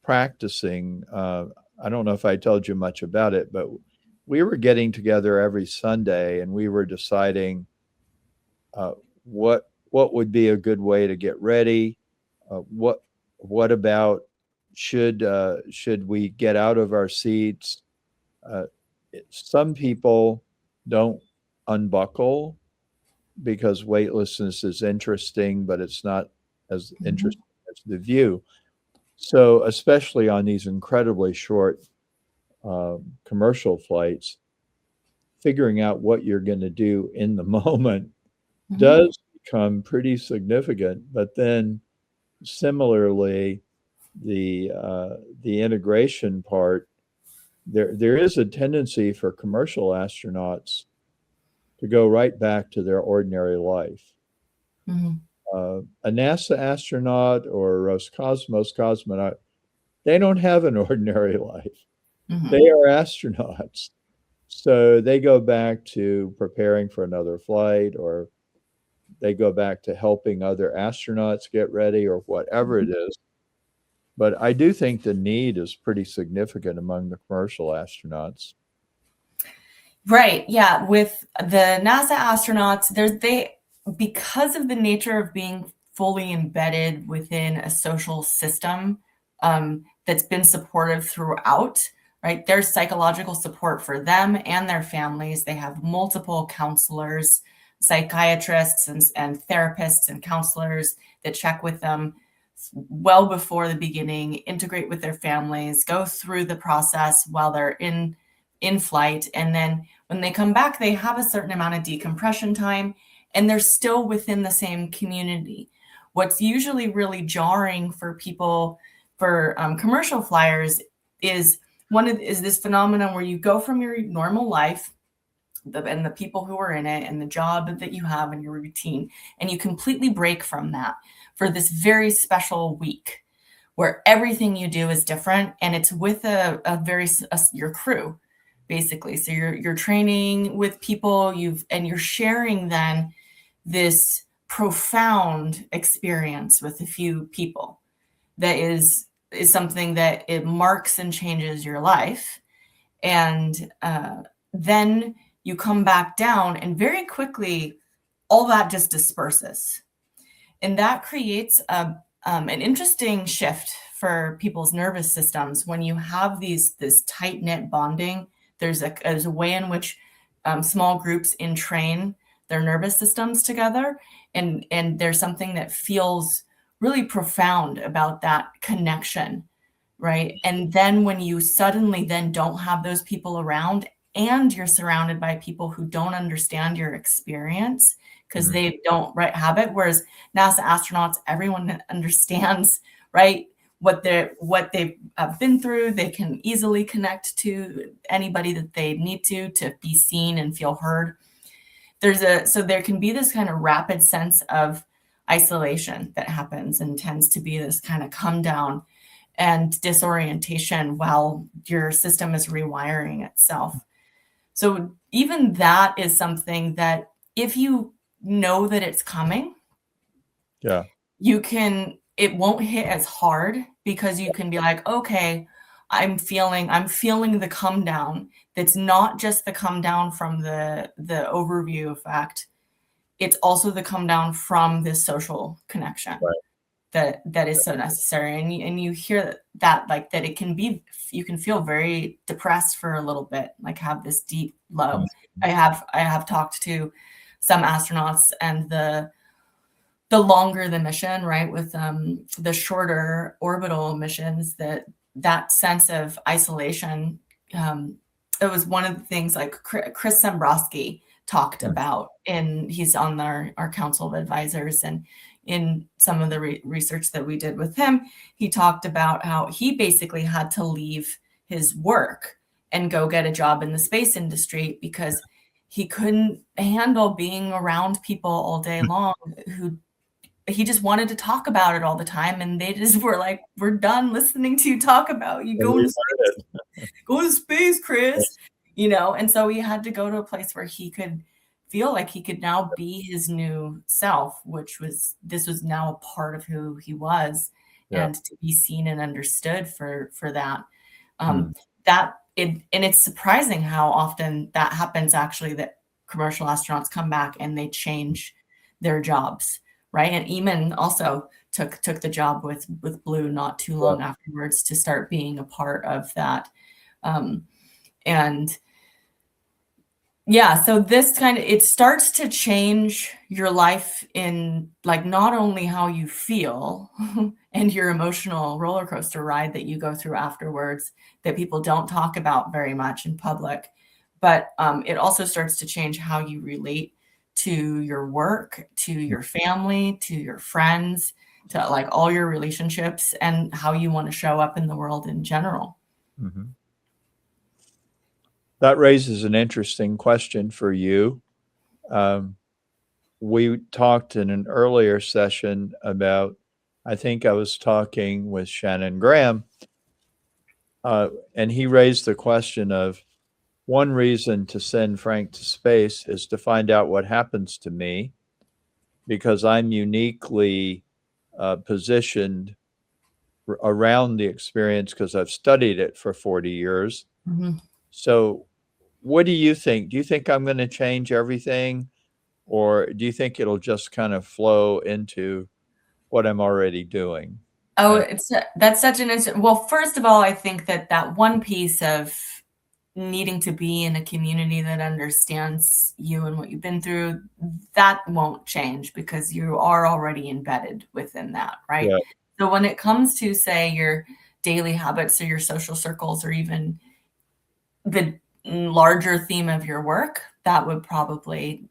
practicing. I don't know if I told you much about it, but we were getting together every Sunday and we were deciding what would be a good way to get ready. What about should we get out of our seats? Some people don't unbuckle because weightlessness is interesting, but it's not as interesting as the view. So especially on these incredibly short commercial flights, figuring out what you're going to do in the moment does become pretty significant. But then similarly, the integration part, there is a tendency for commercial astronauts to go right back to their ordinary life. A NASA astronaut or Roscosmos cosmonaut, they don't have an ordinary life. They are astronauts. So they go back to preparing for another flight, or they go back to helping other astronauts get ready, or whatever it is. But I do think the need is pretty significant among the commercial astronauts. Right. Yeah. With the NASA astronauts, because of the nature of being fully embedded within a social system that's been supportive throughout, right? There's psychological support for them and their families. They have multiple counselors, psychiatrists and therapists and counselors that check with them well before the beginning, integrate with their families, go through the process while they're in flight. And then when they come back, they have a certain amount of decompression time, and they're still within the same community. What's usually really jarring for people, for commercial flyers, is this phenomenon where you go from your normal life the people who are in it and the job that you have and your routine, and you completely break from that for this very special week where everything you do is different, and it's with your crew, basically. So you're training with people, you're sharing then this profound experience with a few people that is something that it marks and changes your life. And then you come back down, and very quickly all that just disperses, and that creates an interesting shift for people's nervous systems. When you have this tight-knit bonding, there's a way in which small groups entrain their nervous systems together, and there's something that feels really profound about that connection, right? And then when you suddenly then don't have those people around, and you're surrounded by people who don't understand your experience because they don't have it, whereas NASA astronauts, everyone understands, right, what they've been through. They can easily connect to anybody that they need to be seen and feel heard. So there can be this kind of rapid sense of isolation that happens, and tends to be this kind of come down and disorientation while your system is rewiring itself. So even that is something that, if you know that it's coming, it won't hit as hard, because you can be like, okay, I'm feeling the come down. That's not just the come down from the overview effect. It's also the come down from this social connection that is so necessary. And you hear that, like, that it can be, you can feel very depressed for a little bit, like have this deep low. I have talked to some astronauts, and the longer the mission, right, with the shorter orbital missions, that sense of isolation, it was one of the things like Chris Sembrowski talked about, and he's on our council of advisors, and in some of the research that we did with him, he talked about how he basically had to leave his work and go get a job in the space industry because he couldn't handle being around people all day long who he just wanted to talk about it all the time, and they just were like, we're done listening to you talk about you going to space. Go to space, Chris. And so he had to go to a place where he could feel like he could now be his new self, this was now a part of who he was, and to be seen and understood for that. And it's surprising how often that happens, actually, that commercial astronauts come back and they change their jobs. Right. And Eiman also took the job with Blue not too long afterwards to start being a part of that. So this it starts to change your life in, like, not only how you feel and your emotional roller coaster ride that you go through afterwards that people don't talk about very much in public, but it also starts to change how you relate to your work, to your family, to your friends, to like all your relationships, and how you want to show up in the world in general. That raises an interesting question for you. We talked in an earlier session about, I think I was talking with Shannon Graham, and he raised the question of, one reason to send Frank to space is to find out what happens to me, because I'm uniquely positioned around the experience because I've studied it for 40 years. So what do you think? Do you think I'm going to change everything, or do you think it'll just kind of flow into what I'm already doing? That's such an interesting. Well, first of all, I think that one piece of needing to be in a community that understands you and what you've been through, that won't change because you are already embedded within that, right? So when it comes to, say, your daily habits or your social circles, or even the larger theme of your work, that would probably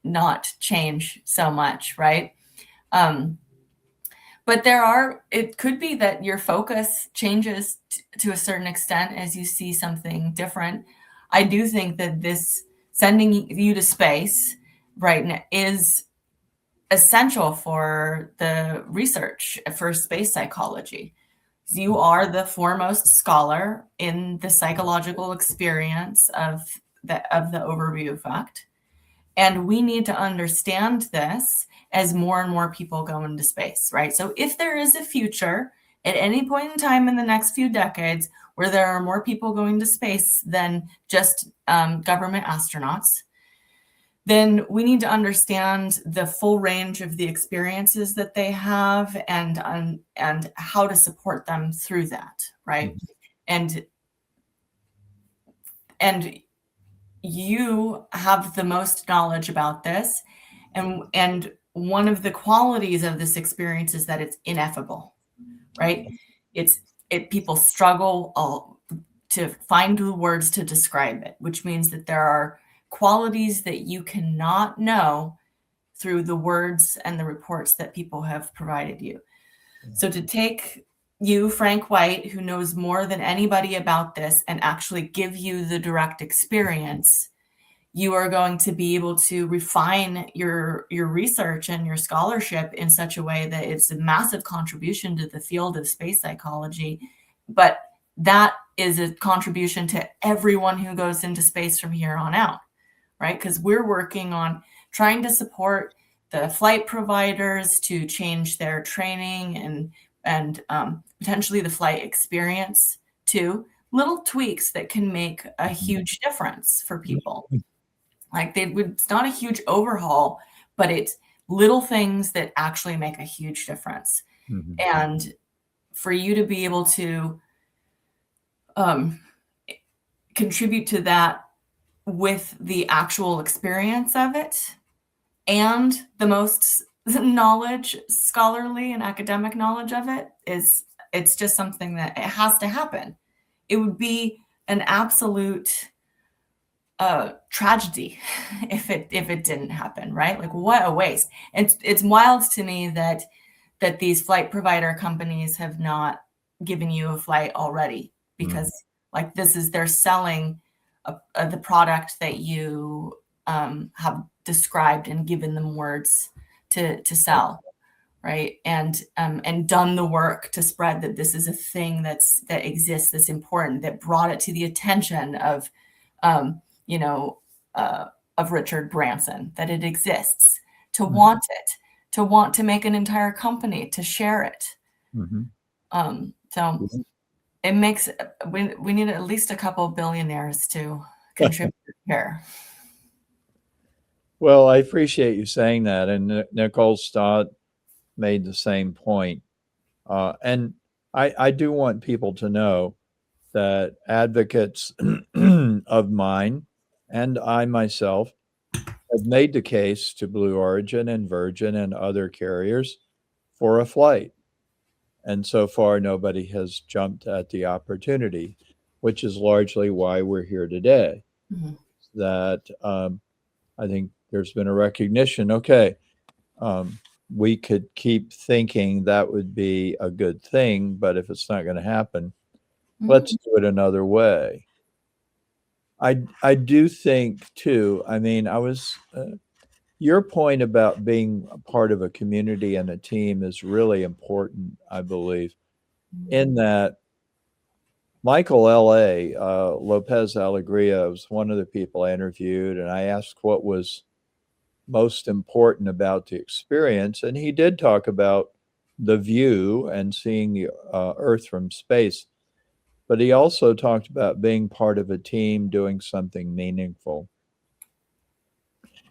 not change so much, right? But it could be that your focus changes to a certain extent as you see something different. I do think that this sending you to space right now is essential for the research for space psychology. You are the foremost scholar in the psychological experience of the overview effect. And we need to understand this as more and more people go into space, right? So if there is a future at any point in time in the next few decades where there are more people going to space than just government astronauts, then we need to understand the full range of the experiences that they have and how to support them through that, right? And you have the most knowledge about this, and one of the qualities of this experience is that it's ineffable, right? People struggle to find the words to describe it, which means that there are qualities that you cannot know through the words and the reports that people have provided you. So to take you, Frank White, who knows more than anybody about this, and actually give you the direct experience, you are going to be able to refine your research and your scholarship in such a way that it's a massive contribution to the field of space psychology. But that is a contribution to everyone who goes into space from here on out, right? Because we're working on trying to support the flight providers to change their training and potentially the flight experience too. Little tweaks that can make a huge difference for people. Like it's not a huge overhaul, but it's little things that actually make a huge difference. And for you to be able to contribute to that with the actual experience of it and the most knowledge, scholarly and academic knowledge of it, it's just something that it has to happen. It would be an absolute tragedy if it didn't happen, right? Like, what a waste. It's wild to me that these flight provider companies have not given you a flight already, because like they're selling the product that you have described and given them words to sell, right? And done the work to spread that this is a thing that exists, that's important, that brought it to the attention of Richard Branson, that it exists, to want it, to want to make an entire company, to share it. So it makes, we need at least a couple of billionaires to contribute here. Well, I appreciate you saying that. And Nicole Stott made the same point. And I do want people to know that advocates of mine and I myself have made the case to Blue Origin and Virgin and other carriers for a flight. And so far, nobody has jumped at the opportunity, which is largely why we're here today. That I think there's been a recognition, okay, we could keep thinking that would be a good thing, but if it's not going to happen, let's do it another way. I do think too, I mean, your point about being a part of a community and a team is really important, I believe, in that Michael L.A. Lopez Alegria was one of the people I interviewed, and I asked what was most important about the experience. And he did talk about the view and seeing the Earth from space. But he also talked about being part of a team doing something meaningful.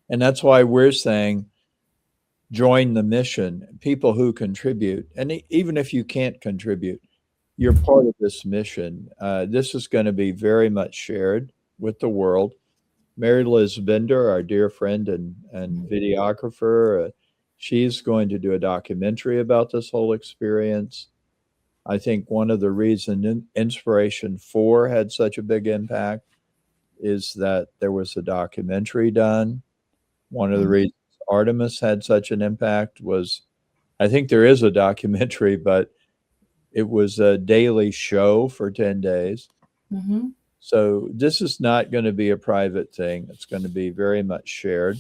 And that's why we're saying join the mission, people who contribute. And even if you can't contribute, you're part of this mission. This is going to be very much shared with the world. Mary Liz Bender, our dear friend and videographer, she's going to do a documentary about this whole experience. I think one of the reasons Inspiration 4 had such a big impact is that there was a documentary done. One of the reasons Artemis had such an impact was, I think there is a documentary, but it was a daily show for 10 days. So this is not going to be a private thing. It's going to be very much shared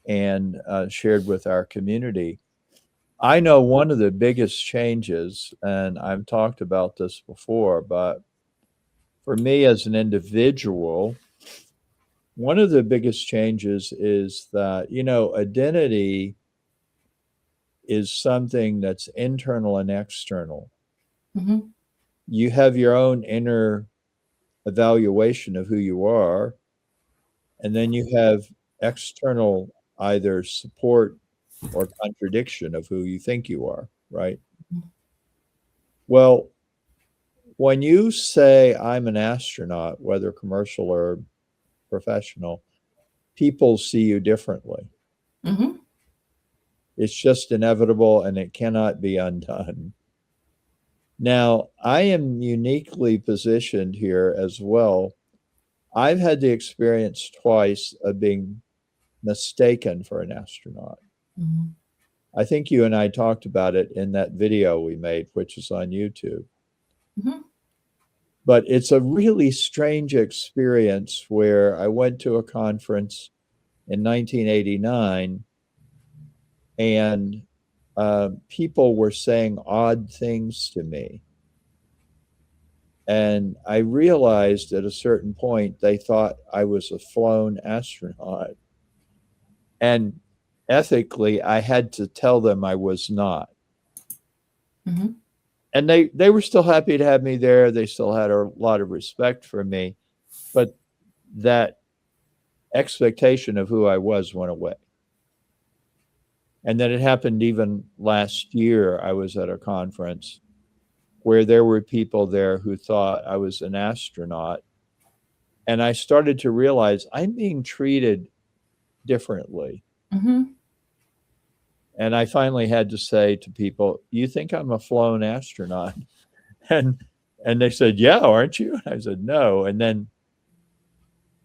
and shared with our community. I know one of the biggest changes, and I've talked about this before, but for me as an individual, one of the biggest changes is that, identity is something that's internal and external. Mm-hmm. You have your own inner evaluation of who you are, and then you have external either support or contradiction of who you think you are, right? Mm-hmm. Well, when you say I'm an astronaut, whether commercial or professional, people see you differently. Mm-hmm. It's just inevitable and it cannot be undone. Now, I am uniquely positioned here as well. I've had the experience twice of being mistaken for an astronaut. Mm-hmm. I think you and I talked about it in that video we made, which is on YouTube. Mm-hmm. But it's a really strange experience where I went to a conference in 1989 and people were saying odd things to me. And I realized at a certain point they thought I was a flown astronaut. And ethically, I had to tell them I was not. Mm-hmm. And they were still happy to have me there. They still had a lot of respect for me. But that expectation of who I was went away. And then it happened even last year. I was at a conference where there were people there who thought I was an astronaut. And I started to realize I'm being treated differently. Mm-hmm. And I finally had to say to people, you think I'm a flown astronaut? And they said, yeah, aren't you? I said, no. And then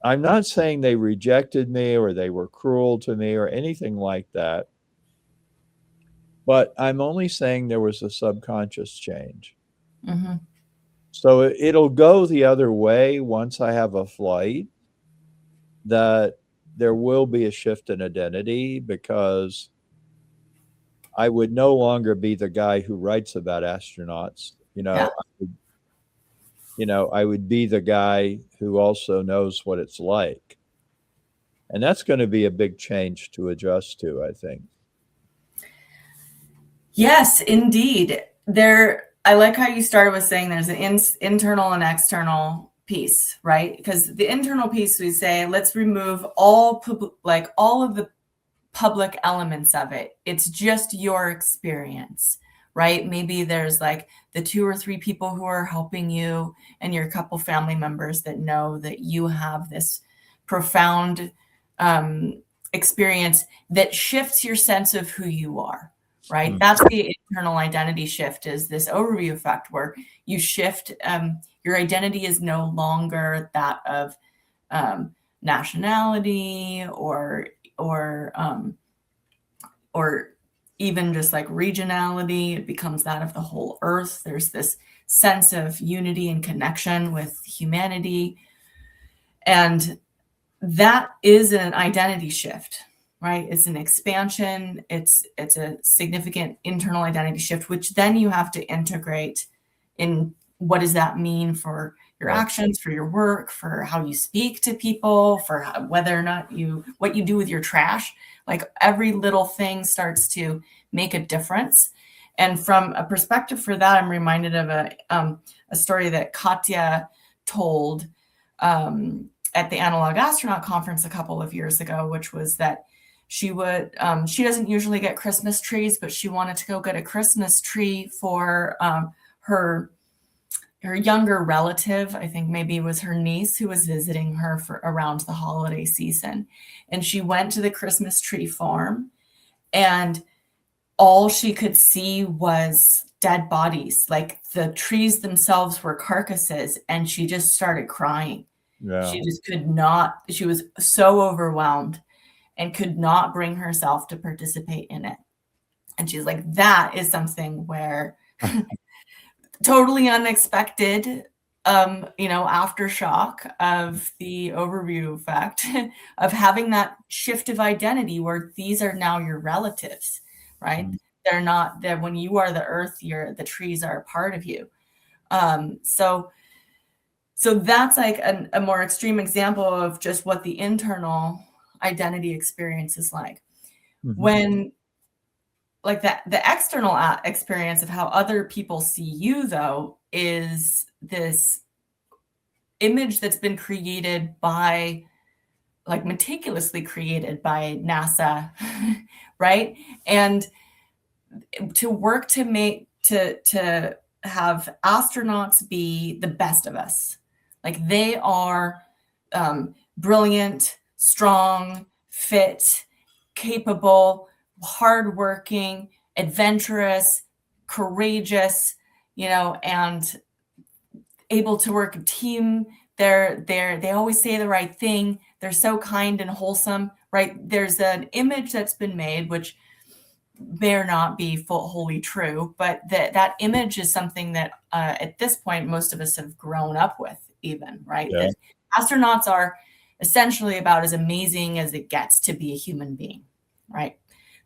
I'm not saying they rejected me or they were cruel to me or anything like that. But I'm only saying there was a subconscious change. Mm-hmm. So it'll go the other way once I have a flight, that there will be a shift in identity because I would no longer be the guy who writes about astronauts. Yeah. I would be the guy who also knows what it's like. And that's going to be a big change to adjust to, I think. Yes, indeed. I like how you started with saying there's an internal and external piece, right? Because the internal piece, we say, let's remove all of the public elements of it. It's just your experience, right? Maybe there's like the 2 or 3 people who are helping you and your couple family members that know that you have this profound experience that shifts your sense of who you are. Right. Mm-hmm. That's the internal identity shift, is this overview effect where you shift, your identity is no longer that of nationality or even just like regionality. It becomes that of the whole earth. There's this sense of unity and connection with humanity. And that is an identity shift. Right? It's an expansion. It's a significant internal identity shift, which then you have to integrate in what does that mean for your actions, for your work, for how you speak to people, for whether or not what you do with your trash. Like every little thing starts to make a difference. And from a perspective for that, I'm reminded of a story that Katya told at the Analog Astronaut Conference a couple of years ago, which was that she doesn't usually get Christmas trees, but she wanted to go get a Christmas tree for her younger relative. I think maybe it was her niece who was visiting her for around the holiday season. And she went to the Christmas tree farm and all she could see was dead bodies. Like the trees themselves were carcasses, and she just started crying. Yeah. She just could not, she was so overwhelmed and could not bring herself to participate in it. And she's like, that is something where totally unexpected aftershock of the overview effect of having that shift of identity where these are now your relatives, right? They're not that when you are the earth, the trees are a part of you. So that's like a more extreme example of just what the internal identity experience is like. When like the external experience of how other people see you, though, is this image that's been created by, like meticulously created by NASA, right? And to work to make, to have astronauts be the best of us. Like they are brilliant, strong, fit, capable, hardworking, adventurous, courageous, and able to work a team. They always say the right thing. They're so kind and wholesome, right? There's an image that's been made, which may or not be wholly true, but that image is something that at this point, most of us have grown up with even, right? Yeah. That astronauts are essentially about as amazing as it gets to be a human being, right?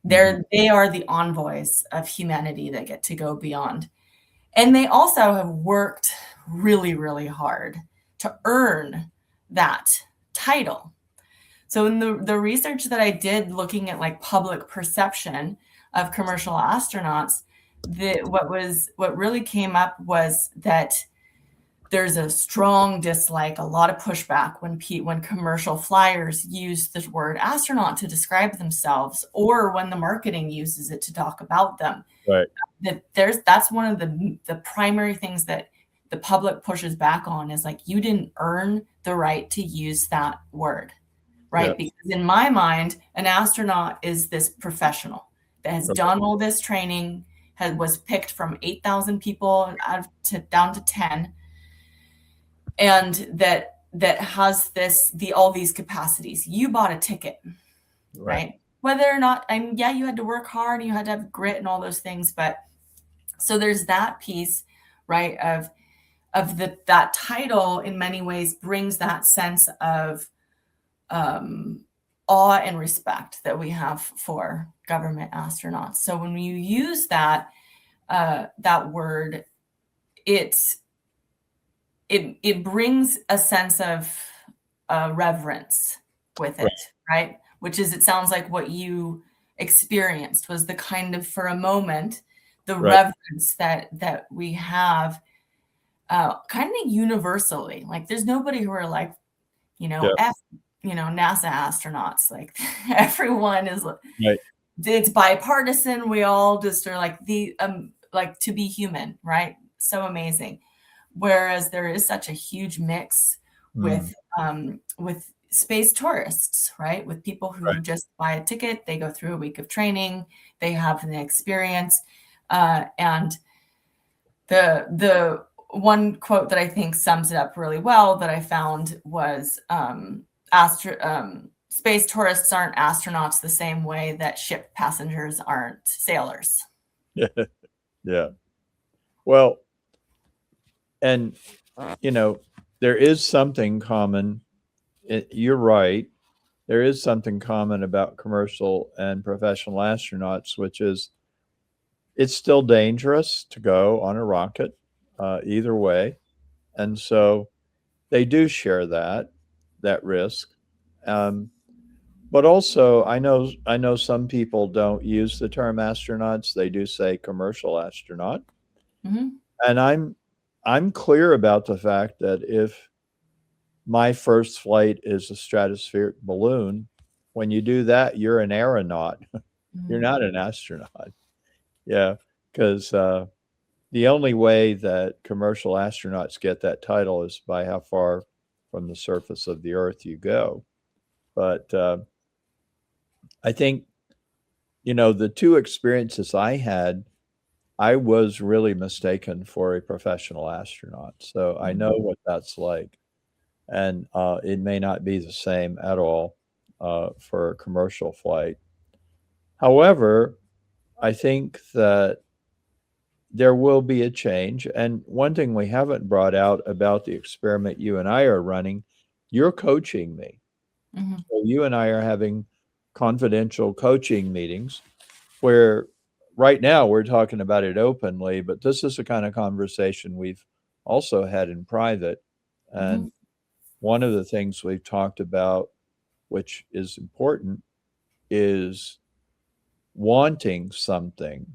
They are the envoys of humanity that get to go beyond. And they also have worked really, really hard to earn that title. So in the research that I did looking at like public perception of commercial astronauts, what really came up was that there's a strong dislike, a lot of pushback when commercial flyers use the word astronaut to describe themselves, or when the marketing uses it to talk about them. Right. That's one of the primary things that the public pushes back on is like, you didn't earn the right to use that word, right? Yeah. Because in my mind, an astronaut is this professional that has done all this training, was picked from 8,000 people down to 10, and that has all these capacities. You bought a ticket, right? Whether or not, you had to work hard and you had to have grit and all those things, but so there's that piece, right? Of that title in many ways brings that sense of awe and respect that we have for government astronauts. So when you use that word, it brings a sense of reverence with it, right? Which is, it sounds like what you experienced was the kind of, for a moment, the reverence that we have kind of universally. Like there's nobody who are like, NASA astronauts. Like everyone is, it's bipartisan. We all just are like like to be human, right? So amazing. Whereas there is such a huge mix with space tourists, right? With people who just buy a ticket, they go through a week of training, they have an experience. And the one quote that I think sums it up really well that I found was space tourists aren't astronauts the same way that ship passengers aren't sailors. Yeah. Well, and, there is something common. You're right. There is something common about commercial and professional astronauts, which is it's still dangerous to go on a rocket either way. And so they do share that risk. But also, I know some people don't use the term astronauts. They do say commercial astronaut. And I'm clear about the fact that if my first flight is a stratospheric balloon, when you do that, you're an aeronaut. You're not an astronaut. Yeah, because the only way that commercial astronauts get that title is by how far from the surface of the Earth you go. But I think, the two experiences I had, I was really mistaken for a professional astronaut. So I know what that's like. And it may not be the same at all for a commercial flight. However, I think that, there will be a change. And one thing we haven't brought out about the experiment you and I are running, you're coaching me. Mm-hmm. So you and I are having confidential coaching meetings where right now we're talking about it openly, but this is the kind of conversation we've also had in private. And one of the things we've talked about, which is important, is wanting something.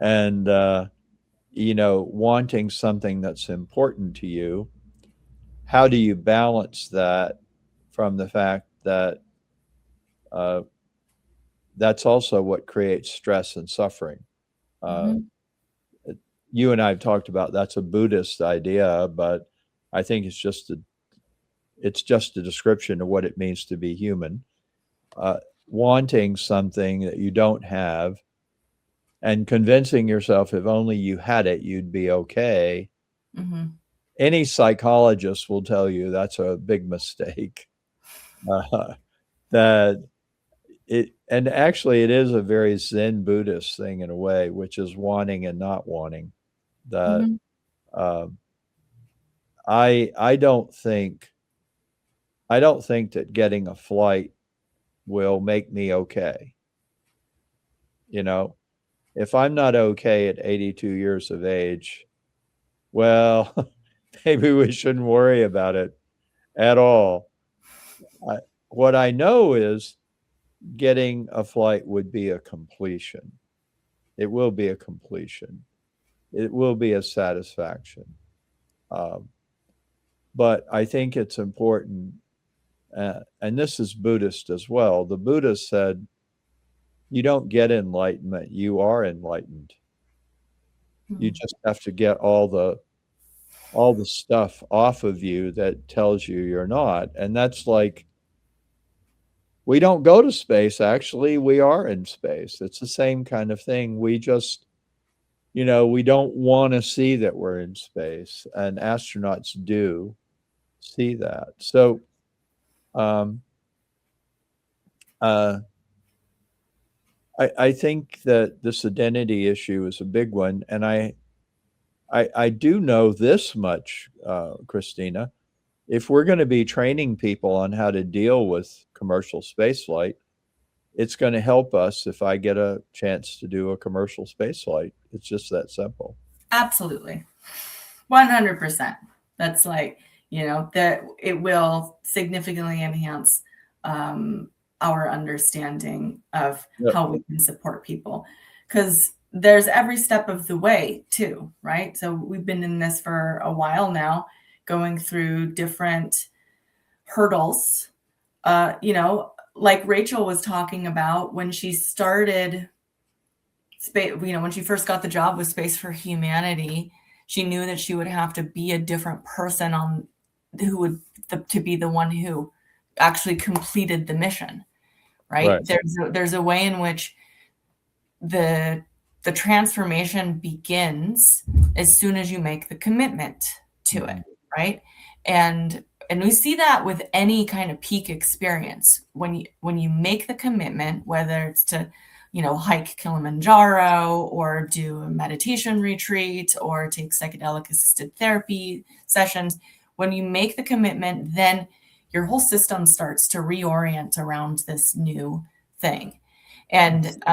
And, wanting something that's important to you. How do you balance that from the fact that that's also what creates stress and suffering? You and I have talked about that's a Buddhist idea, but I think it's just a description of what it means to be human. Wanting something that you don't have and convincing yourself if only you had it, you'd be okay. Any psychologist will tell you that's a big mistake. And actually it is a very Zen Buddhist thing in a way, which is wanting and not wanting. That I don't think that getting a flight will make me okay. If I'm not okay at 82 years of age, well, maybe we shouldn't worry about it at all. What I know is getting a flight would be a completion. It will be a completion. It will be a satisfaction. But I think it's important, and this is Buddhist as well. The Buddha said, you don't get enlightenment, you are enlightened. You just have to get all the stuff off of you that tells you you're not. And that's like, we don't go to space, actually, we are in space. It's the same kind of thing. We just, we don't want to see that we're in space, and astronauts do see that. So, I think that this identity issue is a big one, and I do know this much, Christina. If we're going to be training people on how to deal with commercial spaceflight, it's going to help us if I get a chance to do a commercial spaceflight. It's just that simple. Absolutely. 100%. That's like, that it will significantly enhance our understanding of how we can support people. Because there's every step of the way too, right? So we've been in this for a while now, going through different hurdles, like Rachel was talking about when she started space, when she first got the job with Space for Humanity, she knew that she would have to be a different person to be the one who actually completed the mission, right? There's a way in which the transformation begins as soon as you make the commitment to it, right? And we see that with any kind of peak experience. When you make the commitment, whether it's to, hike Kilimanjaro or do a meditation retreat or take psychedelic assisted therapy sessions, when you make the commitment, then your whole system starts to reorient around this new thing. And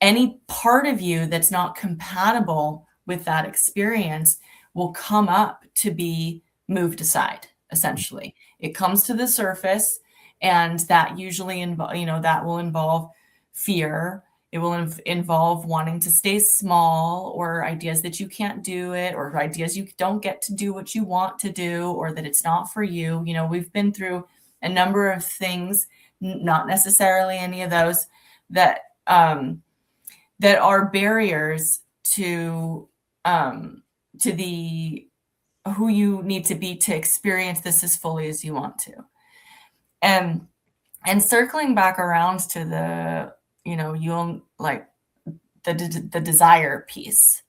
any part of you that's not compatible with that experience will come up to be moved aside. Essentially, it comes to the surface, and that usually that will involve fear. It will involve wanting to stay small, or ideas that you can't do it, or ideas you don't get to do what you want to do, or that it's not for you. We've been through a number of things, not necessarily any of those that are barriers to the who you need to be to experience this as fully as you want to. And circling back around to the, you'll like the desire piece.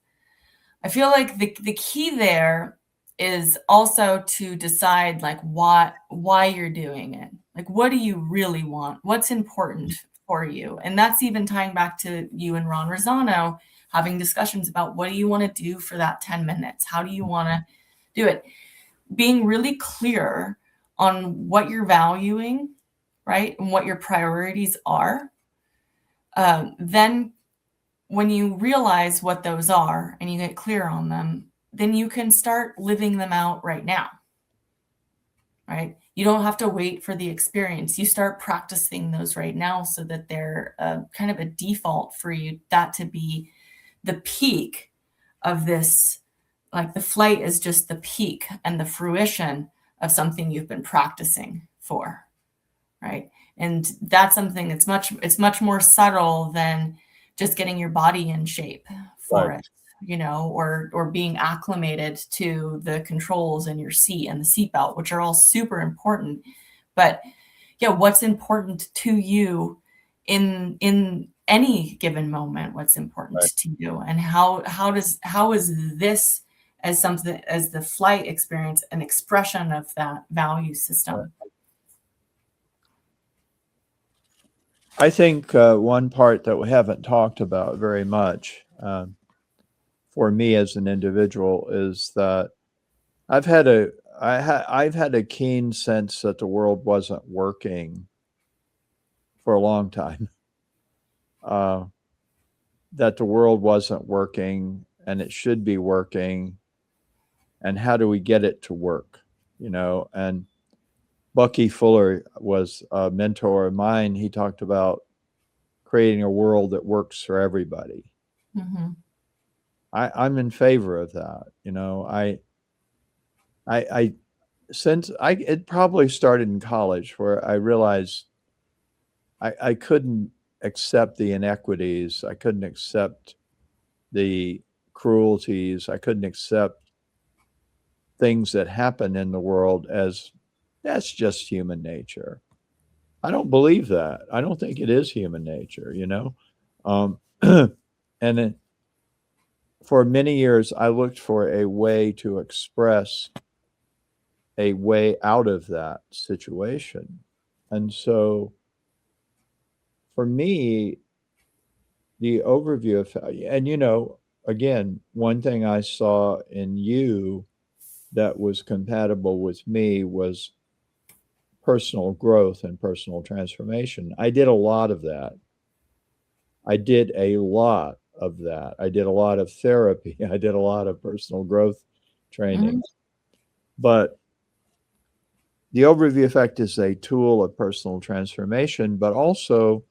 I feel like the key there is also to decide like why you're doing it. Like, what do you really want? What's important for you? And that's even tying back to you and Ron Rosano, having discussions about what do you want to do for that 10 minutes? How do you want to do it? Being really clear on what you're valuing, right? And what your priorities are. Then when you realize what those are and you get clear on them, then you can start living them out right now, right? You don't have to wait for the experience. You start practicing those right now so that they're kind of a default for you, that to be the peak of this. Like the flight is just the peak and the fruition of something you've been practicing for, right? And that's something that's much more subtle than just getting your body in shape for it, you know, or being acclimated to the controls in your seat and the seatbelt, which are all super important. But yeah, what's important to you in any given moment? What's important to you, and how is this as something, as the flight experience, an expression of that value system? I think one part that we haven't talked about very much for me as an individual is that I've had a keen sense that the world wasn't working for a long time. That the world wasn't working and it should be working. And how do we get it to work? You know, and Bucky Fuller was a mentor of mine. He talked about creating a world that works for everybody. Mm-hmm. I'm in favor of that. You know, it probably started in college where I realized I couldn't accept the inequities. I couldn't accept the cruelties. I couldn't accept things that happen in the world as that's just human nature. I don't believe that. I don't think it is human nature, you know? And for many years, I looked for a way to express a way out of that situation. And so for me, the overview of, and you know, again, one thing I saw in you that was compatible with me was personal growth and personal transformation. I did a lot of that. I did a lot of that. I did a lot of therapy. I did a lot of personal growth training. Mm-hmm. But the overview effect is a tool of personal transformation, but also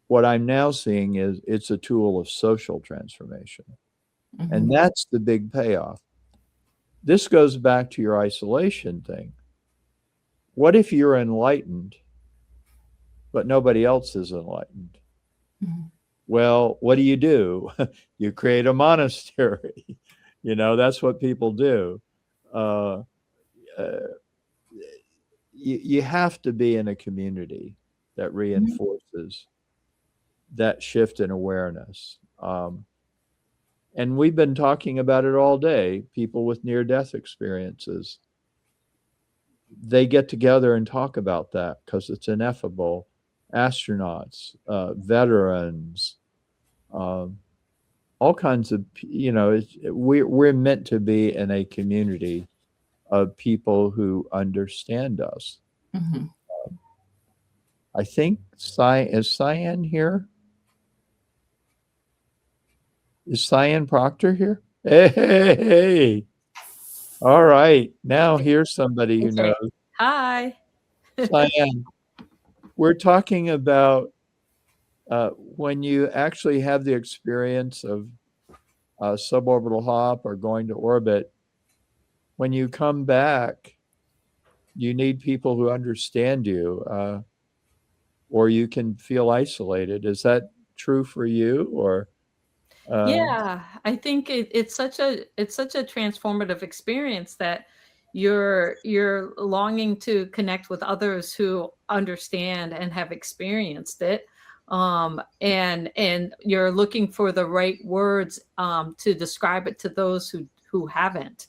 what I'm now seeing is it's a tool of social transformation. Mm-hmm. And that's the big payoff. This goes back to your isolation thing. What if you're enlightened, but nobody else is enlightened? Mm-hmm. Well, what do? You create a monastery. You know, that's what people do. You have to be in a community that reinforces that shift in awareness. And we've been talking about it all day. People with near-death experiences, they get together and talk about that because it's ineffable. Astronauts, veterans, all kinds of, you know, we're meant to be in a community of people who understand us. Mm-hmm. I think is Sian here? Is Sian Proctor here? Hey. All right. Now here's somebody who knows. Hi. Sian, we're talking about when you actually have the experience of suborbital hop or going to orbit, when you come back, you need people who understand you, or you can feel isolated. Is that true for you, or? Yeah, I think it's such a transformative experience that you're longing to connect with others who understand and have experienced it, and you're looking for the right words to describe it to those who haven't,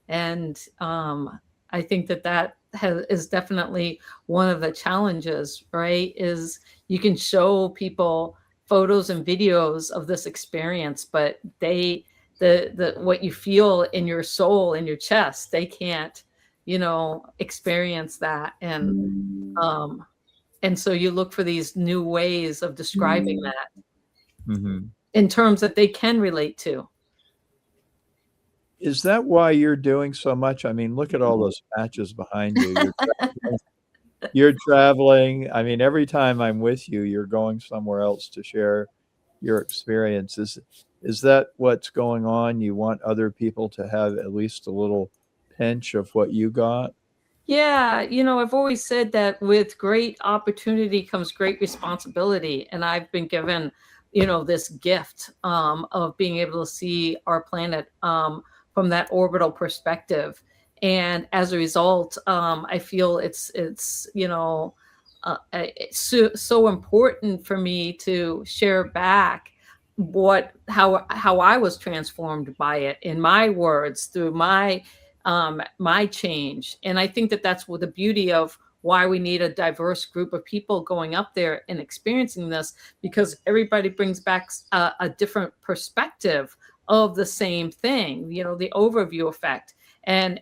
and I think that is definitely one of the challenges, right? Is you can show people photos and videos of this experience, but the what you feel in your soul, in your chest, they can't, experience that. And so you look for these new ways of describing that in terms that they can relate to. Is that why you're doing so much? I mean, look at all those patches behind you. You're traveling. I mean, every time I'm with you, you're going somewhere else to share your experiences. Is that what's going on? You want other people to have at least a little pinch of what you got? Yeah, I've always said that with great opportunity comes great responsibility. And I've been given, this gift of being able to see our planet from that orbital perspective. And as a result, I feel it's so important for me to share back how I was transformed by it in my words through my change. And I think that's what the beauty of why we need a diverse group of people going up there and experiencing this, because everybody brings back a different perspective of the same thing, the overview effect. And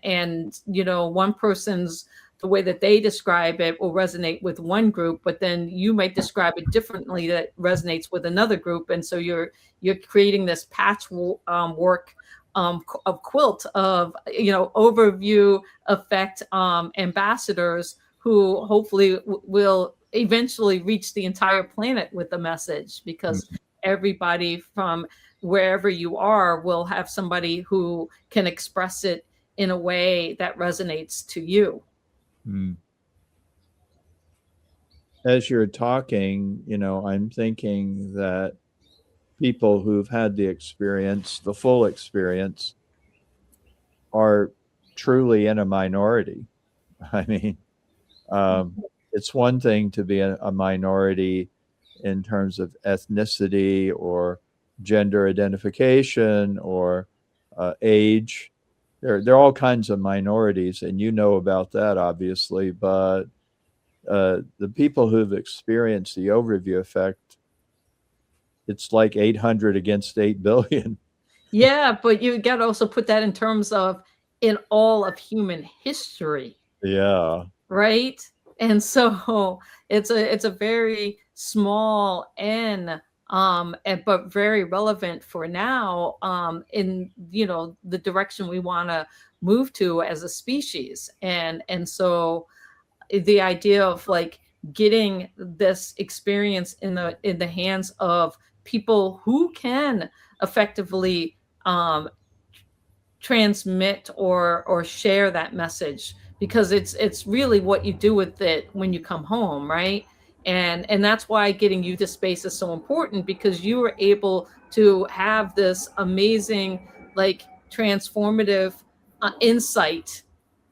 one person's, the way that they describe it will resonate with one group, but then you might describe it differently that resonates with another group. And so you're creating this patchwork of quilt of, overview effect ambassadors who hopefully will eventually reach the entire planet with the message, because everybody from wherever you are will have somebody who can express it in a way that resonates to you. As you're talking, I'm thinking that people who've had the experience, the full experience, are truly in a minority. I mean, it's one thing to be a minority in terms of ethnicity or gender identification or age. There are all kinds of minorities, and you know about that, obviously. But the people who've experienced the overview effect, it's like 800 against 8 billion. Yeah, but you got to also put that in terms of in all of human history. Yeah. Right. And so it's a very small N, but very relevant for now in the direction we want to move to as a species. And so the idea of like getting this experience in the hands of people who can effectively transmit or share that message, because it's really what you do with it when you come home, right? And that's why getting you to space is so important, because you were able to have this amazing, like, transformative insight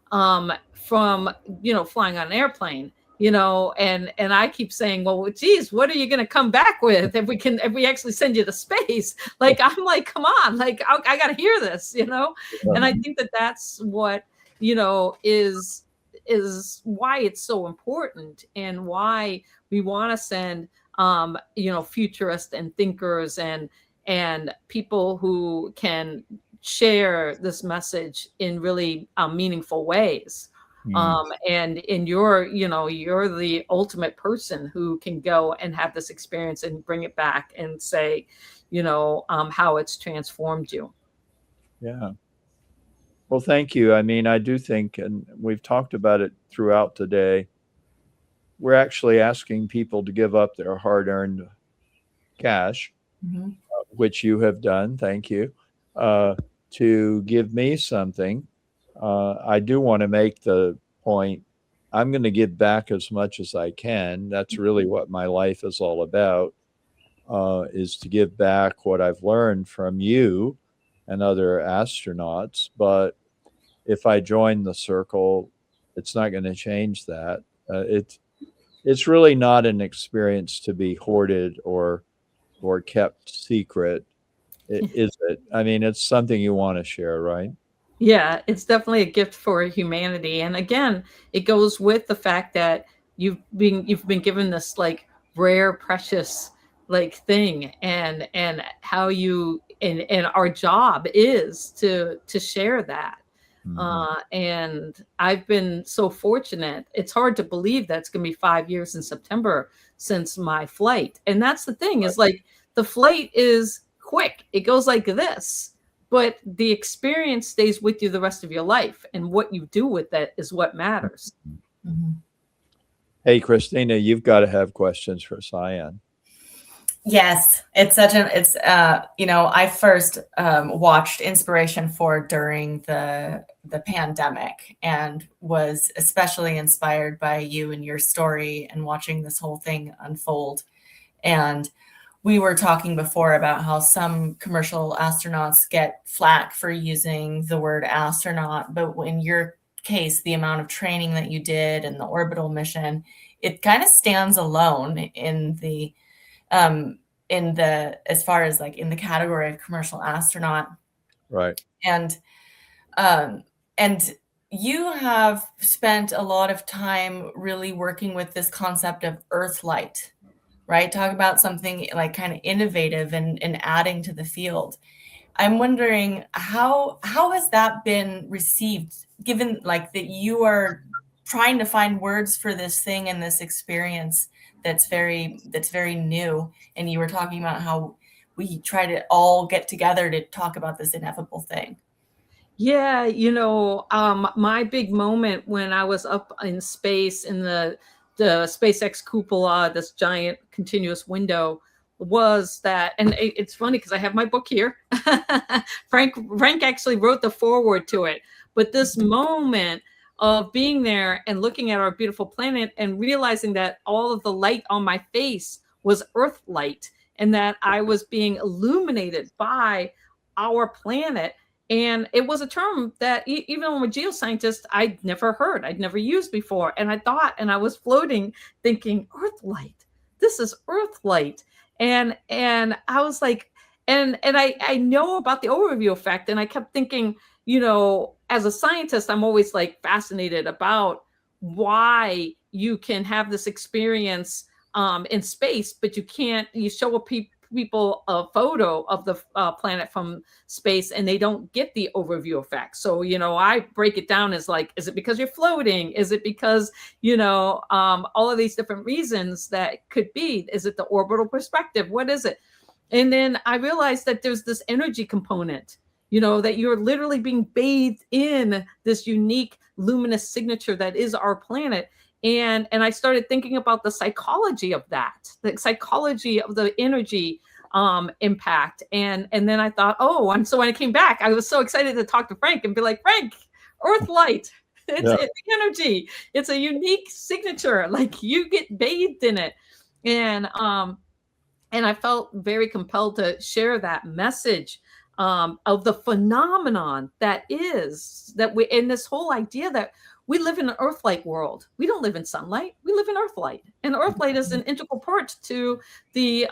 from flying on an airplane, and I keep saying, well, geez, what are you going to come back with if we actually send you to space? Like, I'm like, come on, like, I got to hear this, And I think that's what, is why it's so important, and why we want to send, futurists and thinkers and people who can share this message in really meaningful ways. And you're the ultimate person who can go and have this experience and bring it back and say, how it's transformed you. Yeah. Well, thank you. I mean, I do think, and we've talked about it throughout today, we're actually asking people to give up their hard-earned cash, which you have done. Thank you. To give me something. I do want to make the point, I'm going to give back as much as I can. That's really what my life is all about, is to give back what I've learned from you and other astronauts. But if I join the circle, it's not going to change that. It's really not an experience to be hoarded or kept secret, is it? I mean, it's something you want to share, right? Yeah, it's definitely a gift for humanity. And again, it goes with the fact that you've been given this like rare, precious like thing, and how you and our job is to share that. And I've been so fortunate. It's hard to believe that it's going to be 5 years in September since my flight. And that's the thing, is like the flight is quick. It goes like this, but the experience stays with you the rest of your life. And what you do with that is what matters. Hey, Christina, you've got to have questions for Sian. Yes, it's I first watched Inspiration 4 during the pandemic, and was especially inspired by you and your story and watching this whole thing unfold. And we were talking before about how some commercial astronauts get flack for using the word astronaut, but in your case, the amount of training that you did and the orbital mission, it kind of stands alone in the as far as like in the category of commercial astronaut. Right. And you have spent a lot of time really working with this concept of Earthlight, right? Talk about something like kind of innovative and adding to the field. I'm wondering how has that been received, given like that you are trying to find words for this thing and this experience that's very new. And you were talking about how we try to all get together to talk about this ineffable thing. Yeah, my big moment when I was up in space in the SpaceX cupola, this giant continuous window, was that, and it's funny because I have my book here. Frank actually wrote the foreword to it. But this moment of being there and looking at our beautiful planet and realizing that all of the light on my face was Earth light, and that I was being illuminated by our planet. And it was a term that even I'm a geoscientist, I'd never heard, I'd never used before. And I thought, and I was floating thinking, Earth light, this is Earth light. And I was like, and I know about the overview effect. And I kept thinking, as a scientist, I'm always like fascinated about why you can have this experience in space, but you show people a photo of the planet from space and they don't get the overview effect. So, I break it down as like, is it because you're floating? Is it because, all of these different reasons that could be? Is it the orbital perspective? What is it? And then I realized that there's this energy component, that you're literally being bathed in this unique luminous signature that is our planet. And I started thinking about the psychology of that, the psychology of the energy impact. And then I thought, and so when I came back, I was so excited to talk to Frank and be like, Frank, Earth light, it's energy. It's a unique signature. Like you get bathed in it. And I felt very compelled to share that message of the phenomenon that we in this whole idea that we live in an Earth-like world. We don't live in sunlight. We live in Earth-light. And Earth-light is an integral part to the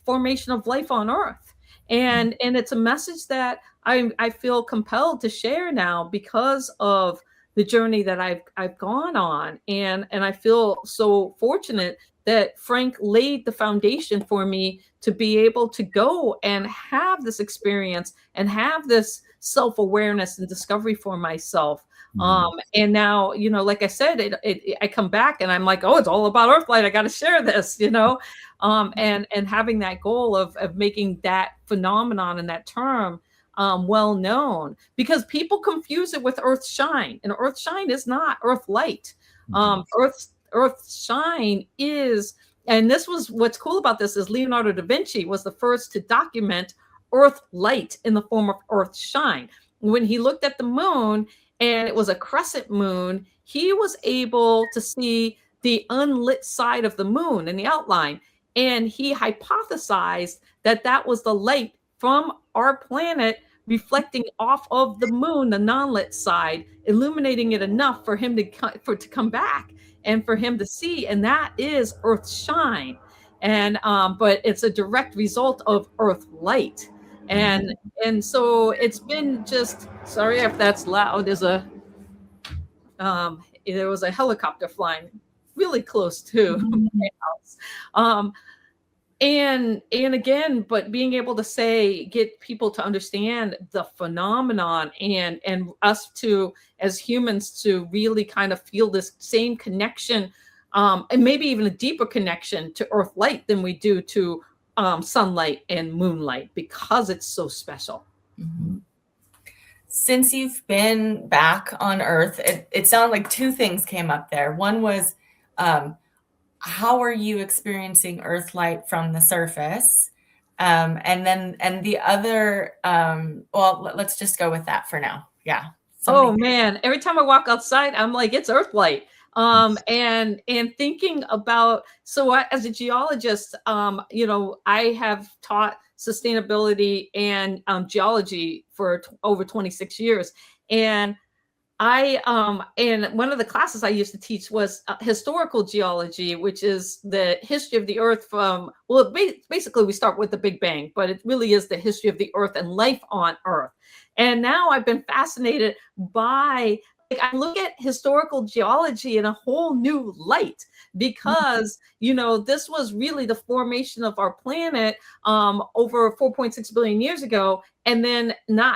formation of life on Earth. And it's a message that I feel compelled to share now because of the journey that I've gone on. And I feel so fortunate that Frank laid the foundation for me to be able to go and have this experience and have this self-awareness and discovery for myself. And now, like I said, I come back and I'm like, it's all about Earthlight. I got to share this, and having that goal of making that phenomenon and that term well known, because people confuse it with Earth shine, and Earth shine is not Earth light. Earth shine is, and this was what's cool about this, is Leonardo da Vinci was the first to document Earth light in the form of Earth shine. When he looked at the moon and it was a crescent moon, he was able to see the unlit side of the moon in the outline. And he hypothesized that that was the light from our planet reflecting off of the moon, the non-lit side, illuminating it enough for him to come back and for him to see. And that is Earth shine. And but it's a direct result of Earth light. And so it's been just, sorry if that's loud, there was a helicopter flying really close to my house. and again, but being able to say, get people to understand the phenomenon, and us to, as humans, to really kind of feel this same connection, and maybe even a deeper connection to Earth light than we do to sunlight and moonlight, because it's so special. Mm-hmm. Since you've been back on Earth, it sounded like two things came up there. One was, how are you experiencing Earth light from the surface? And the other, well, let's just go with that for now. Yeah. Oh man, every time I walk outside, I'm like, it's Earth light. And thinking about, so as a geologist, you know, I have taught sustainability and geology for over 26 years. And and one of the classes I used to teach was historical geology, which is the history of the Earth from, well, basically we start with the Big Bang, but it really is the history of the Earth and life on Earth. And now I've been fascinated by, like, I look at historical geology in a whole new light, because, you know, this was really the formation of our planet over 4.6 billion years ago. And then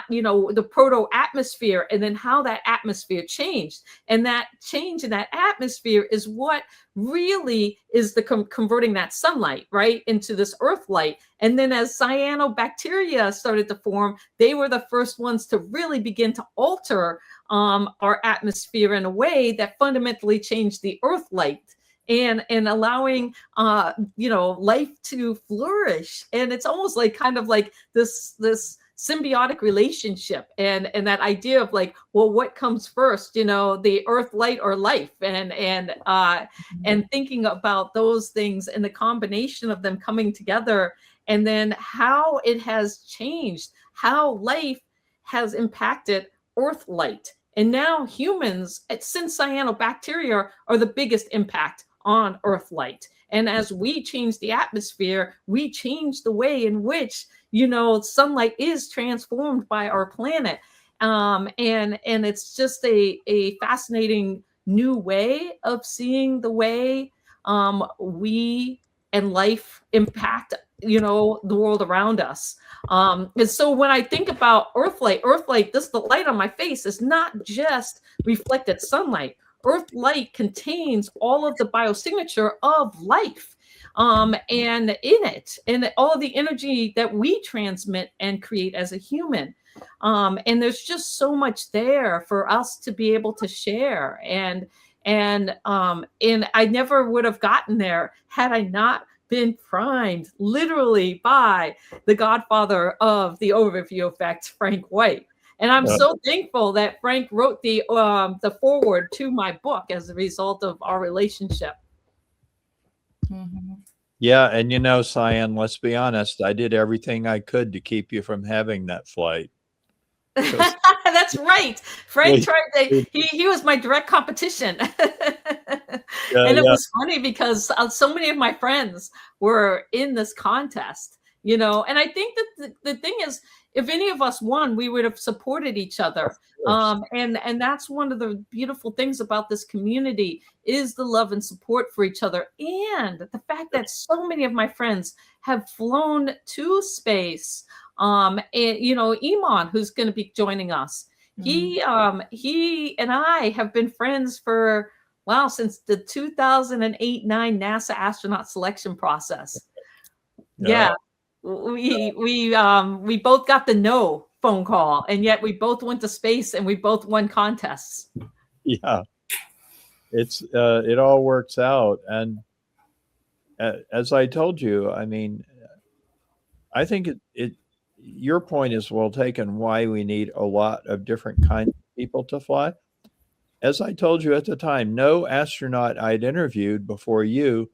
you know, the proto-atmosphere, and then how that atmosphere changed. And that change in that atmosphere is what really is the converting that sunlight, right, into this Earth light. And then as cyanobacteria started to form, they were the first ones to really begin to alter our atmosphere in a way that fundamentally changed the Earth light, and allowing you know, life to flourish. And it's almost like kind of like this symbiotic relationship, and that idea of like, well, what comes first, you know, the Earth light or life, and thinking about those things and the combination of them coming together, and then how it has changed, how life has impacted Earth light. And now humans, since cyanobacteria, are the biggest impact on Earth light. And as we change the atmosphere, we change the way in which, you know, sunlight is transformed by our planet. And it's just a fascinating new way of seeing the way we and life impact, you know, the world around us. And so when I think about Earth light, the light on my face is not just reflected sunlight. Earth light contains all of the biosignature of life, and in it, and all of the energy that we transmit and create as a human. And there's just so much there for us to be able to share. And I never would have gotten there had I not been primed literally by the godfather of the overview effect, Frank White. And I'm so thankful that Frank wrote the foreword to my book as a result of our relationship. Mm-hmm. Yeah, and you know, Sian, let's be honest, I did everything I could to keep you from having that flight. That's right. Frank tried. He was my direct competition. And it was funny because so many of my friends were in this contest, you know. And I think that the thing is, if any of us won, we would have supported each other. And that's one of the beautiful things about this community, is the love and support for each other. And the fact that so many of my friends have flown to space. And, you know, Eiman, who's going to be joining us, he and I have been friends for, wow, since the 2008-9 NASA astronaut selection process. Yeah. We both got the no phone call, and yet we both went to space and we both won contests. Yeah, it's it all works out. And as I told you, I mean, I think your point is well taken, why we need a lot of different kinds of people to fly. As I told you at the time, no astronaut I'd interviewed before you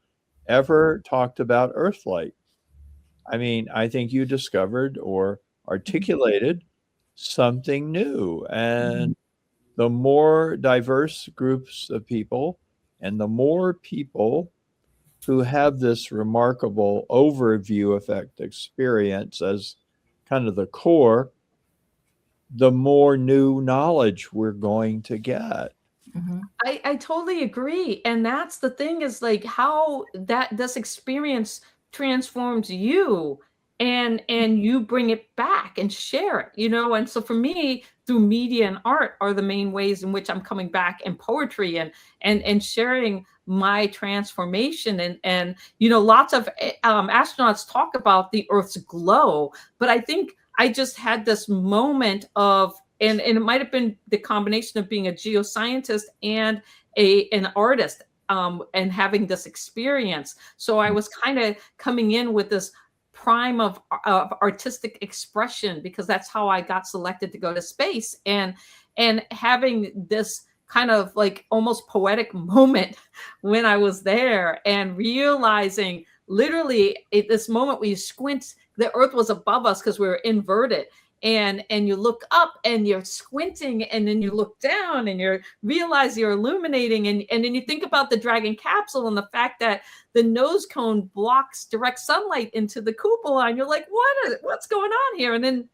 ever talked about Earth light. I mean, I think you discovered or articulated something new. And the more diverse groups of people, and the more people who have this remarkable overview effect experience as kind of the core, the more new knowledge we're going to get. I totally agree. And that's the thing, is like how this experience transforms you, and you bring it back and share it, you know. And so for me, through media and art are the main ways in which I'm coming back, and poetry, and sharing my transformation. And you know, lots of astronauts talk about the Earth's glow, but I think I just had this moment of, and it might have been the combination of being a geoscientist and an artist, and having this experience. So I was kind of coming in with this prime of artistic expression, because that's how I got selected to go to space, and having this kind of like almost poetic moment when I was there, and realizing literally at this moment where you squint, the Earth was above us because we were inverted. And you look up and you're squinting, and then you look down and you realize you're illuminating, and then you think about the Dragon capsule and the fact that the nose cone blocks direct sunlight into the cupola, and you're like, what's going on here? And then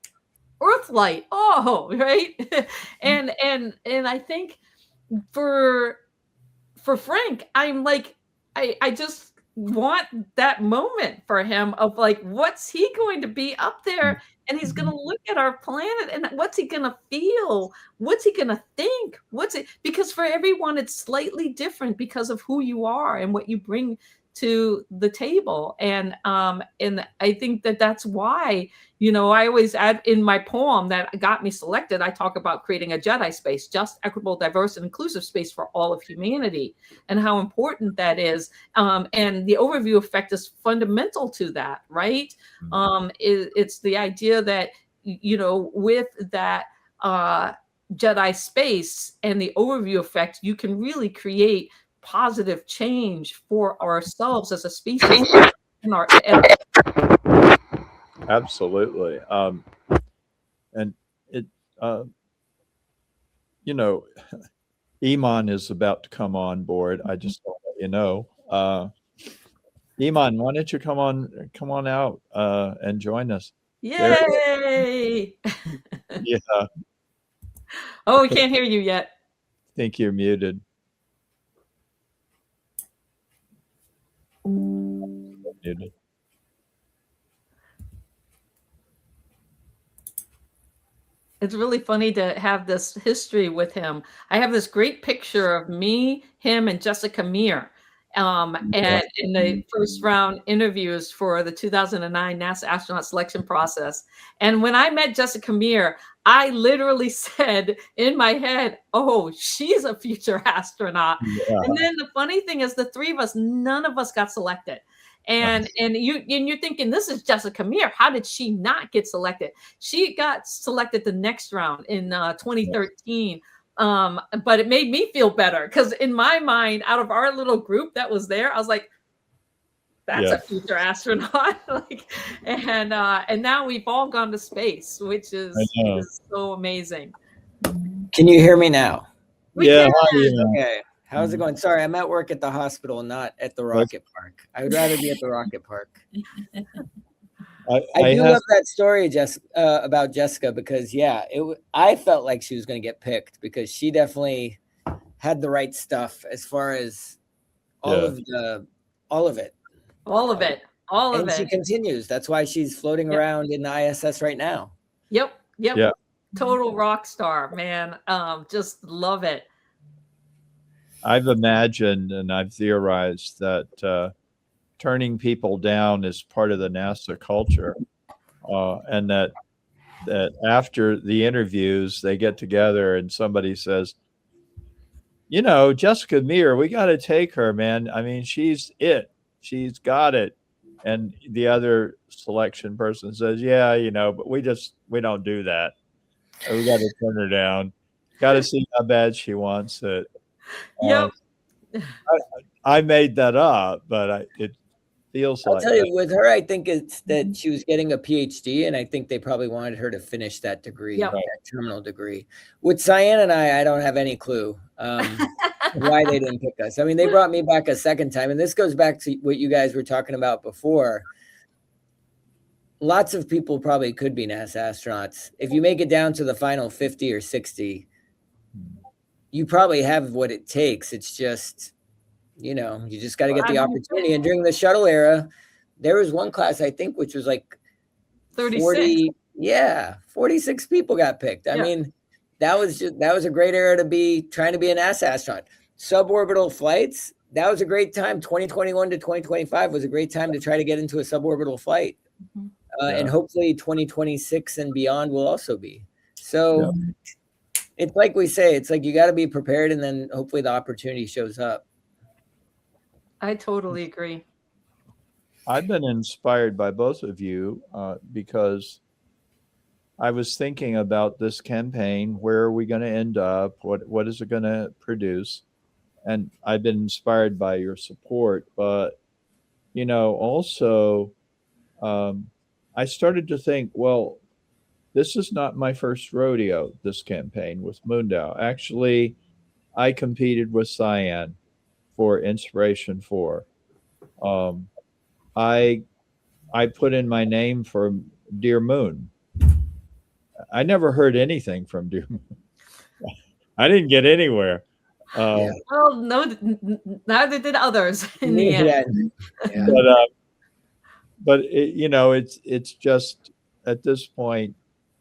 Earth light, oh, right. and I think for Frank, I'm like, I just want that moment for him of like, what's he going to be up there, and he's going to look at our planet, and what's he going to feel, what's he going to think, because for everyone it's slightly different because of who you are and what you bring to the table. And I think that's why, you know, I always add in my poem that got me selected, I talk about creating a Jedi space, just, equitable, diverse, and inclusive space for all of humanity, and how important that is. And the overview effect is fundamental to that, right? It's the idea that, you know, with that Jedi space and the overview effect, you can really create positive change for ourselves as a species. Absolutely. And it, you know, Eiman is about to come on board. I just want to let you know. Eiman, why don't you come on out and join us? Yay! Yeah. Oh, we can't hear you yet. I think you're muted. Muted. It's really funny to have this history with him. I have this great picture of me, him, and Jessica Meir. And in the first round interviews for the 2009 NASA astronaut selection process. And when I met Jessica Meir, I literally said in my head, oh, she's a future astronaut. Yeah. And then the funny thing is, the three of us, none of us got selected. And you're thinking, this is Jessica Meir. How did she not get selected? She got selected the next round in 2013. But it made me feel better, because in my mind, out of our little group that was there, I was like, that's a future astronaut. And now we've all gone to space, which is so amazing. Can you hear me now? Yeah. Okay. How's it going? Sorry, I'm at work at the hospital, not at the rocket park. I would rather be at the rocket park. I do love that story, about Jessica, because I felt like she was going to get picked, because she definitely had the right stuff as far as all of it. And she continues. That's why she's floating around in the ISS right now. Yep. Total rock star, man. Just love it. I've imagined and I've theorized that turning people down is part of the NASA culture, and that after the interviews they get together and somebody says, you know, Jessica Meir, we got to take her, man. I mean, she's got it. And the other selection person says, yeah, you know, but we don't do that. We got to turn her down. Got to see how bad she wants it. Yep. I made that up, but it feels like. I'll tell you, with her, I think it's that she was getting a PhD, and I think they probably wanted her to finish that degree, that terminal degree. With Sian and I don't have any clue why they didn't pick us. I mean, they brought me back a second time, and this goes back to what you guys were talking about before. Lots of people probably could be NASA astronauts. If you make it down to the final 50 or 60, you probably have what it takes. It's just, you know, you just got to get the opportunity. And during the shuttle era, there was one class, I think, which was like 36. 40, 46 people got picked. I mean, that was a great era to be trying to be a NASA astronaut. Suborbital flights, that was a great time. 2021 to 2025 was a great time to try to get into a suborbital flight. And hopefully 2026 and beyond will also be. So it's like we say, it's like you got to be prepared, and then hopefully the opportunity shows up. I totally agree. I've been inspired by both of you because I was thinking about this campaign. Where are we going to end up? What is it going to produce? And I've been inspired by your support. But, you know, also I started to think, well, this is not my first rodeo, this campaign with Moondao. Actually, I competed with Sian for Inspiration 4. I put in my name for Dear Moon. I never heard anything from Dear Moon. I didn't get anywhere. Well, no, neither did others in the end. But it, you know, it's just at this point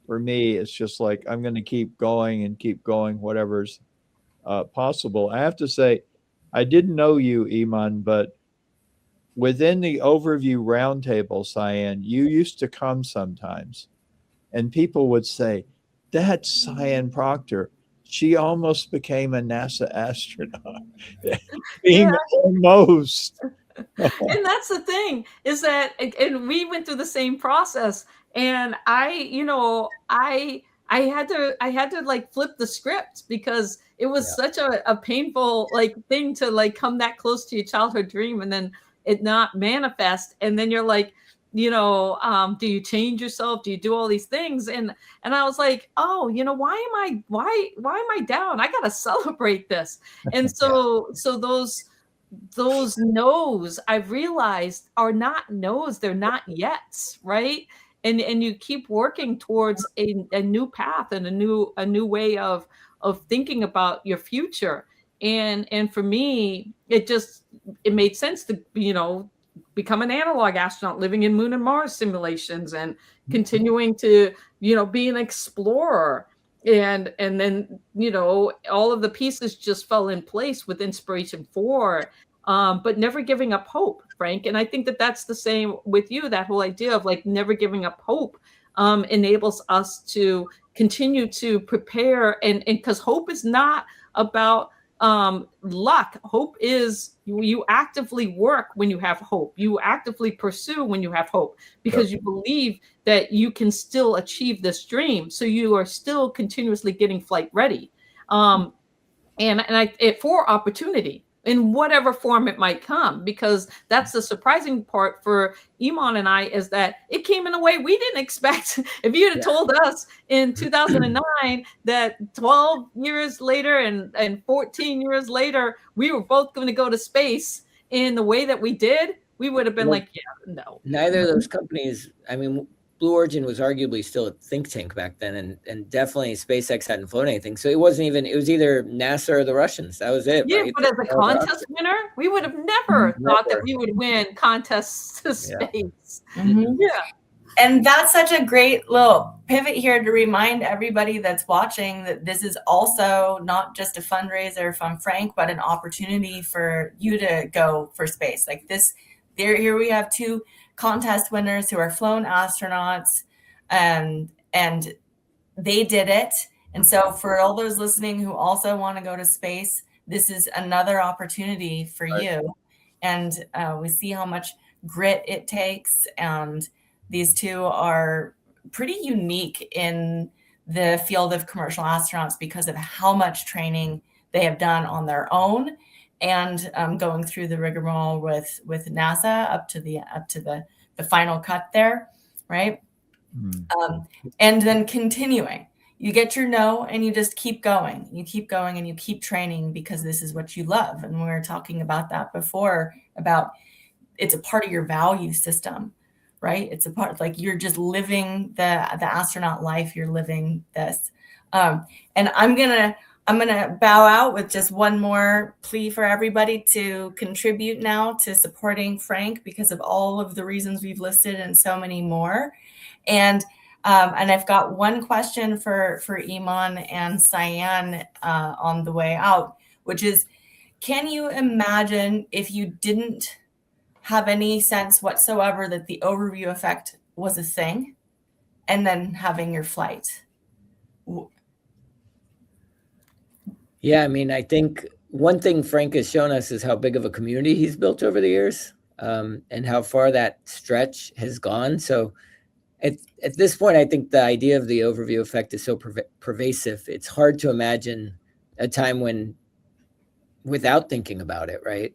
for me, it's just like I'm going to keep going, whatever's possible. I have to say, I didn't know you, Eiman, but within the Overview Roundtable, Sian, you used to come sometimes, and people would say, "That's Sian Proctor. She almost became a NASA astronaut." Almost. And that's the thing, is that, and we went through the same process, and I had to like flip the script, because it was such a painful like thing to like come that close to your childhood dream and then it not manifest. And then you're like, do you change yourself? Do you do all these things? And I was like, oh, why am I down? I got to celebrate this. And so those no's, I've realized, are not no's, they're not yets, right? And you keep working towards a new path and a new way of thinking about your future. And for me, it made sense to become an analog astronaut, living in Moon and Mars simulations, and continuing to be an explorer. And then all of the pieces just fell in place with Inspiration 4, but never giving up hope, Frank. And I think that that's the same with you. That whole idea of like never giving up hope enables us to continue to prepare, and because hope is not about luck. Hope is you actively work when you have hope. You actively pursue when you have hope, because you believe that you can still achieve this dream. So you are still continuously getting flight ready, and for opportunity in whatever form it might come, because that's the surprising part for Eiman and I, is that it came in a way we didn't expect. If you had told us in 2009 that 12 years later and 14 years later, we were both going to go to space in the way that we did, we would have been like, yeah, no. Neither of those companies, I mean, Blue Origin was arguably still a think tank back then, and definitely SpaceX hadn't flown anything. So it wasn't even, it was either NASA or the Russians. That was it. Yeah, right? but as a contest winner, we would have never thought that we would win contests to space. Yeah. And that's such a great little pivot here to remind everybody that's watching that this is also not just a fundraiser from Frank, but an opportunity for you to go for space. Like this, here we have two contest winners who are flown astronauts, and they did it. And so for all those listening who also want to go to space, this is another opportunity for you. And we see how much grit it takes. And these two are pretty unique in the field of commercial astronauts because of how much training they have done on their own, and going through the rigmarole with NASA up to the final cut there, right? And then continuing. You get your no, and you just keep going. You keep going, and you keep training, because this is what you love. And we were talking about that before, about it's a part of your value system, right? It's a part, like you're just living the astronaut life. You're living this. And I'm gonna I'm going to bow out with just one more plea for everybody to contribute now to supporting Frank because of all of the reasons we've listed and so many more. And I've got one question for Eiman and Sian on the way out, which is, can you imagine if you didn't have any sense whatsoever that the overview effect was a thing and then having your flight? Yeah, I mean, I think one thing Frank has shown us is how big of a community he's built over the years, and how far that stretch has gone. So at this point, I think the idea of the overview effect is so pervasive. It's hard to imagine a time when without thinking about it, right?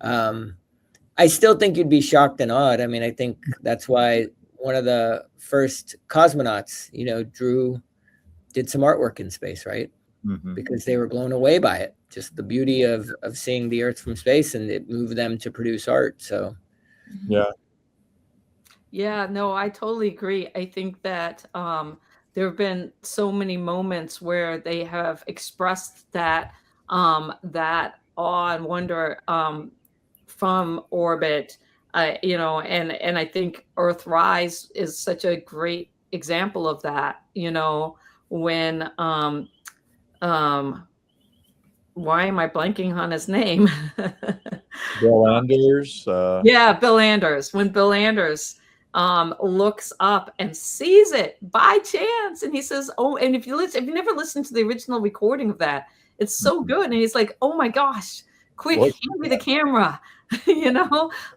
I still think you'd be shocked and awed. I mean, I think that's why one of the first cosmonauts, did some artwork in space, right? Mm-hmm. Because they were blown away by it, just the beauty of seeing the Earth from space, and it moved them to produce art. So, yeah, no, I totally agree. I think that there have been so many moments where they have expressed that that awe and wonder from orbit, and I think Earthrise is such a great example of that. When why am I blanking on his name? Bill Anders. Yeah, Bill Anders. When Bill Anders looks up and sees it by chance, and he says, "Oh," and if you never listened to the original recording of that, it's so good. And he's like, "Oh my gosh, quick, hand me the camera,"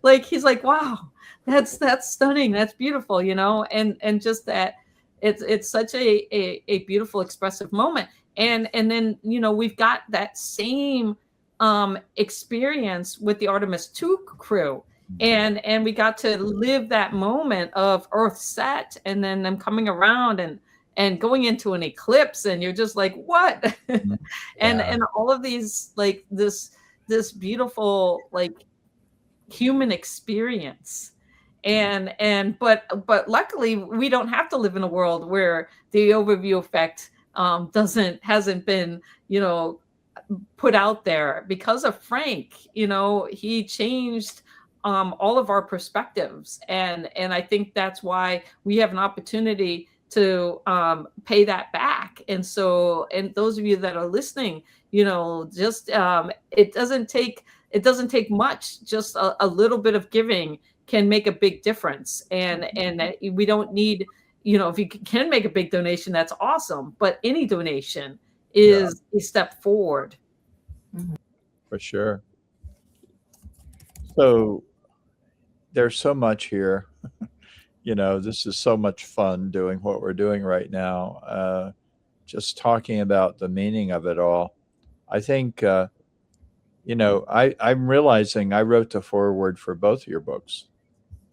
like he's like, "Wow, that's stunning, that's beautiful," and just that it's such a beautiful, expressive moment. And then, we've got that same experience with the Artemis 2 crew. And we got to live that moment of Earth set and then them coming around and going into an eclipse. And you're just like, what? and all of these, like this beautiful, like human experience. But luckily we don't have to live in a world where the overview effect hasn't been, put out there. Because of Frank, he changed all of our perspectives. And I think that's why we have an opportunity to pay that back. And those of you that are listening, just it doesn't take much. Just a little bit of giving can make a big difference. And we don't need, if you can make a big donation, that's awesome. But any donation is a step forward. For sure. So there's so much here. This is so much fun doing what we're doing right now. Just talking about the meaning of it all. I think, I'm realizing I wrote the foreword for both of your books.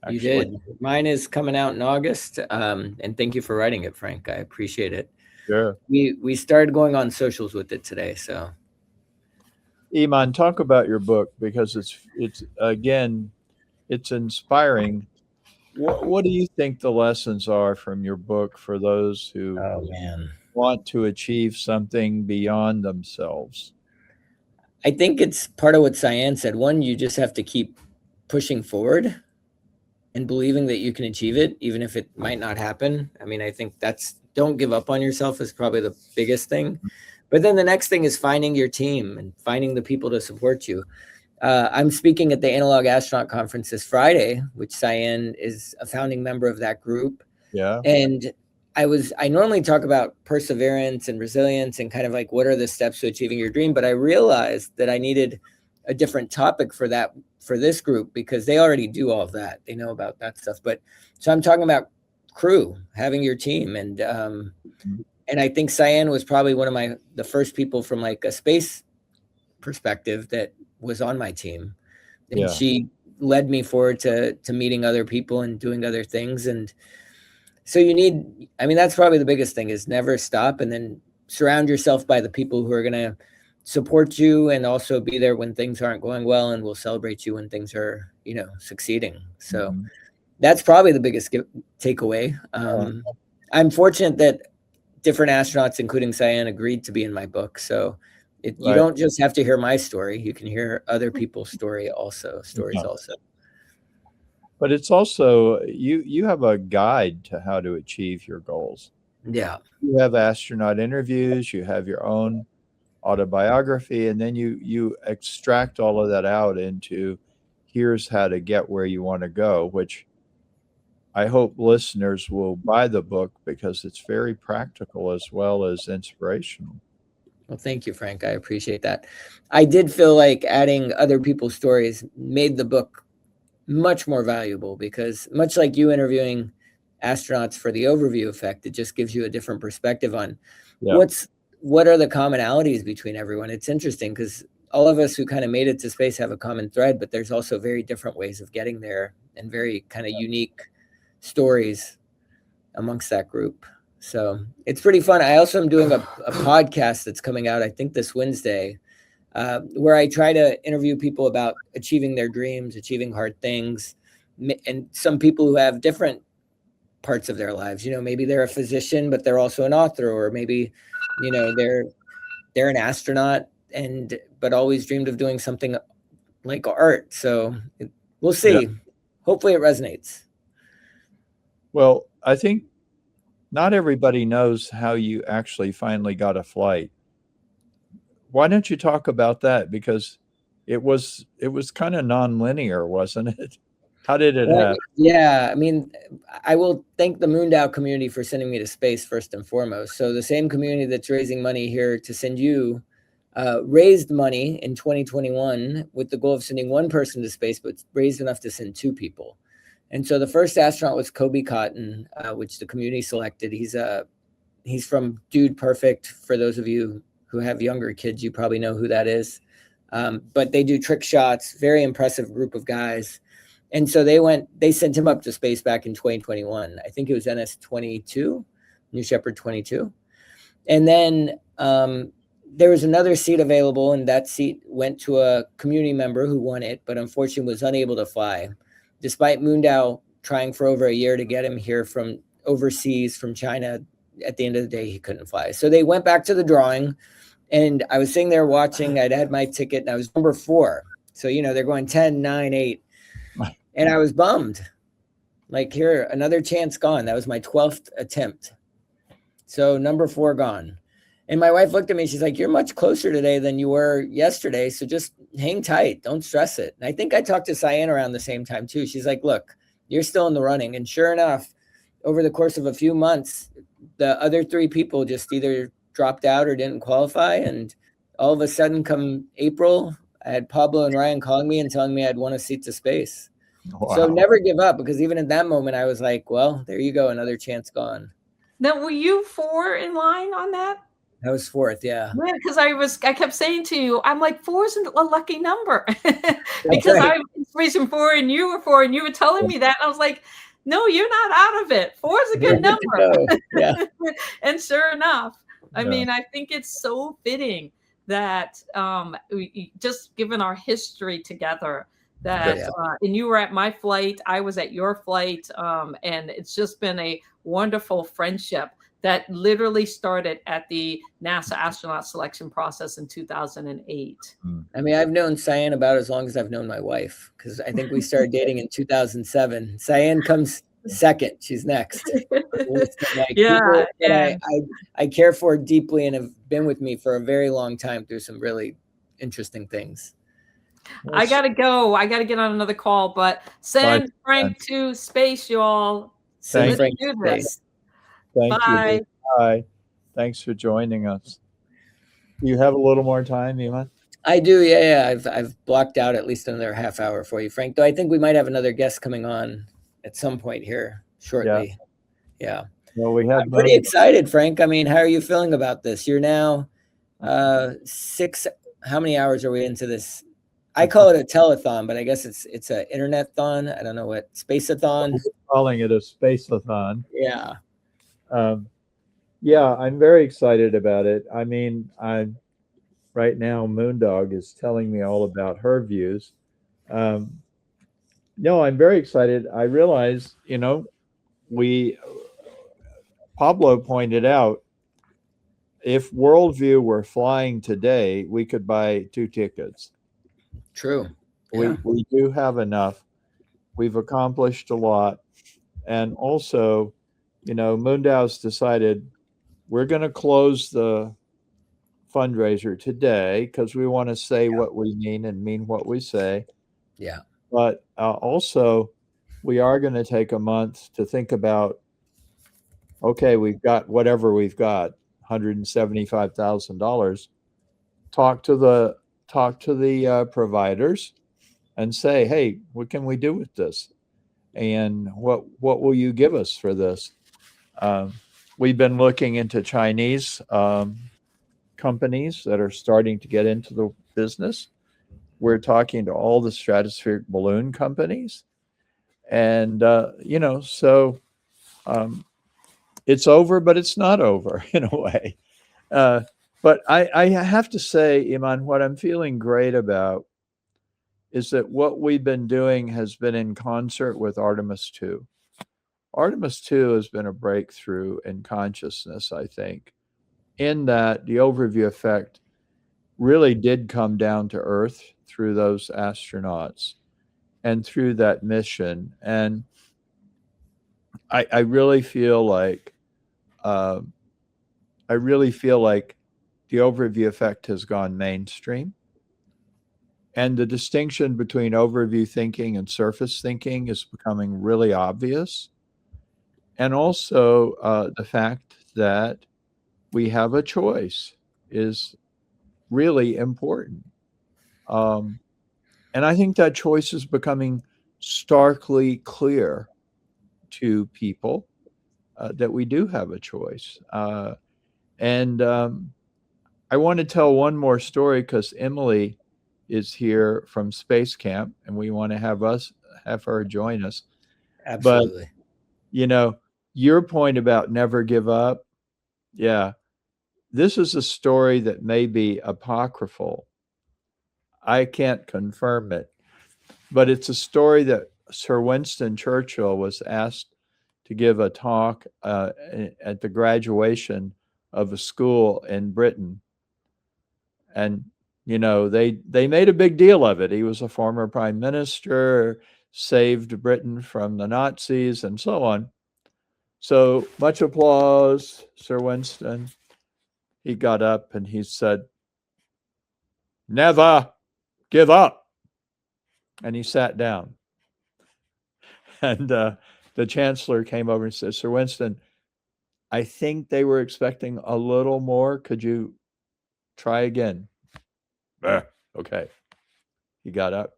Actually. You did. Mine is coming out in August. And thank you for writing it, Frank. I appreciate it. Sure. We started going on socials with it today. So, Eiman, talk about your book, because it's inspiring. What do you think the lessons are from your book for those who want to achieve something beyond themselves? I think it's part of what Sian said. One, you just have to keep pushing forward and believing that you can achieve it, even if it might not happen. I mean, I think don't give up on yourself is probably the biggest thing. But then the next thing is finding your team and finding the people to support you. I'm speaking at the Analog Astronaut Conference this Friday, which Sian is a founding member of that group. Yeah. And I normally talk about perseverance and resilience and kind of like, what are the steps to achieving your dream? But I realized that I needed a different topic for this group, because they already do all of that. They know about that stuff. So I'm talking about crew, having your team. And I think Sian was probably one of the first people from like a space perspective that was on my team. And she led me forward to meeting other people and doing other things. And so that's probably the biggest thing, is never stop, and then surround yourself by the people who are going to support you and also be there when things aren't going well, and will celebrate you when things are, succeeding. So that's probably the biggest takeaway. I'm fortunate that different astronauts, including Sian, agreed to be in my book. So you Right. don't just have to hear my story. You can hear other people's stories also. But it's also, you have a guide to how to achieve your goals. Yeah. You have astronaut interviews, you have your own autobiography, and then you extract all of that out into here's how to get where you want to go, which I hope listeners will buy the book because it's very practical as well as inspirational. Well, thank you, Frank. I appreciate that. I did feel like adding other people's stories made the book much more valuable because much like you interviewing astronauts for the overview effect, it just gives you a different perspective on what are the commonalities between everyone. It's interesting because all of us who kind of made it to space have a common thread, but there's also very different ways of getting there and very kind of unique stories amongst that group. So it's pretty fun. I also am doing a podcast that's coming out, I think this Wednesday, where I try to interview people about achieving their dreams, achieving hard things, and some people who have different parts of their lives. You know, maybe they're a physician, but they're also an author, or maybe, you know, they're an astronaut but always dreamed of doing something like art. So we'll see. Yeah. Hopefully it resonates. Well, I think not everybody knows how you actually finally got a flight. Why don't you talk about that? Because it was kind of non-linear, wasn't it? How did it happen? Yeah, I mean, I will thank the Moondow community for sending me to space first and foremost. So the same community that's raising money here to send you raised money in 2021 with the goal of sending one person to space, but raised enough to send 2 people. And so the first astronaut was Kobe Cotton, which the community selected. He's from Dude Perfect. For those of you who have younger kids, you probably know who that is. But they do trick shots, very impressive group of guys. And so they sent him up to space back in 2021. I think it was NS-22, New Shepard 22. And then there was another seat available, and that seat went to a community member who won it, but unfortunately was unable to fly. Despite Moondow trying for over a year to get him here from overseas, from China, at the end of the day, he couldn't fly. So they went back to the drawing, and I was sitting there watching. I'd had my ticket, and I was number 4. So, you know, they're going 10, 9, 8. And I was bummed. Like, here, another chance gone. That was my 12th attempt. So number 4 gone. And my wife looked at me. She's like, you're much closer today than you were yesterday. So just hang tight. Don't stress it. And I think I talked to Sian around the same time too. She's like, look, you're still in the running. And sure enough, over the course of a few months, the other 3 people just either dropped out or didn't qualify. And all of a sudden, come April, I had Pablo and Ryan calling me and telling me I'd won a seat to space. Wow. So never give up, because even at that moment, I was like, well, there you go. Another chance gone. Now, were you 4 in line on that? I was 4th, yeah. Yeah, because I kept saying to you, I'm like, 4 isn't a lucky number. Because I was reason 4 and you were 4 and you were telling me that. And I was like, no, you're not out of it. 4 is a good number. Yeah. And sure enough, I mean, I think it's so fitting that we, just given our history together, that and you were at my flight, I was at your flight, and it's just been a wonderful friendship that literally started at the NASA astronaut selection process in 2008. I mean, I've known Sian about as long as I've known my wife, because I think we started dating in 2007. Sian comes second. She's next. Like, yeah. I care for deeply and have been with me for a very long time through some really interesting things. I got to go. I got to get on another call, but send Frank to space, y'all. Send Frank to space. Thank you. Bye. Thanks for joining us. You have a little more time, Eiman? I do, yeah. I've blocked out at least another half hour for you, Frank. Though I think we might have another guest coming on at some point here shortly. Yeah. Well, I'm pretty excited, Frank. I mean, how are you feeling about this? You're now 6. How many hours are we into this? I call it a telethon, but I guess it's an internet-thon. I don't know what Space-A-Thon. We're calling it a Space-A-Thon. Yeah. Yeah, I'm very excited about it. I mean, right now Moondog is telling me all about her views. No, I'm very excited. I realize, Pablo pointed out if Worldview were flying today, we could buy 2 tickets. True. We do have enough. We've accomplished a lot. And also, Mundau's decided we're going to close the fundraiser today because we want to say what we mean and mean what we say. Yeah. But also, we are going to take a month to think about, okay, we've got whatever we've got, $175,000. Talk to the providers and say, hey, what can we do with this? And what will you give us for this? We've been looking into Chinese companies that are starting to get into the business. We're talking to all the stratospheric balloon companies. And, so it's over, but it's not over in a way. But I have to say, Eiman, what I'm feeling great about is that what we've been doing has been in concert with Artemis 2. Artemis 2 has been a breakthrough in consciousness, I think, in that the overview effect really did come down to Earth through those astronauts and through that mission. And I really feel like the overview effect has gone mainstream. And the distinction between overview thinking and surface thinking is becoming really obvious. And also the fact that we have a choice is really important. And I think that choice is becoming starkly clear to people that we do have a choice. And I want to tell one more story because Emily is here from Space Camp, and we want to have her join us. Absolutely. But, your point about never give up, this is a story that may be apocryphal. I can't confirm it, but it's a story that Sir Winston Churchill was asked to give a talk at the graduation of a school in Britain. And they made a big deal of it. He was a former prime minister, saved Britain from the Nazis, and so on. So much applause, Sir Winston. He got up and he said, "Never give up." And he sat down. And the chancellor came over and said, "Sir Winston, I think they were expecting a little more. Could you try again?" Okay. He got up.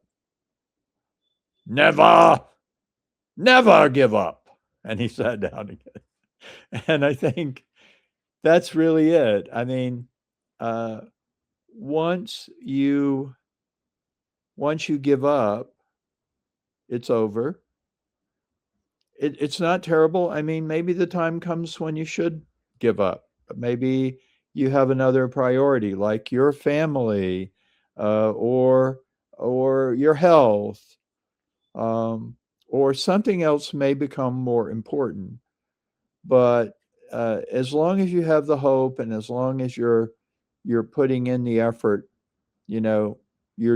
Never give up. And he sat down again. And I think that's really it. I mean, once you give up, it's over. It's not terrible. I mean, maybe the time comes when you should give up. Maybe you have another priority, like your family, or your health, or something else may become more important. But as long as you have the hope, and as long as you're putting in the effort, your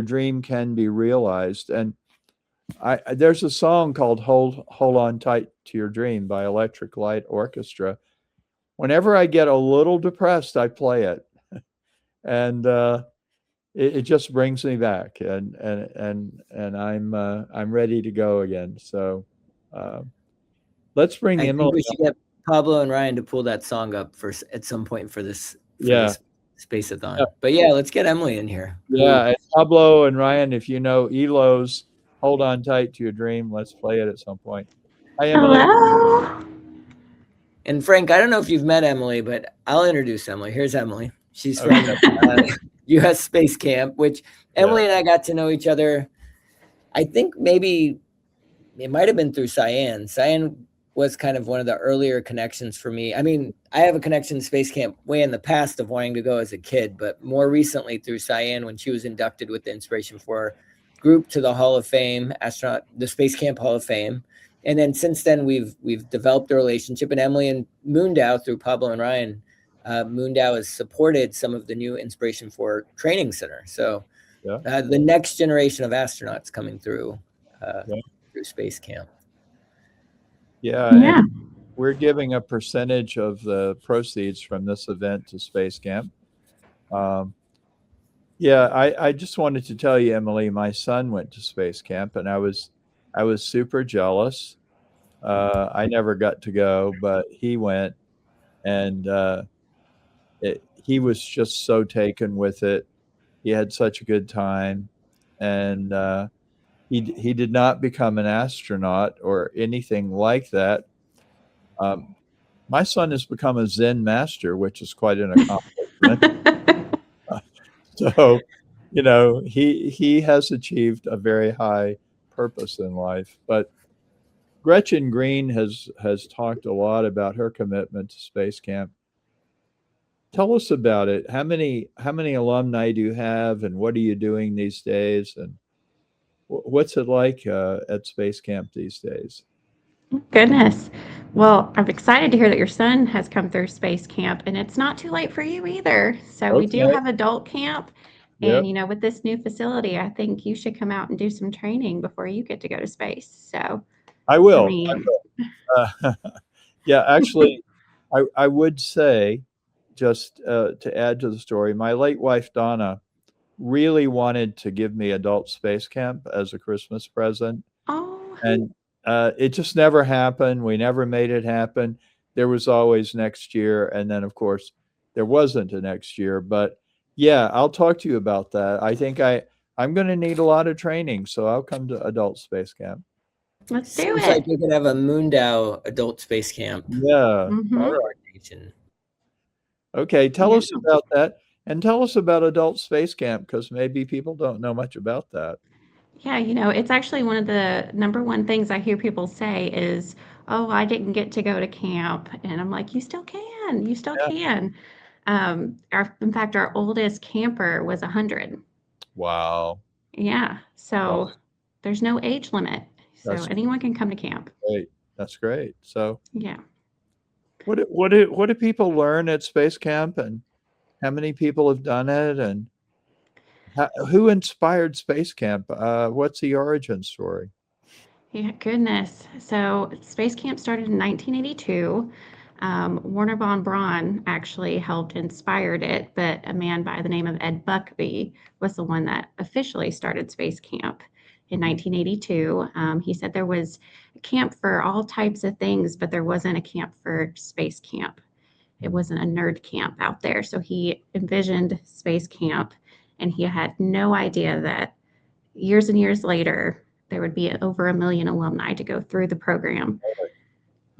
dream can be realized. And there's a song called "Hold On Tight to Your Dream" by Electric Light Orchestra. Whenever I get a little depressed, I play it, and it just brings me back, and I'm ready to go again. So let's bring Emily. I think we should get Pablo and Ryan to pull that song up at some point for this. This Space-A-Thon. Yeah. But let's get Emily in here. Yeah, and Pablo and Ryan, if you know Elo's "Hold On Tight to Your Dream," let's play it at some point. Hi, Emily. Hello. And Frank, I don't know if you've met Emily, but I'll introduce Emily. Here's Emily. She's from U.S. Space Camp, which Emily and I got to know each other. I think maybe it might have been through Sian. Sian was kind of one of the earlier connections for me. I mean, I have a connection to Space Camp way in the past of wanting to go as a kid, but more recently through Sian when she was inducted with the Inspiration 4 group to the Hall of Fame, the Space Camp Hall of Fame. And then since then we've developed a relationship, and Emily and Mundau through Pablo and Ryan Moondow has supported some of the new Inspiration 4 training center. So the next generation of astronauts coming through through space camp. Yeah. We're giving a percentage of the proceeds from this event to Space Camp. I just wanted to tell you, Emily, my son went to Space Camp, and I was super jealous. I never got to go, but he went, and he was just so taken with it. He had such a good time, and he did not become an astronaut or anything like that. My son has become a Zen master, which is quite an accomplishment. So, he has achieved a very high purpose in life. But Gretchen Green has talked a lot about her commitment to Space Camp. Tell us about it. How many alumni do you have, and what are you doing these days, and what's it like at Space Camp these days? Goodness. Well, I'm excited to hear that your son has come through Space Camp, and it's not too late for you either. So we do have adult camp, and with this new facility, I think you should come out and do some training before you get to go to space. So I will. Actually, I would say, just to add to the story, my late wife Donna really wanted to give me adult space camp as a Christmas present. And it just never happened. We never made it happen. There was always next year. And then, of course, there wasn't a next year. But yeah, I'll talk to you about that. I think I'm going to need a lot of training, so I'll come to adult space camp. Let's do Seems it. like you're going to have a Moondow adult space camp. Yeah. All right. Okay, tell us about that. And tell us about adult space camp, because maybe people don't know much about that. Yeah, it's actually one of the number one things I hear people say is, oh, I didn't get to go to camp. And I'm like, you still can. You still can. In fact, our oldest camper was 100. Wow. Yeah. So there's no age limit. So anyone can come to camp. Great. That's great. So yeah. What do people learn at Space Camp, and how many people have done it, and who inspired Space Camp? What's the origin story? Yeah, goodness. So Space Camp started in 1982. Werner von Braun actually helped inspired it, but a man by the name of Ed Buckby was the one that officially started Space Camp in 1982. He said there was a camp for all types of things, but there wasn't a camp for Space Camp. It wasn't a nerd camp out there. So he envisioned Space Camp, and he had no idea that years and years later, there would be over 1 million alumni to go through the program.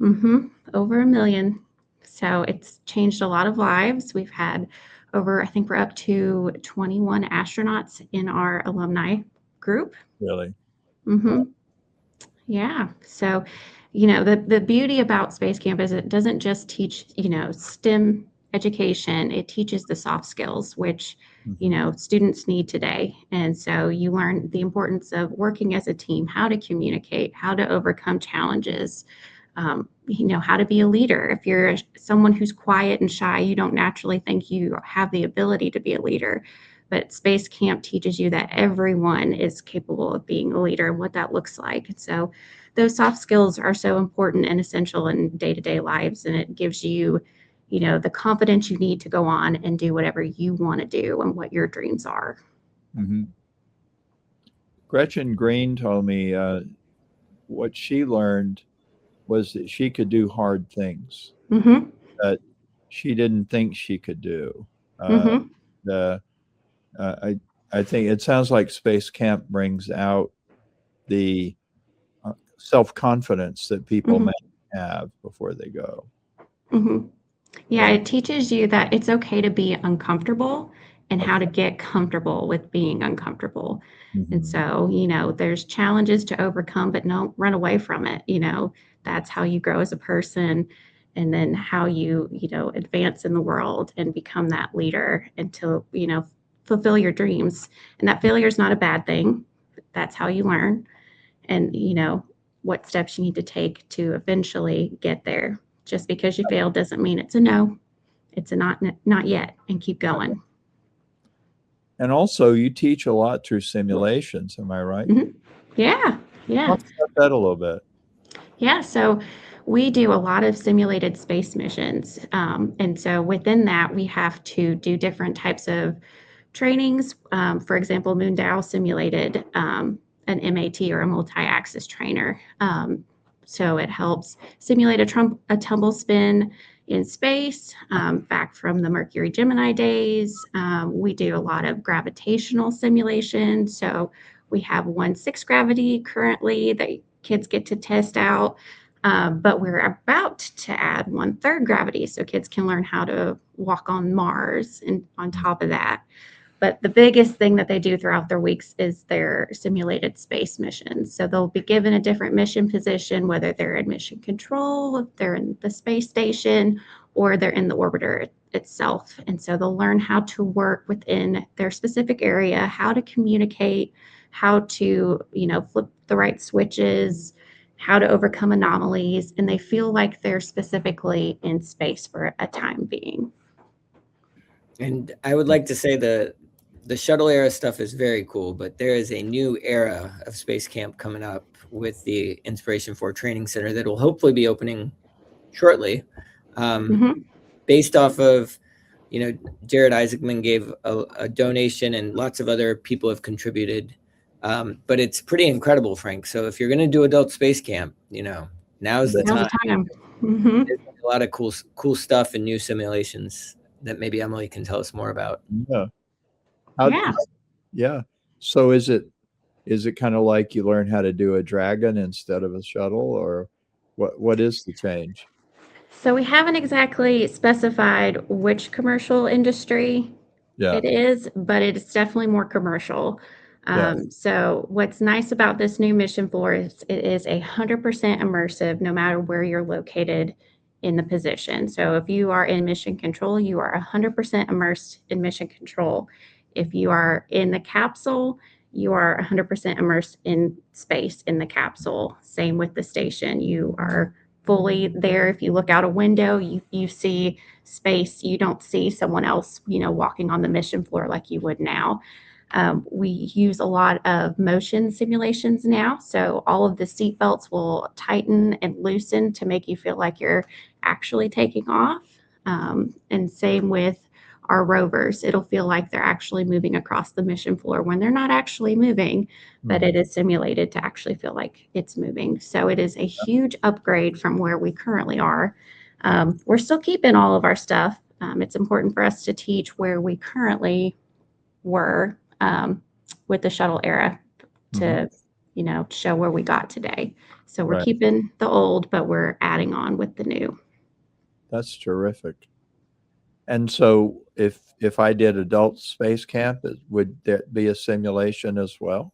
Over 1 million. So it's changed a lot of lives. We've had I think we're up to 21 astronauts in our alumni group. Really? Yeah. So, the beauty about Space Camp is it doesn't just teach, STEM education. It teaches the soft skills, which, students need today. And so you learn the importance of working as a team, how to communicate, how to overcome challenges, how to be a leader. If you're someone who's quiet and shy, you don't naturally think you have the ability to be a leader. But Space Camp teaches you that everyone is capable of being a leader and what that looks like. So those soft skills are so important and essential in day-to-day lives. And it gives you, the confidence you need to go on and do whatever you want to do and what your dreams are. Gretchen Green told me what she learned was that she could do hard things that she didn't think she could do. I think it sounds like Space Camp brings out the self-confidence that people may have before they go. Yeah, it teaches you that it's okay to be uncomfortable and how to get comfortable with being uncomfortable. And so, there's challenges to overcome, but don't run away from it. That's how you grow as a person, and then how you, advance in the world and become that leader until, fulfill your dreams. And that failure is not a bad thing. That's how you learn. And, what steps you need to take to eventually get there. Just because you failed doesn't mean it's a no. it's a not yet, and keep going. And also, you teach a lot through simulations. Am I right? Mm-hmm. Yeah. Talk about that a little bit. Yeah, so we do a lot of simulated space missions. And so within that, we have to do different types of trainings. For example, Moondial simulated an MAT, or a multi-axis trainer. So it helps simulate a tumble spin in space, back from the Mercury Gemini days. We do a lot of gravitational simulation. So we have 1/6 gravity currently that kids get to test out. But we're about to add 1/3 gravity, so kids can learn how to walk on Mars and on top of that. But the biggest thing that they do throughout their weeks is their simulated space missions. So they'll be given a different mission position, whether they're in mission control, if they're in the space station, or they're in the orbiter itself. And so they'll learn how to work within their specific area, how to communicate, how to, flip the right switches, how to overcome anomalies, and they feel like they're specifically in space for a time being. And I would like to say the shuttle era stuff is very cool, but there is a new era of space camp coming up with the Inspiration 4 Training Center that will hopefully be opening shortly. Based off of, Jared Isaacman gave a donation, and lots of other people have contributed. But it's pretty incredible, Frank. So if you're going to do adult space camp, now's the time. There's a lot of cool stuff and new simulations that maybe Emily can tell us more about. Yeah. Yeah. So is it kind of like you learn how to do a Dragon instead of a shuttle, or what is the change? So we haven't exactly specified which commercial industry it is, but it's definitely more commercial. So what's nice about this new mission floor is it is 100% immersive, no matter where you're located in the position. So if you are in mission control, you are 100% immersed in mission control. If you are in the capsule, you are 100% immersed in space in the capsule. Same with the station. You are fully there. If you look out a window, you see space. You don't see someone else, walking on the mission floor like you would now. We use a lot of motion simulations now. So all of the seat belts will tighten and loosen to make you feel like you're actually taking off. And same with our rovers. It'll feel like they're actually moving across the mission floor when they're not actually moving, but it is simulated to actually feel like it's moving. So it is a huge upgrade from where we currently are. We're still keeping all of our stuff. It's important for us to teach where we currently were with the shuttle era to, show where we got today. So we're keeping the old, but we're adding on with the new. That's terrific. And so if I did adult space camp, would that be a simulation as well?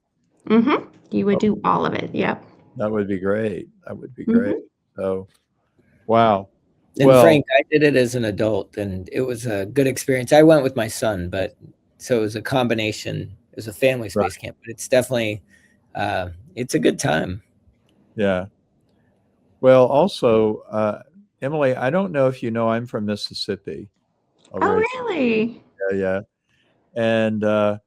You would do all of it. Yep. That would be great. That would be great. So, wow. And Frank, I did it as an adult, and it was a good experience. I went with my son, so it was a combination. It was a family space camp, but it's definitely, it's a good time. Yeah. Well, also, Emily, I don't know if you know, I'm from Mississippi. Oh, really? Yeah. And I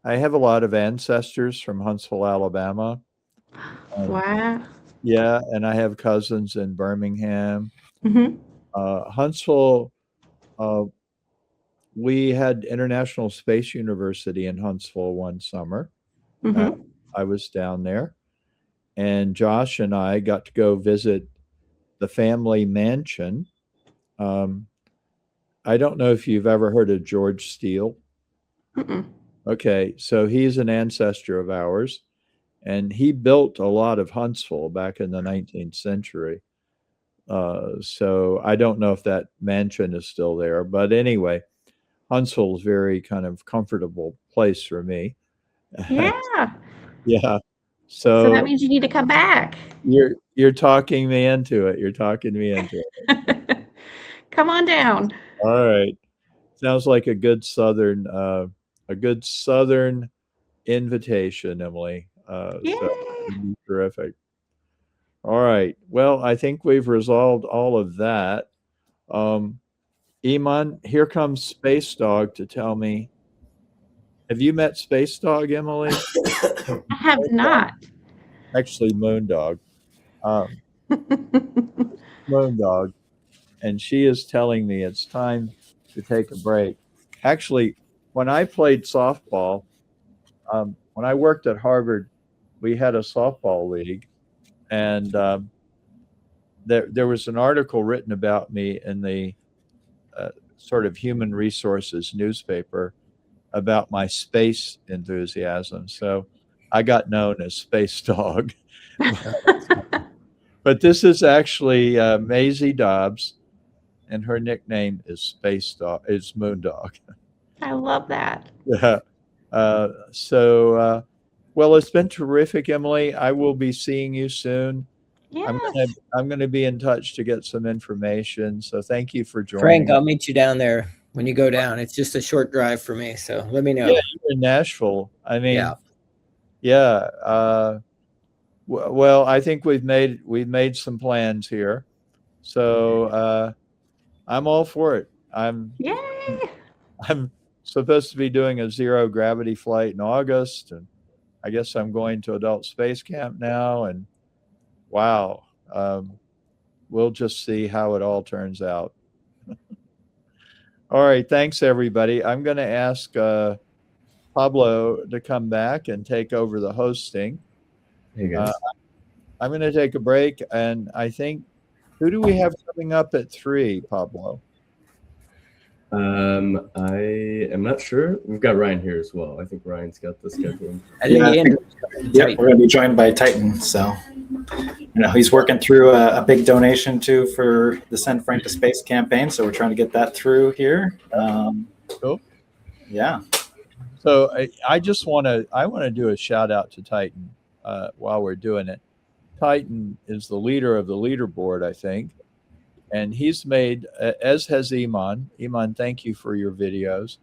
have a lot of ancestors from Huntsville, Alabama. Wow. Yeah, and I have cousins in Birmingham. Huntsville, we had International Space University in Huntsville one summer. I was down there, and Josh and I got to go visit the family mansion. I don't know if you've ever heard of George Steele. Okay, so he's an ancestor of ours, and he built a lot of Huntsville back in the 19th century. So I don't know if that mansion is still there, but anyway, Huntsville is a very kind of comfortable place for me. Yeah. Yeah. So that means you need to come back. You're talking me into it. You're talking me into it. Come on down. All right. Sounds like a good Southern invitation, Emily. So it'd be terrific. All right. Well, I think we've resolved all of that. Eiman, here comes Space Dog to tell me. Have you met Space Dog, Emily? I have not. Actually, Moon Dog. Moon Dog. And she is telling me it's time to take a break. Actually, when I played softball, when I worked at Harvard, we had a softball league, and there was an article written about me in the sort of human resources newspaper about my space enthusiasm. So I got known as Space Dog. But this is actually Maisie Dobbs, and her nickname is Space Dog, is Moon Dog. I love that. Yeah. Well, it's been terrific, Emily. I will be seeing you soon. Yes. I'm gonna be in touch to get some information. So thank you for joining. Frank, I'll meet you down there when you go down. It's just a short drive for me, so let me know. Yeah, you're in Nashville. I mean, yeah. Well, I think we've made some plans here, so I'm all for it. Yay! I'm supposed to be doing a zero gravity flight in August, and I guess I'm going to adult space camp now. And wow, we'll just see how it all turns out. All right, thanks everybody. I'm going to ask Pablo to come back and take over the hosting. Hey guys. I'm going to take a break, and I think, who do we have coming up at 3, Pablo? I am not sure. We've got Ryan here as well. I think Ryan's got the schedule. Yeah, we're going to be joined by Titan. So, he's working through a big donation too for the Send Frank to Space campaign. So we're trying to get that through here. Cool. Yeah. So I just want to do a shout out to Titan while we're doing it. Titan is the leader of the leaderboard, I think. And he's made, as has Eiman. Eiman, thank you for your videos.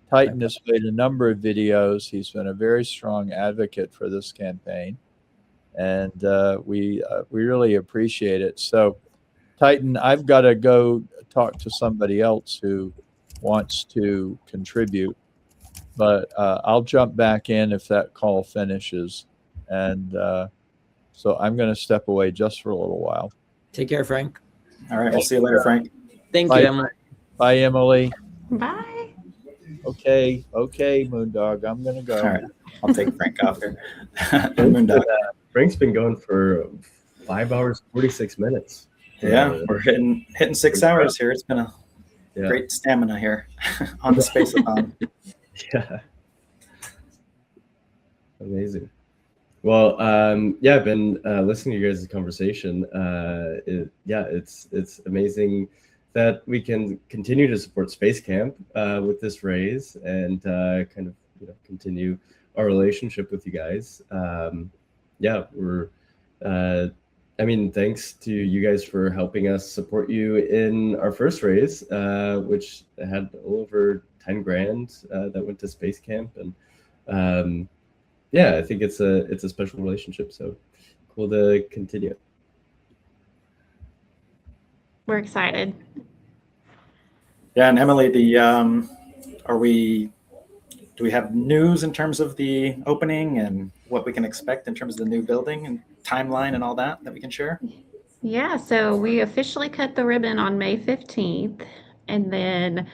Titan has made a number of videos. He's been a very strong advocate for this campaign. And we really appreciate it. So, Titan, I've got to go talk to somebody else who wants to contribute. But I'll jump back in if that call finishes. And so I'm going to step away just for a little while. Take care, Frank. All right, we'll see you later, Frank. Thank Bye. you, Emily. Bye, Emily. Bye. Okay, Moondog, I'm gonna go. All right, I'll take Frank off here. Moondog. Frank's been going for 5 hours 46 minutes. Yeah, we're hitting 6 hours here. It's been a great stamina here on the Space-A-Thon. Yeah, amazing. Well, I've been listening to you guys' conversation. It's amazing that we can continue to support Space Camp with this raise and kind of continue our relationship with you guys. Thanks to you guys for helping us support you in our first raise, which had over 10 grand that went to Space Camp, and I think it's a special relationship. So cool to continue. We're excited. Yeah, and Emily, do we have news in terms of the opening and what we can expect in terms of the new building and timeline and all that we can share? Yeah, so we officially cut the ribbon on May 15th, and then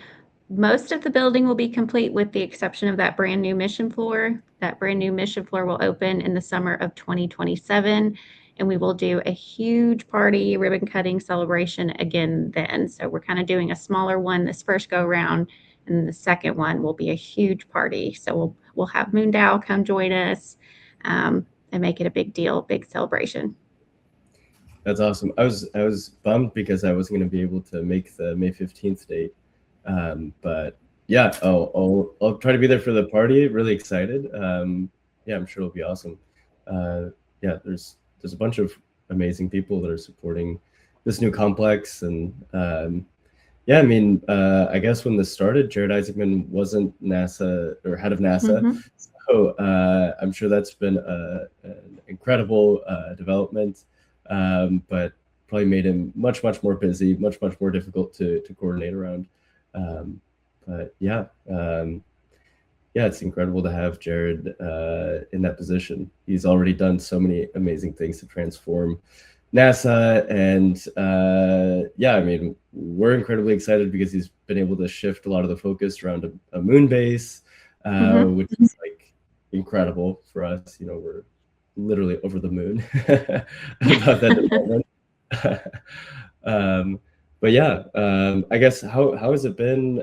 most of the building will be complete with the exception of that brand new mission floor. That brand new mission floor will open in the summer of 2027, and we will do a huge party, ribbon cutting celebration again then. So we're kind of doing a smaller one this first go round, and then the second one will be a huge party. So we'll have Moondow come join us and make it a big deal, big celebration. That's awesome. I was bummed because I wasn't going to be able to make the May 15th date. But yeah, I'll try to be there for the party. Really excited. I'm sure it'll be awesome. There's a bunch of amazing people that are supporting this new complex, and I guess when this started, Jared Isaacman wasn't NASA or head of NASA, so I'm sure that's been an incredible development. But probably made him much more busy, much more difficult to coordinate around. But yeah, it's incredible to have Jared in that position. He's already done so many amazing things to transform NASA, and I mean, we're incredibly excited because he's been able to shift a lot of the focus around a moon base, which is like incredible for us. You know, we're literally over the moon about that development. But yeah, I guess how has it been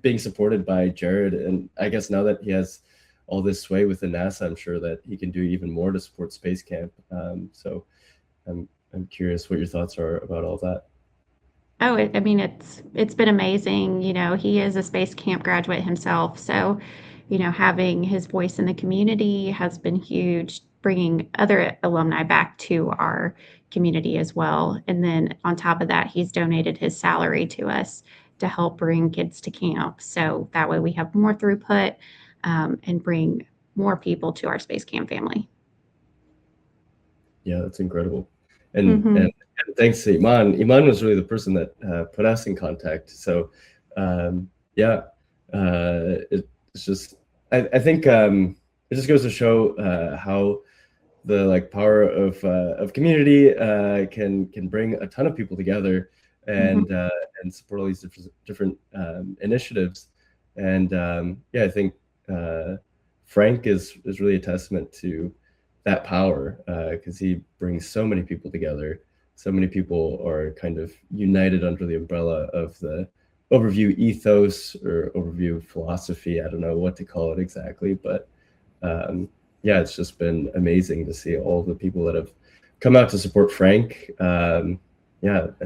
being supported by Jared? And I guess now that he has all this sway within NASA, I'm sure that he can do even more to support Space Camp. So I'm curious what your thoughts are about all that. Oh, I mean, it's been amazing. You know, he is a Space Camp graduate himself, so you know, having his voice in the community has been huge, bringing other alumni back to our community as well. And then on top of that, he's donated his salary to us to help bring kids to camp. So that way we have more throughput and bring more people to our Space Camp family. Yeah, that's incredible. And thanks to Eiman. Eiman was really the person that put us in contact. So it's just, I think it just goes to show how the power of community can bring a ton of people together and support all these different initiatives. And I think Frank is really a testament to that power because he brings so many people together. So many people are kind of united under the umbrella of the Overview ethos or Overview philosophy. I don't know what to call it exactly, but it's just been amazing to see all the people that have come out to support Frank. I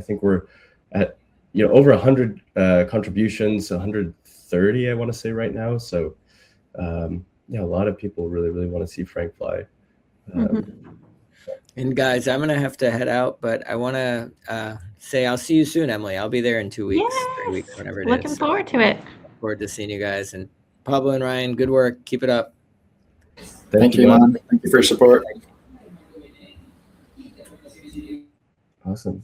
think we're at over 100 contributions, 130 I want to say right now. So a lot of people really want to see Frank fly. And guys, I'm gonna have to head out, but I want to say I'll see you soon, Emily. I'll be there in 2 weeks, 3 weeks, whatever it is. Looking forward to it. Look forward to seeing you guys. And Pablo and Ryan, good work. Keep it up. Thank you, man. Thank you for your support. Awesome.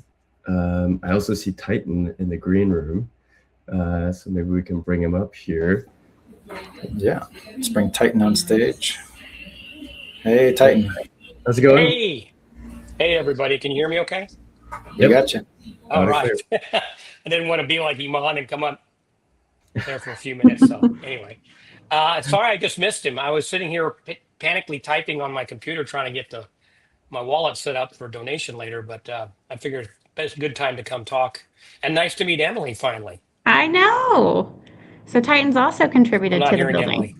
I also see Titan in the green room, so maybe we can bring him up here. Yeah, let's bring Titan on stage. Hey, Titan. How's it going? Hey, everybody. Can you hear me okay? You gotcha. All right. I didn't want to be like Eiman and come up there for a few minutes. So anyway, sorry I just missed him. I was sitting here panically typing on my computer trying to get my wallet set up for donation later, but I figured it's a good time to come talk. And nice to meet Emily finally. I know. So Titan's also contributed to the building. Emily.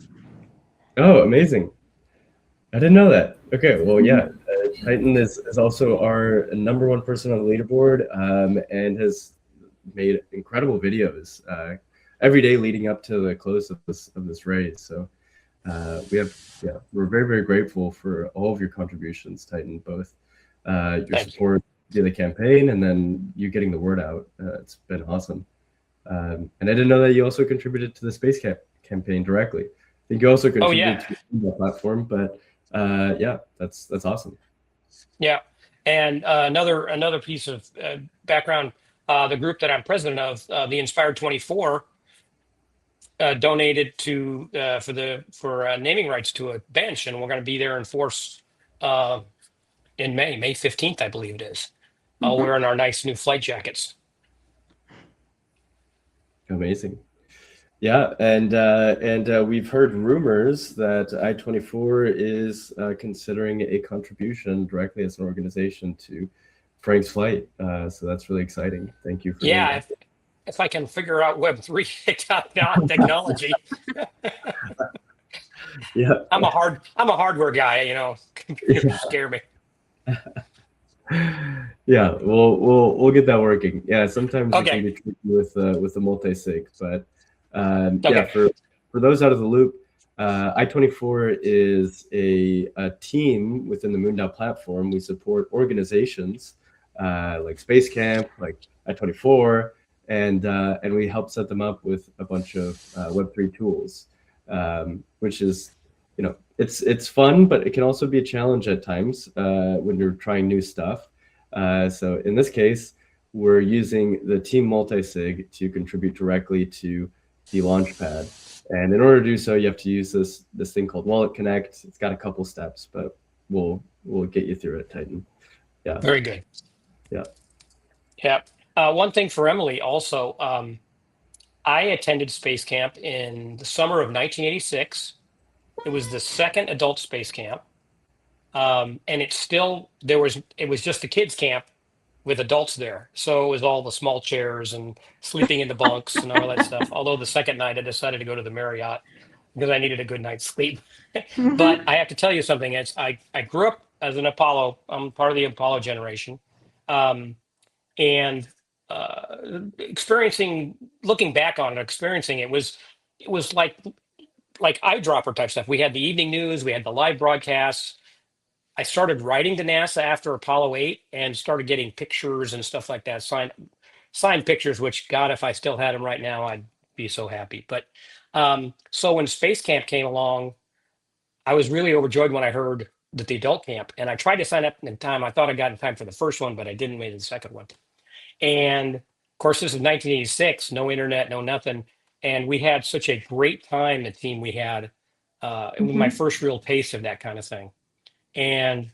Oh, amazing. I didn't know that. Okay, well, Titan is also our #1 person on the leaderboard and has made incredible videos every day leading up to the close of this race. So we're very grateful for all of your contributions, Titan, both your support via the campaign and then you getting the word out. It's been awesome. And I didn't know that you also contributed to the Space campaign directly. I think you also contributed to the platform, but that's awesome. Yeah, and another piece of background: the group that I'm president of, the Inspired 24, donated for naming rights to a bench, and we're going to be there in force in May 15th, I believe it is. All wearing our nice new flight jackets. Amazing. Yeah, and we've heard rumors that I-24 is considering a contribution directly as an organization to Frank's flight. So that's really exciting. Thank you for if I can figure out Web3 technology. Yeah, I'm a hardware guy. Computers scare me. Yeah, we'll get that working. Yeah, sometimes it can be tricky with the multi-sig, but. For those out of the loop, I-24 is a team within the Moondao platform. We support organizations like Space Camp, like I-24, and we help set them up with a bunch of Web3 tools, which is you know, it's fun, but it can also be a challenge at times when you're trying new stuff. So in this case, we're using the team multisig to contribute directly to the launch pad. And in order to do so, you have to use this thing called Wallet Connect. It's got a couple steps, but we'll get you through it, Titan. Yeah. Very good. Yeah. Yeah. One thing for Emily also, I attended space camp in the summer of 1986. It was the second adult space camp. And it was just the kids camp with adults there. So it was all the small chairs and sleeping in the bunks and all that stuff. Although the second night I decided to go to the Marriott because I needed a good night's sleep. But I have to tell you something. I grew up as an Apollo. I'm part of the Apollo generation. And looking back on it, experiencing it was like eyedropper type stuff. We had the evening news, we had the live broadcasts. I started writing to NASA after Apollo 8 and started getting pictures and stuff like that, signed pictures, which God, if I still had them right now, I'd be so happy. But so when Space Camp came along, I was really overjoyed when I heard that the adult camp, and I tried to sign up in time. I thought I got in time for the first one, but I didn't make the second one. And of course, this is 1986, no internet, no nothing. And we had such a great time, the team we had. It was my first real taste of that kind of thing. And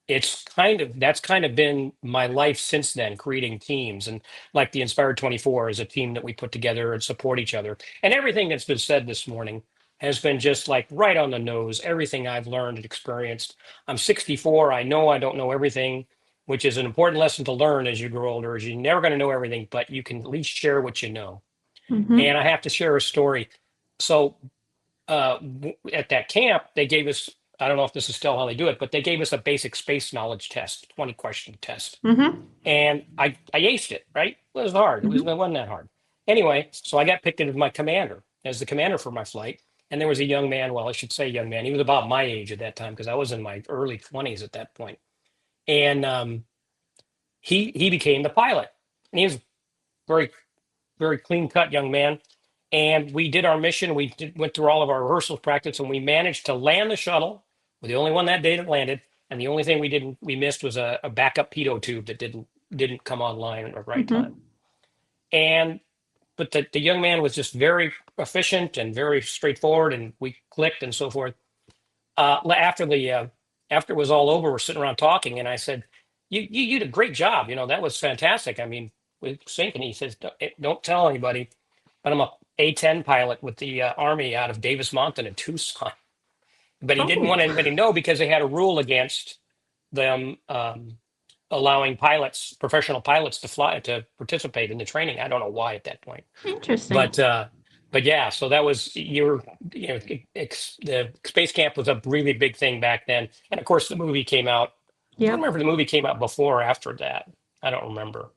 that's kind of been my life since then, creating teams. And like the Inspired 24 is a team that we put together and support each other. And everything that's been said this morning has been just like right on the nose, everything I've learned and experienced. I'm 64. I know I don't know everything, which is an important lesson to learn as you grow older, is you're never going to know everything, but you can at least share what you know. And I have to share a story. So at that camp, they gave us, I don't know if this is still how they do it, but they gave us a basic space knowledge test, 20 question test. And I aced it, right? It was hard. It wasn't that hard. Anyway, so I got picked as my commander, as the commander for my flight. And there was a young man, well, I should say young man. He was about my age at that time because I was in my early 20s at that point. And he became the pilot. And he was very, very clean cut young man. And we did our mission. We went through all of our rehearsal practice, and we managed to land the shuttle. We're the only one that day that landed. And the only thing we missed was a backup pitot tube that didn't come online at the right time. But the young man was just very efficient and very straightforward, and we clicked and so forth. After it was all over, we're sitting around talking, and I said, "You did a great job. You know, that was fantastic. I mean, with sinking." He says, "Don't tell anybody, but I'm a A-10 pilot with the Army out of Davis Mountain in Tucson." But he didn't want anybody to know because they had a rule against them allowing professional pilots to participate in the training. I don't know why at that point. Interesting. But yeah, so that was the space camp was a really big thing back then. And of course the movie came out. I don't remember if the movie came out before or after that. I don't remember.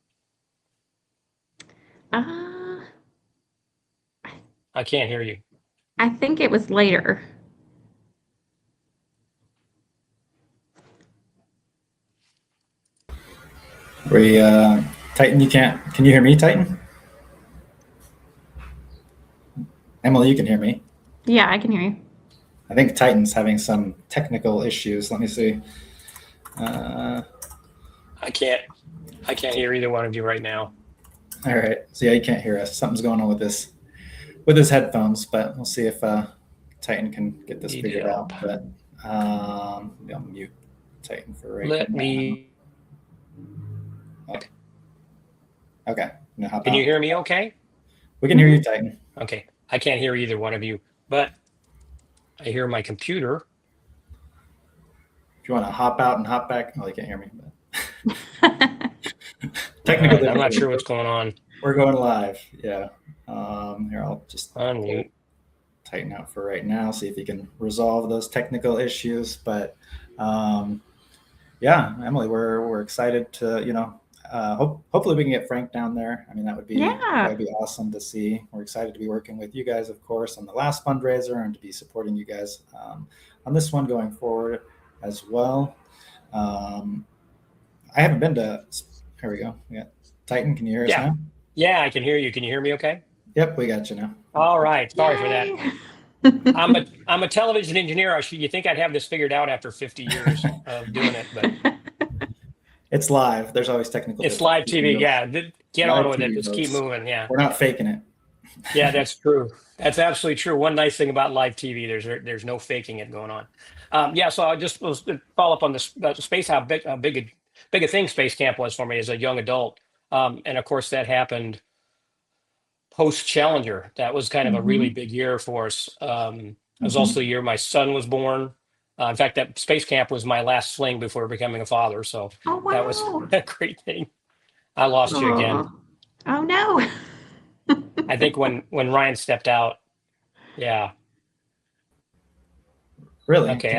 I can't hear you. I think it was later. Titan, can you hear me, Titan? Emily, you can hear me. Yeah, I can hear you. I think Titan's having some technical issues. Let me see. I can't hear either one of you right now. All right. So yeah, you can't hear us. Something's going on with his headphones, but we'll see if Titan can get this figured out. But I'll mute Titan for right now. Let me. Okay. Can you hear me okay? We can hear you, Titan. Okay. I can't hear either one of you, but I hear my computer. If you want to hop out and hop back, you can't hear me. But technical. Right, I'm not sure what's going on. We're going live. Yeah. Here, I'll just unmute Titan out for right now. See if you can resolve those technical issues. But yeah, Emily, we're excited to hopefully we can get Frank down there. I mean, that would be awesome to see. We're excited to be working with you guys, of course, on the last fundraiser and to be supporting you guys on this one going forward as well. I haven't been to. Here we go. Yeah, Titan, can you hear us now? Yeah, I can hear you. Can you hear me okay? Yep, we got you now. All right. Sorry for that. I'm a television engineer. You think I'd have this figured out after 50 years of doing it, but it's live. There's always technical. It's live TV. Yeah, get on with it. Just keep moving. Yeah, we're not faking it. Yeah, that's true. That's absolutely true. One nice thing about live TV, there's no faking it going on. Yeah, so I just was to follow up on this space. How big a thing Space Camp was for me as a young adult, and of course that happened post Challenger. That was kind of a really big year for us. It was also the year my son was born. In fact, that Space Camp was my last fling before becoming a father. So that was a great thing. I lost you again. Oh no. I think when Ryan stepped out, yeah. Really? Okay.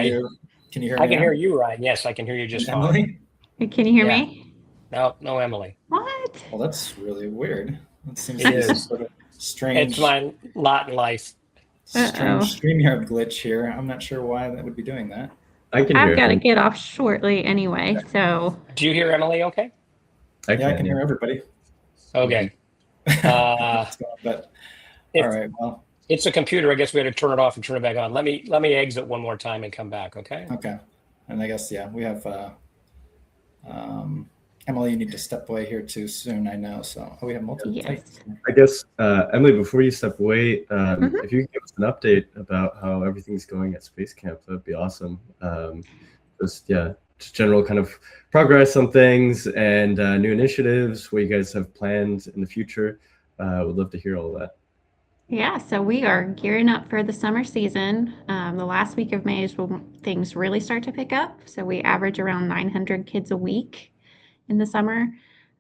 Can you hear me? I can hear you, Ryan. Yes, I can hear you just fine. Can you hear me? No, Emily. What? Well, that's really weird. That seems it is sort of strange. It's my lot in life. Strange StreamYard glitch here. I'm not sure why that would be doing that. I've got to get off shortly anyway. So. Do you hear Emily? Okay. I can hear everybody. Okay. But all right. Well, it's a computer. I guess we had to turn it off and turn it back on. Let me exit one more time and come back. Okay. Okay. And I guess we have Emily. You need to step away here too soon. I know. So we have multiple. Yes. I guess Emily, before you step away, if you could give us an update about how everything's going at Space Camp, that'd be awesome. Just general kind of progress on things and new initiatives, what you guys have planned in the future. Would love to hear all of that. Yeah, so we are gearing up for the summer season. The last week of May is when things really start to pick up. So we average around 900 kids a week in the summer.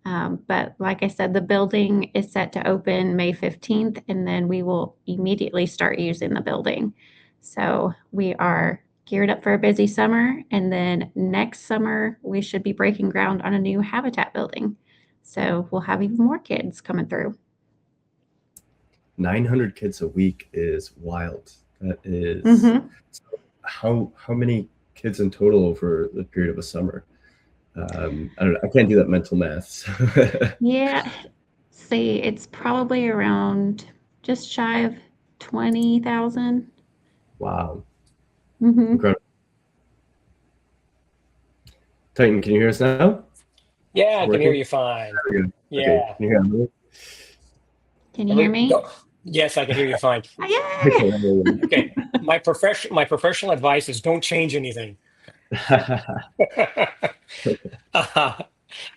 But like I said, the building is set to open May 15th, and then we will immediately start using the building. So we are geared up for a busy summer, and then next summer we should be breaking ground on a new habitat building. So we'll have even more kids coming through. 900 kids a week is wild. That is so how many kids in total over the period of a summer? I don't know. I can't do that mental math. Yeah, see, it's probably around just shy of 20,000. Wow. Incredible. Titan, can you hear us now? Yeah, I can hear you fine. Yeah. Okay. Can you hear me? Can you hear me? Yes, I can hear you fine. Okay. My professional advice is don't change anything. I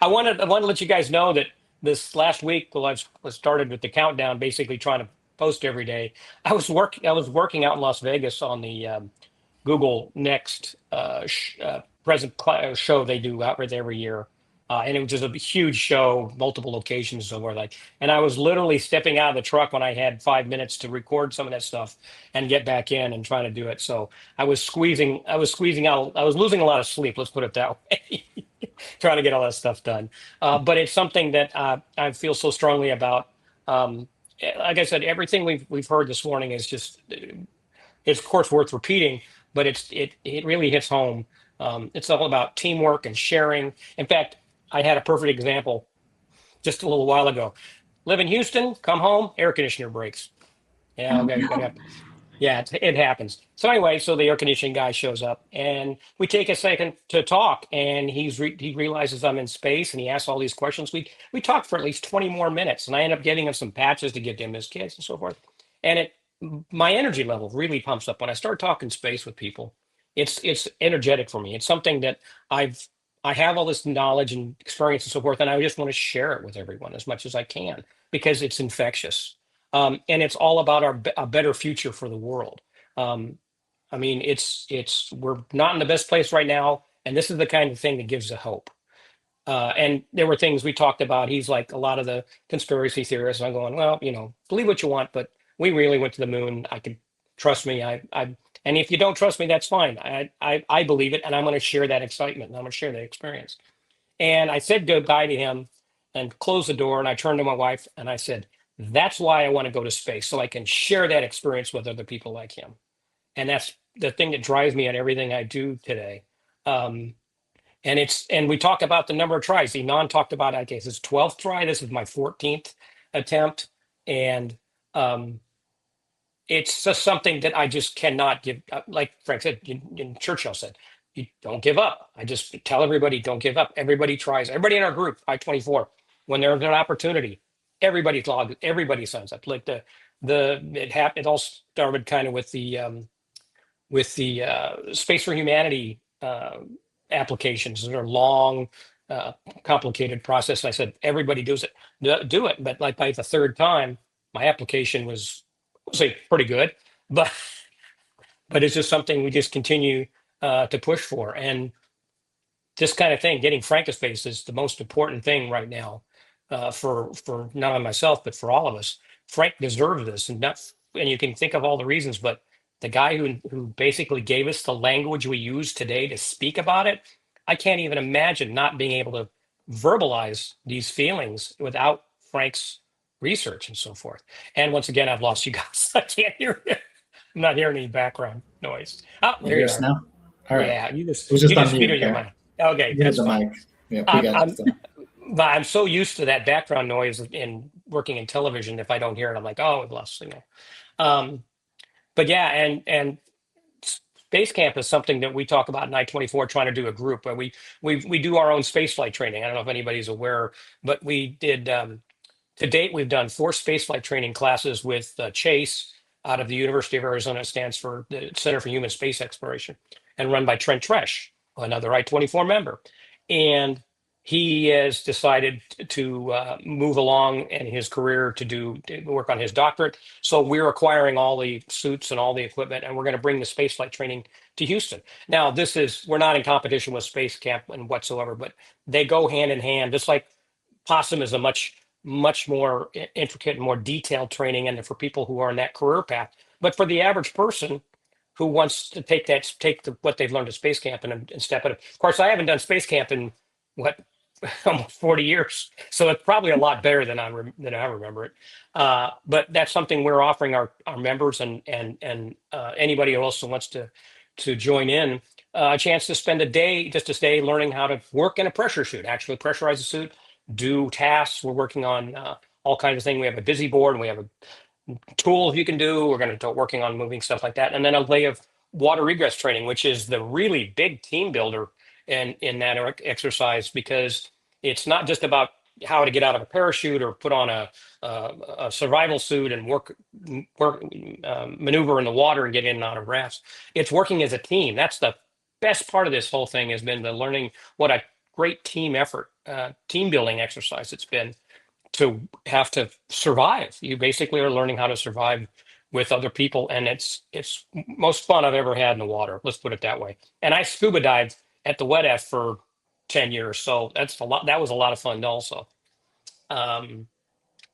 want to let you guys know that this last week, I was started with the countdown, basically trying to post every day. I was working out in Las Vegas on the Google Next show they do out there every year. And it was just a huge show, multiple locations, so forth. And I was literally stepping out of the truck when I had 5 minutes to record some of that stuff and get back in and try to do it. So I was squeezing out. I was losing a lot of sleep. Let's put it that way, trying to get all that stuff done. But it's something that I feel so strongly about. Like I said, everything we've heard this morning is just, it's of course worth repeating, but it really hits home. It's all about teamwork and sharing. In fact, I had a perfect example just a little while ago. Live in Houston, come home, air conditioner breaks. Yeah, okay, yeah, it happens. So anyway, so the air conditioning guy shows up, and we take a second to talk, and he realizes I'm in space, and he asks all these questions. We talked for at least 20 more minutes, and I end up getting him some patches to get to him, his kids, and so forth. And my energy level really pumps up when I start talking space with people. It's energetic for me. It's something that I have all this knowledge and experience and so forth, and I just want to share it with everyone as much as I can because it's infectious. And it's all about a better future for the world. I mean, we're not in the best place right now, and this is the kind of thing that gives the hope. And there were things we talked about. He's like a lot of the conspiracy theorists. I'm going, well, believe what you want, but we really went to the moon. I could trust me. And if you don't trust me, that's fine. I believe it, and I'm going to share that excitement, and I'm going to share that experience. And I said goodbye to him and closed the door, and I turned to my wife, and I said, that's why I want to go to space, so I can share that experience with other people like him. And that's the thing that drives me at everything I do today. And we talk about the number of tries. Eiman talked about, I guess, his 12th try. This is my 14th attempt. And it's just something that I just cannot give up. Like Frank said, and Churchill said, you don't give up. I just tell everybody, don't give up. Everybody tries. Everybody in our group, I-24, when there's an opportunity, everybody signs up. Like it all started kind of with the Space for Humanity applications. They're long, complicated process. And I said, everybody do it. But like by the third time, my application was, say, pretty good, but it's just something we just continue to push for. And this kind of thing, getting Frank to space is the most important thing right now for not only myself, but for all of us. Frank deserves this, and you can think of all the reasons, but the guy who basically gave us the language we use today to speak about it, I can't even imagine not being able to verbalize these feelings without Frank's research and so forth. And once again, I've lost you guys. I can't hear you. I'm not hearing any background noise. Oh, there you are. Now? All right. Yeah, you just on muted your mic. Okay, that's the fine. mic. Yeah, we got it. But I'm so used to that background noise in working in television. If I don't hear it, I'm like, oh, we've lost signal. But yeah, and Space Camp is something that we talk about in I-24, trying to do a group where we do our own spaceflight training. I don't know if anybody's aware, but we did to date, we've done 4 spaceflight training classes with Chase out of the University of Arizona. It stands for the Center for Human Space Exploration, and run by Trent Tresh, another I-24 member. And he has decided to move along in his career to work on his doctorate. So we're acquiring all the suits and all the equipment, and we're going to bring the spaceflight training to Houston. Now, we're not in competition with Space Camp and whatsoever, but they go hand in hand. Just like Possum is a much more intricate and more detailed training, and for people who are in that career path. But for the average person who wants to take what they've learned at Space Camp and step it up. Of course, I haven't done Space Camp in almost 40 years, so it's probably a lot better than I remember it. But that's something we're offering our members and anybody who also wants to join in, a chance to spend a day learning how to work in a pressure suit, actually pressurize a suit, do tasks. We're working on all kinds of things. We have a busy board, and we have a tool you can do. We're going to start working on moving stuff like that, and then a lay of water egress training, which is the really big team builder in that exercise, because it's not just about how to get out of a parachute or put on a survival suit and maneuver in the water and get in and out of rafts. It's working as a team. That's the best part of this whole thing, has been the learning what a great team effort, team building exercise it's been to have to survive. You basically are learning how to survive with other people, and it's most fun I've ever had in the water. Let's put it that way. And I scuba dived at the Wet F for 10 years, so that's a lot. That was a lot of fun also. And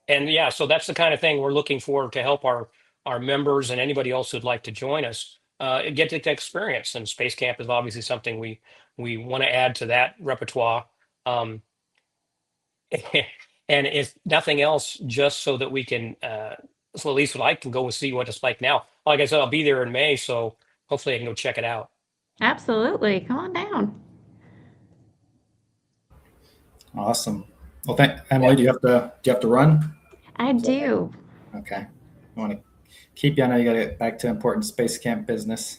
yeah, so that's the kind of thing we're looking for to help our members and anybody else who'd like to join us get the experience. And Space Camp is obviously something we want to add to that repertoire. And if nothing else, just so that we can, so at least I can go and see what it's like now. Like I said, I'll be there in May, so hopefully I can go check it out. Absolutely. Come on down. Awesome. Well, Emily, do you have to run? I do. Okay. I want to keep you. I know you got to get back to important Space Camp business,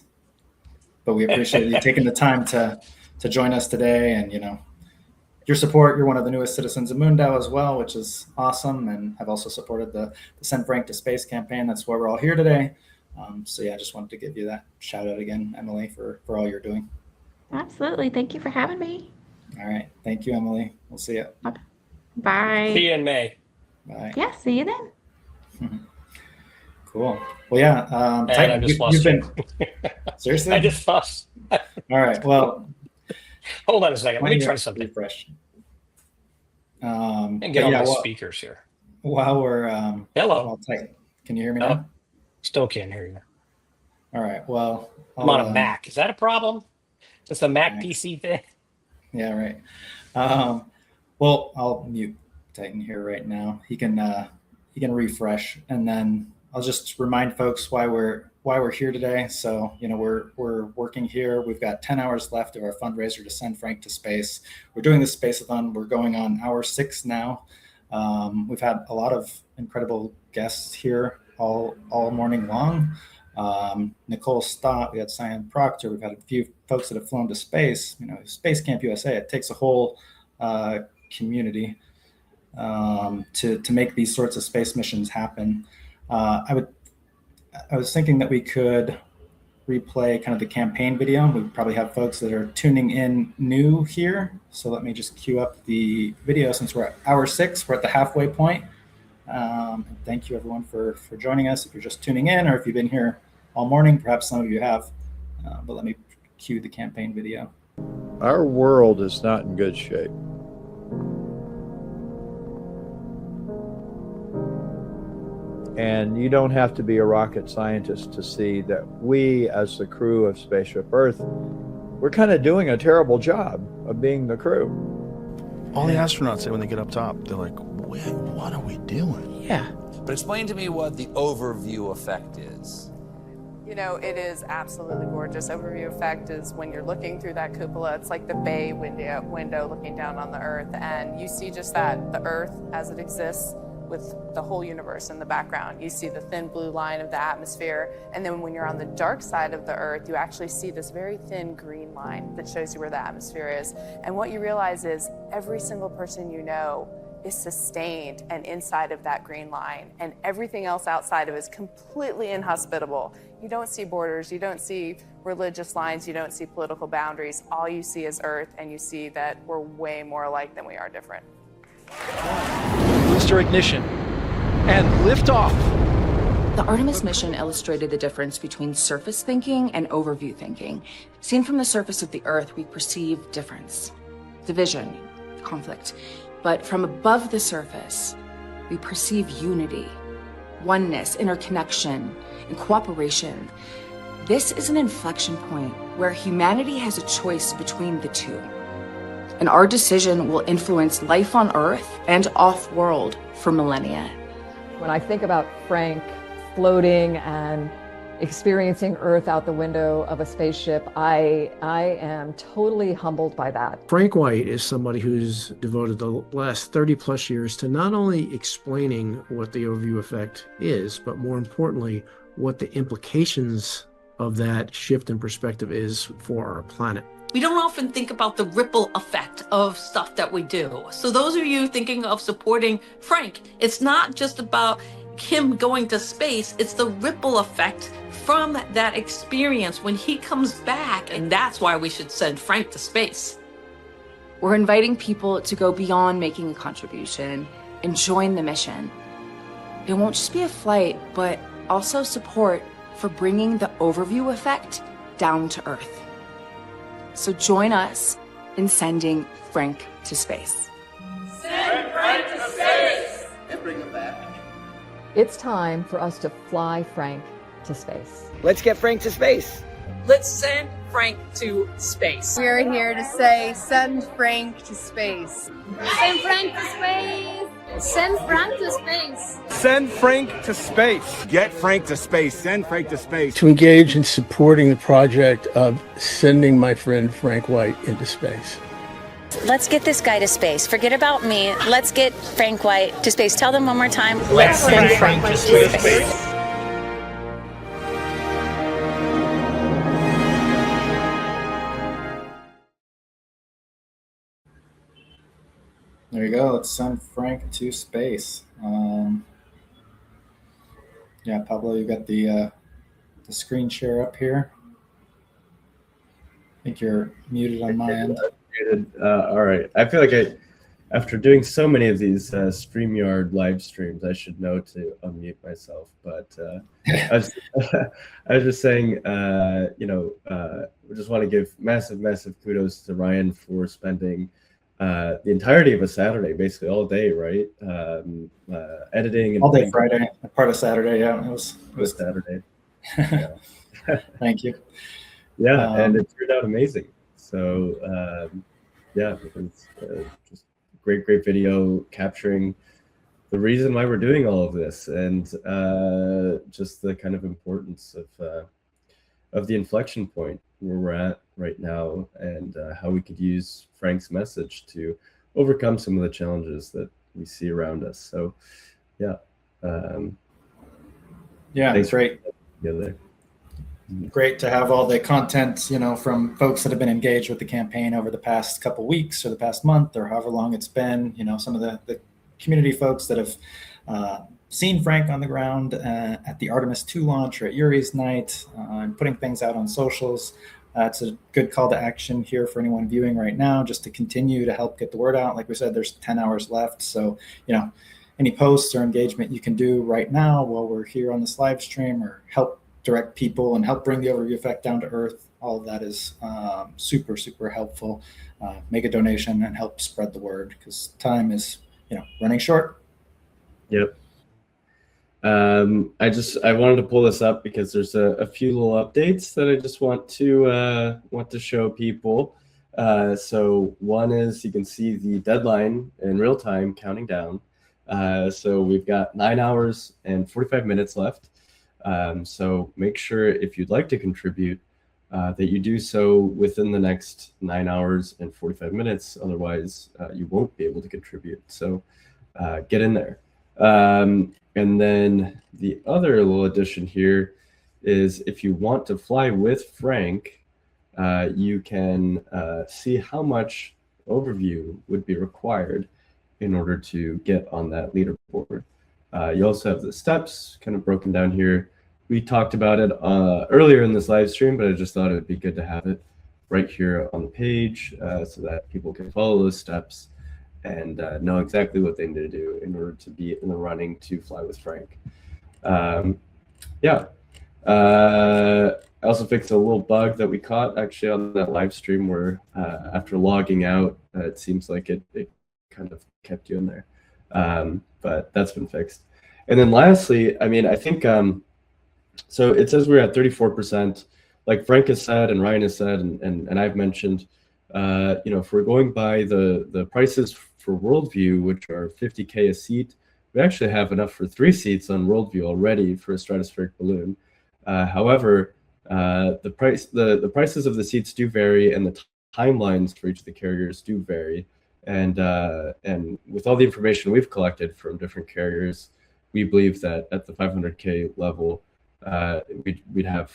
but we appreciate you taking the time to join us today, and your support. You're one of the newest citizens of Moondao as well, which is awesome. And I've also supported the Send Frank to Space campaign. That's why we're all here today. So yeah, I just wanted to give you that shout out again, Emily, for all you're doing. Absolutely. Thank you for having me. All right. Thank you, Emily. We'll see you. Bye. See you in May. Bye. Yeah, see you then. Cool. Well, yeah. And I just lost you. Seriously? I just lost. All right. Well, hold on a second. Let me try something. Refresh. And get on my speakers here. While we're hello. Can you hear me now? Still can't hear you. All right. Well, I'm on a Mac. Is that a problem? It's a Mac PC thing. Yeah. Right. Well, I'll mute Titan here right now. He can refresh, and then I'll just remind folks why we're here today. So, we're working here. We've got 10 hours left of our fundraiser to send Frank to space. We're doing this Space-A-Thon. We're going on hour 6 now. We've had a lot of incredible guests here all morning long. Nicole Stott, we had Sian Proctor, we've had a few folks that have flown to space. Space Camp USA, it takes a whole community to make these sorts of space missions happen. I was thinking that we could replay kind of the campaign video. We probably have folks that are tuning in new here. So let me just queue up the video since we're at hour 6, we're at the halfway point. Thank you everyone for joining us. If you're just tuning in or if you've been here all morning, perhaps some of you have, but let me cue the campaign video. Our world is not in good shape. And you don't have to be a rocket scientist to see that we, as the crew of Spaceship Earth, we're kind of doing a terrible job of being the crew. All the astronauts say when they get up top, they're like, what are we doing? Yeah. But explain to me what the overview effect is. It is absolutely gorgeous. Overview effect is when you're looking through that cupola, it's like the bay window looking down on the Earth, and you see just that, the Earth as it exists with the whole universe in the background. You see the thin blue line of the atmosphere, and then when you're on the dark side of the Earth, you actually see this very thin green line that shows you where the atmosphere is. And what you realize is every single person you know is sustained and inside of that green line, and everything else outside of it is completely inhospitable. You don't see borders, you don't see religious lines, you don't see political boundaries. All you see is Earth, and you see that we're way more alike than we are different. Booster ignition and liftoff. The Artemis mission illustrated the difference between surface thinking and overview thinking. Seen from the surface of the Earth, we perceive difference, division, conflict. But from above the surface, we perceive unity, oneness, interconnection, and cooperation. This is an inflection point where humanity has a choice between the two. And our decision will influence life on Earth and off-world for millennia. When I think about Frank floating and experiencing Earth out the window of a spaceship, I am totally humbled by that. Frank White is somebody who's devoted the last 30 plus years to not only explaining what the overview effect is, but more importantly, what the implications of that shift in perspective is for our planet. We don't often think about the ripple effect of stuff that we do. So those of you thinking of supporting Frank, it's not just about him going to space, it's the ripple effect from that experience when he comes back. And that's why we should send Frank to space. We're inviting people to go beyond making a contribution and join the mission. It won't just be a flight, but also support for bringing the overview effect down to Earth. So join us in sending Frank to space. Send Frank to space! And bring him back. It's time for us to fly Frank to space. Let's get Frank to space. Let's send Frank to space. We are here to say, send Frank to space. Send Frank to space! Send Frank to space! Send Frank to space. Get Frank to space. Send Frank to space. To engage in supporting the project of sending my friend Frank White into space. Let's get this guy to space. Forget about me. Let's get Frank White to space. Tell them one more time. Let's send Frank to space. There you go. Let's send Frank to space. Yeah, Pablo, you got the screen share up here. I think you're muted on my end. All right. I feel like after doing so many of these StreamYard live streams, I should know to unmute myself. But I was just saying, we just want to give massive kudos to Ryan for spending the entirety of a Saturday, basically all day, right? Editing and all day Friday, part of Saturday. Yeah, it was Saturday. Thank you. Yeah, and it turned out amazing. So yeah, it was just great video capturing the reason why we're doing all of this, and just the kind of importance of the inflection point where we're at right now, and how we could use Frank's message to overcome some of the challenges that we see around us. So yeah, Yeah, Thanks great. Great to have all the content, you know, from folks that have been engaged with the campaign over the past couple weeks or the past month or however long it's been. You know, some of the community folks that have seen Frank on the ground at the Artemis 2 launch or at Yuri's night and putting things out on socials. It's a good call to action here for anyone viewing right now, just to continue to help get the word out. Like we said, there's 10 hours left. So, you know, any posts or engagement you can do right now while we're here on this live stream, or help direct people and help bring the overview effect down to earth. All of that is super, super helpful. Make a donation and help spread the word, because time is, you know, running short. Yep. I wanted to pull this up because there's a few little updates that I just want to show people. So one is, you can see the deadline in real time counting down. So we've got 9 hours and 45 minutes left. So make sure, if you'd like to contribute, that you do so within the next 9 hours and 45 minutes. Otherwise, you won't be able to contribute. So get in there. And then the other little addition here is, if you want to fly with Frank, you can see how much overview would be required in order to get on that leaderboard. You also have the steps kind of broken down here. We talked about it earlier in this live stream, but I just thought it would be good to have it right here on the page so that people can follow those steps and know exactly what they need to do in order to be in the running to fly with Frank. Yeah. I also fixed a little bug that we caught actually on that live stream where after logging out, it seems like it kind of kept you in there. But that's been fixed. And then lastly, I mean, I think, so it says we're at 34%, like Frank has said and Ryan has said, and I've mentioned, you know, if we're going by the prices for Worldview, which are $50K a seat, we actually have enough for 3 seats on Worldview already for a stratospheric balloon. However, the prices of the seats do vary, and the timelines for each of the carriers do vary. And with all the information we've collected from different carriers, we believe that at the 500K level, we'd have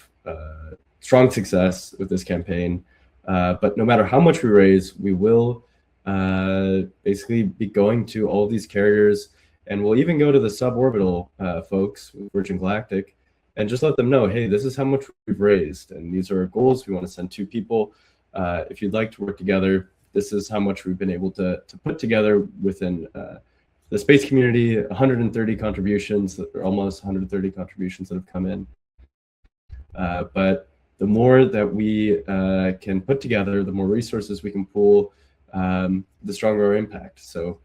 strong success with this campaign. But no matter how much we raise, we will basically be going to all these carriers, and we'll even go to the suborbital folks with Virgin Galactic and just let them know, hey, this is how much we've raised, and these are our goals. We want to send 2 people. If you'd like to work together, this is how much we've been able to put together within the space community. 130 contributions, or almost 130 contributions that have come in. But the more that we can put together, the more resources we can pool, the stronger our impact. So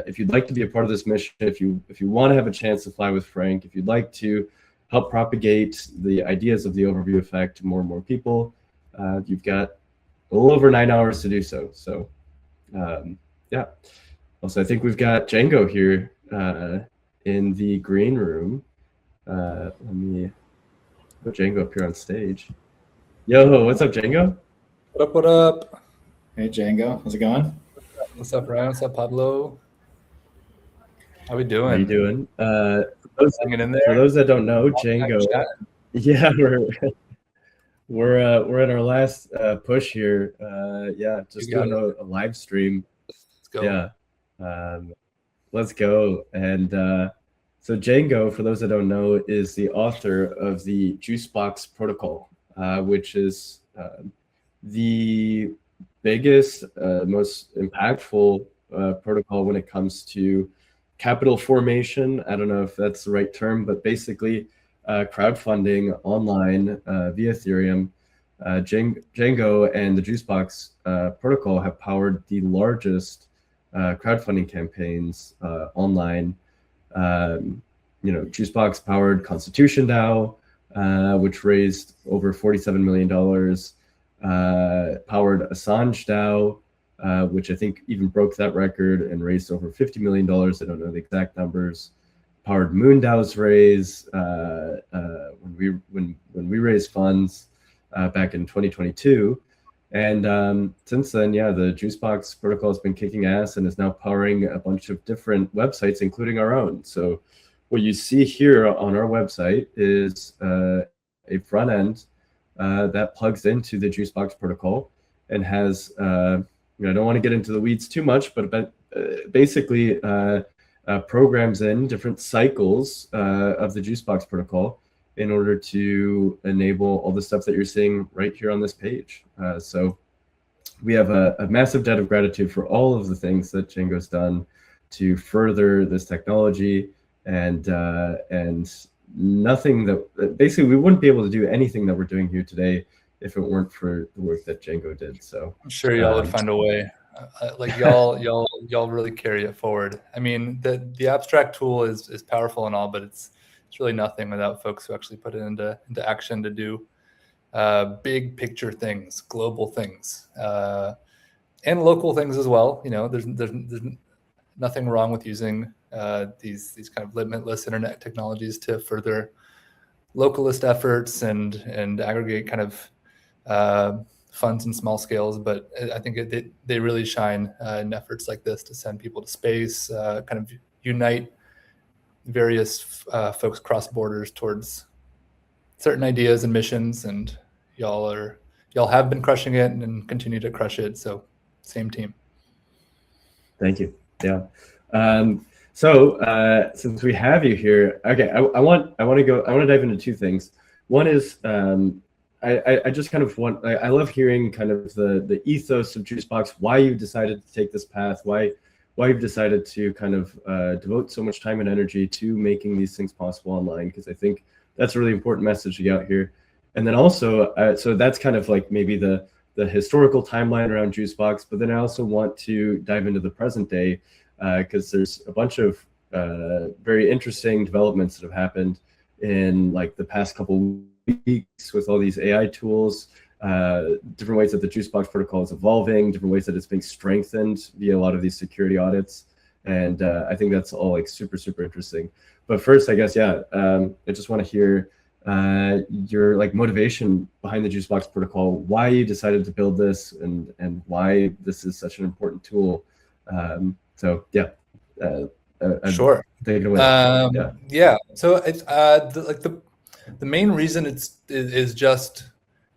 if you'd like to be a part of this mission, if you want to have a chance to fly with Frank, if you'd like to help propagate the ideas of the overview effect to more and more people, you've got a little over 9 hours to do so. So yeah. Also, I think we've got Jango here in the green room. Let me put Jango up here on stage. Yo, what's up, Jango? What up, what up? Hey, Jango. How's it going? What's up, Ryan? What's up, Pablo? How we doing? How you doing? Hanging in there. For those that don't know, Jango. Yeah, we're in our last push here. Yeah, just doing a live stream. Let's go. Yeah, let's go. And so Jango, for those that don't know, is the author of the Juicebox protocol, which is the biggest, most impactful protocol when it comes to capital formation. I don't know if that's the right term, but basically crowdfunding online via Ethereum. Jango and the Juicebox protocol have powered the largest crowdfunding campaigns online. You know, Juicebox powered Constitution DAO, which raised over $47 million. Powered Assange DAO, which I think even broke that record and raised over $50 million. I don't know the exact numbers. Powered Moon DAO's raise when we raised funds back in 2022. And since then, yeah, the Juicebox protocol has been kicking ass and is now powering a bunch of different websites, including our own. So what you see here on our website is a front end that plugs into the Juicebox protocol and has, I don't want to get into the weeds too much, but basically programs in different cycles of the Juicebox protocol in order to enable all the stuff that you're seeing right here on this page. So we have a massive debt of gratitude for all of the things that Jango's done to further this technology, and nothing that basically we wouldn't be able to do anything that we're doing here today if it weren't for the work that Jango did. So I'm sure y'all would find a way. Like y'all really carry it forward. I mean, the abstract tool is powerful and all, but it's really nothing without folks who actually put it into action to do big picture things, global things, and local things as well. You know, there's nothing wrong with using these kind of limitless internet technologies to further localist efforts and aggregate kind of funds in small scales. But I think they really shine in efforts like this to send people to space, kind of unite various folks cross borders towards certain ideas and missions. And y'all have been crushing it and continue to crush it. So same team. Thank you. Yeah. So since we have you here, okay, I want to dive into two things. One is I just kind of want, I love hearing kind of the ethos of Juicebox, why you decided to take this path, why you've decided to kind of devote so much time and energy to making these things possible online, because I think that's a really important message to get out here. And then also, so that's kind of like maybe the historical timeline around Juicebox, but then I also want to dive into the present day, because there's a bunch of very interesting developments that have happened in like the past couple weeks with all these AI tools, different ways that the Juicebox protocol is evolving, different ways that it's being strengthened via a lot of these security audits. And I think that's all like super, super interesting. But first, I guess, yeah, I just want to hear your like motivation behind the Juicebox protocol, why you decided to build this, and why this is such an important tool. So yeah, sure. Take it away. Yeah. So it's the main reason is just,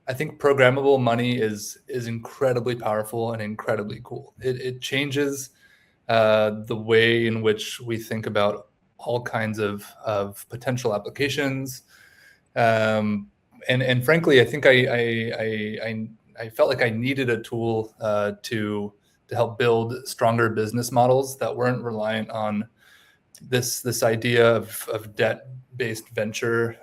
I think programmable money is incredibly powerful and incredibly cool. It changes the way in which we think about all kinds of potential applications. And frankly, I think I felt like I needed a tool to help build stronger business models that weren't reliant on this idea of debt-based venture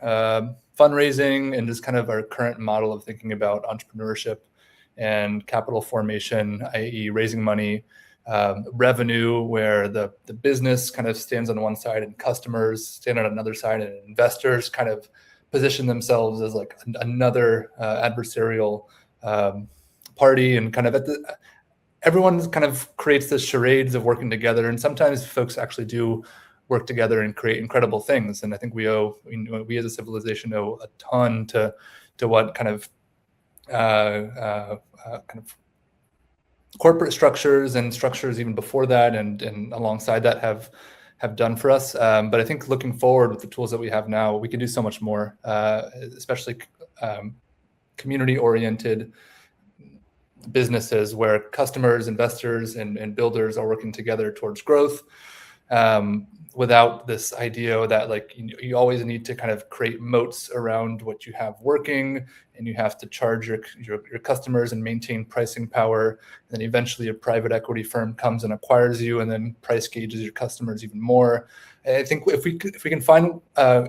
fundraising, and just kind of our current model of thinking about entrepreneurship and capital formation, i.e. raising money, revenue, where the business kind of stands on one side and customers stand on another side, and investors kind of position themselves as like another adversarial party, and kind of everyone kind of creates this charades of working together. And sometimes folks actually do work together and create incredible things. And I think we as a civilization owe a ton to what kind of corporate structures and structures even before that and alongside that have done for us. But I think looking forward with the tools that we have now, we can do so much more, especially community-oriented businesses where customers, investors, and builders are working together towards growth, without this idea that like you always need to kind of create moats around what you have working, and you have to charge your customers and maintain pricing power. And then eventually a private equity firm comes and acquires you and then price gauges your customers even more. And I think if we can find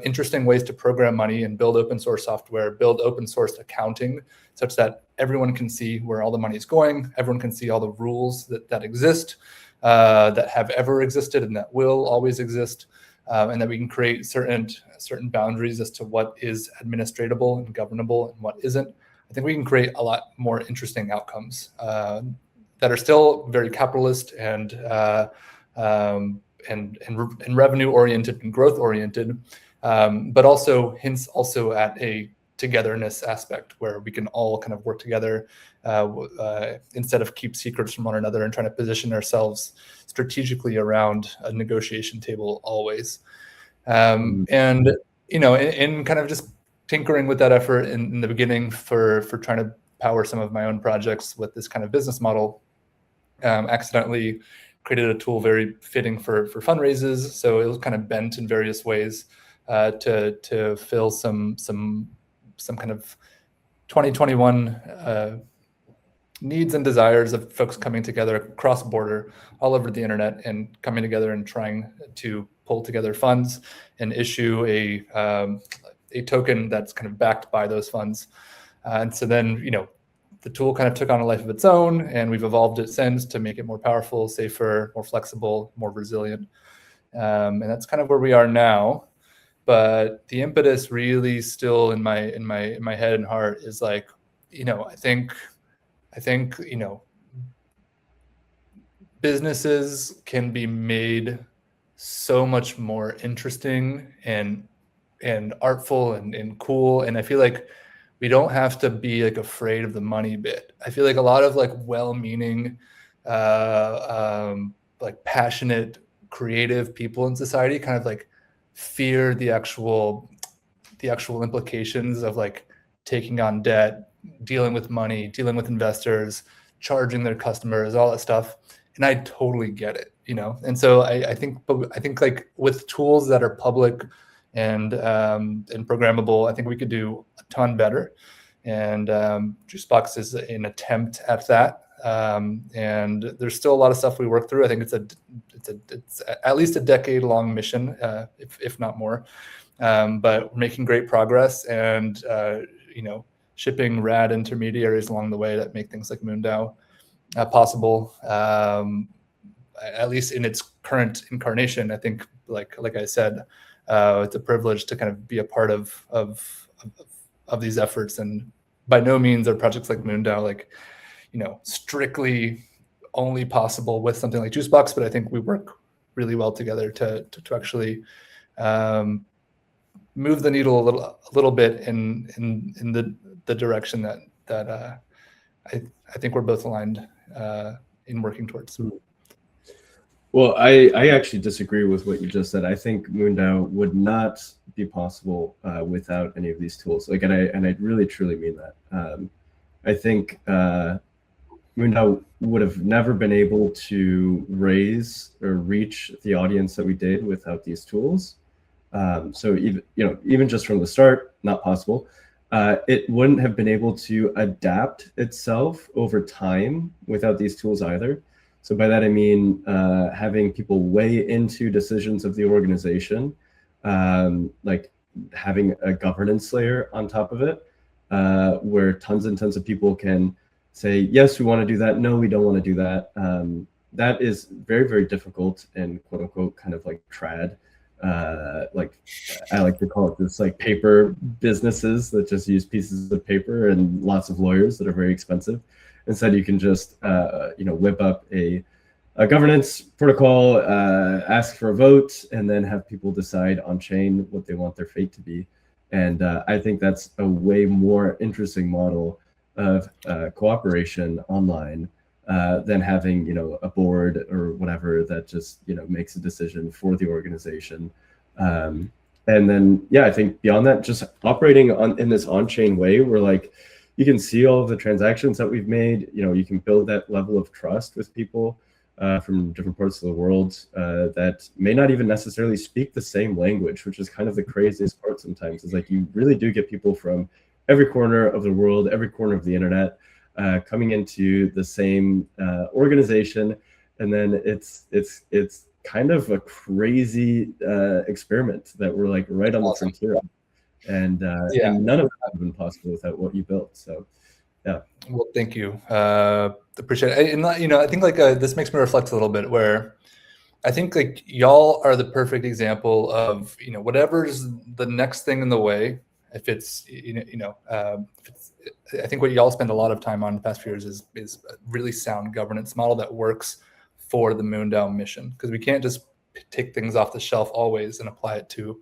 interesting ways to program money and build open source software, build open source accounting, such that everyone can see where all the money is going, everyone can see all the rules that exist, that have ever existed and that will always exist, and that we can create certain boundaries as to what is administratable and governable and what isn't. I think we can create a lot more interesting outcomes that are still very capitalist and revenue oriented and growth oriented, but also hints also at a togetherness aspect where we can all kind of work together instead of keep secrets from one another and trying to position ourselves strategically around a negotiation table always. And in kind of just tinkering with that effort in the beginning for trying to power some of my own projects with this kind of business model, accidentally created a tool very fitting for fundraisers. So it was kind of bent in various ways to fill some kind of 2021 needs and desires of folks coming together cross border all over the internet and coming together and trying to pull together funds and issue a token that's kind of backed by those funds. And so then, the tool kind of took on a life of its own, and we've evolved it since to make it more powerful, safer, more flexible, more resilient. And that's kind of where we are now. But the impetus really still in my head and heart is like, I think businesses can be made so much more interesting and artful and cool. And I feel like we don't have to be like afraid of the money bit. I feel like a lot of like well-meaning, like passionate, creative people in society kind of like fear the actual implications of like taking on debt, dealing with money, dealing with investors, charging their customers, all that stuff. And I totally get it, And so I think like with tools that are public and programmable, I think we could do a ton better. And Juicebox is an attempt at that. And there's still a lot of stuff we work through. I think it's at least a decade-long mission, if not more. But we're making great progress, and shipping rad intermediaries along the way that make things like Moondao possible. At least in its current incarnation, I think, like I said, it's a privilege to kind of be a part of these efforts. And by no means are projects like Moondao strictly only possible with something like Juicebox, but I think we work really well together to actually move the needle a little bit in the direction that I think we're both aligned in working towards. Well, I actually disagree with what you just said. I think Moondao would not be possible without any of these tools. And I really truly mean that. I think Moondao would have never been able to raise or reach the audience that we did without these tools. So even just from the start, not possible. It wouldn't have been able to adapt itself over time without these tools either. So by that I mean having people weigh into decisions of the organization, like having a governance layer on top of it, where tons and tons of people can say, yes, we want to do that. No, we don't want to do that. That is very, very difficult and quote unquote kind of like trad. Like I like to call it this like paper businesses that just use pieces of paper and lots of lawyers that are very expensive. Instead, you can just whip up a governance protocol, ask for a vote, and then have people decide on chain what they want their fate to be. And I think that's a way more interesting model of cooperation online than having a board or whatever that just makes a decision for the organization. And then I think beyond that, just operating in this on-chain way where like you can see all of the transactions that we've made. You can build that level of trust with people from different parts of the world that may not even necessarily speak the same language, which is kind of the craziest part sometimes. Is like you really do get people from every corner of the world, every corner of the internet, coming into the same organization, and then it's kind of a crazy experiment that we're like right on the frontier of. And none of that would have been possible without what you built. So, yeah. Well, thank you. Appreciate it. And I think like this makes me reflect a little bit, where I think like y'all are the perfect example of whatever's the next thing in the way. If it's I think what y'all spend a lot of time on the past few years is a really sound governance model that works for the Moondao mission, because we can't just take things off the shelf always and apply it to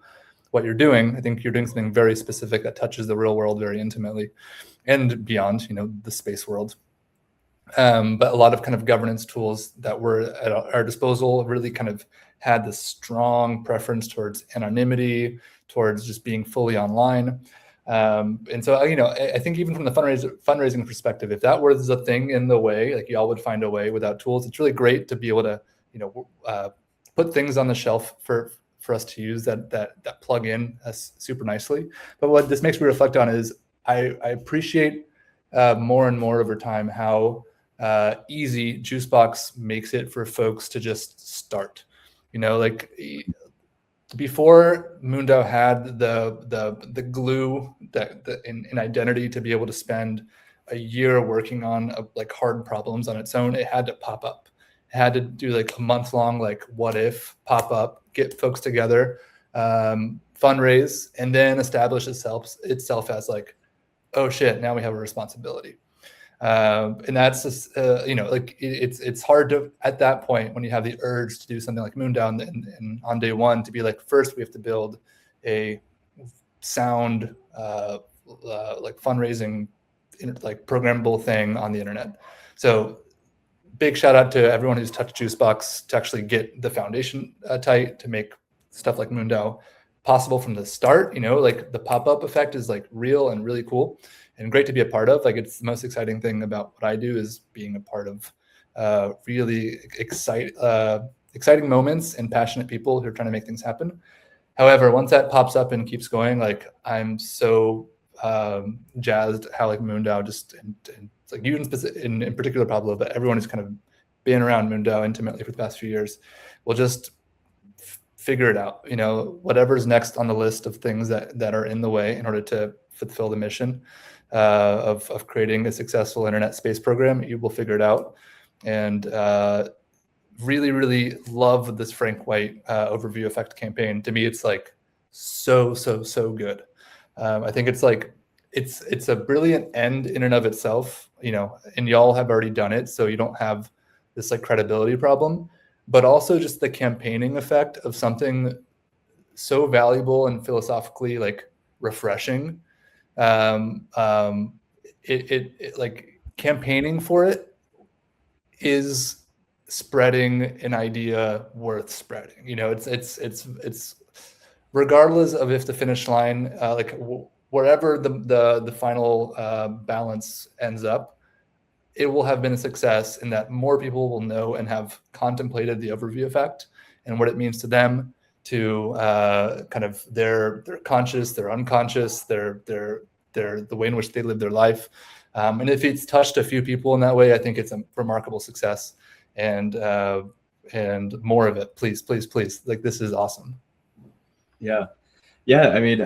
what you're doing. I think you're doing something very specific that touches the real world very intimately and beyond, the space world. But a lot of kind of governance tools that were at our disposal really kind of had this strong preference towards anonymity, towards just being fully online. And so, I think even from the fundraising perspective, if that was a thing in the way, like y'all would find a way without tools, it's really great to be able to, put things on the shelf for us to use that plug in super nicely. But what this makes me reflect on is I appreciate more and more over time how easy Juicebox makes it for folks to just start. Like before Mundo had the glue in identity to be able to spend a year working on like hard problems on its own, it had to pop up. It had to do like a month-long like what if pop up, get folks together, fundraise, and then establish itself as like, oh shit, now we have a responsibility. And that's just, like it's hard to, at that point, when you have the urge to do something like Moondown and on day one, to be like, first we have to build a sound, like fundraising, like programmable thing on the internet. So big shout out to everyone who's touched Juicebox to actually get the foundation tight to make stuff like Moondown possible from the start. Like the pop-up effect is like real and really cool and great to be a part of. Like it's the most exciting thing about what I do is being a part of really exciting moments and passionate people who are trying to make things happen. However, once that pops up and keeps going, like I'm so jazzed how like Moondown just and like you in particular, Pablo, but everyone who's kind of been around Moondown intimately for the past few years will just figure it out. Whatever's next on the list of things that are in the way in order to fulfill the mission of creating a successful internet space program, you will figure it out. And really, really love this Frank White Overview Effect campaign. To me, it's like so good. I think it's like it's a brilliant end in and of itself, and y'all have already done it, so you don't have this like credibility problem, but also just the campaigning effect of something so valuable and philosophically like refreshing. It like campaigning for it is spreading an idea worth spreading. It's regardless of if the finish line, like wherever the final balance ends up, it will have been a success in that more people will know and have contemplated the overview effect and what it means to them, to kind of their conscious, their unconscious, their the way in which they live their life. And if it's touched a few people in that way, I think it's a remarkable success. And more of it, please. Like, this is awesome. Yeah. I mean,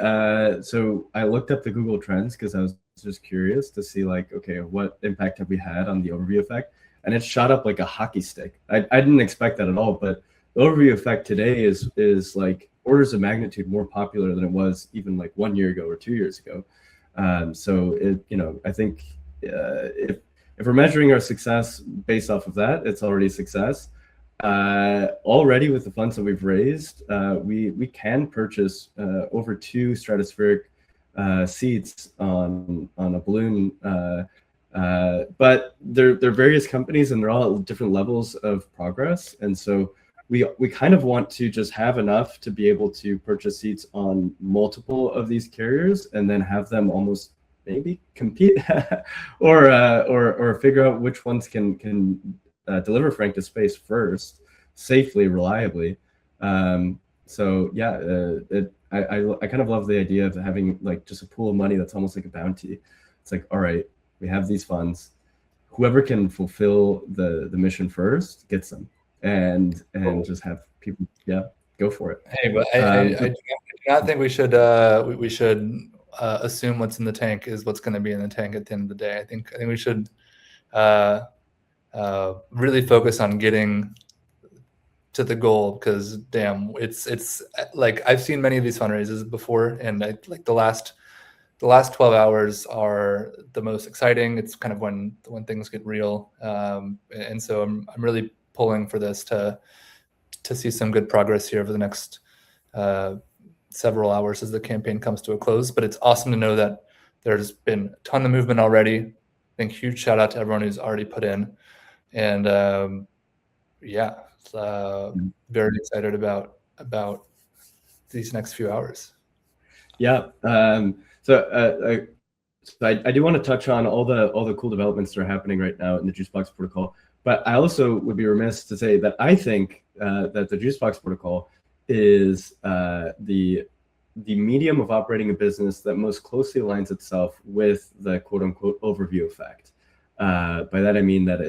so I looked up the Google Trends because I was just curious to see like, okay, what impact have we had on the overview effect? And it shot up like a hockey stick. I didn't expect that at all, but the overview effect today is like orders of magnitude more popular than it was even like 1 year ago or 2 years ago. So it, I think if we're measuring our success based off of that, it's already a success. Already with the funds that we've raised, we can purchase over 2 stratospheric seats on a balloon, but they're various companies and they're all at different levels of progress, and so we kind of want to just have enough to be able to purchase seats on multiple of these carriers and then have them almost maybe compete or figure out which ones can deliver Frank to space first, safely, reliably. So yeah, I kind of love the idea of having like just a pool of money that's almost like a bounty. It's like, all right, we have these funds. Whoever can fulfill the mission first gets them, and just have people, go for it. Hey, but I do not think we should assume what's in the tank is what's going to be in the tank at the end of the day. I think we should really focus on getting to the goal, because damn, it's like I've seen many of these fundraisers before, and I like the last 12 hours are the most exciting. It's kind of when things get real, and so I'm really pulling for this to see some good progress here over the next several hours as the campaign comes to a close. But it's awesome to know that there's been a ton of movement already. think huge shout out to everyone who's already put in. And yeah, very excited about these next few hours. Yeah. So I do want to touch on all the cool developments that are happening right now in the Juicebox protocol. But I also would be remiss to say that I think that the Juicebox protocol is the medium of operating a business that most closely aligns itself with the quote unquote overview effect. By that I mean that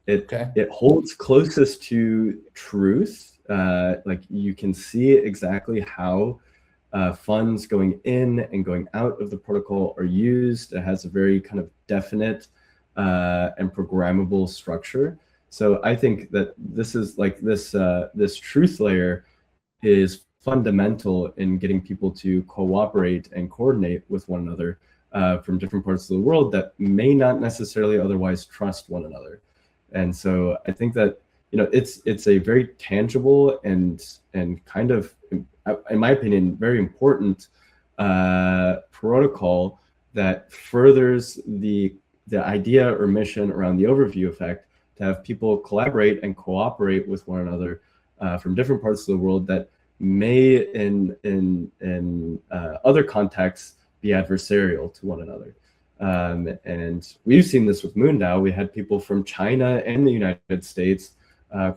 it holds closest to truth. Like you can see exactly how funds going in and going out of the protocol are used. It has a very kind of definite and programmable structure. So I think that this is like this truth layer is fundamental in getting people to cooperate and coordinate with one another from different parts of the world that may not necessarily otherwise trust one another. And so I think that, you know, it's a very tangible and kind of, in my opinion, very important protocol that furthers the idea or mission around the overview effect, to have people collaborate and cooperate with one another from different parts of the world that may in other contexts be adversarial to one another. And we've seen this with Moondao. We had people from China and the United States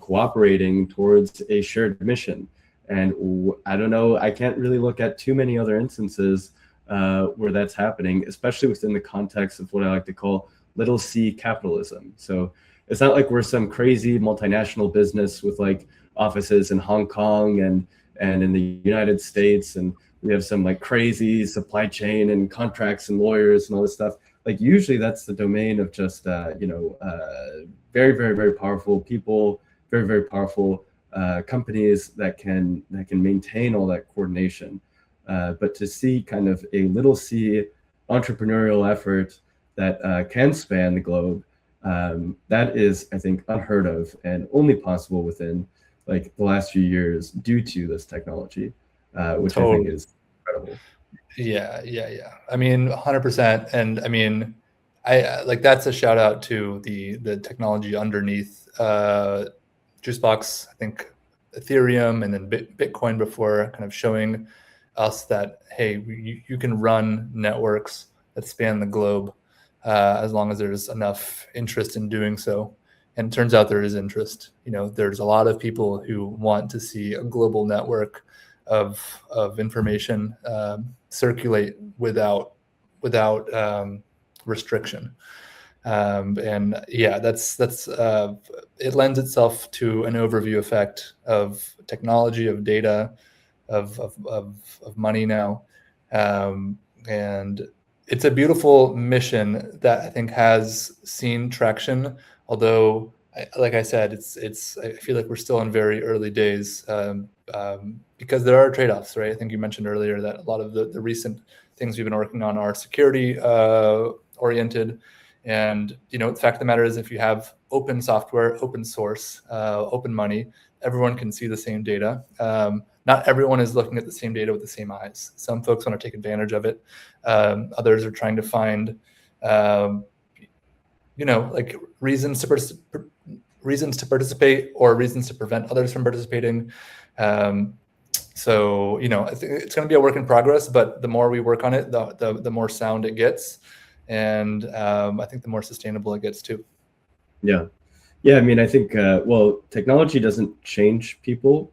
cooperating towards a shared mission. And I don't know, I can't really look at too many other instances where that's happening, especially within the context of what I like to call little c capitalism. So it's not like we're some crazy multinational business with like offices in Hong Kong and in the United States, and we have some like crazy supply chain and contracts and lawyers and all this stuff. Like usually that's the domain of just very, very, very powerful people, very, very powerful companies that can maintain all that coordination. But to see kind of a little c entrepreneurial effort that can span the globe, that is, I think, unheard of and only possible within like the last few years due to this technology, which I think is incredible. Yeah. I mean, 100%. And I mean, I like that's a shout out to the technology underneath Juicebox. I think Ethereum and then Bitcoin before, kind of showing us that, hey, you can run networks that span the globe as long as there's enough interest in doing so. And it turns out there is interest. You know, there's a lot of people who want to see a global network of information circulate without restriction. And yeah, that's it lends itself to an overview effect of technology, of data, of money now, and it's a beautiful mission that I think has seen traction. Although, like I said, I feel like we're still in very early days because there are trade-offs, right? I think you mentioned earlier that a lot of the recent things we've been working on are security oriented. And, you know, the fact of the matter is, if you have open software, open source, open money, everyone can see the same data. Not everyone is looking at the same data with the same eyes. Some folks want to take advantage of it. Others are trying to find, you know, like reasons to participate or reasons to prevent others from participating. So, you know, I think it's going to be a work in progress, but the more we work on it, the more sound it gets. And I think the more sustainable it gets too. Yeah. I mean, I think, well, technology doesn't change people.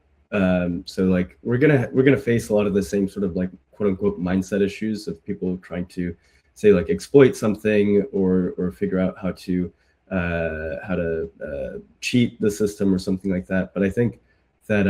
So like we're gonna face a lot of the same sort of like quote unquote mindset issues of people trying to say like exploit something or figure out how to cheat the system or something like that. But I think that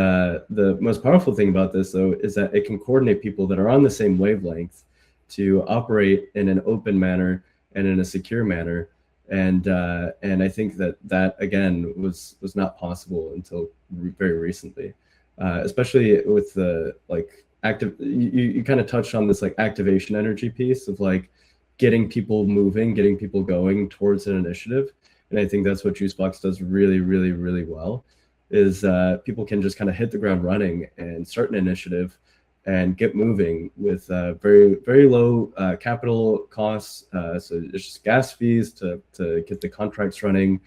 the most powerful thing about this though is that it can coordinate people that are on the same wavelength to operate in an open manner and in a secure manner. And I think that again was not possible until very recently. Especially with the like you kind of touched on this like activation energy piece of like getting people moving, getting people going towards an initiative. And I think that's what Juicebox does really, really, really well, is people can just kind of hit the ground running and start an initiative and get moving with very, very low capital costs. So it's just gas fees to get the contracts running,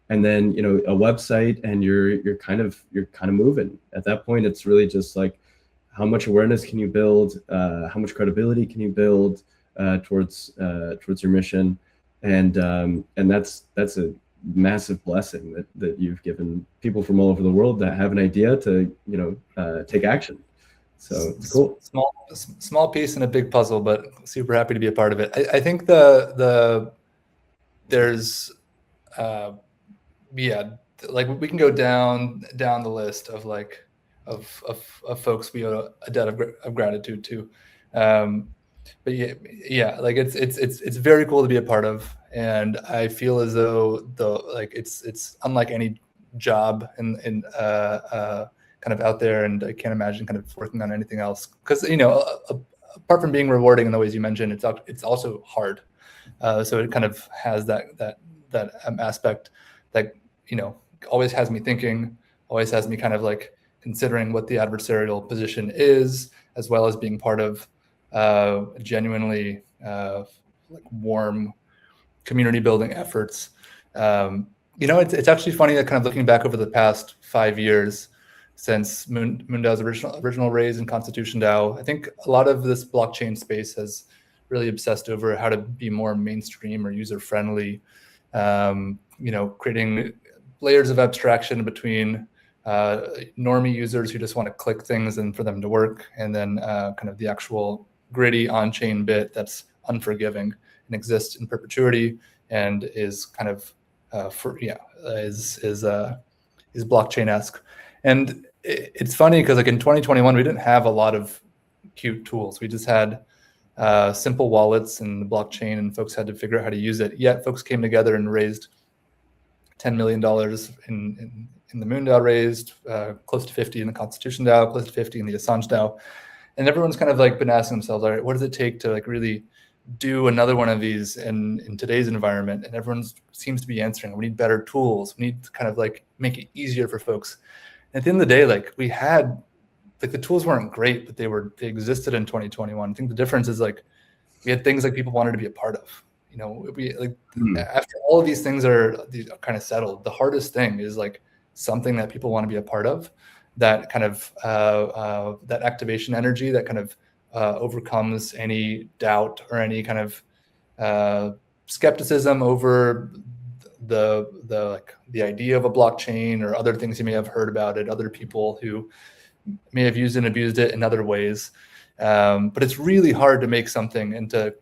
and then a website, and you're kind of moving. At that point, it's really just like, how much awareness can you build? How much credibility can you build towards your mission? And that's a massive blessing that you've given people from all over the world that have an idea to take action. So it's cool. Small piece in a big puzzle, but super happy to be a part of it. I think there's like we can go down the list of like of folks we owe a debt of gratitude to. But yeah, like it's very cool to be a part of, and I feel as though it's unlike any job in kind of out there, and I can't imagine kind of working on anything else, because apart from being rewarding in the ways you mentioned, it's also hard. So it kind of has that aspect that always has me thinking, always has me kind of like considering what the adversarial position is, as well as being part of genuinely like warm community building efforts. It's actually funny that kind of looking back over the past 5 years since Moondao's original raise in Constitution DAO, I think a lot of this blockchain space has really obsessed over how to be more mainstream or user friendly, creating layers of abstraction between normie users who just want to click things and for them to work, and then kind of the actual gritty on-chain bit that's unforgiving and exists in perpetuity and is kind of is blockchain-esque. And it's funny because like in 2021 we didn't have a lot of cute tools. We just had simple wallets and the blockchain, and folks had to figure out how to use it. Yet folks came together and raised $10 million in the MoonDAO, raised close to 50 in the Constitution DAO, close to 50 in the Assange DAO. And everyone's kind of like been asking themselves, all right, what does it take to like really do another one of these in today's environment? And everyone seems to be answering, we need better tools. We need to kind of like make it easier for folks. And at the end of the day, like we had, like the tools weren't great, but they existed in 2021. I think the difference is like we had things like people wanted to be a part of. We like after all of these things are kind of settled, the hardest thing is like something that people want to be a part of, that kind of that activation energy that kind of overcomes any doubt or any kind of skepticism over the idea of a blockchain or other things you may have heard about it, other people who may have used and abused it in other ways. But it's really hard to make something and to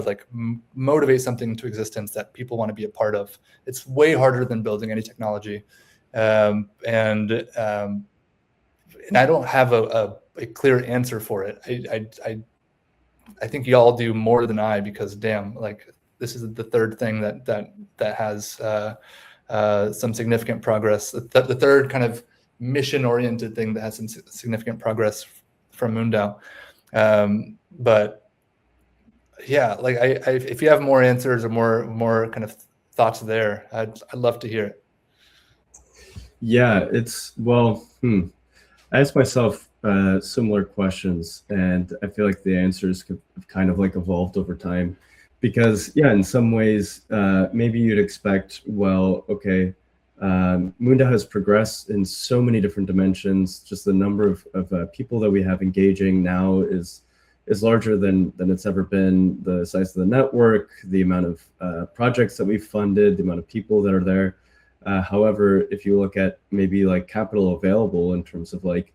like motivate something into existence that people want to be a part of. It's way harder than building any technology. And I don't have a clear answer for it. I think y'all do more than I, because damn, like this is the third thing that has some significant progress. The third kind of mission-oriented thing that has some significant progress from MoonDAO. But yeah, like if you have more answers or more kind of thoughts there, I'd love to hear it. Yeah, I asked myself similar questions, and I feel like the answers have kind of like evolved over time, because yeah, in some ways, maybe you'd expect, well, okay, MoonDAO has progressed in so many different dimensions. Just the number of people that we have engaging now is larger than it's ever been. The size of the network, the amount of projects that we've funded, the amount of people that are there. However, if you look at maybe like capital available in terms of like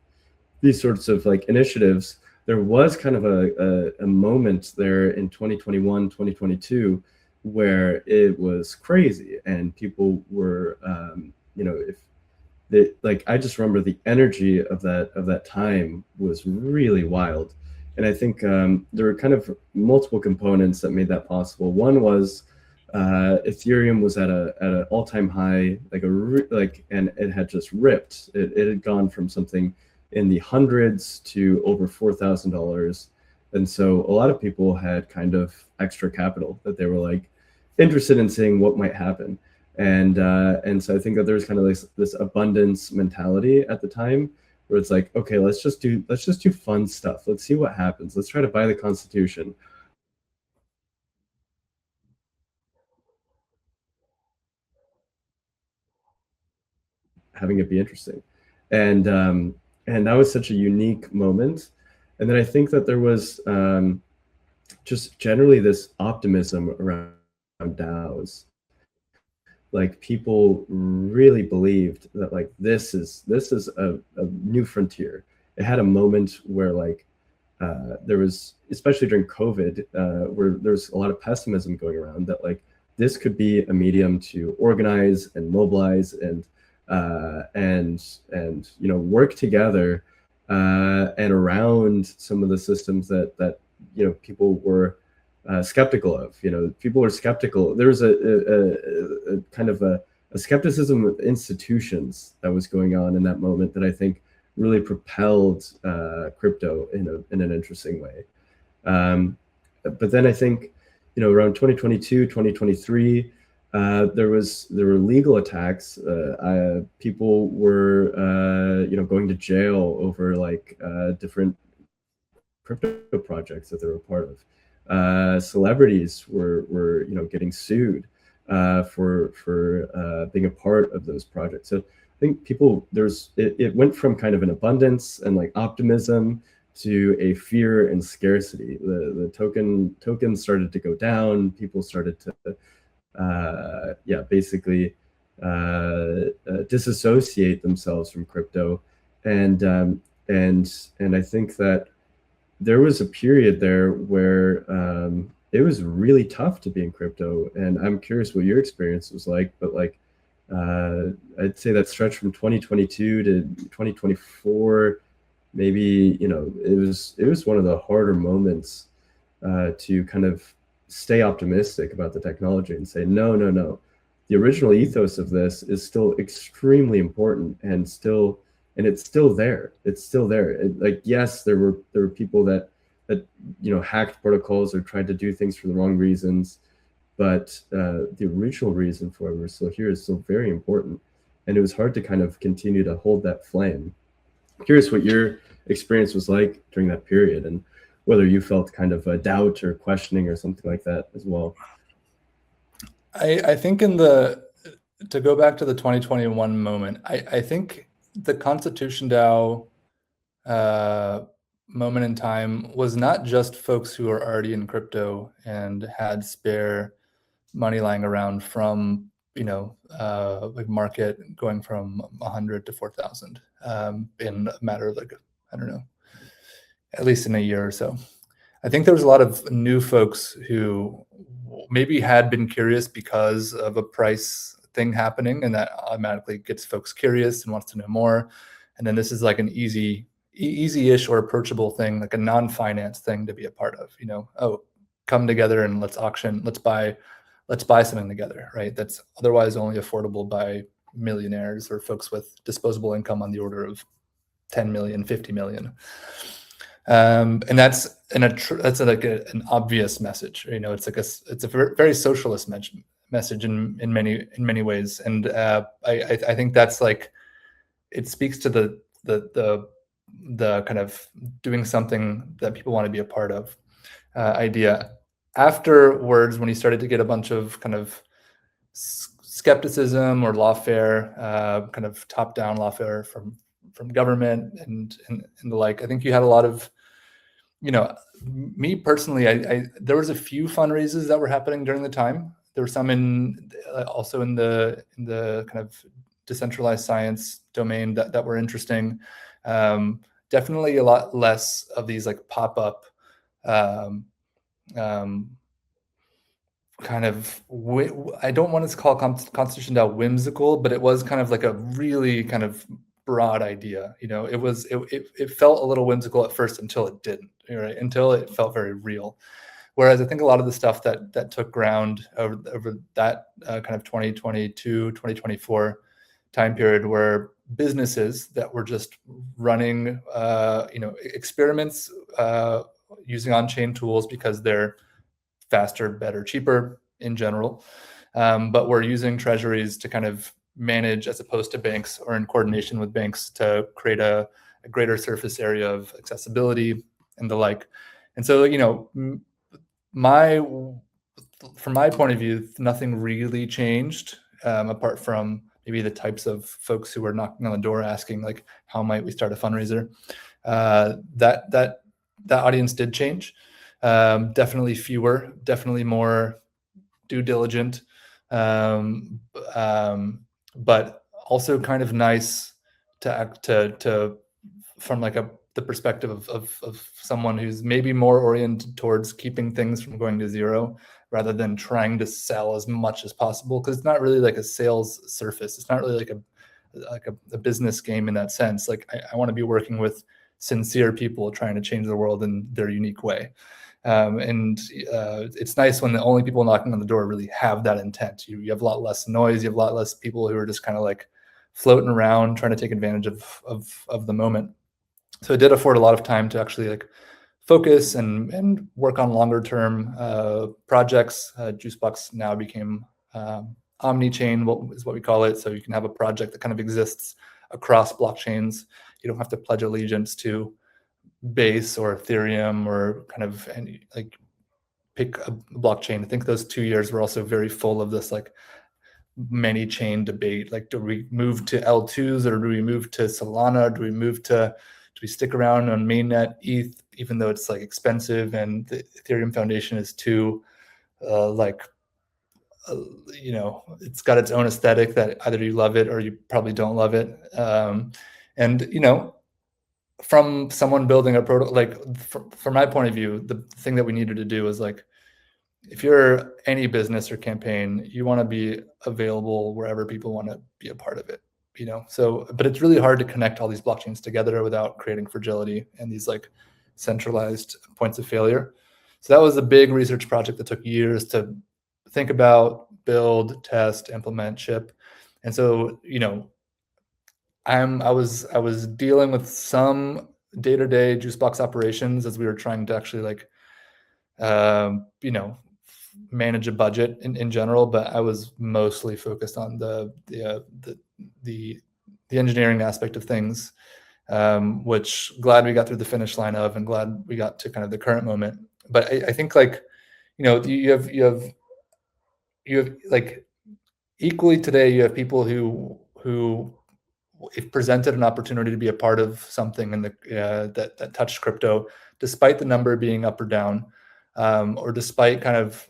these sorts of like initiatives, there was kind of a moment there in 2021, 2022, where it was crazy, and people were, I just remember the energy of that time was really wild. And I think there were kind of multiple components that made that possible. One was Ethereum was at an all-time high, and it had just ripped. It had gone from something in the hundreds to over $4,000, and so a lot of people had kind of extra capital that they were like interested in seeing what might happen, and so I think that there's kind of this abundance mentality at the time where it's like, okay, let's just do fun stuff. Let's see what happens. Let's try to buy the Constitution. Having it be interesting, and that was such a unique moment. And then I think that there was just generally this optimism around DAOs. Like people really believed that like this is a new frontier. It had a moment where like there was, especially during COVID, where there's a lot of pessimism going around that like this could be a medium to organize and mobilize and work together and around some of the systems that people were skeptical of. People were skeptical. There was a kind of a skepticism of institutions that was going on in that moment that I think really propelled crypto in an interesting way. But then I think, around 2022, 2023, there were legal attacks. People were, going to jail over like different crypto projects that they were a part of. Celebrities were getting sued for being a part of those projects. So I think it went from kind of an abundance and like optimism to a fear and scarcity. The tokens started to go down. People started to basically disassociate themselves from crypto, and I think that there was a period there where it was really tough to be in crypto. And I'm curious what your experience was like, but like I'd say that stretch from 2022 to 2024, maybe it was one of the harder moments to kind of stay optimistic about the technology and say no, the original ethos of this is still extremely important and it's still there. It's still there. Like, yes, there were people that hacked protocols or tried to do things for the wrong reasons, but the original reason for it we're still here is still very important. And it was hard to kind of continue to hold that flame. I'm curious what your experience was like during that period, and whether you felt kind of a doubt or questioning or something like that as well. I think to go back to the 2021 moment, I think the Constitution DAO moment in time was not just folks who are already in crypto and had spare money lying around from like market going from 100 to 4,000 in a matter of like, I don't know, at least in a year or so. I think there was a lot of new folks who maybe had been curious because of a price thing happening, and that automatically gets folks curious and wants to know more. And then this is like an easy-ish or approachable thing, like a non-finance thing to be a part of. Oh, come together and let's auction, let's buy something together, right? That's otherwise only affordable by millionaires or folks with disposable income on the order of 10 million, 50 million. And that's like an obvious message. It's a very socialist message in many ways. And I think that's like, it speaks to the kind of doing something that people want to be a part of idea. Afterwards, when he started to get a bunch of kind of skepticism or lawfare, kind of top-down lawfare from government and the like, I think you had a lot of, me personally, there was a few fundraisers that were happening during the time. There were some also in the kind of decentralized science domain that were interesting. Definitely a lot less of these like pop-up kind of, I don't want to call Constitution DAO whimsical, but it was kind of like a really kind of broad idea. It felt a little whimsical at first until it didn't, right? Until it felt very real. Whereas I think a lot of the stuff that took ground over that kind of 2022, 2024 time period were businesses that were just running, experiments using on-chain tools because they're faster, better, cheaper in general. But we're using treasuries to kind of manage, as opposed to banks, or in coordination with banks, to create a a greater surface area of accessibility and the like. And so, you know, from my point of view, nothing really changed apart from maybe the types of folks who were knocking on the door asking, like, how might we start a fundraiser? That audience did change. Definitely fewer, definitely more due diligent, but also kind of nice to from like the perspective of someone who's maybe more oriented towards keeping things from going to zero rather than trying to sell as much as possible, because it's not really like a sales surface. It's not really like a business game in that sense. Like I want to be working with sincere people trying to change the world in their unique way. It's nice when the only people knocking on the door really have that intent. You have a lot less noise. You have a lot less people who are just kind of like floating around trying to take advantage of the moment. So it did afford a lot of time to actually like focus and work on longer term projects. Juicebox now became omni-chain, is what we call it. So you can have a project that kind of exists across blockchains. You don't have to pledge allegiance to Base or Ethereum or kind of any, like, pick a blockchain. I think those 2 years were also very full of this like many chain debate. Like, do we move to L2s or do we move to Solana? Do we stick around on mainnet ETH, even though it's like expensive and the Ethereum Foundation is too you know, it's got its own aesthetic that either you love it or you probably don't love it. And, you know, from someone building a protocol, like from my point of view, the thing that we needed to do is like, if you're any business or campaign, you want to be available wherever people want to be a part of it, you know? So, but it's really hard to connect all these blockchains together without creating fragility and these like centralized points of failure. So that was a big research project that took years to think about, build, test, implement, ship. And so, you know, I was dealing with some day-to-day Juicebox operations as we were trying to actually like, you know, manage a budget in general, but I was mostly focused on the engineering aspect of things, which glad we got through the finish line of, and glad we got to kind of the current moment. But I think like, you know, you have like equally today, you have people who if presented an opportunity to be a part of something in the that touched crypto, despite the number being up or down, or despite kind of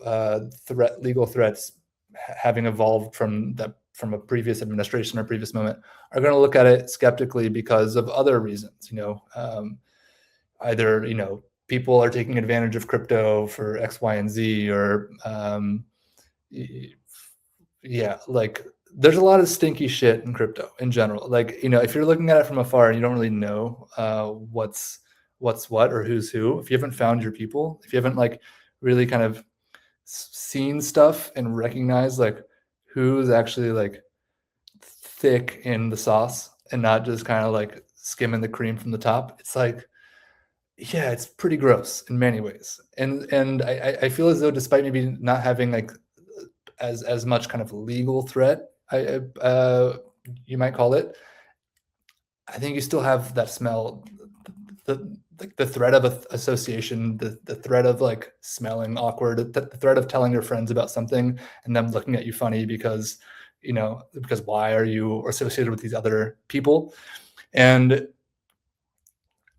legal threats having evolved from a previous administration or previous moment, are going to look at it skeptically because of other reasons. You know, either, you know, people are taking advantage of crypto for X, Y, and Z, or yeah, like there's a lot of stinky shit in crypto in general. Like, you know, if you're looking at it from afar and you don't really know what's what or who's who, if you haven't found your people, if you haven't like really kind of seen stuff and recognized like who's actually like thick in the sauce and not just kind of like skimming the cream from the top, it's like, yeah, it's pretty gross in many ways. And I feel as though, despite maybe not having like as much kind of legal threat, you might call it, I think you still have that smell, the threat of association, the threat of like smelling awkward, the threat of telling your friends about something and them looking at you funny because, you know, because why are you associated with these other people? And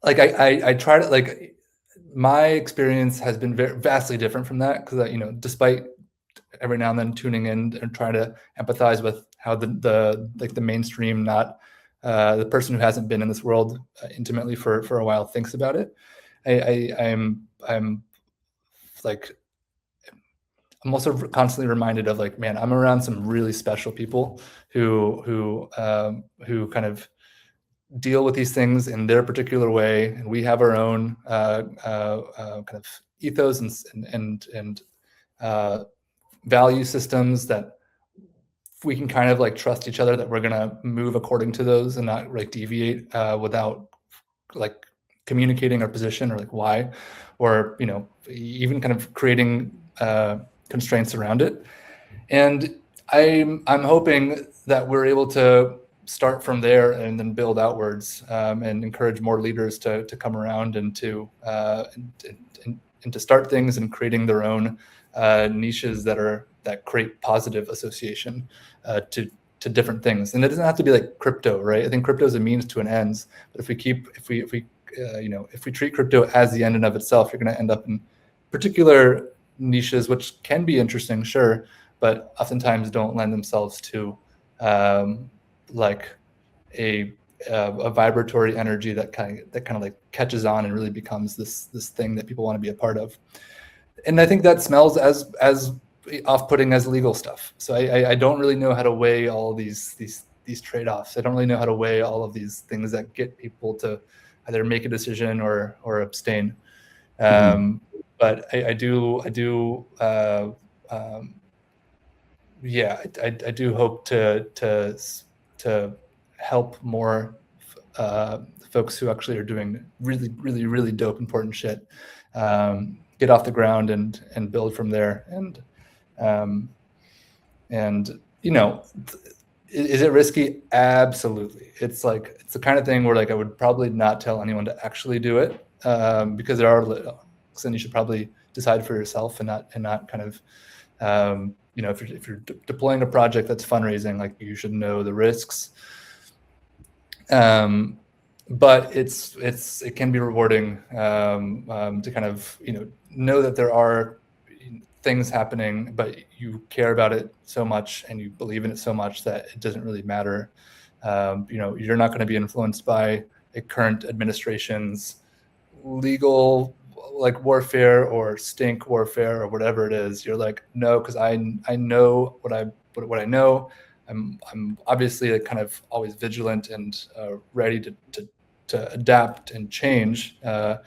like I try to, like, my experience has been vastly different from that, because, you know, despite every now and then tuning in and trying to empathize with how the mainstream, not the person who hasn't been in this world intimately for a while thinks about it, I'm like, I'm also constantly reminded of like, man, I'm around some really special people who kind of deal with these things in their particular way, and we have our own kind of ethos and value systems that we can kind of like trust each other that we're gonna move according to those and not like deviate without like communicating our position or like why, or, you know, even kind of creating constraints around it. And I'm hoping that we're able to start from there and then build outwards, and encourage more leaders to come around and to start things and creating their own niches that create positive association to different things. And it doesn't have to be like crypto, right? I think crypto is a means to an end. But if we treat crypto as the end in of itself, you're going to end up in particular niches, which can be interesting, sure, but oftentimes don't lend themselves to like a vibratory energy that kind of like catches on and really becomes this thing that people want to be a part of. And I think that smells as off-putting as legal stuff. So I don't really know how to weigh all these trade-offs. I don't really know how to weigh all of these things that get people to either make a decision or abstain. But I do hope to help more folks who actually are doing really, really, really dope, important shit, get off the ground and build from there. And you know, is it risky? Absolutely. It's the kind of thing where like I would probably not tell anyone to actually do it, because there are, then you should probably decide for yourself and not kind of, you know, if you're deploying a project that's fundraising, like you should know the risks. But it can be rewarding to kind of, you know that there are things happening, but you care about it so much and you believe in it so much that it doesn't really matter. You know, you're not going to be influenced by a current administration's legal like warfare or stink warfare or whatever it is. You're like, no, because I know what I know. I'm obviously like kind of always vigilant and ready to adapt and change. But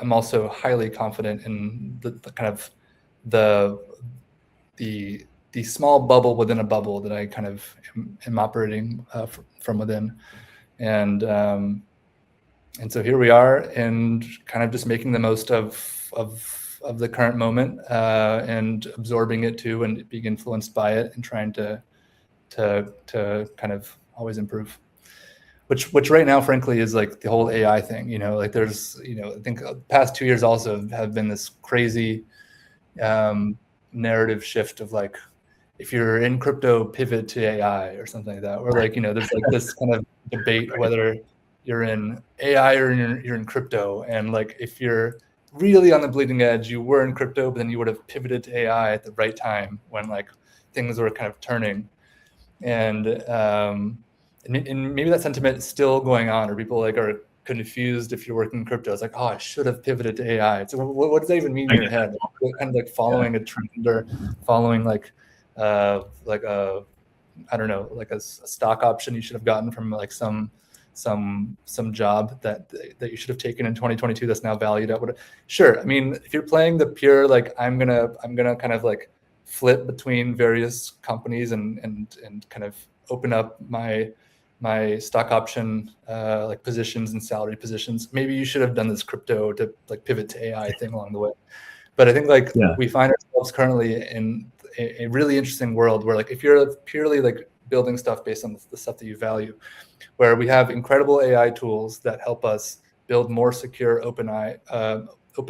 I'm also highly confident in the kind of the small bubble within a bubble that I kind of am operating from within. And so here we are, and kind of just making the most of the current moment, and absorbing it too, and being influenced by it, and trying to kind of always improve. Which right now, frankly, is like the whole AI thing. You know, like there's, you know, I think the past 2 years also have been this crazy narrative shift of like, if you're in crypto, pivot to AI or something like that. Or like, you know, there's like this kind of debate whether you're in AI or you're in crypto. And like, if you're really on the bleeding edge, you were in crypto, but then you would have pivoted to AI at the right time when like things were kind of turning. And maybe that sentiment is still going on, or people like are confused if you're working in crypto. It's like, oh, I should have pivoted to AI. So what does that even mean in your head? Kind of like following a trend or following like a, I don't know, like a stock option you should have gotten from like some job that you should have taken in 2022 that's now valued at what? Sure. I mean, if you're playing the pure like I'm gonna kind of like flip between various companies and kind of open up my stock option like positions and salary positions, maybe you should have done this crypto to like pivot to AI thing along the way. But I think like we find ourselves currently in a really interesting world where like if you're purely like building stuff based on the stuff that you value, where we have incredible AI tools that help us build more secure open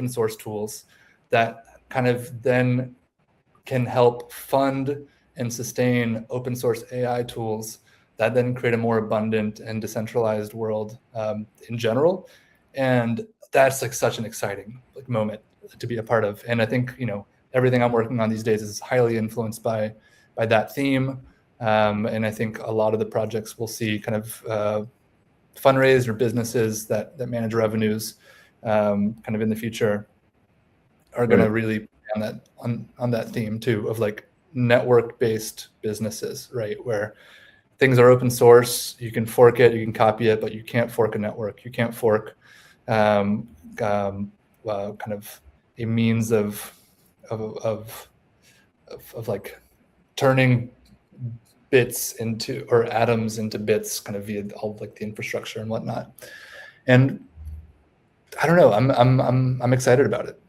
source tools that kind of then can help fund and sustain open source AI tools that then create a more abundant and decentralized world in general. And that's like such an exciting like moment to be a part of. And I think, you know, everything I'm working on these days is highly influenced by that theme. And I think a lot of the projects we'll see kind of fundraise or businesses that manage revenues kind of in the future are going to really be on that theme too, of like network-based businesses, right? Where things are open source, you can fork it, you can copy it, but you can't fork a network. You can't fork kind of a means of like turning bits into, or atoms into bits, kind of via all like the infrastructure and whatnot. And I don't know, I'm excited about it.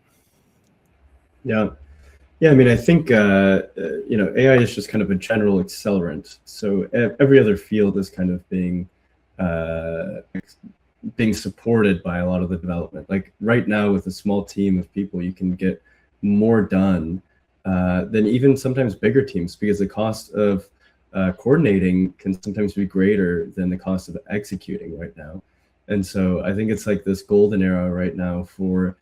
Yeah, Yeah, I mean, I think AI is just kind of a general accelerant. So every other field is kind of being supported by a lot of the development. Like right now, with a small team of people, you can get more done than even sometimes bigger teams, because the cost of coordinating can sometimes be greater than the cost of executing right now. And so I think it's like this golden era right now for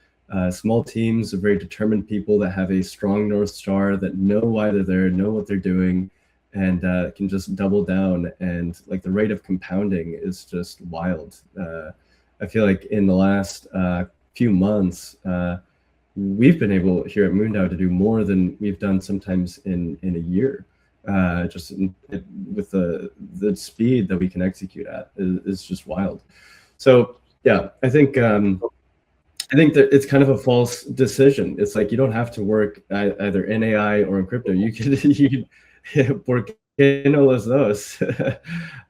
small teams of very determined people that have a strong North Star, that know why they're there, know what they're doing, and can just double down. And like the rate of compounding is just wild. I feel like in the last few months, we've been able here at Moondao to do more than we've done sometimes in a year. With the speed that we can execute at is just wild. So yeah, I think that it's kind of a false decision. It's like you don't have to work either in AI or in crypto. You can work in all of those.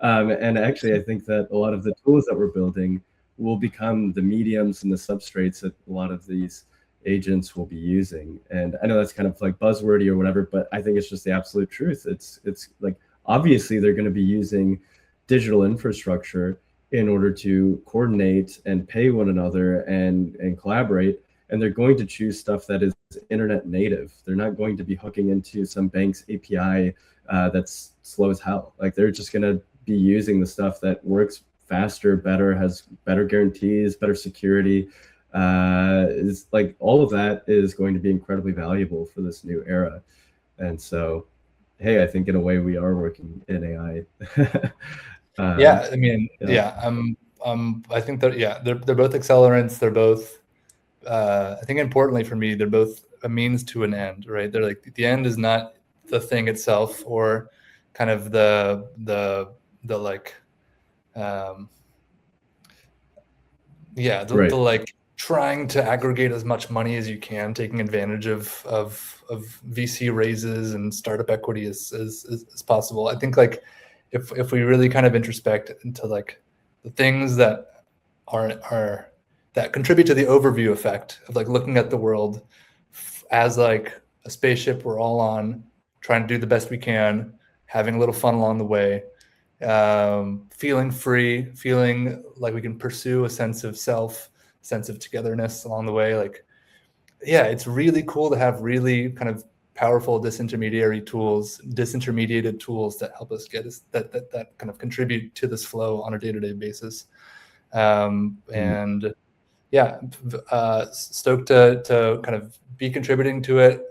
And actually, I think that a lot of the tools that we're building will become the mediums and the substrates that a lot of these agents will be using. And I know that's kind of like buzzwordy or whatever, but I think it's just the absolute truth. It's like, obviously they're going to be using digital infrastructure in order to coordinate and pay one another and collaborate. And they're going to choose stuff that is internet native. They're not going to be hooking into some bank's API that's slow as hell. Like they're just going to be using the stuff that works faster, better, has better guarantees, better security. Is like all of that is going to be incredibly valuable for this new era. And so, hey, I think in a way we are working in AI. Yeah, I mean, I think that they're both accelerants. They're both, I think importantly for me, they're both a means to an end, right? They're like the end is not the thing itself, or kind of the like, Right. the like trying to aggregate as much money as you can, taking advantage of VC raises and startup equity as possible. I think like if we really kind of introspect into like the things that are that contribute to the overview effect of like looking at the world as like a spaceship we're all on, trying to do the best we can, having a little fun along the way, feeling free, feeling like we can pursue a sense of self, sense of togetherness along the way. Like, yeah, it's really cool to have really kind of powerful disintermediated tools that help us get us that kind of contribute to this flow on a day-to-day basis. And yeah, stoked to kind of be contributing to it,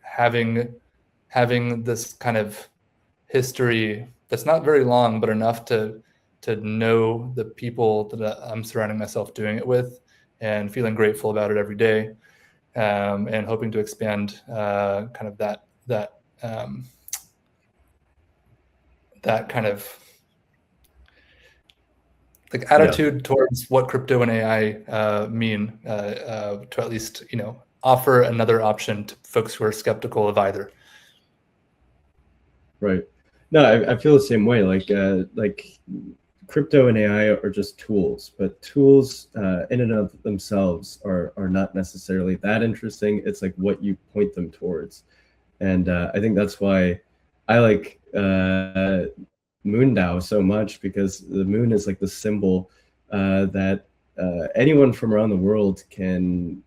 having this kind of history that's not very long, but enough to know the people that I'm surrounding myself doing it with, and feeling grateful about it every day, and hoping to expand kind of that kind of like attitude towards what crypto and AI mean, to at least offer another option to folks who are skeptical of either. Right. No, I feel the same way. Like crypto and AI are just tools, but tools in and of themselves are not necessarily that interesting. It's like what you point them towards. And I think that's why I like Moondao so much, because the moon is like the symbol that anyone from around the world can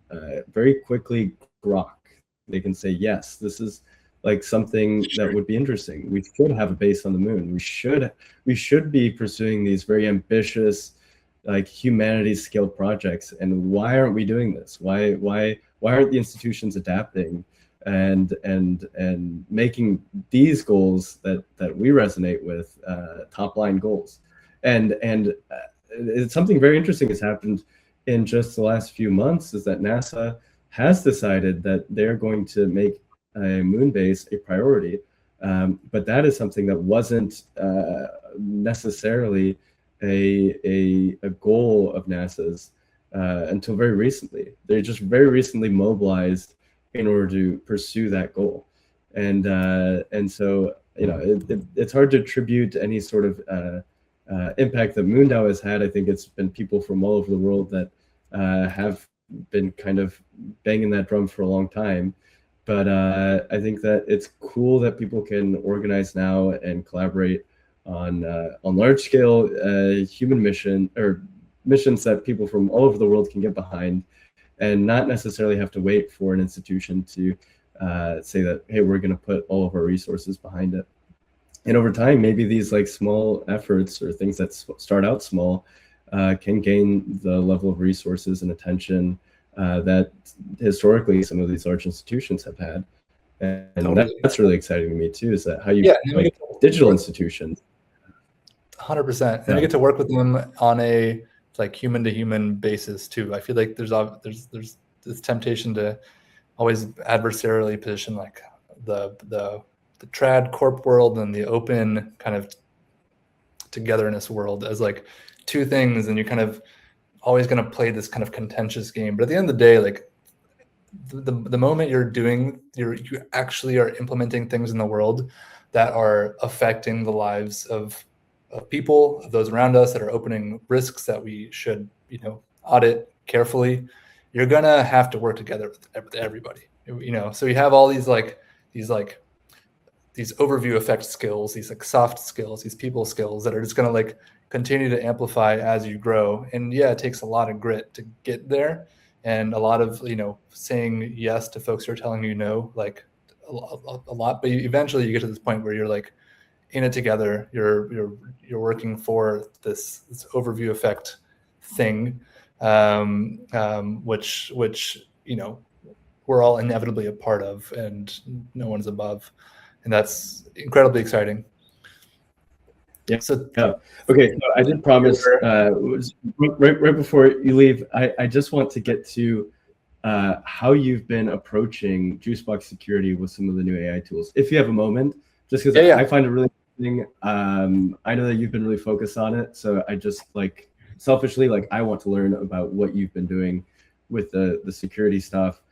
very quickly grok. They can say, yes, this is like something that would be interesting. We should have a base on the moon. We should be pursuing these very ambitious, like humanities scale projects. And why aren't we doing this? Why aren't the institutions adapting and making these goals that we resonate with top line goals? And it's something very interesting has happened in just the last few months, is that NASA has decided that they're going to make a moon base a priority, but that is something that wasn't necessarily a goal of NASA's until very recently. They just very recently mobilized in order to pursue that goal, and so it's hard to attribute any sort of impact that Moondao has had. I think it's been people from all over the world that have been kind of banging that drum for a long time. but I think that it's cool that people can organize now and collaborate on large scale human missions that people from all over the world can get behind, and not necessarily have to wait for an institution to say that, hey, we're going to put all of our resources behind it. And over time, maybe these like small efforts or things that start out small can gain the level of resources and attention that historically some of these large institutions have had. And Totally. that's really exciting to me too, is that how you like digital institutions. 100%. And I get to work with them on a like human to human basis too. I feel like there's this temptation to always adversarially position like the trad corp world and the open kind of togetherness world as like two things, and you're kind of always going to play this kind of contentious game. But at the end of the day, like the moment you actually are implementing things in the world that are affecting the lives of people, of those around us, that are opening risks that we should, audit carefully, you're gonna have to work together with everybody. So you have all these overview effect skills, these like soft skills, these people skills that are just gonna like continue to amplify as you grow. And yeah, it takes a lot of grit to get there, and a lot of saying yes to folks who are telling you no, like a lot. But eventually you get to this point where you're like in it together. You're working for this overview effect thing, which we're all inevitably a part of, and no one's above, and that's incredibly exciting. Yeah. So okay, so I did promise right before you leave, I just want to get to how you've been approaching Juicebox security with some of the new AI tools, if you have a moment, just because I find it really interesting. I know that you've been really focused on it, so I just like selfishly, like I want to learn about what you've been doing with the security stuff.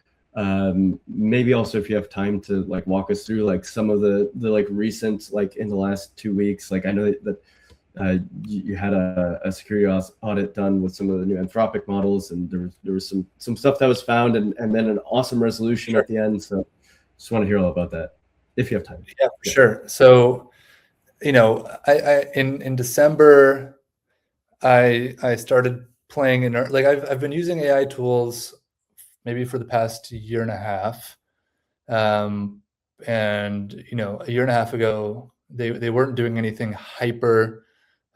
Maybe also if you have time to like walk us through like some of the like recent, like in the last 2 weeks, like I know that you had a security audit done with some of the new Anthropic models, and there was some stuff that was found, and then an awesome resolution at the end. So just want to hear all about that if you have time. Yeah, for sure. So I in December I started playing in like I've been using AI tools maybe for the past year and a half. And a year and a half ago, they weren't doing anything hyper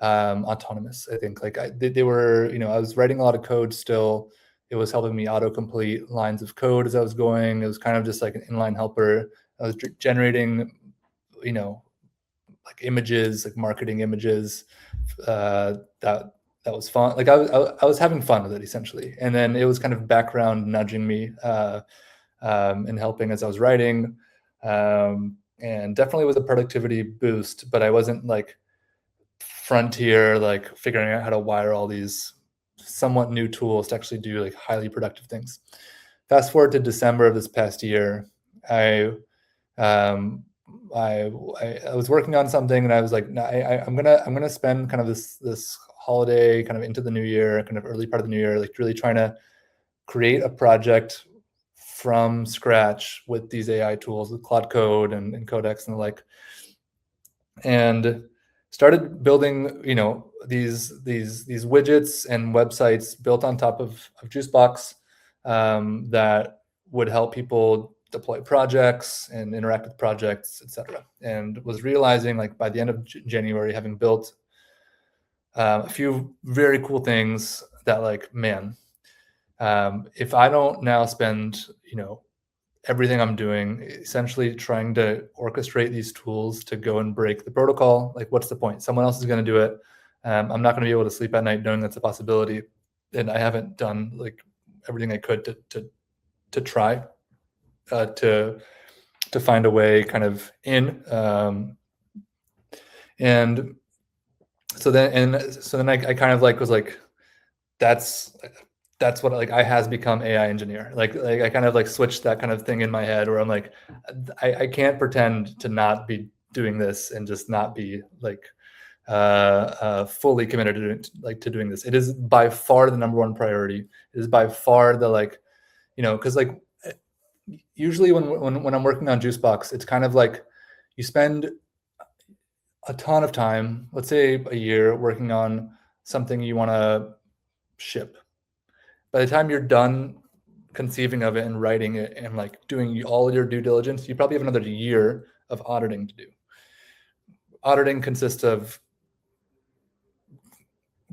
autonomous. I think like they were, I was writing a lot of code still. It was helping me autocomplete lines of code as I was going. It was kind of just like an inline helper. I was generating, like images, like marketing images, that was fun. Like I was having fun with it essentially. And then it was kind of background nudging me and helping as I was writing. And definitely was a productivity boost, but I wasn't like frontier, like figuring out how to wire all these somewhat new tools to actually do like highly productive things. Fast forward to December of this past year, I was working on something, and I was like, no, I'm gonna spend kind of this holiday, kind of into the new year, kind of early part of the new year, like really trying to create a project from scratch with these AI tools, with Claude Code and Codex and the like, and started building, these widgets and websites built on top of Juicebox that would help people deploy projects and interact with projects, etc. And was realizing, like by the end of January, having built a few very cool things, that like, man, if I don't now spend, everything I'm doing essentially trying to orchestrate these tools to go and break the protocol, like what's the point? Someone else is going to do it. I'm not going to be able to sleep at night knowing that's a possibility, and I haven't done like everything I could to try to find a way kind of in. And so then I kind of like was like, that's what like I has become AI engineer. Like I kind of like switched that kind of thing in my head where I'm like, I can't pretend to not be doing this and just not be like fully committed to doing this. It is by far the number one priority. It is by far the like, because like usually when I'm working on Juicebox, it's kind of like you spend a ton of time, let's say a year, working on something you want to ship. By the time you're done conceiving of it and writing it and like doing all your due diligence, you probably have another year of auditing to do. Auditing consists of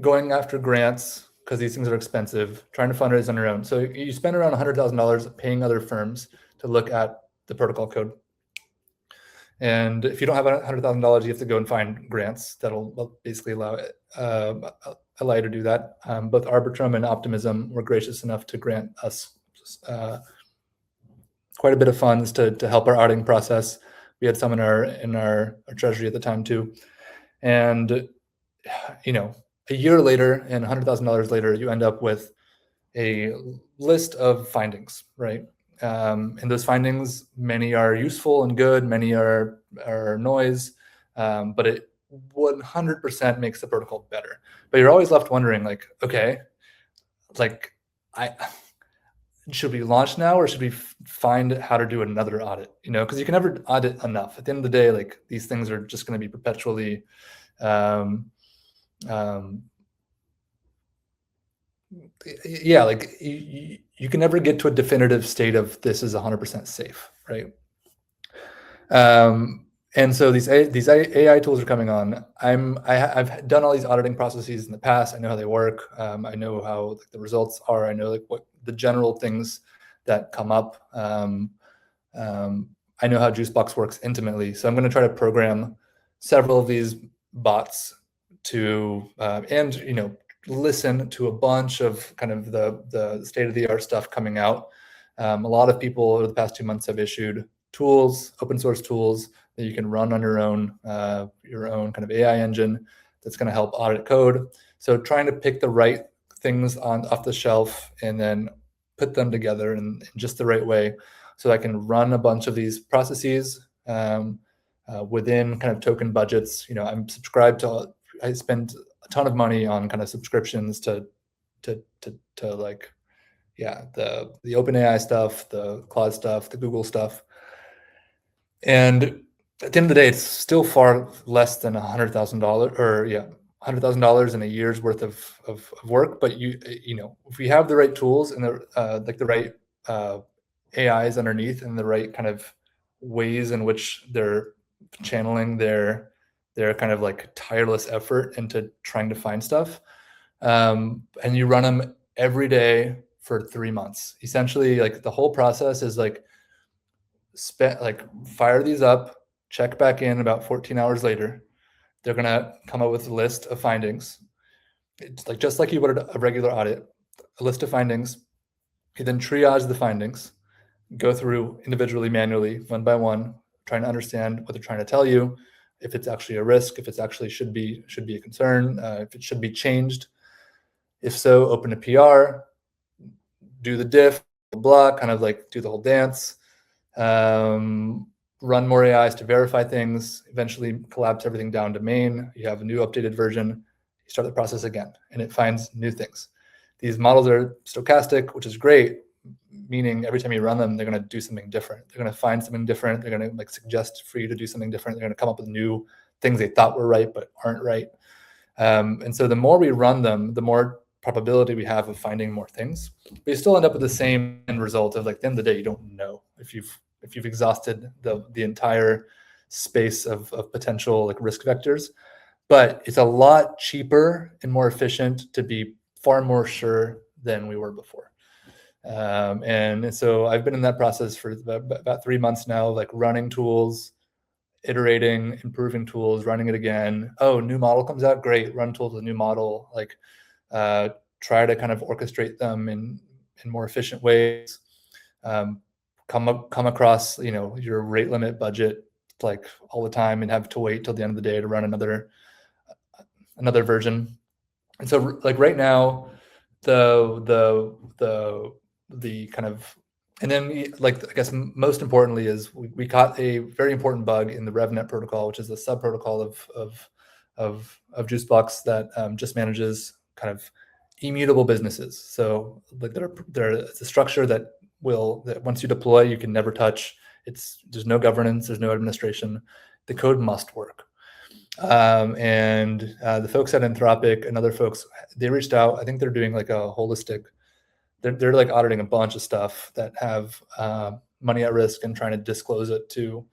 going after grants, because these things are expensive, trying to fundraise on your own. So you spend around $100,000 paying other firms to look at the protocol code. And if you don't have $100,000, you have to go and find grants that'll basically allow you to do that. Both Arbitrum and Optimism were gracious enough to grant us quite a bit of funds to help our auditing process. We had some in our treasury at the time too. And, you know, a year later and $100,000 later, you end up with a list of findings, right? And those findings, many are useful and good, many are noise, but it 100% makes the protocol better. But you're always left wondering, like, okay, like, should we launch now, or should we find how to do another audit? You know, because you can never audit enough. At the end of the day, like, these things are just going to be perpetually yeah, like you can never get to a definitive state of this is 100% safe, right? And so these AI tools are coming on. I've done all these auditing processes in the past. I know how they work. I know how like, the results are. I know like what the general things that come up. I know how Juicebox works intimately. So I'm going to try to program several of these bots to and you know, listen to a bunch of kind of the state-of-the-art stuff coming out. A lot of people over the past 2 months have issued tools, open source tools that you can run on your own kind of AI engine that's going to help audit code. So trying to pick the right things off the shelf and then put them together in just the right way, so I can run a bunch of these processes within kind of token budgets. You know, I'm subscribed to. I spend a ton of money on kind of subscriptions to like, yeah, the OpenAI stuff, the Claude stuff, the Google stuff. And at the end of the day, it's still far less than $100,000 or $100,000 in a year's worth of work. But you know, if we have the right tools and the like the right AIs underneath and the right kind of ways in which they're channeling their kind of like tireless effort into trying to find stuff, and you run them every day for 3 months. Essentially, like the whole process is like fire these up, check back in about 14 hours later. They're gonna come up with a list of findings. It's like just like you would a regular audit, a list of findings. You then triage the findings, go through individually, manually, one by one, trying to understand what they're trying to tell you, if it's actually a risk, if it's actually should be a concern, if it should be changed. If so, open a PR, do the diff, blah, kind of like do the whole dance, run more AIs to verify things, eventually collapse everything down to main. You have a new updated version, you start the process again, and it finds new things. These models are stochastic, which is great, meaning every time you run them, they're going to do something different. They're going to find something different. They're going to like suggest for you to do something different. They're going to come up with new things they thought were right but aren't right. And so the more we run them, the more probability we have of finding more things. But you still end up with the same end result of like at the end of the day, you don't know if you've exhausted the entire space of potential like risk vectors. But it's a lot cheaper and more efficient to be far more sure than we were before. And so I've been in that process for about 3 months now, like running tools, iterating, improving tools, running it again. Oh, new model comes out, great. Run tools with a new model. Like try to kind of orchestrate them in more efficient ways. Come across, you know, your rate limit budget like all the time and have to wait till the end of the day to run another version. And so like right now, the kind of, and then like I guess most importantly is we caught a very important bug in the RevNet protocol, which is a sub protocol of Juicebox that just manages kind of immutable businesses. So like it's a structure that that once you deploy, you can never touch. There's no governance, there's no administration. The code must work. And the folks at Anthropic and other folks, they reached out. I think they're doing like a holistic, they're like auditing a bunch of stuff that have money at risk and trying to disclose it to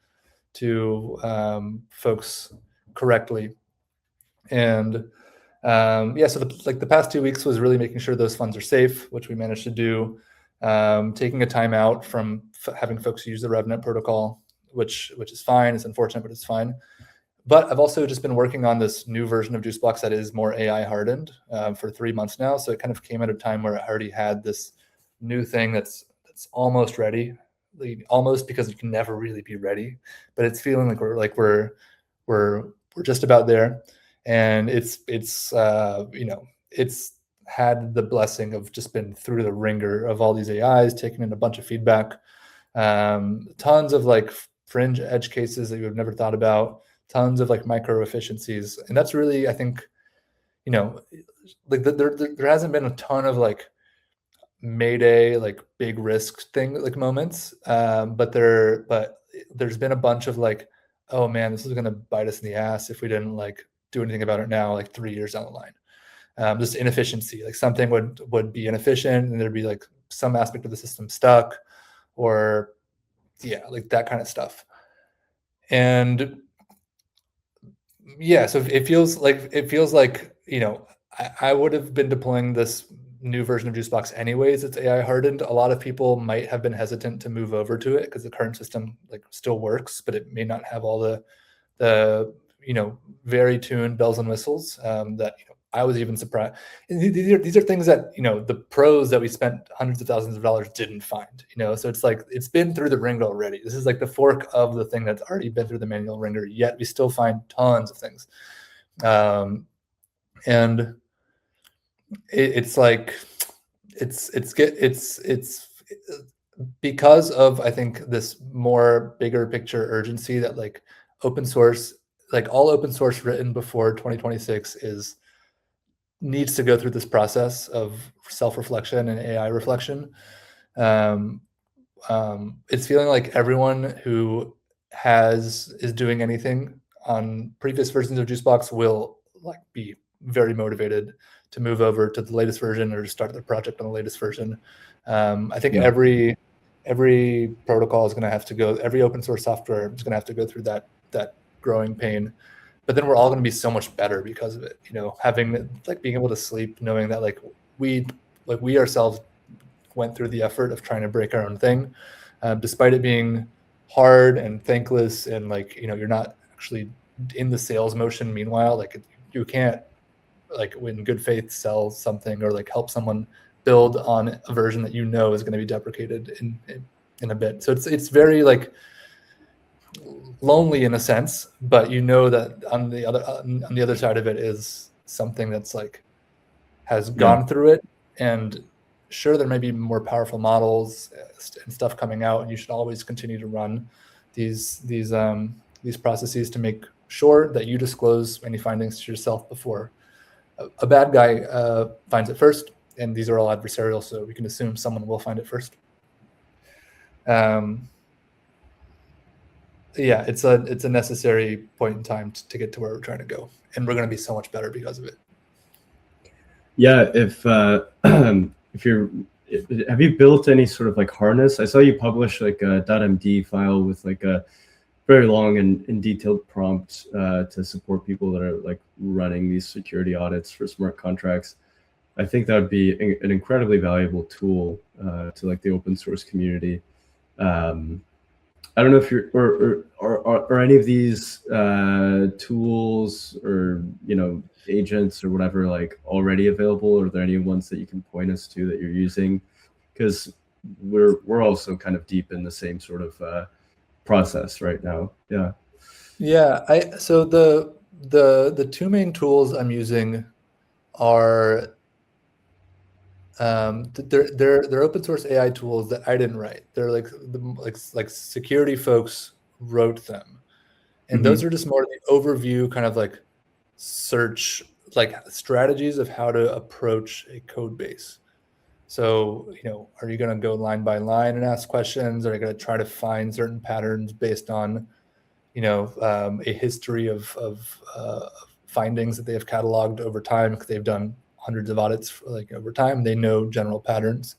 folks correctly. And so the past 2 weeks was really making sure those funds are safe, which we managed to do. Taking a time out from having folks use the RevNet protocol, which is fine. It's unfortunate, but it's fine. But I've also just been working on this new version of Juicebox that is more AI hardened for 3 months now. So it kind of came at a time where I already had this new thing that's almost ready, almost, because you can never really be ready, but it's feeling like we're just about there. And it's had the blessing of just been through the ringer of all these AIs, taking in a bunch of feedback, tons of like fringe edge cases that you have never thought about, tons of like micro efficiencies. And that's really, I think, like there hasn't been a ton of like Mayday, like big risk thing, like moments. But there's been a bunch of like, oh man, this is going to bite us in the ass if we didn't like do anything about it now, like 3 years down the line. Just inefficiency, like something would be inefficient and there'd be like some aspect of the system stuck, or like that kind of stuff. And so it feels like I would have been deploying this new version of Juicebox anyways. It's AI hardened. A lot of people might have been hesitant to move over to it because the current system like still works, but it may not have all the very tuned bells and whistles that I was even surprised. These are things that the pros that we spent hundreds of thousands of dollars didn't find. So it's like it's been through the ringer already. This is like the fork of the thing that's already been through the manual ringer. Yet we still find tons of things, and it's because of, I think, this more bigger picture urgency that like open source, like all open source written before 2026 needs to go through this process of self-reflection and AI reflection. It's feeling like everyone who is doing anything on previous versions of Juicebox will like be very motivated to move over to the latest version or to start their project on the latest version. I think every protocol is going to have to go, every open source software is going to have to go through that growing pain. But then we're all going to be so much better because of it. Having like being able to sleep, knowing that like we ourselves went through the effort of trying to break our own thing, despite it being hard and thankless, and like you're not actually in the sales motion. Meanwhile, like you can't like in good faith sell something or like help someone build on a version that is going to be deprecated in a bit. So it's very like lonely in a sense, but that on the other side of it is something that's like has gone through it. And sure, there may be more powerful models and stuff coming out, and you should always continue to run these processes to make sure that you disclose any findings to yourself before a bad guy finds it first. And these are all adversarial, so we can assume someone will find it first. It's a necessary point in time to get to where we're trying to go, and we're going to be so much better because of it. Yeah, if have you built any sort of like harness? I saw you publish like a .md file with like a very long and detailed prompt to support people that are like running these security audits for smart contracts. I think that would be an incredibly valuable tool to like the open source community. I don't know if you're or any of these tools or agents or whatever like already available, or are there any ones that you can point us to that you're using? Because we're also kind of deep in the same sort of process right now. So the two main tools I'm using are they're open source AI tools that I didn't write. They're like security folks wrote them, and those are just more the overview kind of like search, like strategies of how to approach a code base. So, are you going to go line by line and ask questions? Are you going to try to find certain patterns based on, a history of findings that they have cataloged over time, because they've done hundreds of audits over time? They know general patterns.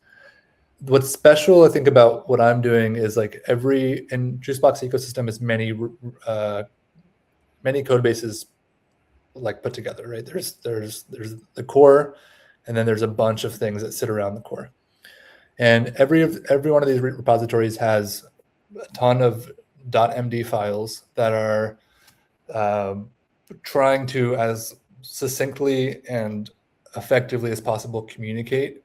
What's special, I think, about what I'm doing is in Juicebox ecosystem is many code bases put together, right? There's the core, and then there's a bunch of things that sit around the core. And every one of these repositories has a ton of .md files that are trying to, as succinctly and effectively as possible, communicate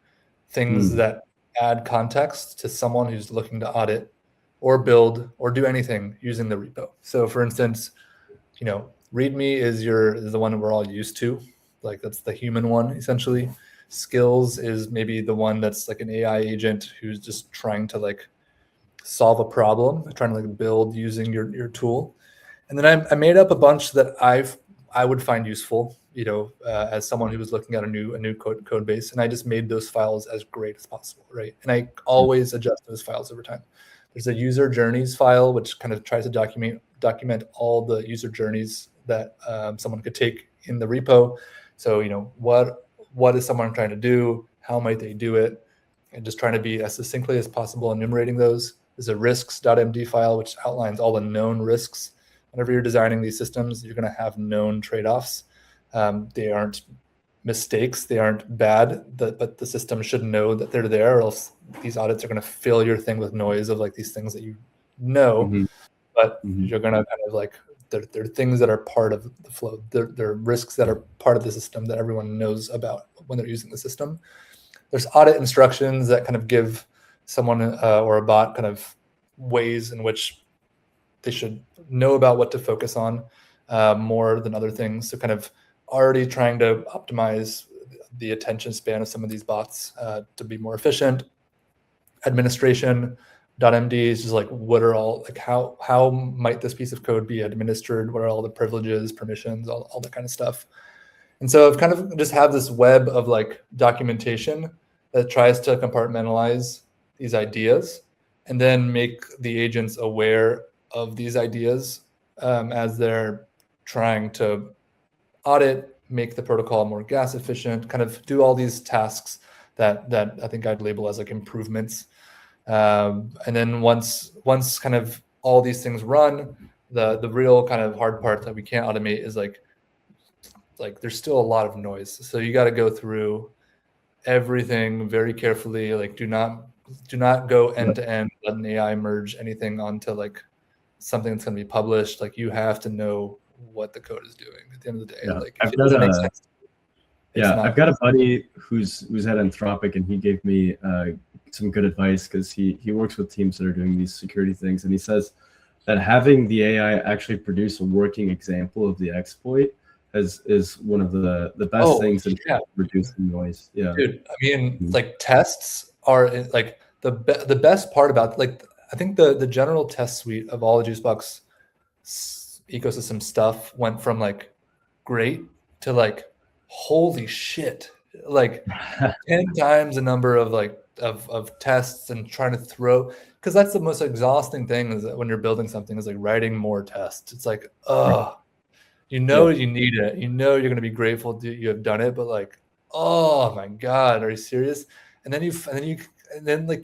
things that add context to someone who's looking to audit or build or do anything using the repo. So for instance, README is the one that we're all used to. That's the human one, essentially. Skills is maybe the one that's like an AI agent who's just trying to solve a problem, trying to build using your tool. And then I made up a bunch that I would find useful, as someone who was looking at a new code base, and I just made those files as great as possible, right? And I always adjust those files over time. There's a user journeys file, which kind of tries to document all the user journeys that someone could take in the repo. So, what is someone trying to do? How might they do it? And just trying to be as succinctly as possible enumerating those. There's a risks.md file, which outlines all the known risks. Whenever you're designing these systems, you're going to have known trade-offs. They aren't mistakes. They aren't bad, but the system should know that they're there, or else these audits are going to fill your thing with noise of these things that but you're going to kind of they're things that are part of the flow. They're risks that are part of the system that everyone knows about when they're using the system. There's audit instructions that kind of give someone or a bot kind of ways in which they should know about what to focus on more than other things. So kind of already trying to optimize the attention span of some of these bots to be more efficient. Administration.md is just what are all, how might this piece of code be administered? What are all the privileges, permissions, all that kind of stuff. And so I've kind of just have this web of documentation that tries to compartmentalize these ideas and then make the agents aware of these ideas as they're trying to audit, make the protocol more gas efficient, kind of do all these tasks that I think I'd label as improvements. And then once kind of all these things run, the real kind of hard part that we can't automate is there's still a lot of noise. So you got to go through everything very carefully. Do not go end to end, let an AI merge anything onto something that's going to be published. You have to know what the code is doing at the end of the day. I've got a buddy who's at Anthropic, and he gave me some good advice because he works with teams that are doing these security things, and he says that having the AI actually produce a working example of the exploit is one of the best things in reducing noise. Yeah, dude. I mean, tests are the best part about I think the general test suite of all the Juicebox ecosystem stuff went from great to holy shit, 10 times the number of tests, and trying to throw, because that's the most exhausting thing is that when you're building something is writing more tests. It's you need it, you're going to be grateful you have done it, but oh my god, are you serious? And then you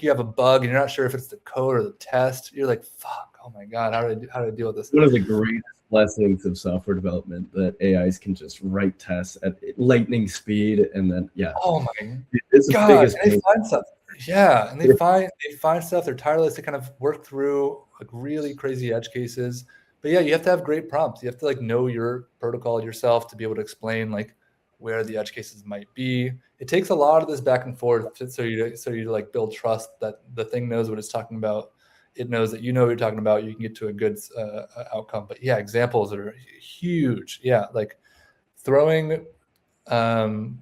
have a bug and you're not sure if it's the code or the test. You're fuck, oh my god, how do I deal with this? One of the greatest blessings of software development that AIs can just write tests at lightning speed, and then oh my god, and they find stuff. Yeah, and they find stuff. They're tireless. They kind of work through really crazy edge cases. But yeah, you have to have great prompts. You have to know your protocol yourself to be able to explain where the edge cases might be. It takes a lot of this back and forth so you build trust that the thing knows what it's talking about. It knows that you know what you're talking about. You can get to a good outcome. But yeah, examples are huge. Yeah, throwing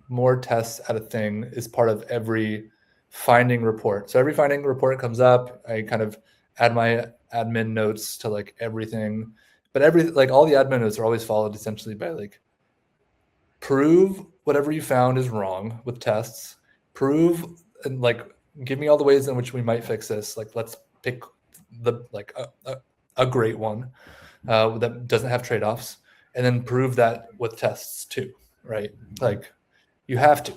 more tests at a thing is part of every finding report. So every finding report comes up, I kind of add my admin notes to everything. But all the admin notes are always followed essentially by prove whatever you found is wrong with tests. Prove and like give me all the ways in which we might fix this. Like let's pick the like a great one that doesn't have trade-offs, and then prove that with tests too, right? Like you have to,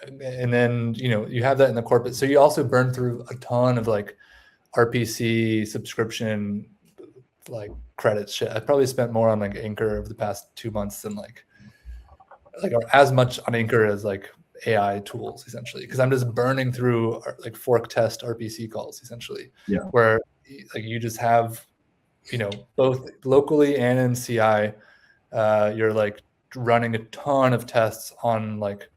and then you have that in the corporate. So you also burn through a ton of like RPC subscription like credits shit. I probably spent more on like Anchor over the past 2 months than like or as much on Anchor as like AI tools essentially, because I'm just burning through like fork test RPC calls essentially. Yeah. Where like you just have both locally and in CI, you're like running a ton of tests on like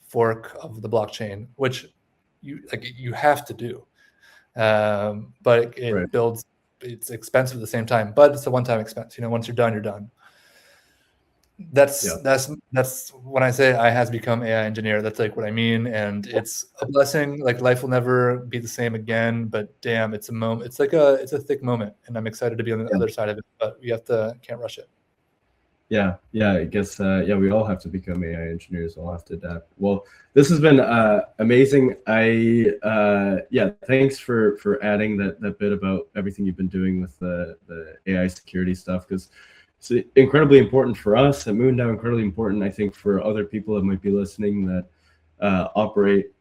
fork of the blockchain, which you have to do. But it Right. builds. It's expensive at the same time, but it's a one-time expense. Once you're done, you're done. That's when I say I has become AI engineer. That's like what I mean, and it's a blessing. Like life will never be the same again, but damn, it's a moment. It's like it's a thick moment, and I'm excited to be on the other side of it. But we can't rush it. Yeah, I guess we all have to become AI engineers. We'll have to adapt. Well, this has been amazing. Thanks for adding that bit about everything you've been doing with the AI security stuff, because it's incredibly important for us at Moondao, incredibly important, I think, for other people that might be listening that operate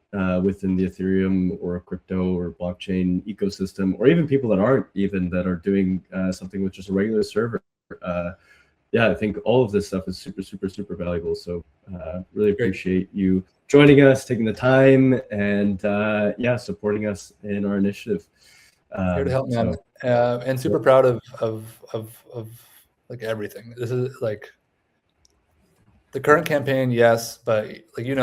within the Ethereum or crypto or blockchain ecosystem, or even people that aren't that are doing something with just a regular server. I think all of this stuff is super, super, super valuable. So really appreciate you joining us, taking the time, and supporting us in our initiative. Here to help, man. And super proud of like everything. This is like the current campaign, yes, but like you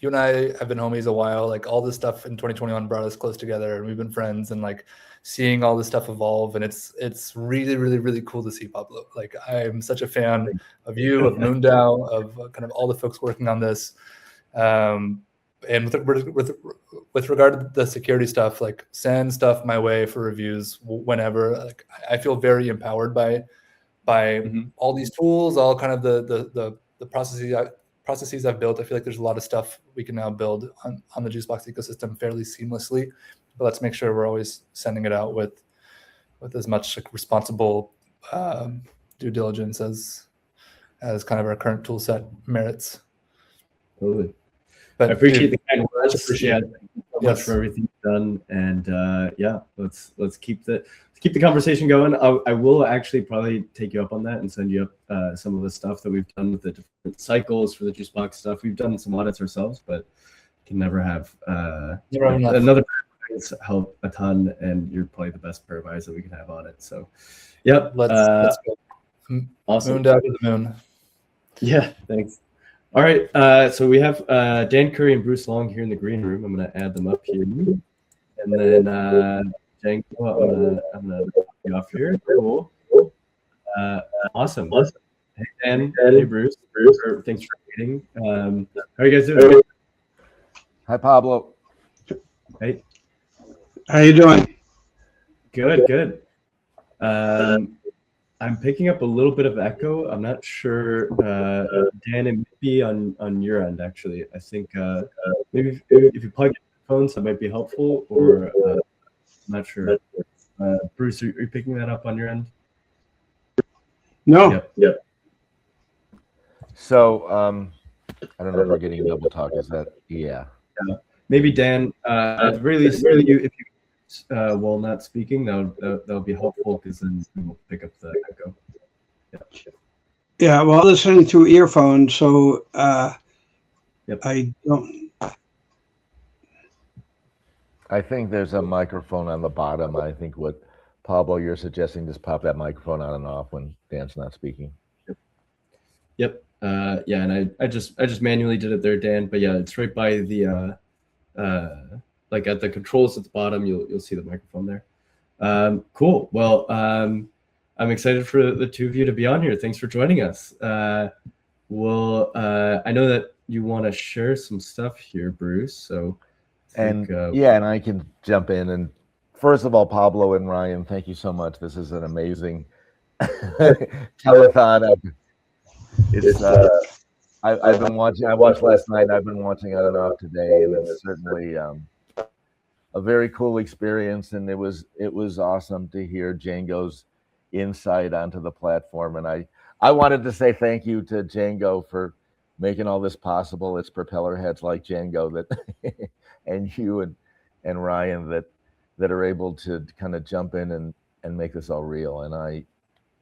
and I have been homies a while. Like all this stuff in 2021 brought us close together, and we've been friends, and like seeing all this stuff evolve, and it's really, really, really cool to see, Pablo. Like I'm such a fan of you, of Moondao, of kind of all the folks working on this. And with regard to the security stuff, like send stuff my way for reviews whenever. Like I feel very empowered by all these tools, all kind of the processes I've built. I feel like there's a lot of stuff we can now build on the Juicebox ecosystem fairly seamlessly. But let's make sure we're always sending it out with as much like responsible due diligence as kind of our current tool set merits. Totally. But I appreciate the kind words. Appreciate it. So much for everything you've done, and let's keep the conversation going. I will actually probably take you up on that and send you up some of the stuff that we've done with the different cycles for the Juicebox stuff. We've done some audits ourselves, but can never have another help a ton, and you're probably the best pair of eyes that we can have on it. So, let's go. Awesome. Moon down to the moon. Yeah, thanks. All right, so we have Dan Curry and Bruce Long here in the green room. I'm going to add them up here, and then Jango, I'm going to you off here. Cool. Awesome. Hey Dan, hey Bruce. Thanks for waiting. How are you guys doing? Hi Pablo. Hey. How you doing? Good. I'm picking up a little bit of echo. I'm not sure, Dan, it might be on your end, actually. I think maybe if you plug in phones, that might be helpful, or I'm not sure. Bruce, are you picking that up on your end? No. Yep. So, I don't know if we're getting double talk. Is that, yeah. Maybe Dan, at the very least, if you while not speaking, that'll be helpful, because then we'll pick up the echo. Yeah, well, listening through earphones, so I don't. I think there's a microphone on the bottom. I think what Pablo you're suggesting, just pop that microphone on and off when Dan's not speaking. Yep. And I just manually did it there, Dan. But yeah, it's right by the like at the controls at the bottom. You'll see the microphone there. Cool. Well, I'm excited for the two of you to be on here. Thanks for joining us. I know that you want to share some stuff here, Bruce. So, and I can jump in. And first of all, Pablo and Ryan, thank you so much. This is an amazing telethon. I've been watching. I watched last night. I've been watching on and off today, and it's certainly a very cool experience, and it was awesome to hear Jango's insight onto the platform. And I wanted to say thank you to Jango for making all this possible. It's propeller heads like Jango that and you and Ryan that are able to kind of jump in and make this all real. And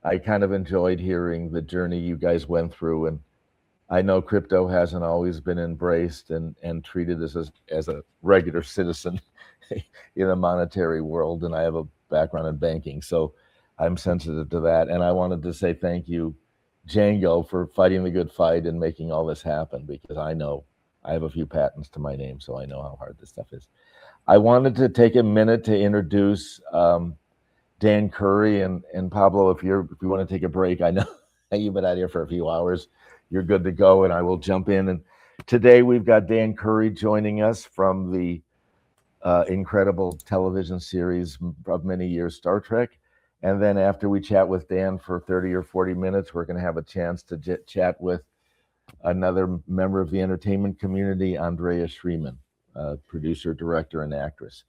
I kind of enjoyed hearing the journey you guys went through. And I know crypto hasn't always been embraced and treated as a regular citizen in the monetary world. And I have a background in banking, so I'm sensitive to that. And I wanted to say thank you, Jango, for fighting the good fight and making all this happen, because I know I have a few patents to my name, so I know how hard this stuff is. I wanted to take a minute to introduce Dan Curry and Pablo. If you want to take a break, I know you've been out here for a few hours. You're good to go, and I will jump in. And today we've got Dan Curry joining us from the incredible television series of many years, Star Trek. And then after we chat with Dan for 30 or 40 minutes, we're going to have a chance to chat with another member of the entertainment community, Andrea Shreeman, producer, director, and actress.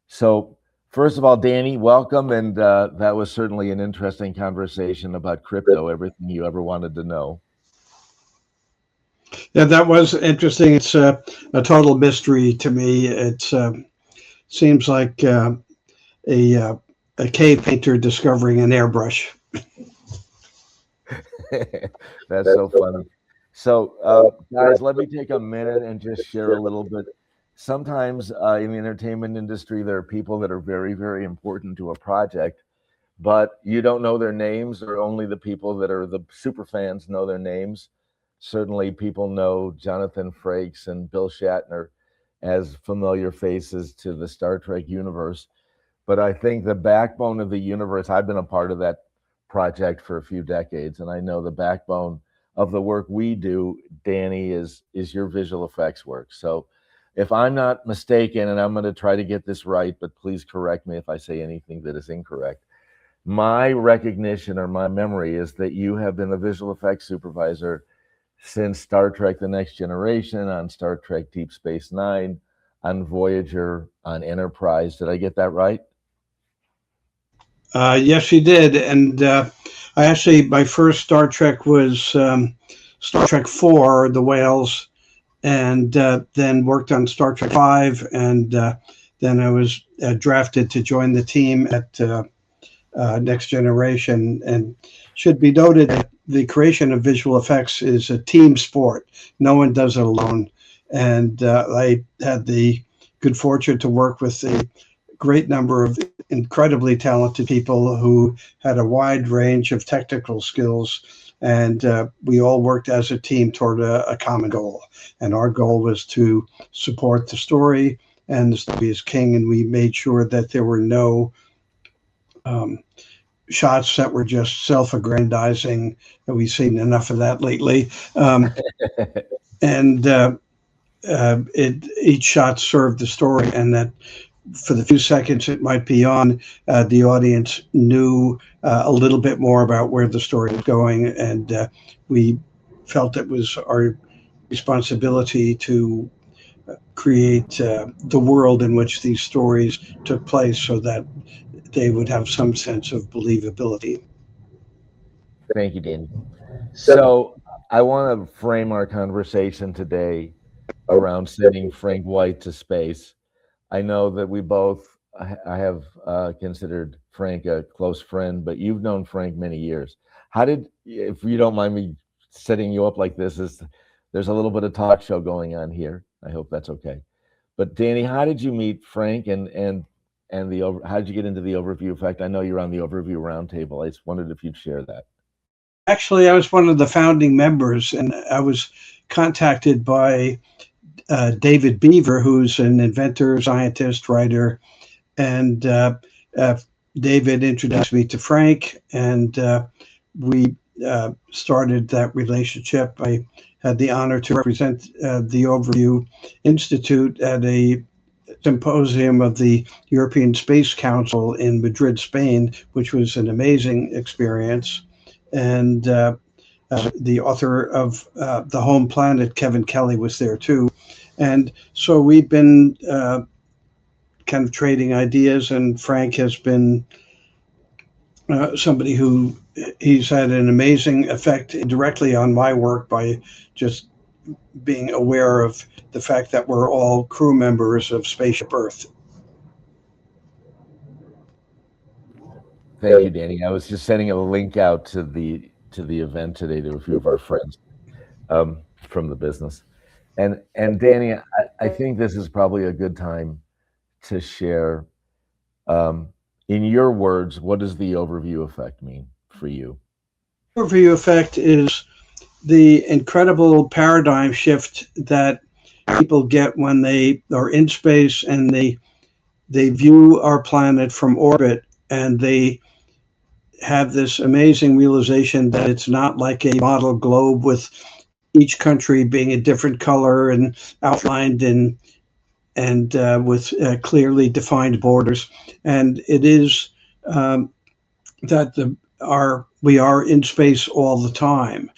So first of all, Danny, welcome. And that was certainly an interesting conversation about crypto, everything you ever wanted to know. Yeah, that was interesting. It's a total mystery to me. It seems like a cave painter discovering an airbrush. That's so funny. So, guys, let me take a minute and just share a little bit. Sometimes in the entertainment industry, there are people that are very, very important to a project, but you don't know their names, or only the people that are the super fans know their names. Certainly people know Jonathan Frakes and Bill Shatner as familiar faces to the Star Trek universe. But I think the backbone of the universe, I've been a part of that project for a few decades, and I know the backbone of the work we do, Danny, is your visual effects work. So if I'm not mistaken, and I'm going to try to get this right, but please correct me if I say anything that is incorrect, my recognition or my memory is that you have been the visual effects supervisor since Star Trek The Next Generation, on Star Trek Deep Space Nine, on Voyager, on Enterprise. Did I get that right? Yes, you did. And my first Star Trek was Star Trek 4, The Whales, and then worked on Star Trek 5. And then I was drafted to join the team at Next Generation. And should be noted that the creation of visual effects is a team sport. No one does it alone. And I had the good fortune to work with a great number of incredibly talented people who had a wide range of technical skills. And we all worked as a team toward a common goal. And our goal was to support the story, and the story is king. And we made sure that there were no shots that were just self-aggrandizing. We've seen enough of that lately. Each shot served the story, and that for the few seconds it might be on, the audience knew a little bit more about where the story was going. And we felt it was our responsibility to create the world in which these stories took place, so that they would have some sense of believability. Thank you, Danny. So I want to frame our conversation today around sending Frank White to space. I know that we both, I have considered Frank a close friend, but you've known Frank many years. If you don't mind me setting you up like this, there's a little bit of talk show going on here. I hope that's okay. But Danny, how did you meet Frank, and how did you get into the Overview Effect? I know you're on the Overview Roundtable. I just wondered if you'd share that. Actually, I was one of the founding members, and I was contacted by David Beaver, who's an inventor, scientist, writer, and David introduced me to Frank, and we started that relationship. I had the honor to represent the Overview Institute at a symposium of the European Space Council in Madrid, Spain, which was an amazing experience. And the author of The Home Planet, Kevin Kelly, was there too. And so we'd been kind of trading ideas. And Frank has been somebody who he's had an amazing effect directly on my work by just being aware of the fact that we're all crew members of Spaceship Earth. Thank you, Danny. I was just sending a link out to the event today to a few of our friends from the business. And Danny, I think this is probably a good time to share, in your words, what does the overview effect mean for you? Overview effect is the incredible paradigm shift that people get when they are in space and they view our planet from orbit, and they have this amazing realization that it's not like a model globe with each country being a different color and outlined and with clearly defined borders. And it is that we are in space all the time.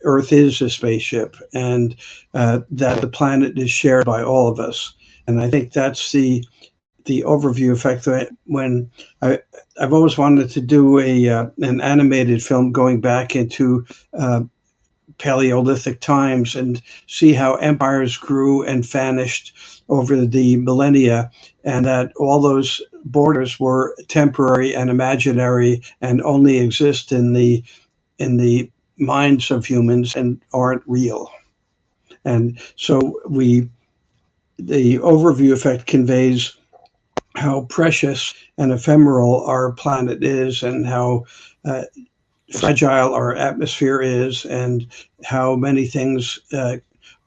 Earth is a spaceship, and that the planet is shared by all of us. And I think that's the overview effect. When I've always wanted to do an animated film going back into Paleolithic times and see how empires grew and vanished over the millennia, and that all those borders were temporary and imaginary and only exist in the minds of humans and aren't real. And so the overview effect conveys how precious and ephemeral our planet is, and how fragile our atmosphere is, and how many things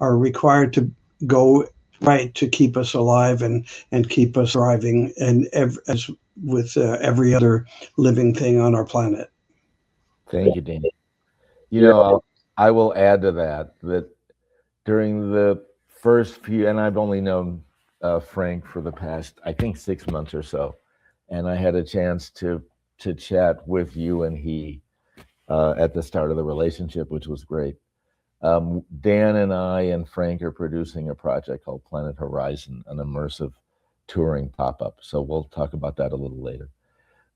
are required to go right to keep us alive and keep us thriving, and as with every other living thing on our planet. Thank you, Danny. You know, I will add to that during the first few, and I've only known Frank for the past, I think, 6 months or so, and I had a chance to chat with you and he at the start of the relationship, which was great. Dan and I and Frank are producing a project called Planet Horizon, an immersive touring pop-up. So we'll talk about that a little later.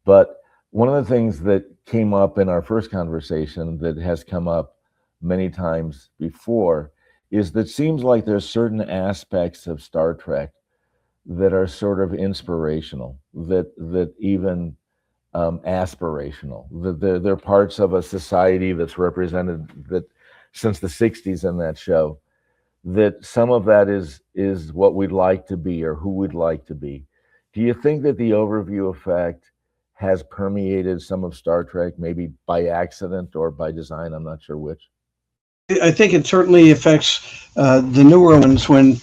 But one of the things that came up in our first conversation that has come up many times before is that it seems like there's certain aspects of Star Trek that are sort of inspirational, that even aspirational, that they're parts of a society that's represented that since the 60s in that show, that some of that is what we'd like to be or who we'd like to be. Do you think that the overview effect has permeated some of Star Trek, maybe by accident or by design? I'm not sure which. I think it certainly affects the newer ones. When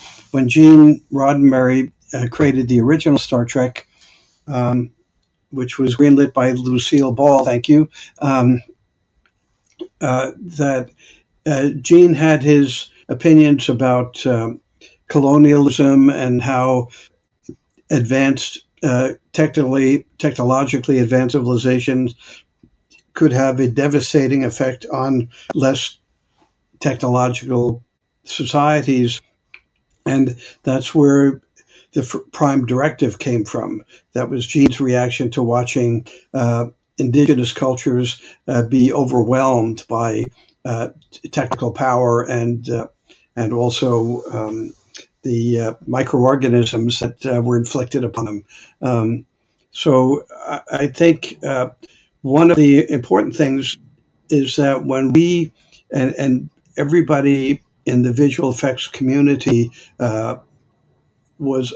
Gene Roddenberry created the original Star Trek, which was greenlit by Lucille Ball, thank you, that Gene had his opinions about colonialism and how advanced, technologically advanced civilizations could have a devastating effect on less technological societies. And that's where the Prime Directive came from. That was Gene's reaction to watching indigenous cultures be overwhelmed by technical power and also the microorganisms that were inflicted upon them. So I think one of the important things is that when we and everybody in the visual effects community was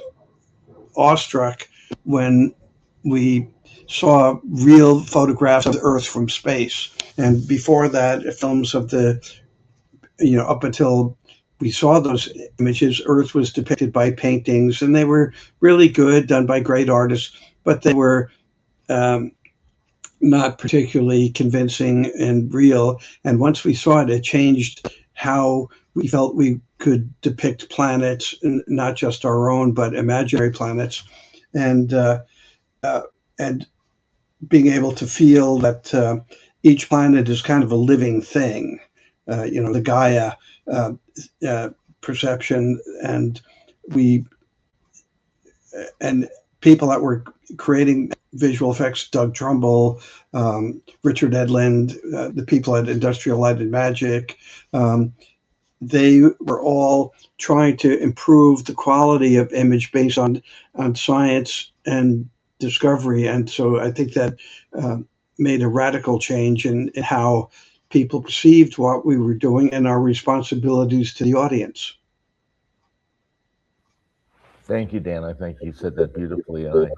awestruck when we saw real photographs of the Earth from space. And before that, films of up until we saw those images, Earth was depicted by paintings, and they were really good, done by great artists, but they were not particularly convincing and real. And once we saw it, it changed how we felt we could depict planets, not just our own, but imaginary planets, and being able to feel that each planet is kind of a living thing, the Gaia perception, and we and people that were creating visual effects, Doug Trumbull, Richard Edlund, the people at Industrial Light and Magic, they were all trying to improve the quality of image based on science and discovery. And so I think that made a radical change in how people perceived what we were doing and our responsibilities to the audience. Thank you, Dan. I think you said that beautifully. And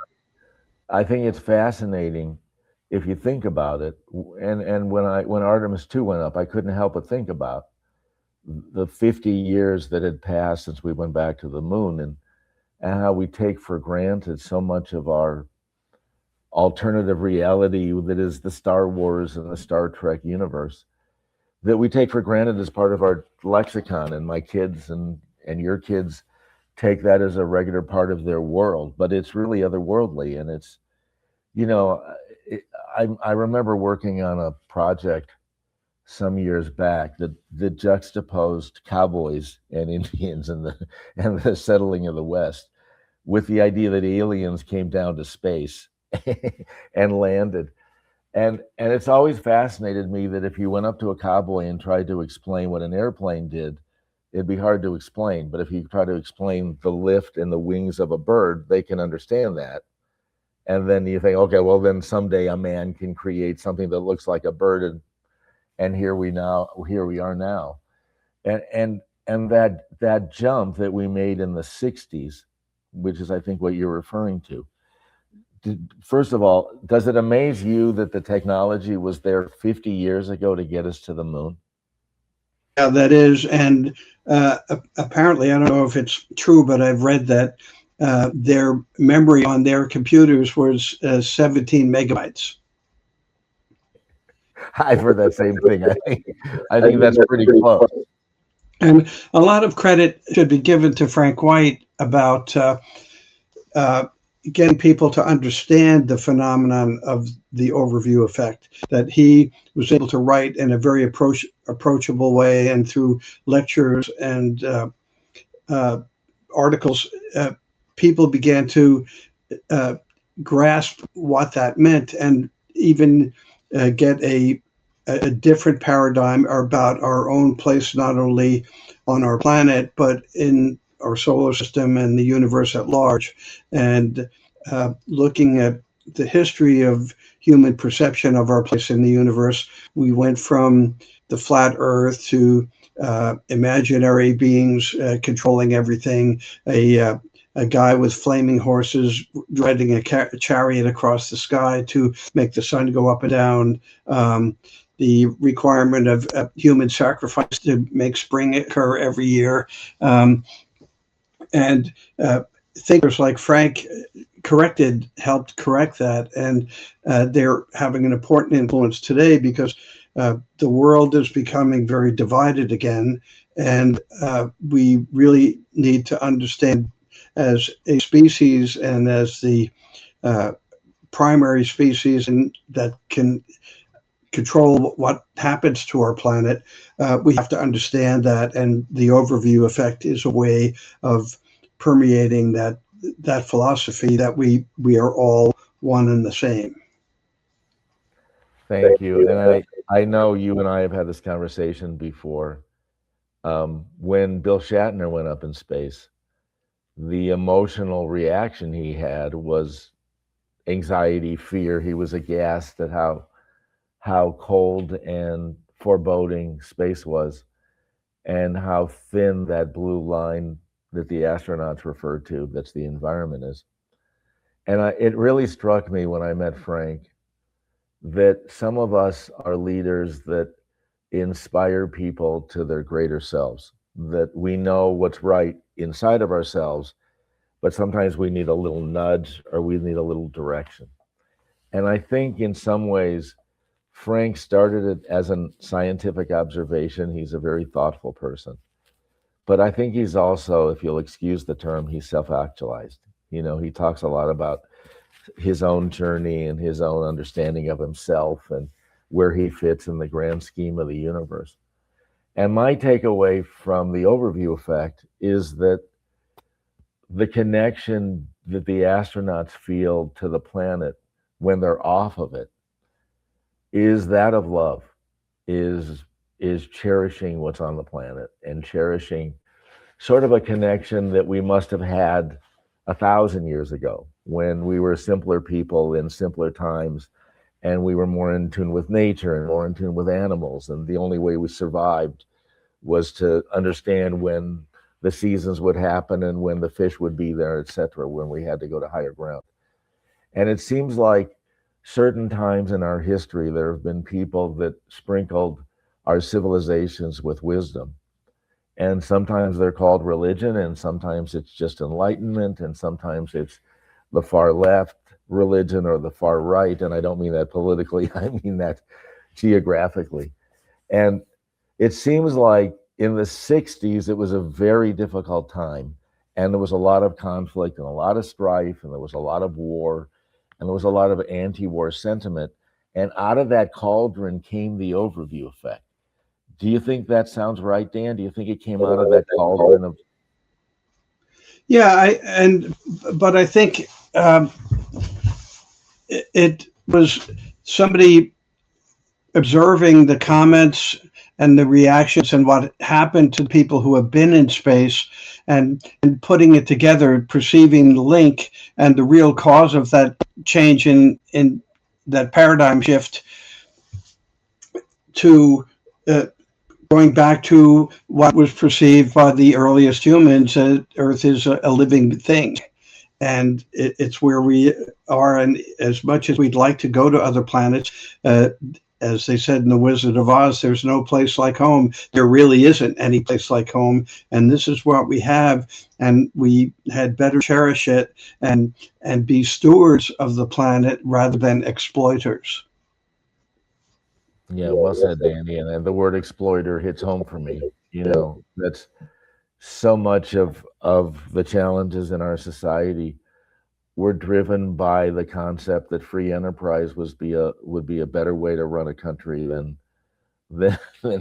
I think it's fascinating if you think about it. And when Artemis 2 went up, I couldn't help but think about the 50 years that had passed since we went back to the moon, and how we take for granted so much of our alternative reality that is the Star Wars and the Star Trek universe, that we take for granted as part of our lexicon. And my kids and your kids take that as a regular part of their world, but it's really otherworldly. And it's, I remember working on a project some years back that juxtaposed cowboys and Indians and the settling of the West with the idea that aliens came down to space and landed. And it's always fascinated me that if you went up to a cowboy and tried to explain what an airplane did, it'd be hard to explain. But if you try to explain the lift and the wings of a bird, they can understand that. And then you think, okay, well, then someday a man can create something that looks like a bird, and here we are now. And that jump that we made in the 60s, which is I think what you're referring to. First of all, does it amaze you that the technology was there 50 years ago to get us to the moon? Yeah, that is. And apparently, I don't know if it's true, but I've read that their memory on their computers was 17 megabytes. I've heard that same thing. I think that's pretty close. And a lot of credit should be given to Frank White about getting people to understand the phenomenon of the overview effect, that he was able to write in a very approachable way, and through lectures and articles, people began to grasp what that meant, and even get a different paradigm about our own place, not only on our planet, but in our solar system and the universe at large. And looking at the history of human perception of our place in the universe, we went from the flat Earth to imaginary beings controlling everything, a guy with flaming horses riding a chariot across the sky to make the sun go up and down, the requirement of human sacrifice to make spring occur every year. And thinkers like Frank helped correct that. And they're having an important influence today, because the world is becoming very divided again. And we really need to understand, as a species and as the primary species and that can control what happens to our planet, we have to understand that, and the overview effect is a way of permeating that philosophy that we are all one and the same. Thank you. And I know you and I have had this conversation before. When Bill Shatner went up in space, the emotional reaction he had was anxiety, fear. He was aghast at how cold and foreboding space was, and how thin that blue line that the astronauts referred to, that's the environment, is. And it really struck me when I met Frank that some of us are leaders that inspire people to their greater selves, that we know what's right inside of ourselves, but sometimes we need a little nudge, or we need a little direction. And I think in some ways, Frank started it as a scientific observation. He's a very thoughtful person. But I think he's also, if you'll excuse the term, he's self-actualized. He talks a lot about his own journey and his own understanding of himself and where he fits in the grand scheme of the universe. And my takeaway from the overview effect is that the connection that the astronauts feel to the planet when they're off of it is that of love, is cherishing what's on the planet and cherishing sort of a connection that we must have had 1,000 years ago when we were simpler people in simpler times, and we were more in tune with nature and more in tune with animals, and the only way we survived was to understand when the seasons would happen and when the fish would be there, etc., when we had to go to higher ground. And it seems like certain times in our history, there have been people that sprinkled our civilizations with wisdom. And sometimes they're called religion, and sometimes it's just enlightenment, and sometimes it's the far left religion or the far right. And I don't mean that politically, I mean that geographically. And it seems like in the 60s, it was a very difficult time. And there was a lot of conflict and a lot of strife, and there was a lot of war, and there was a lot of anti-war sentiment. And out of that cauldron came the overview effect. Do you think that sounds right, Dan? Do you think it came out of that cauldron of? Yeah, but I think it was somebody observing the comments and the reactions and what happened to people who have been in space, and putting it together, perceiving the link and the real cause of that change in that paradigm shift to going back to what was perceived by the earliest humans, Earth is a living thing. And it's where we are. And as much as we'd like to go to other planets, as they said in The Wizard of Oz, there's no place like home. There really isn't any place like home. And this is what we have. And we had better cherish it and be stewards of the planet rather than exploiters. Yeah, well said, Danny. And the word exploiter hits home for me. You know, that's so much of the challenges in our society were driven by the concept that free enterprise would be a better way to run a country than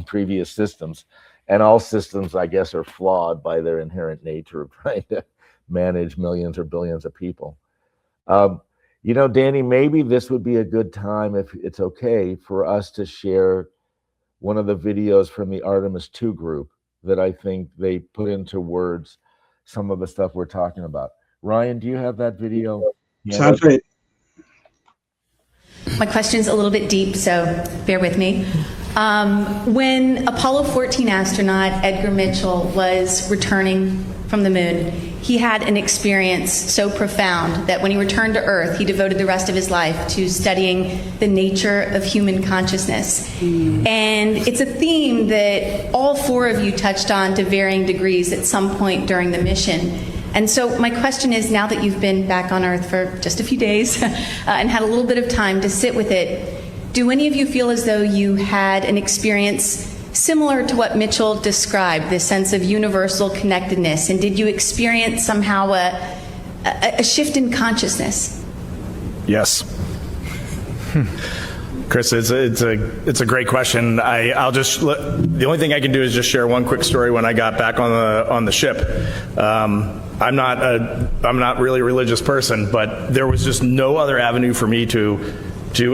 previous systems. And all systems, I guess, are flawed by their inherent nature of trying to manage millions or billions of people. You know, Danny, maybe this would be a good time, if it's okay, for us to share one of the videos from the Artemis II group that I think they put into words some of the stuff we're talking about. Ryan, do you have that video? Sounds great. My question's a little bit deep, so bear with me. When Apollo 14 astronaut Edgar Mitchell was returning from the moon, he had an experience so profound that when he returned to Earth, he devoted the rest of his life to studying the nature of human consciousness. And it's a theme that all four of you touched on to varying degrees at some point during the mission. And so my question is, now that you've been back on Earth for just a few days and had a little bit of time to sit with it, do any of you feel as though you had an experience similar to what Mitchell described, this sense of universal connectedness? And did you experience somehow a shift in consciousness? Yes. Chris, it's a great question. I'll just the only thing I can do is just share one quick story. When I got back on the ship, I'm not really a religious person, but there was just no other avenue for me to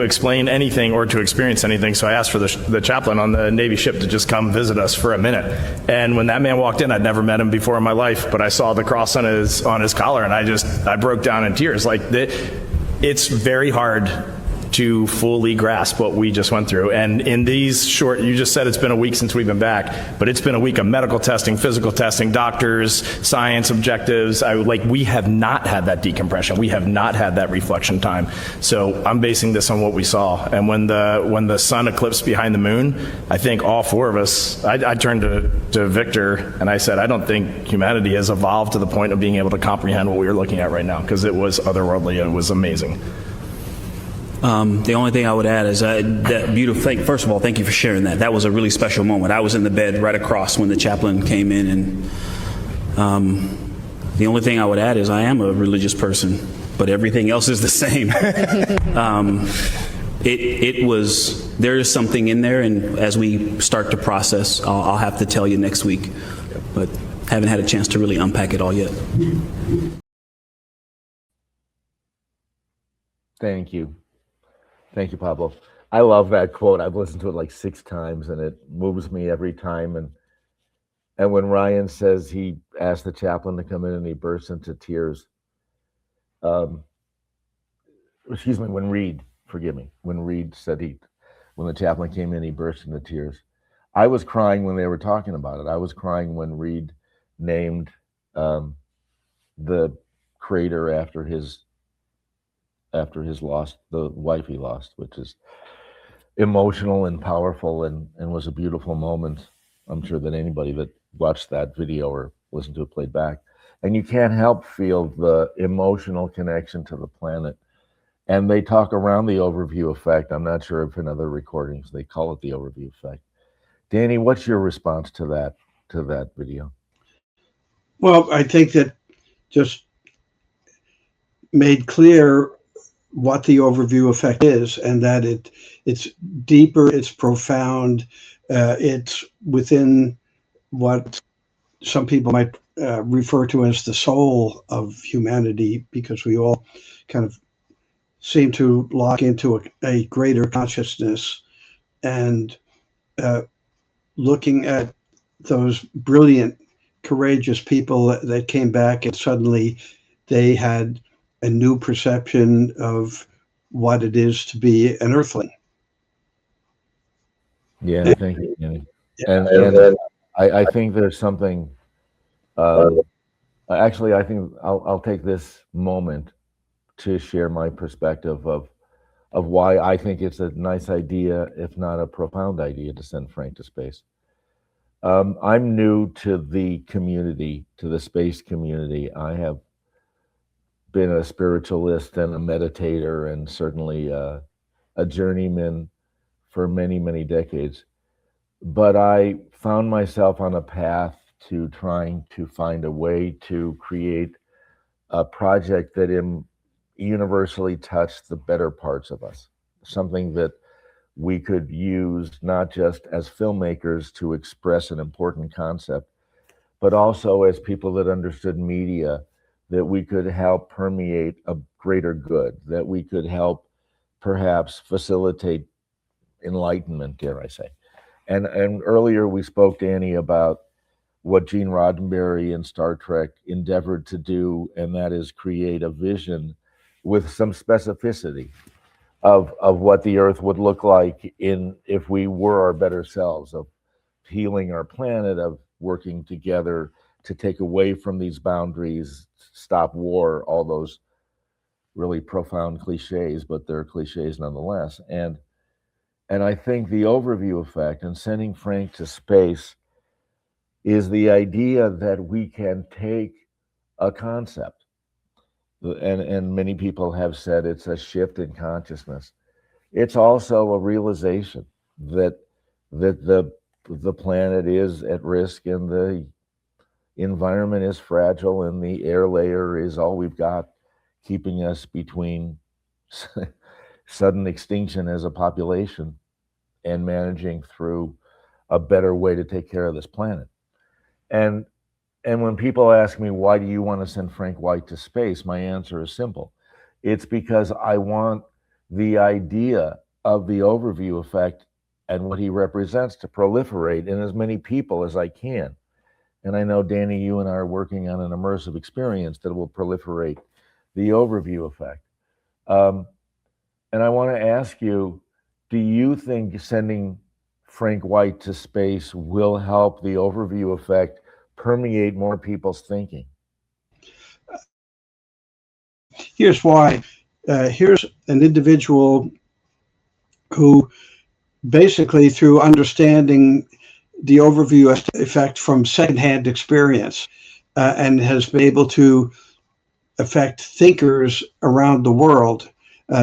explain anything or to experience anything. So I asked for the chaplain on the Navy ship to just come visit us for a minute. And when that man walked in, I'd never met him before in my life, but I saw the cross on his collar, and I broke down in tears. Like, it's very hard to fully grasp what we just went through. And in these short, you just said it's been a week since we've been back, but it's been a week of medical testing, physical testing, doctors, science objectives. We have not had that decompression. We have not had that reflection time. So I'm basing this on what we saw. And when the sun eclipsed behind the moon, I think all four of us, I turned to Victor and I said, I don't think humanity has evolved to the point of being able to comprehend what we were looking at right now, because it was otherworldly. It was amazing. The only thing I would add is that beautiful thing. First of all, thank you for sharing that. That was a really special moment. I was in the bed right across when the chaplain came in, and the only thing I would add is I am a religious person, but everything else is the same. There is something in there, and as we start to process, I'll have to tell you next week. But haven't had a chance to really unpack it all yet. Thank you. Thank you, Pablo. I love that quote. I've listened to it like 6 times, and it moves me every time. And when Ryan says he asked the chaplain to come in and he bursts into tears, excuse me, when Reed said when the chaplain came in, he burst into tears. I was crying when they were talking about it. I was crying when Reed named the crater after his loss, the wife he lost, which is emotional and powerful and was a beautiful moment. I'm sure that anybody that watched that video or listened to it played back, and you can't help feel the emotional connection to the planet. And they talk around the overview effect. I'm not sure if in other recordings they call it the overview effect. Danny, what's your response to that video? Well, I think that just made clear what the overview effect is, and that it's deeper, it's profound, it's within what some people might refer to as the soul of humanity, because we all kind of seem to lock into a greater consciousness. And looking at those brilliant, courageous people that came back, and suddenly they had a new perception of what it is to be an earthling. Yeah, thank you, Danny. And I think there's something. Actually, I think I'll take this moment to share my perspective of why I think it's a nice idea, if not a profound idea, to send Frank to space. I'm new to the community, to the space community. I have been a spiritualist and a meditator, and certainly a journeyman for many, many decades. But I found myself on a path to trying to find a way to create a project that universally touched the better parts of us, something that we could use not just as filmmakers to express an important concept, but also as people that understood media, that we could help permeate a greater good, that we could help perhaps facilitate enlightenment, dare I say. And earlier we spoke, Danny, about what Gene Roddenberry in Star Trek endeavored to do, and that is create a vision with some specificity of what the Earth would look like if we were our better selves, of healing our planet, of working together to take away from these boundaries, stop war, all those really profound cliches, but they're cliches nonetheless. And I think the overview effect and sending Frank to space is the idea that we can take a concept, and many people have said it's a shift in consciousness. It's also a realization that the planet is at risk, and the environment is fragile, and the air layer is all we've got, keeping us between sudden extinction as a population and managing through a better way to take care of this planet. And when people ask me, why do you want to send Frank White to space? My answer is simple. It's because I want the idea of the overview effect and what he represents to proliferate in as many people as I can. And I know, Danny, you and I are working on an immersive experience that will proliferate the overview effect. And I want to ask you, do you think sending Frank White to space will help the overview effect permeate more people's thinking? Here's why. Here's an individual who basically, through understanding the overview effect from secondhand experience, and has been able to affect thinkers around the world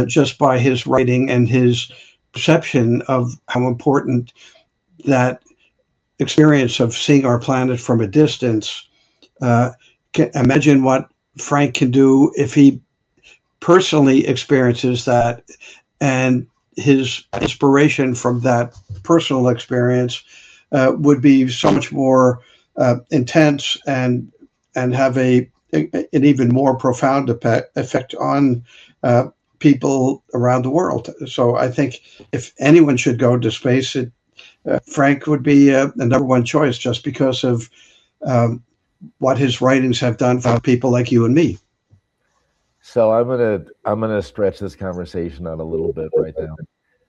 just by his writing and his perception of how important that experience of seeing our planet from a distance. Imagine what Frank can do if he personally experiences that, and his inspiration from that personal experience would be so much more intense and have an even more profound effect on people around the world. So I think if anyone should go to space, Frank would be the number one choice, just because of what his writings have done for people like you and me. So I'm gonna stretch this conversation out a little bit right now.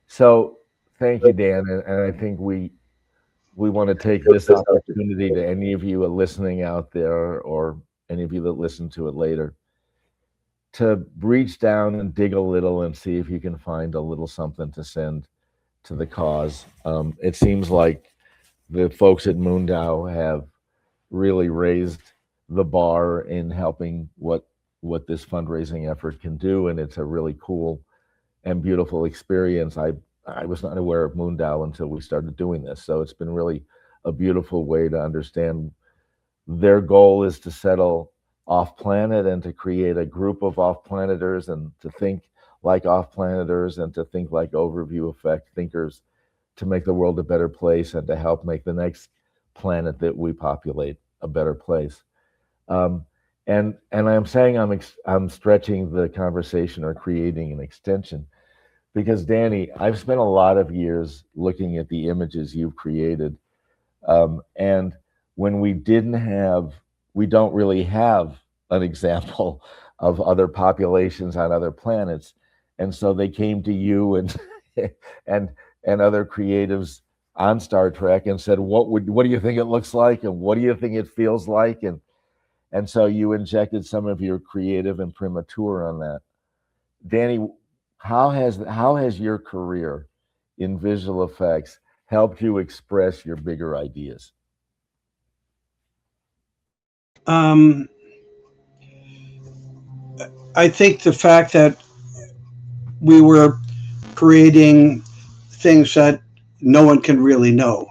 So thank you, Dan, and I think we want to take this opportunity to any of you listening out there, or any of you that listen to it later, to reach down and dig a little and see if you can find a little something to send to the cause. It seems like the folks at Moondow have really raised the bar in helping what this fundraising effort can do, and it's a really cool and beautiful experience. I was not aware of Moondow until we started doing this, so it's been really a beautiful way to understand their goal is to settle off-planet and to create a group of off-planeters and to think like off-planeters and to think like overview effect thinkers, to make the world a better place and to help make the next planet that we populate a better place. And I'm saying I'm stretching the conversation or creating an extension, because Danny, I've spent a lot of years looking at the images you've created, and when we don't really have an example of other populations on other planets, and so they came to you and and other creatives on Star Trek and said, what do you think it looks like, and what do you think it feels like, and so you injected some of your creative imprimatur on that. Danny, how has your career in visual effects helped you express your bigger ideas? I think the fact that we were creating things that no one can really know.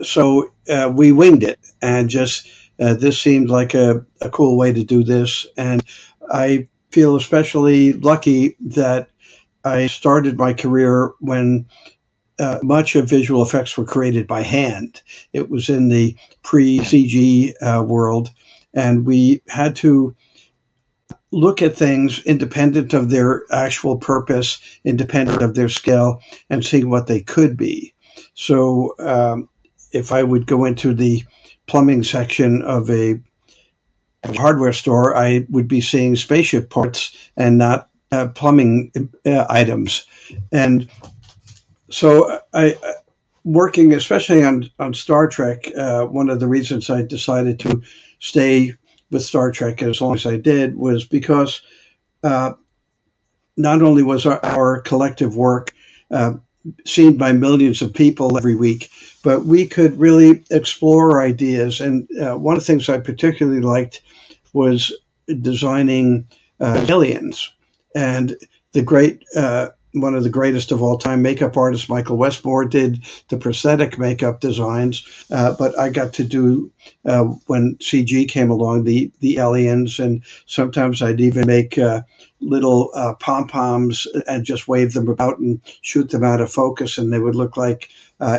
So we winged it and just, this seemed like a cool way to do this. And I feel especially lucky that I started my career when much of visual effects were created by hand. It was in the pre-CG world, and we had to look at things independent of their actual purpose, independent of their scale, and see what they could be. So if I would go into the plumbing section of a hardware store, I would be seeing spaceship parts and not plumbing items. And so working especially on Star Trek, one of the reasons I decided to stay with Star Trek as long as I did was because not only was our collective work seen by millions of people every week, but we could really explore ideas. And one of the things I particularly liked was designing aliens. And the great, one of the greatest of all time makeup artists, Michael Westmore, did the prosthetic makeup designs. But I got to do, when CG came along, the aliens, and sometimes I'd even make little pom-poms and just wave them about and shoot them out of focus, and they would look like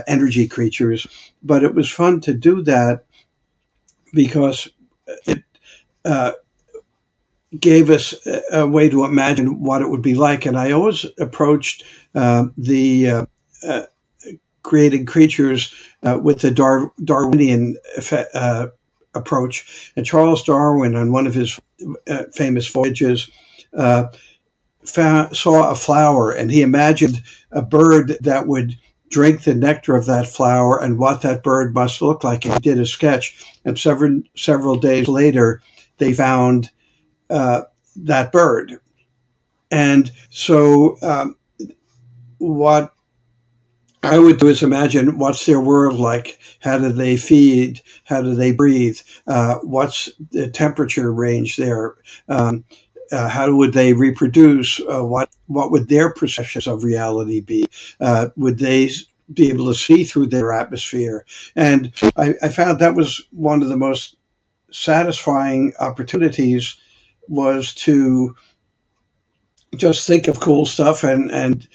energy creatures. But it was fun to do that because it gave us a way to imagine what it would be like. And I always approached the creating creatures with the Darwinian approach. And Charles Darwin, on one of his famous voyages, saw a flower, and he imagined a bird that would drink the nectar of that flower and what that bird must look like. And he did a sketch, and several days later, they found that bird. And so what I would do is imagine what's their world like, how do they feed, how do they breathe, what's the temperature range there, how would they reproduce, what would their perceptions of reality be, would they be able to see through their atmosphere. And I found that was one of the most satisfying opportunities, was to just think of cool stuff and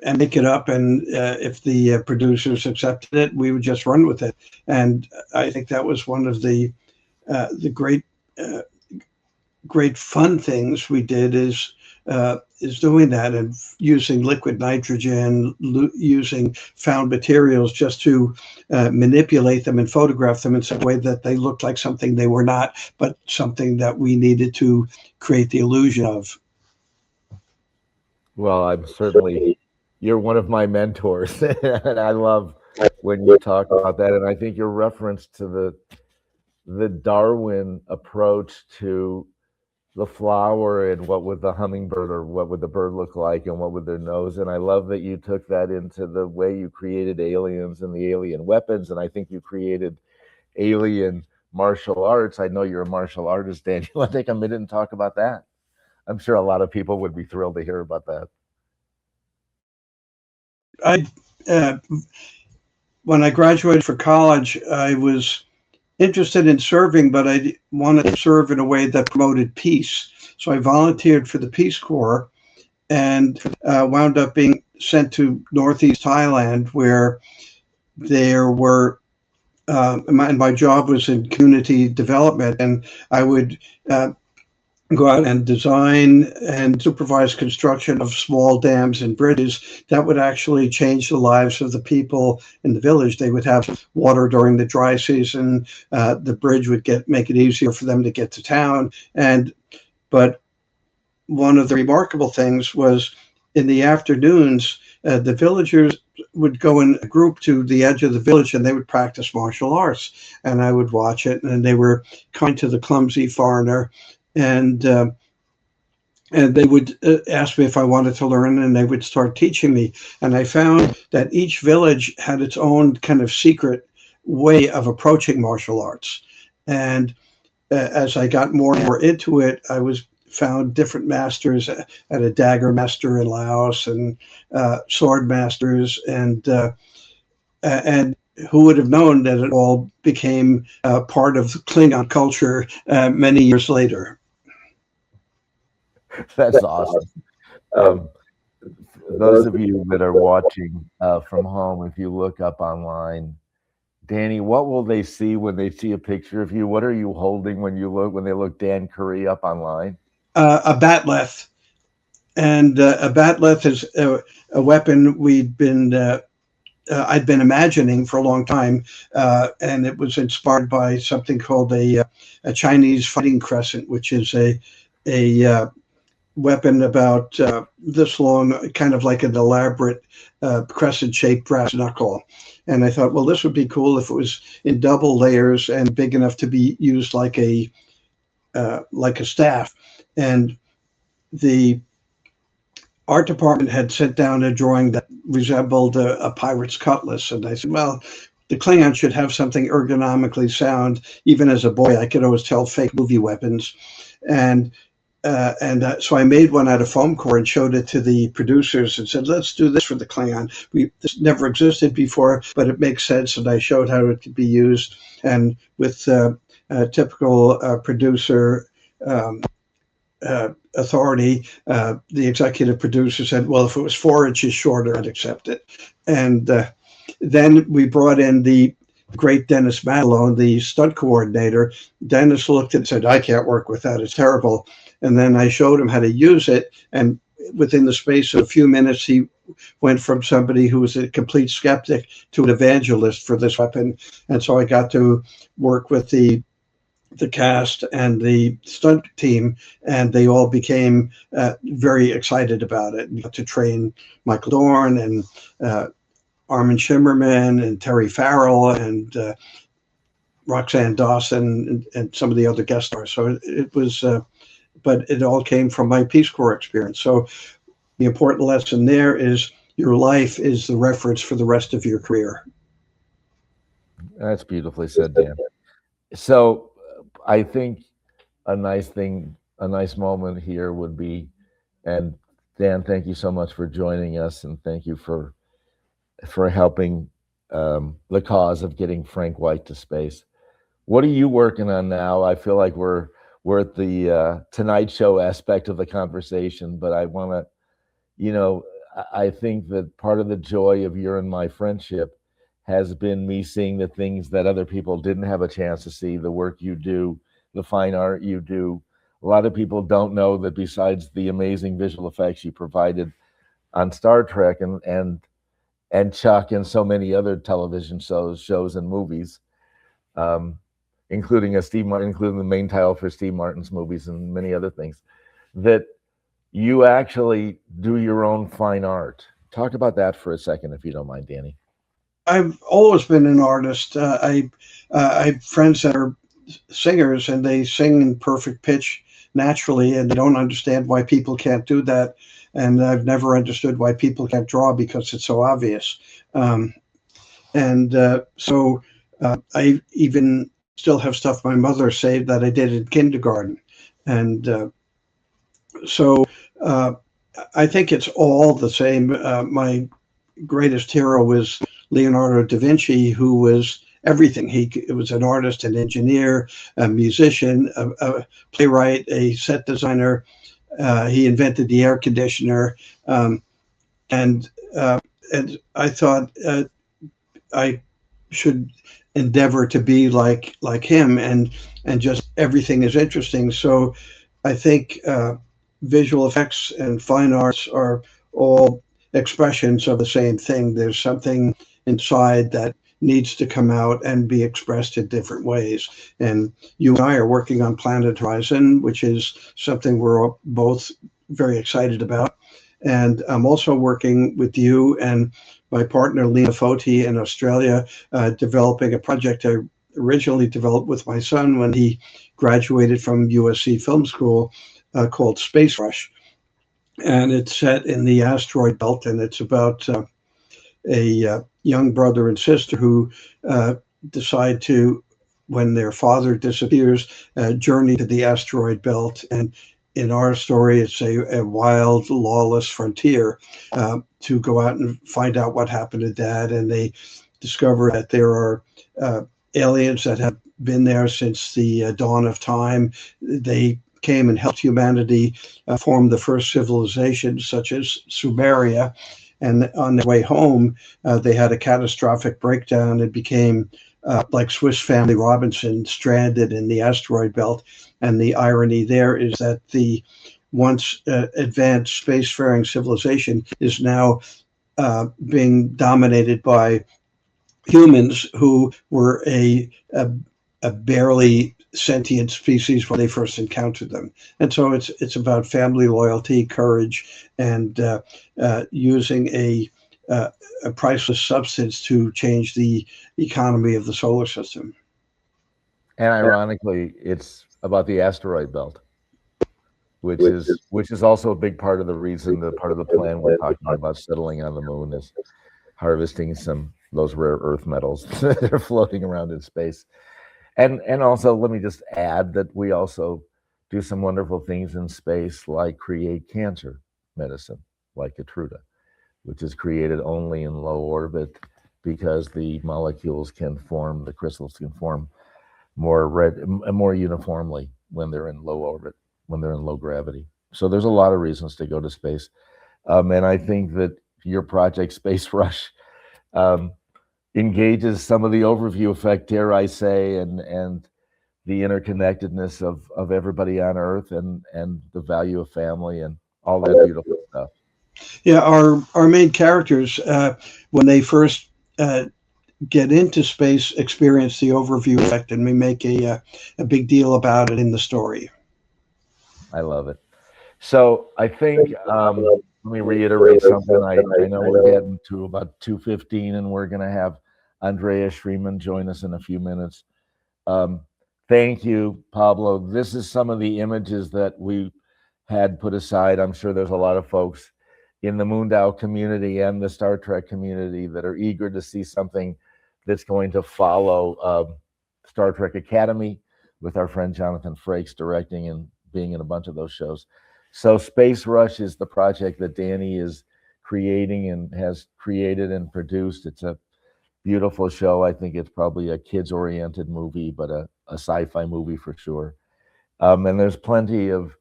and make it up. And if the producers accepted it, we would just run with it. And I think that was one of the great great fun things we did is doing that and using liquid nitrogen, using found materials just to manipulate them and photograph them in such a way that they looked like something they were not, but something that we needed to create the illusion of. Well, you're one of my mentors, and I love when you talk about that. And I think your reference to the Darwin approach to the flower and what would the hummingbird or what would the bird look like and what would their nose. And I love that you took that into the way you created aliens and the alien weapons. And I think you created alien martial arts. I know you're a martial artist, Dan. You want to take a minute and talk about that? I'm sure a lot of people would be thrilled to hear about that. When I graduated for college, I was interested in serving, but I wanted to serve in a way that promoted peace. So I volunteered for the Peace Corps and wound up being sent to Northeast Thailand, where there were, my job was in community development, and I would go out and design and supervise construction of small dams and bridges that would actually change the lives of the people in the village. They would have water during the dry season. The bridge would make it easier for them to get to town. But one of the remarkable things was in the afternoons, the villagers would go in a group to the edge of the village and they would practice martial arts. And I would watch it, and they were kind to the clumsy foreigner. And they would ask me if I wanted to learn, and they would start teaching me. And I found that each village had its own kind of secret way of approaching martial arts. And as I got more and more into it, I found different masters at a dagger master in Laos and sword masters, and who would have known that it all became part of Klingon culture many years later. That's awesome. Those of you that are watching from home, if you look up online, Danny, what will they see when they see a picture of you? What are you holding when they look Dan Curry up online? A batleth, and a batleth is a weapon I'd been imagining for a long time, and it was inspired by something called a Chinese fighting crescent, which is a weapon about this long, kind of like an elaborate crescent-shaped brass knuckle. And I thought, well, this would be cool if it was in double layers and big enough to be used like a staff. And the art department had sent down a drawing that resembled a pirate's cutlass. And I said, well, the Klingon should have something ergonomically sound. Even as a boy, I could always tell fake movie weapons. So I made one out of foam core and showed it to the producers and said, let's do this for the Klingon. This never existed before, but it makes sense. And I showed how it could be used. And with typical producer authority, the executive producer said, well, if it was 4 inches shorter, I'd accept it. And then we brought in the great Dennis Madelone, the stunt coordinator. Dennis looked and said, I can't work with that. It's terrible. And then I showed him how to use it. And within the space of a few minutes, he went from somebody who was a complete skeptic to an evangelist for this weapon. And so I got to work with the cast and the stunt team, and they all became very excited about it. We got to train Michael Dorn and Armin Shimmerman and Terry Farrell and Roxanne Dawson and some of the other guest stars. So it was, but it all came from my Peace Corps experience. So the important lesson there is your life is the reference for the rest of your career. That's beautifully said, Dan. So I think a nice moment here would be, and Dan, thank you so much for joining us, and thank you for helping the cause of getting Frank White to space. What are you working on now? I feel like we're at the Tonight Show aspect of the conversation, but I want to, I think that part of the joy of your and my friendship has been me seeing the things that other people didn't have a chance to see, the work you do, the fine art you do. A lot of people don't know that besides the amazing visual effects you provided on Star Trek and Chuck and so many other television shows and movies, including including the main title for Steve Martin's movies and many other things, that you actually do your own fine art. Talk about that for a second, if you don't mind, Danny. I've always been an artist. I have friends that are singers, and they sing in perfect pitch naturally, and they don't understand why people can't do that. And I've never understood why people can't draw, because it's so obvious. So I even still have stuff my mother saved that I did in kindergarten. And I think it's all the same. My greatest hero was Leonardo da Vinci, who was everything. He was an artist, an engineer, a musician, a playwright, a set designer. He invented the air conditioner, and I thought I should endeavor to be like him, and just everything is interesting. So I think visual effects and fine arts are all expressions of the same thing. There's something inside that needs to come out and be expressed in different ways. And you and I are working on Planet Horizon, which is something we're both very excited about. And I'm also working with you and my partner, Lena Foti, in Australia, developing a project I originally developed with my son when he graduated from USC Film School, called Space Rush. And it's set in the asteroid belt, and it's about a young brother and sister who decide to, when their father disappears, journey to the asteroid belt. And in our story, it's a wild, lawless frontier to go out and find out what happened to Dad. And they discover that there are aliens that have been there since the dawn of time. They came and helped humanity form the first civilization, such as Sumeria. And on their way home, they had a catastrophic breakdown and became like Swiss Family Robinson, stranded in the asteroid belt. And the irony there is that the once advanced spacefaring civilization is now being dominated by humans who were a barely sentient species when they first encountered them. And so it's about family loyalty, courage, and using a priceless substance to change the economy of the solar system. And ironically, it's about the asteroid belt, which is also a big part of the reason, the part of the plan we're talking about settling on the moon is harvesting those rare earth metals that are floating around in space. And also, let me just add that we also do some wonderful things in space, like create cancer medicine, like Keytruda, which is created only in low orbit because the molecules can form, the crystals can form more uniformly when they're in low orbit, when they're in low gravity. So there's a lot of reasons to go to space. And I think that your project, Space Rush, engages some of the overview effect, dare I say, and the interconnectedness of everybody on Earth, and the value of family and all that beautiful stuff. Yeah, our main characters, when they first get into space, experience the overview effect, and we make a big deal about it in the story. I love it. So I think, let me reiterate something. I know we're getting to about 2:15, and we're going to have Andrea Shreeman join us in a few minutes. Thank you, Pablo. This is some of the images that we had put aside. I'm sure there's a lot of folks in the Moondau community and the Star Trek community that are eager to see something that's going to follow Star Trek Academy, with our friend Jonathan Frakes directing and being in a bunch of those shows. So Space Rush is the project that Danny is creating and has created and produced. It's a beautiful show. I think it's probably a kids-oriented movie, but a sci-fi movie for sure. And there's plenty of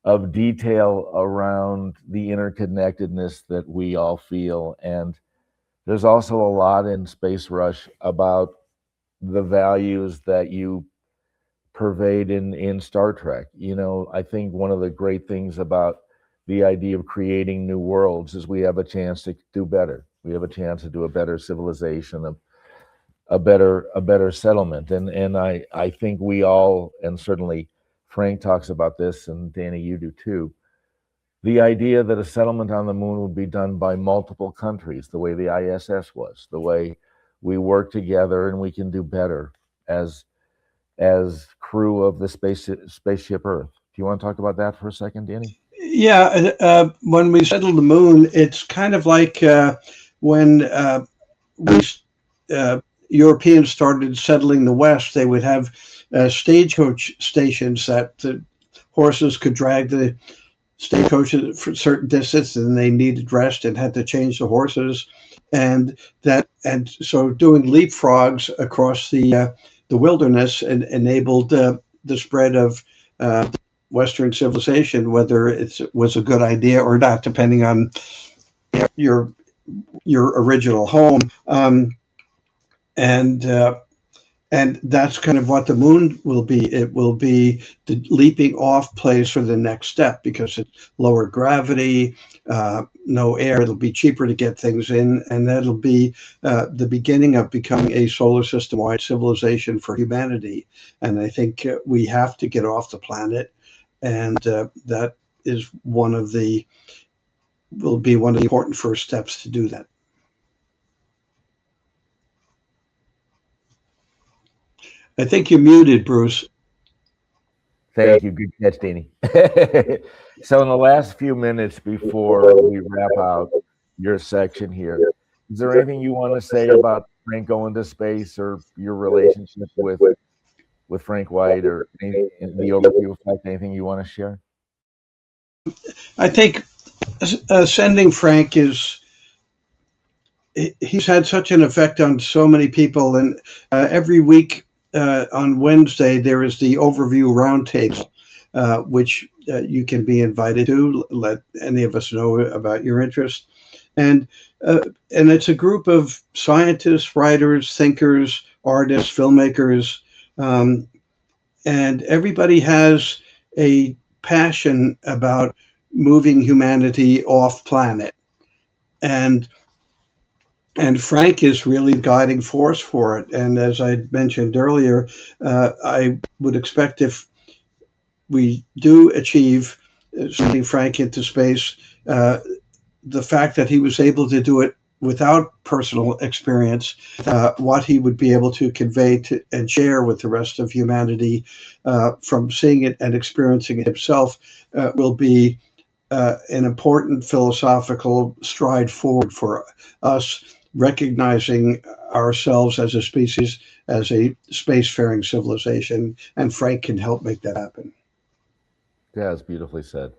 of detail around the interconnectedness that we all feel. And there's also a lot in Space Rush about the values that you pervade in Star Trek. You know, I think one of the great things about the idea of creating new worlds is we have a chance to do better. We have a chance to do a better civilization, a better settlement. And I think we all, and certainly Frank talks about this, and Danny, you do too, the idea that a settlement on the moon would be done by multiple countries, the way the ISS was, the way we work together and we can do better as crew of the spaceship Earth. Do you want to talk about that for a second, Danny? Yeah, when we settle the moon, it's kind of like when Europeans started settling the West. They would have stagecoach stations that the horses could drag the stagecoaches for a certain distance, and they needed rest and had to change the horses, and so doing leapfrogs across the wilderness and enabled the spread of Western civilization, whether it was a good idea or not, depending on your original home. And that's kind of what the moon will be. It will be the leaping off place for the next step because it's lower gravity, no air. It'll be cheaper to get things in, and that'll be the beginning of becoming a solar system-wide civilization for humanity. And I think we have to get off the planet, and that is will be one of the important first steps to do that. I think you're muted, Bruce. Thank you. Good catch, Danny. So in the last few minutes before we wrap out your section here, is there anything you want to say about Frank going to space or your relationship with Frank White or the overview effect? Anything you want to share? I think sending Frank he's had such an effect on so many people, and every week on Wednesday there is the Overview Roundtable, which you can be invited to. Let any of us know about your interest, and it's a group of scientists, writers, thinkers, artists, filmmakers, and everybody has a passion about moving humanity off planet, and Frank is really the guiding force for it. And as I mentioned earlier, I would expect if we do achieve sending Frank into space, the fact that he was able to do it without personal experience, what he would be able to convey and share with the rest of humanity from seeing it and experiencing it himself will be an important philosophical stride forward for us, recognizing ourselves as a species, as a spacefaring civilization, and Frank can help make that happen. Yeah, it's beautifully said.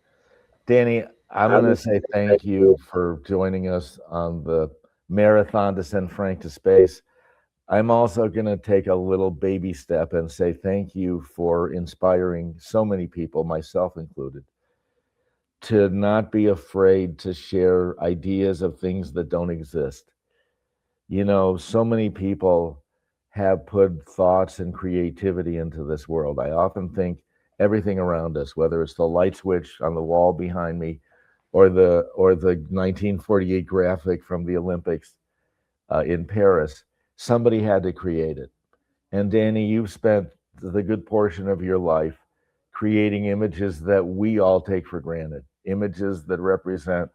Danny, I'm going to say thank you for joining us on the marathon to send Frank to space. I'm also going to take a little baby step and say thank you for inspiring so many people, myself included, to not be afraid to share ideas of things that don't exist. You know, so many people have put thoughts and creativity into this world. I often think everything around us, whether it's the light switch on the wall behind me or the 1948 graphic from the Olympics in Paris, somebody had to create it. And Danny, you've spent the good portion of your life creating images that we all take for granted, images that represent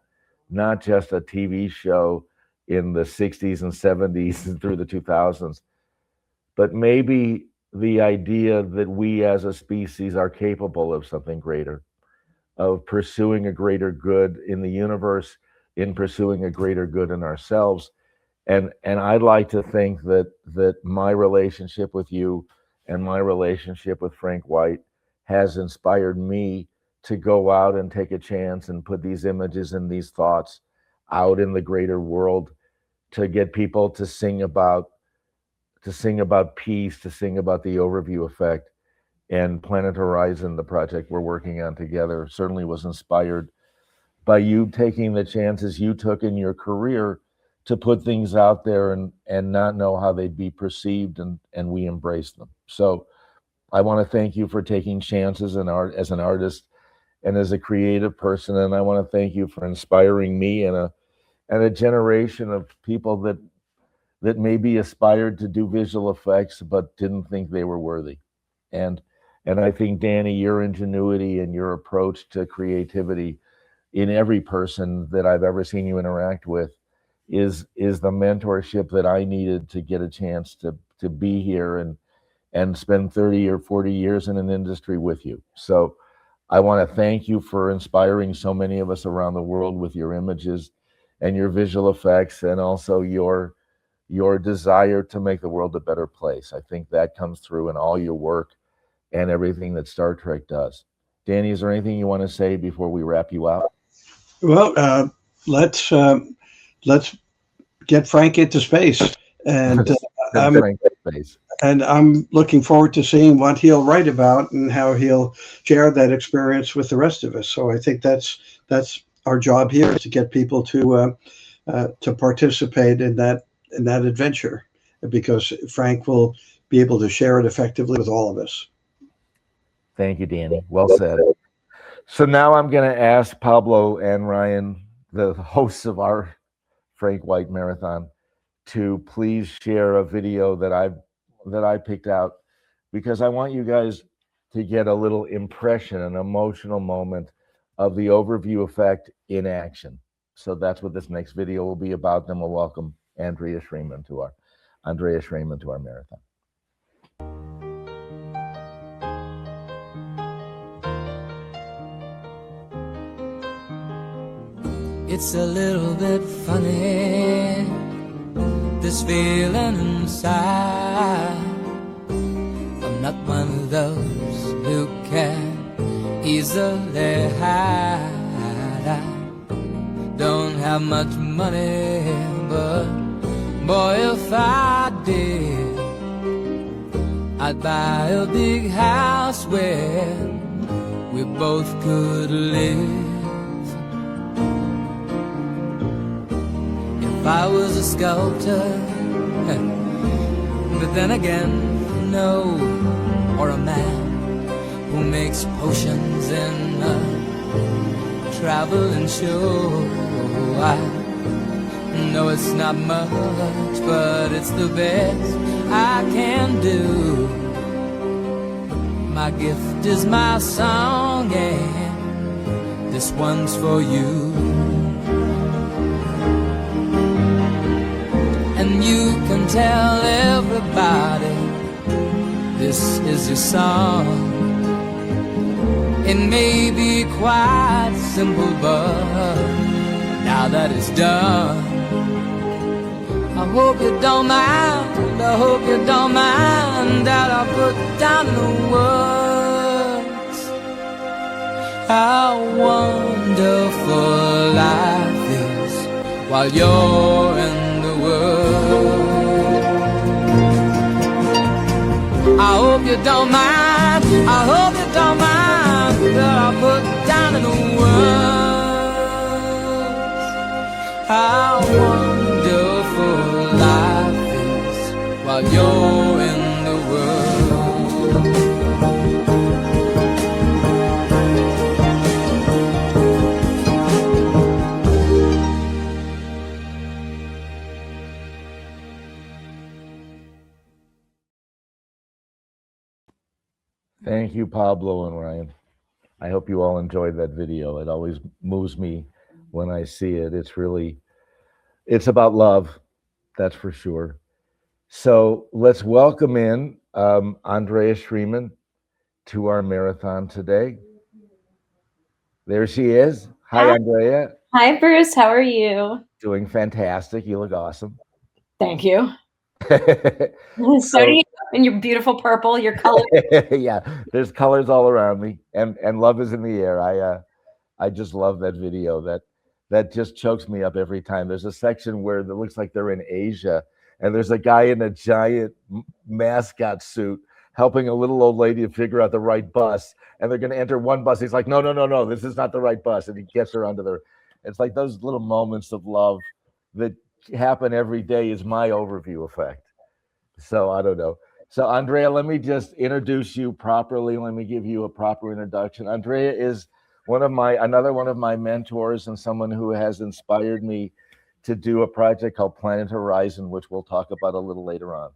not just a TV show in the 60s and 70s and through the 2000s, but maybe the idea that we as a species are capable of something greater, of pursuing a greater good in the universe, in pursuing a greater good in ourselves. And I'd like to think that my relationship with you and my relationship with Frank White has inspired me to go out and take a chance and put these images and these thoughts out in the greater world, to get people to sing about peace, to sing about the overview effect, and Planet Horizon, the project we're working on together, certainly was inspired by you taking the chances you took in your career to put things out there and not know how they'd be perceived, and we embraced them. So I want to thank you for taking chances in art as an artist and as a creative person, and I want to thank you for inspiring me and a generation of people that maybe aspired to do visual effects but didn't think they were worthy. And I think, Danny, your ingenuity and your approach to creativity in every person that I've ever seen you interact with is the mentorship that I needed to get a chance to be here and spend 30 or 40 years in an industry with you. So I want to thank you for inspiring so many of us around the world with your images and your visual effects, and also your desire to make the world a better place. I think that comes through in all your work and everything that Star Trek does. Danny, is there anything you want to say before we wrap you out? Well, let's get Frank into space, and I'm looking forward to seeing what he'll write about and how he'll share that experience with the rest of us. So I think that's our job here, is to get people to participate in that adventure, because Frank will be able to share it effectively with all of us. Thank you, Danny. Well said. So now I'm going to ask Pablo and Ryan, the hosts of our Frank White Marathon, to please share a video that I picked out, because I want you guys to get a little impression, an emotional moment of the overview effect in action. So that's what this next video will be about. Then we'll welcome Andrea Shreeman to our marathon. It's a little bit funny, this feeling inside. I'm not one of those who can easily hide. I don't have much money, but boy, if I did, I'd buy a big house where we both could live. If I was a sculptor, but then again, no, or a man who makes potions in a traveling show. I know it's not much, but it's the best I can do. My gift is my song, and this one's for you. And you can tell everybody this is your song. It may be quite simple, but now that it's done, I hope you don't mind, I hope you don't mind that I put down in the words how wonderful life is while you're in the world. I hope you don't mind, I hope you don't mind that I put down in the words how wonderful life is while you're in the world. Thank you, Pablo and Ryan. I hope you all enjoyed that video. It always moves me when I see it. It's about love, that's for sure. So let's welcome in Andrea Shreeman to our marathon today. There she is. Hi, Andrea. Hi, Bruce. How are you? Doing fantastic. You look awesome. Thank you. So do you, in your beautiful purple, your color. Yeah, there's colors all around me, and love is in the air. I just love that video. That just chokes me up every time. There's a section where it looks like they're in Asia, and there's a guy in a giant mascot suit helping a little old lady to figure out the right bus, and they're going to enter one bus. He's like, no, this is not the right bus, and he gets her onto the. It's like those little moments of love that happen every day is my overview effect. So I don't know. So Andrea, let me just introduce you properly. Let me give you a proper introduction. Andrea is another one of my mentors and someone who has inspired me to do a project called Planet Horizon, which we'll talk about a little later on.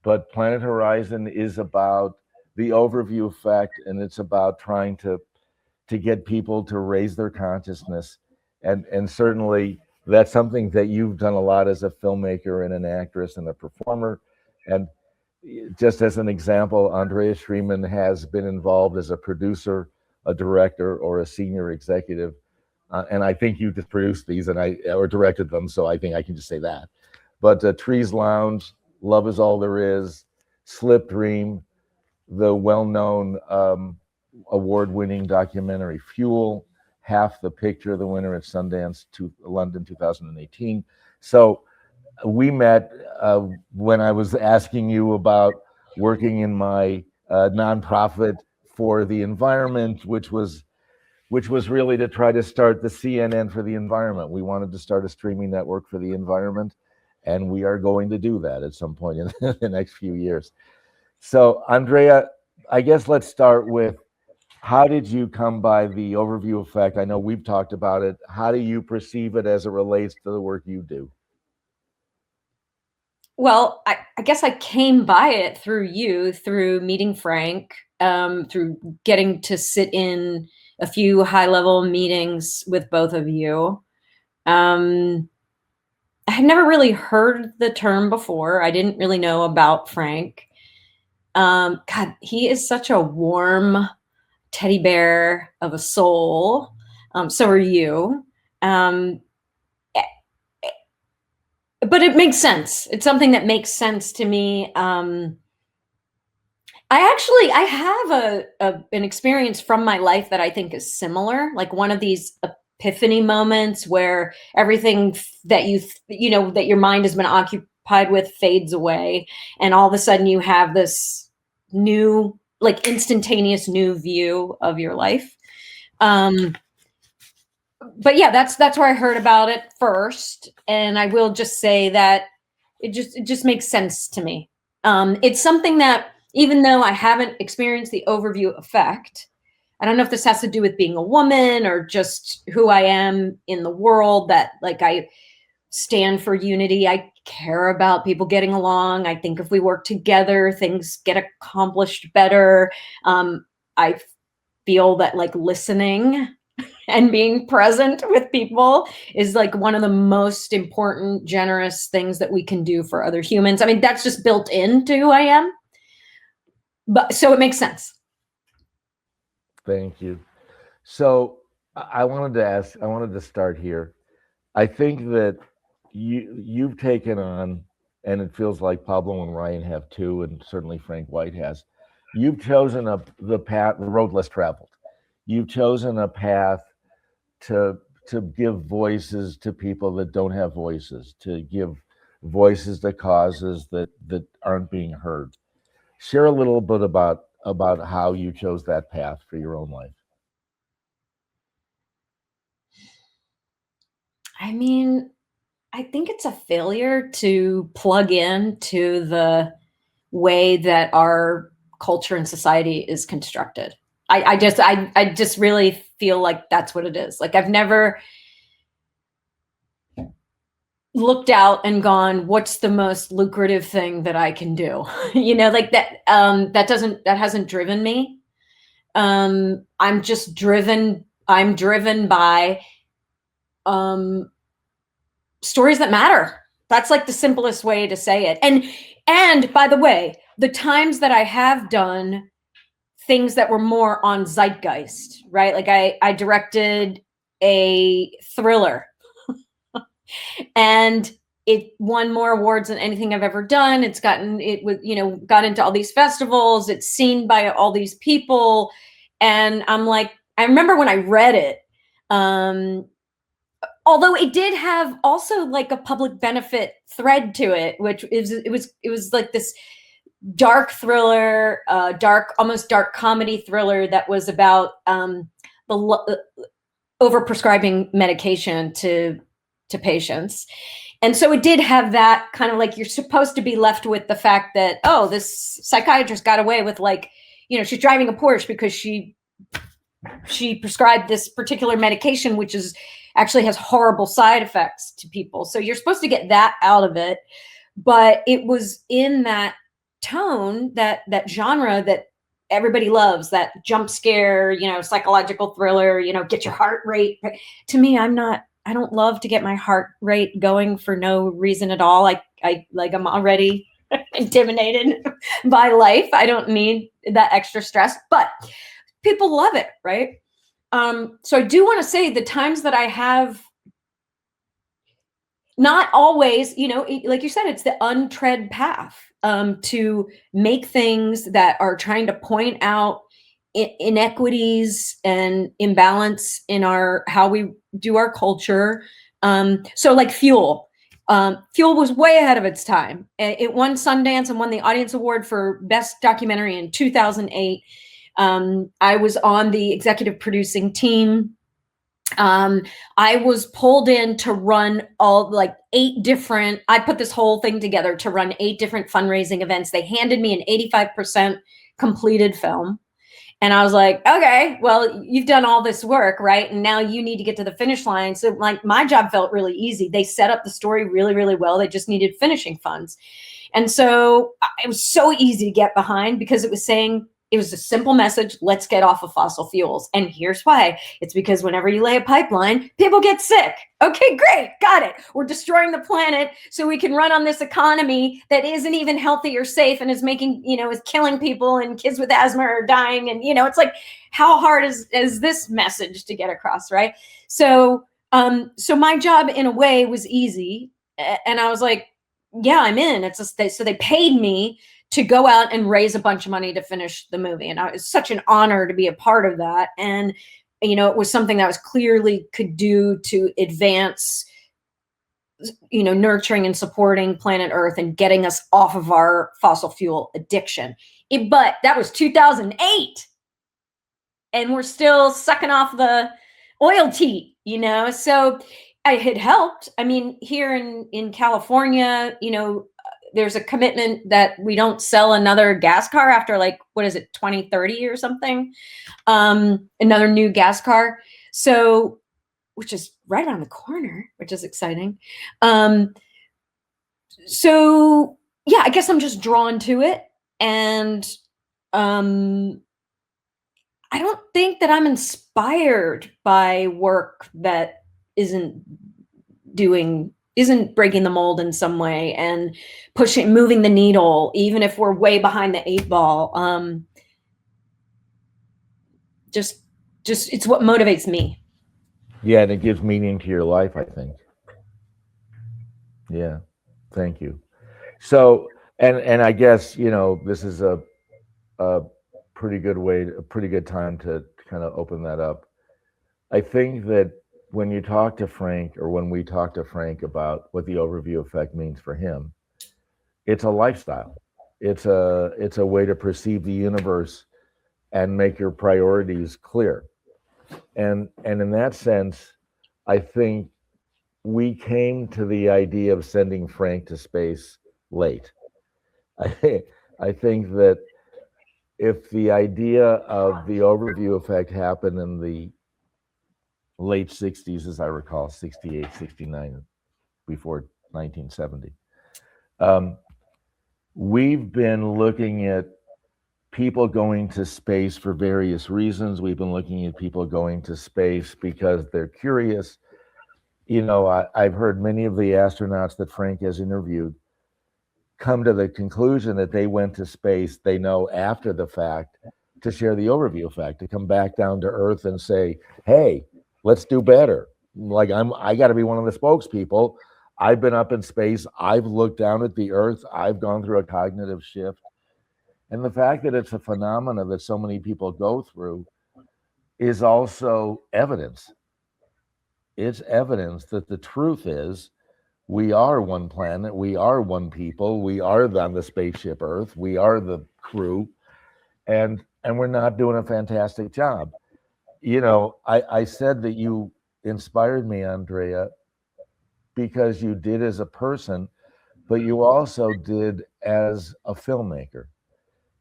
But Planet Horizon is about the overview effect, and it's about trying to get people to raise their consciousness. And certainly that's something that you've done a lot as a filmmaker and an actress and a performer. And just as an example, Andrea Shreeman has been involved as a producer, a director, or a senior executive. And I think you just produced these or directed them, so I think I can just say that. But Trees Lounge, Love Is All There Is, Slip Dream, the well-known award-winning documentary Fuel, Half the Picture, the winner at Sundance London 2018. So we met when I was asking you about working in my nonprofit for the environment, which was really to try to start the CNN for the environment. We wanted to start a streaming network for the environment, and we are going to do that at some point in the next few years. So Andrea, I guess let's start with, how did you come by the overview effect? I know we've talked about it. How do you perceive it as it relates to the work you do? Well, I guess I came by it through meeting Frank, through getting to sit in a few high-level meetings with both of you. I had never really heard the term before. I didn't really know about Frank. God, he is such a warm teddy bear of a soul. So are you. But it makes sense. It's something that makes sense to me. I have an experience from my life that I think is similar, like one of these epiphany moments where everything that that your mind has been occupied with fades away, and all of a sudden you have this new, like instantaneous new view of your life. But yeah, that's where I heard about it first, and I will just say that it just makes sense to me. It's something that, even though I haven't experienced the overview effect, I don't know if this has to do with being a woman or just who I am in the world, that like I stand for unity. I care about people getting along. I think if we work together, things get accomplished better. I feel that like listening and being present with people is like one of the most important, generous things that we can do for other humans. I mean, that's just built into who I am. But so it makes sense. Thank you. So I wanted to start here. I think that you've taken on, and it feels like Pablo and Ryan have too, and certainly Frank White has, you've chosen the road less traveled. You've chosen a path to give voices to people that don't have voices, to give voices to causes that aren't being heard. Share a little bit about how you chose that path for your own life. I mean, I think it's a failure to plug in to the way that our culture and society is constructed. I just really feel like that's what it is. Like I've never looked out and gone, what's the most lucrative thing that I can do? Like that, that hasn't driven me. I'm driven by stories that matter. That's like the simplest way to say it. And by the way, the times that I have done things that were more on zeitgeist, right? Like I directed a thriller and it won more awards than anything I've ever done. Got into all these festivals. It's seen by all these people. And I'm like, I remember when I read it, although it did have also like a public benefit thread to it, which it was like this dark thriller, almost dark comedy thriller that was about the overprescribing medication to patients. And so it did have that kind of like, you're supposed to be left with the fact that, oh, this psychiatrist got away with, like, you know, she's driving a Porsche because she prescribed this particular medication, which is actually has horrible side effects to people. So you're supposed to get that out of it. But it was in that tone, that genre that everybody loves, that jump scare, you know, psychological thriller, you know, get your heart rate. To me, I don't love to get my heart rate going for no reason at all. I'm already intimidated by life. I don't need that extra stress, but people love it, right? So I do want to say the times that I have, not always, you know, like you said, it's the untread path to make things that are trying to point out inequities and imbalance in how we do our culture. So like Fuel. Fuel was way ahead of its time. It won Sundance and won the Audience Award for Best Documentary in 2008. I was on the executive producing team. I was pulled in to run I put this whole thing together to run 8 different fundraising events. They handed me an 85% completed film. And I was like, okay, well, you've done all this work, right? And now you need to get to the finish line. So like my job felt really easy. They set up the story really, really well. They just needed finishing funds. And so it was so easy to get behind because it was a simple message. Let's get off of fossil fuels. And here's why. It's because whenever you lay a pipeline, people get sick. Okay, great. Got it. We're destroying the planet so we can run on this economy that isn't even healthy or safe and is making, you know, is killing people, and kids with asthma are dying. And, you know, it's like, how hard is this message to get across, right? So, so my job in a way was easy. And I was like, yeah, I'm in. So they paid me to go out and raise a bunch of money to finish the movie. And it was such an honor to be a part of that. And, you know, it was something that was clearly could do to advance, you know, nurturing and supporting planet Earth and getting us off of our fossil fuel addiction. But that was 2008. And we're still sucking off the oil teat, you know? So it had helped. I mean, here in California, you know, there's a commitment that we don't sell another gas car after, like, what is it, 2030 or something? Another new gas car. So, which is right around the corner, which is exciting. So yeah, I guess I'm just drawn to it. And I don't think that I'm inspired by work that isn't breaking the mold in some way and moving the needle, even if we're way behind the 8 ball. Just it's what motivates me. Yeah, and it gives meaning to your life, I think. Yeah, thank you. So, and I guess, you know, this is a pretty good time to kind of open that up. I think that when you talk to Frank, or when we talk to Frank about what the overview effect means for him, it's a lifestyle. It's a way to perceive the universe and make your priorities clear. And in that sense, I think we came to the idea of sending Frank to space late. I think that if the idea of the overview effect happened in the late 60s, as I recall, 68, 69, before 1970. We've been looking at people going to space for various reasons. We've been looking at people going to space because they're curious. You know, I've heard many of the astronauts that Frank has interviewed come to the conclusion that they went to space, they know after the fact, to share the overview effect, to come back down to Earth and say, hey, let's do better. Like, I got to be one of the spokespeople. I've been up in space. I've looked down at the Earth. I've gone through a cognitive shift. And the fact that it's a phenomena that so many people go through is also evidence. It's evidence that the truth is we are one planet, we are one people, we are on the spaceship Earth, we are the crew, and we're not doing a fantastic job. You know, I said that you inspired me, Andrea, because you did as a person, but you also did as a filmmaker.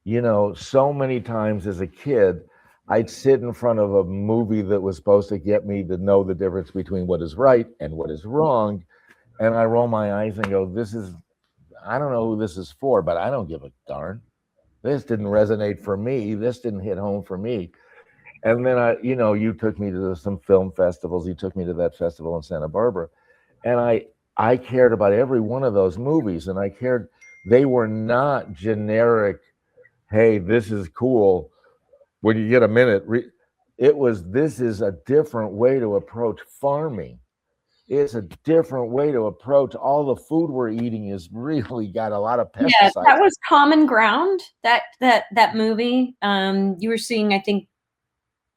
You know, so many times as a kid, I'd sit in front of a movie that was supposed to get me to know the difference between what is right and what is wrong. And I roll my eyes and go, I don't know who this is for, but I don't give a darn. This didn't resonate for me. This didn't hit home for me. And then you took me to some film festivals. You took me to that festival in Santa Barbara. And I cared about every one of those movies. And I cared, they were not generic, hey, this is cool. When you get a minute, this is a different way to approach farming. It's a different way to approach all the food we're eating is really got a lot of pesticides. Yeah, that was Common Ground, that movie. You were seeing, I think,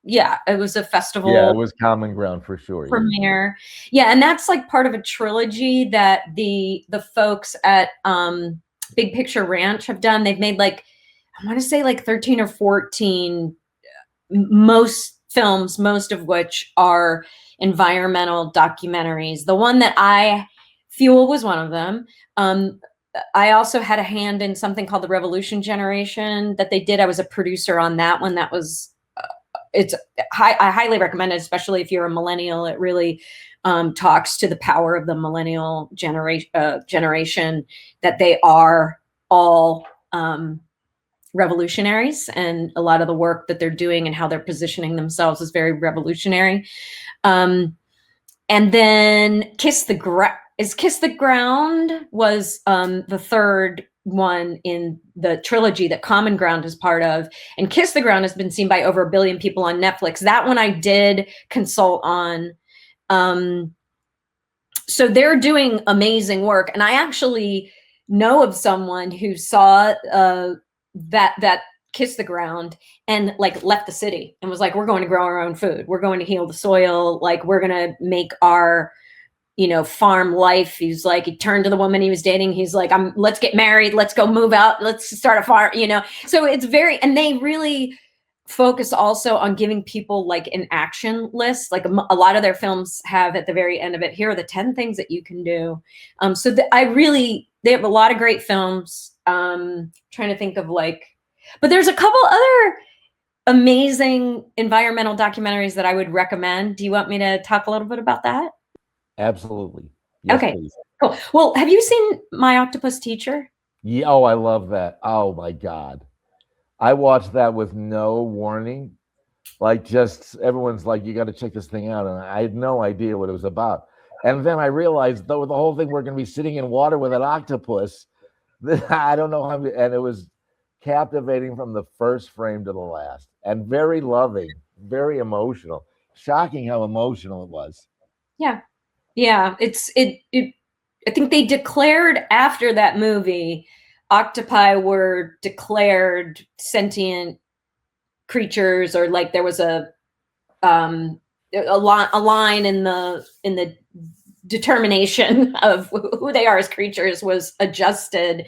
yeah, it was a festival. Yeah, it was Common Ground for sure. Premiere. Yeah, and that's like part of a trilogy that the folks at Big Picture Ranch have done. They've made like, I want to say like 13 or 14 most films, most of which are environmental documentaries. The one that Fuel was one of them. I also had a hand in something called the Revolution Generation that they did. I was a producer on that one. That was, I highly recommend it, especially if you're a millennial. It really talks to the power of the millennial generation, that they are all revolutionaries, and a lot of the work that they're doing and how they're positioning themselves is very revolutionary. And then Kiss the Ground was the third one in the trilogy that Common Ground is part of. And Kiss the Ground has been seen by over 1 billion people on Netflix. That one I did consult on. So they're doing amazing work. And I actually know of someone who saw that Kiss the Ground and like left the city and was like, we're going to grow our own food. We're going to heal the soil. Like, we're going to make our, farm life. He's like, he turned to the woman he was dating. He's like, let's get married. Let's go move out. Let's start a farm, So it's and they really focus also on giving people like an action list. Like a lot of their films have at the very end of it, here are the 10 things that you can do. So they have a lot of great films. Trying to think of but there's a couple other amazing environmental documentaries that I would recommend. Do you want me to talk a little bit about that? Absolutely. Yes, okay, please. Cool. Well, have you seen My Octopus Teacher? Yeah. Oh, I love that. Oh my God. I watched that with no warning. Like, just everyone's like, you got to check this thing out. And I had no idea what it was about. And then I realized, though, the whole thing, we're going to be sitting in water with an octopus. I don't know how, and it was captivating from the first frame to the last, and very loving, very emotional. Shocking how emotional it was. Yeah. I think they declared after that movie, octopi were declared sentient creatures, or like there was a line in the determination of who they are as creatures was adjusted,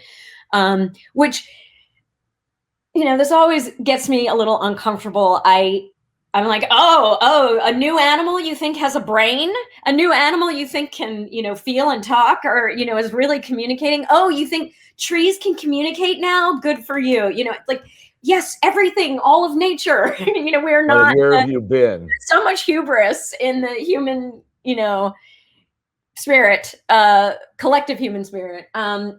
which, this always gets me a little uncomfortable. I'm like, oh, a new animal you think has a brain? A new animal you think can, feel and talk, or, is really communicating? Oh, you think trees can communicate now? Good for you. Like, yes, everything, all of nature. We're not. Where have you been? So much hubris in the human, spirit, collective human spirit.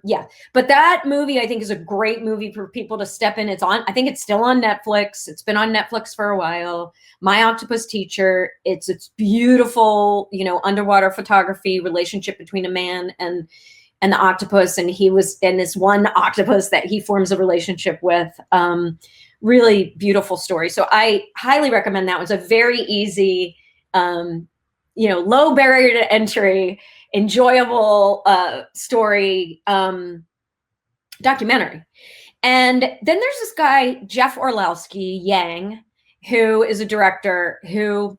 Yeah, but that movie I think is a great movie for people to step in. I think it's still on Netflix. It's been on Netflix for a while. My Octopus Teacher. It's beautiful, underwater photography, relationship between a man and the octopus, and he was in this one octopus that he forms a relationship with. Really beautiful story. So I highly recommend that. It's a very easy, low barrier to entry, enjoyable story documentary. And then there's this guy, Jeff Orlowski Yang, who is a director who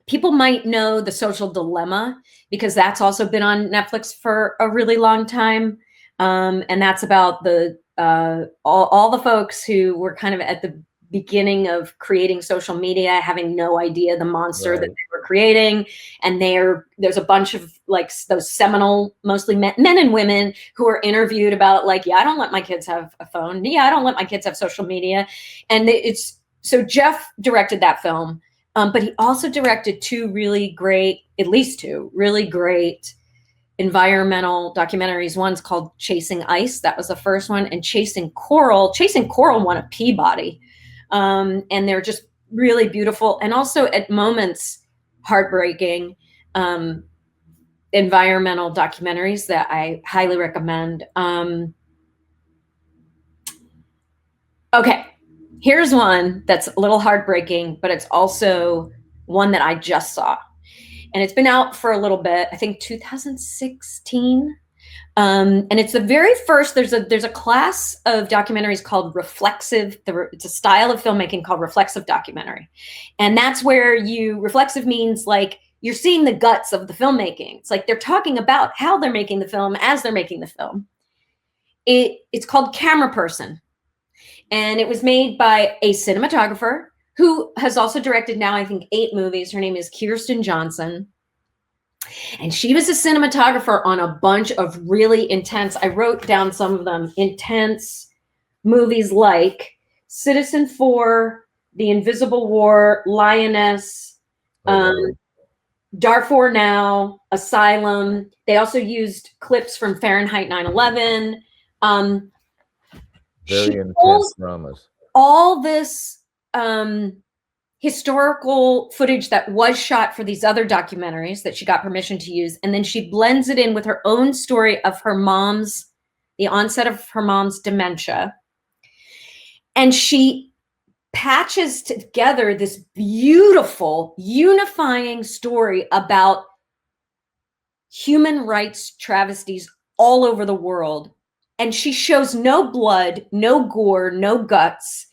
people might know The Social Dilemma, because that's also been on Netflix for a really long time. And that's about the all the folks who were kind of at the beginning of creating social media, having no idea the monster that they were creating. And there's a bunch of like those seminal, mostly men and women, who are interviewed about like, yeah, I don't let my kids have a phone. Yeah, I don't let my kids have social media. And so Jeff directed that film, but he also directed at least two really great environmental documentaries. One's called Chasing Ice. That was the first one. And Chasing Coral won a Peabody. And they're just really beautiful. And also at moments, heartbreaking environmental documentaries that I highly recommend. Okay, here's one that's a little heartbreaking, but it's also one that I just saw. And it's been out for a little bit, I think 2016. And it's the very first, there's a class of documentaries called reflexive. It's a style of filmmaking called reflexive documentary. And that's where reflexive means like you're seeing the guts of the filmmaking. It's like they're talking about how they're making the film as they're making the film. It's called Camera Person. And it was made by a cinematographer who has also directed now, I think, 8 movies. Her name is Kirsten Johnson. And she was a cinematographer on a bunch of really intense, I wrote down some of them, intense movies like Citizen 4, The Invisible War, Lioness, Darfur Now, Asylum. They also used clips from Fahrenheit 9/11. Very intense dramas. All this historical footage that was shot for these other documentaries that she got permission to use, and then she blends it in with her own story of the onset of her mom's dementia. And she patches together this beautiful, unifying story about human rights travesties all over the world. And she shows no blood, no gore, no guts.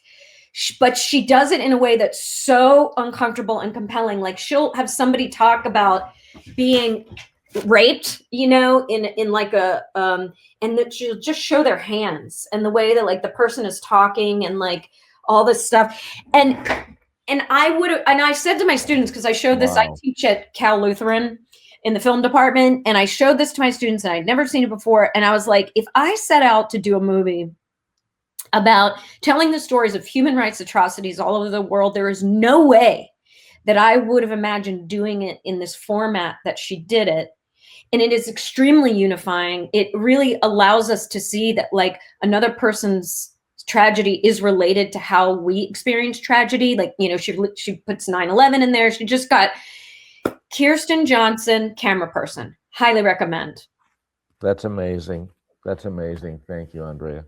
But she does it in a way that's so uncomfortable and compelling. Like she'll have somebody talk about being raped, in like and that she'll just show their hands and the way that like the person is talking and like all this stuff. And I said to my students, because I showed this, I teach at Cal Lutheran in the film department, and I showed this to my students and I'd never seen it before. And I was like, if I set out to do a movie about telling the stories of human rights atrocities all over the world, there is no way that I would have imagined doing it in this format that she did it. And it is extremely unifying. It really allows us to see that like another person's tragedy is related to how we experience tragedy. Like, she puts 9/11 in there. She just got Kirsten Johnson, Camera Person. Highly recommend. That's amazing. That's amazing. Thank you, Andrea.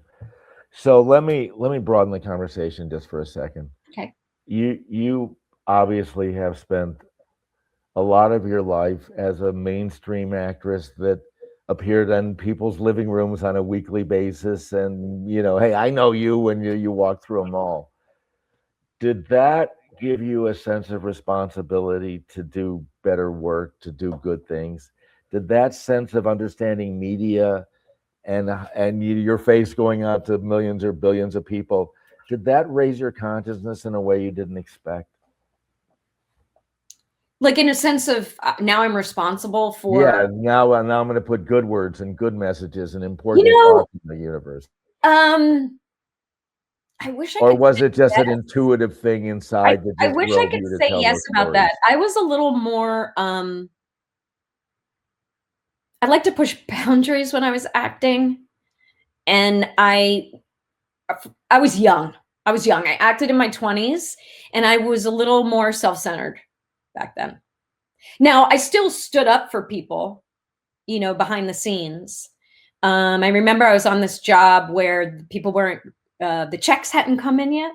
So let me broaden the conversation just for a second. Okay. You obviously have spent a lot of your life as a mainstream actress that appeared in people's living rooms on a weekly basis, and hey, I know you when you walk through a mall. Did that give you a sense of responsibility to do better work, to do good things? Did that sense of understanding media and your face going out to millions or billions of people, did that raise your consciousness in a way you didn't expect? Like in a sense of now I'm responsible for. Yeah, now I'm going to put good words and good messages and important thoughts in the universe. I wish I or could was say it just yes. an intuitive thing inside that I just wish I drove could you to say tell yes those about that. stories? I was a little more I like to push boundaries when I was acting, and I was young. I acted in my 20s, and I was a little more self-centered back then. Now, I still stood up for people, behind the scenes. I remember I was on this job where people weren't, the checks hadn't come in yet.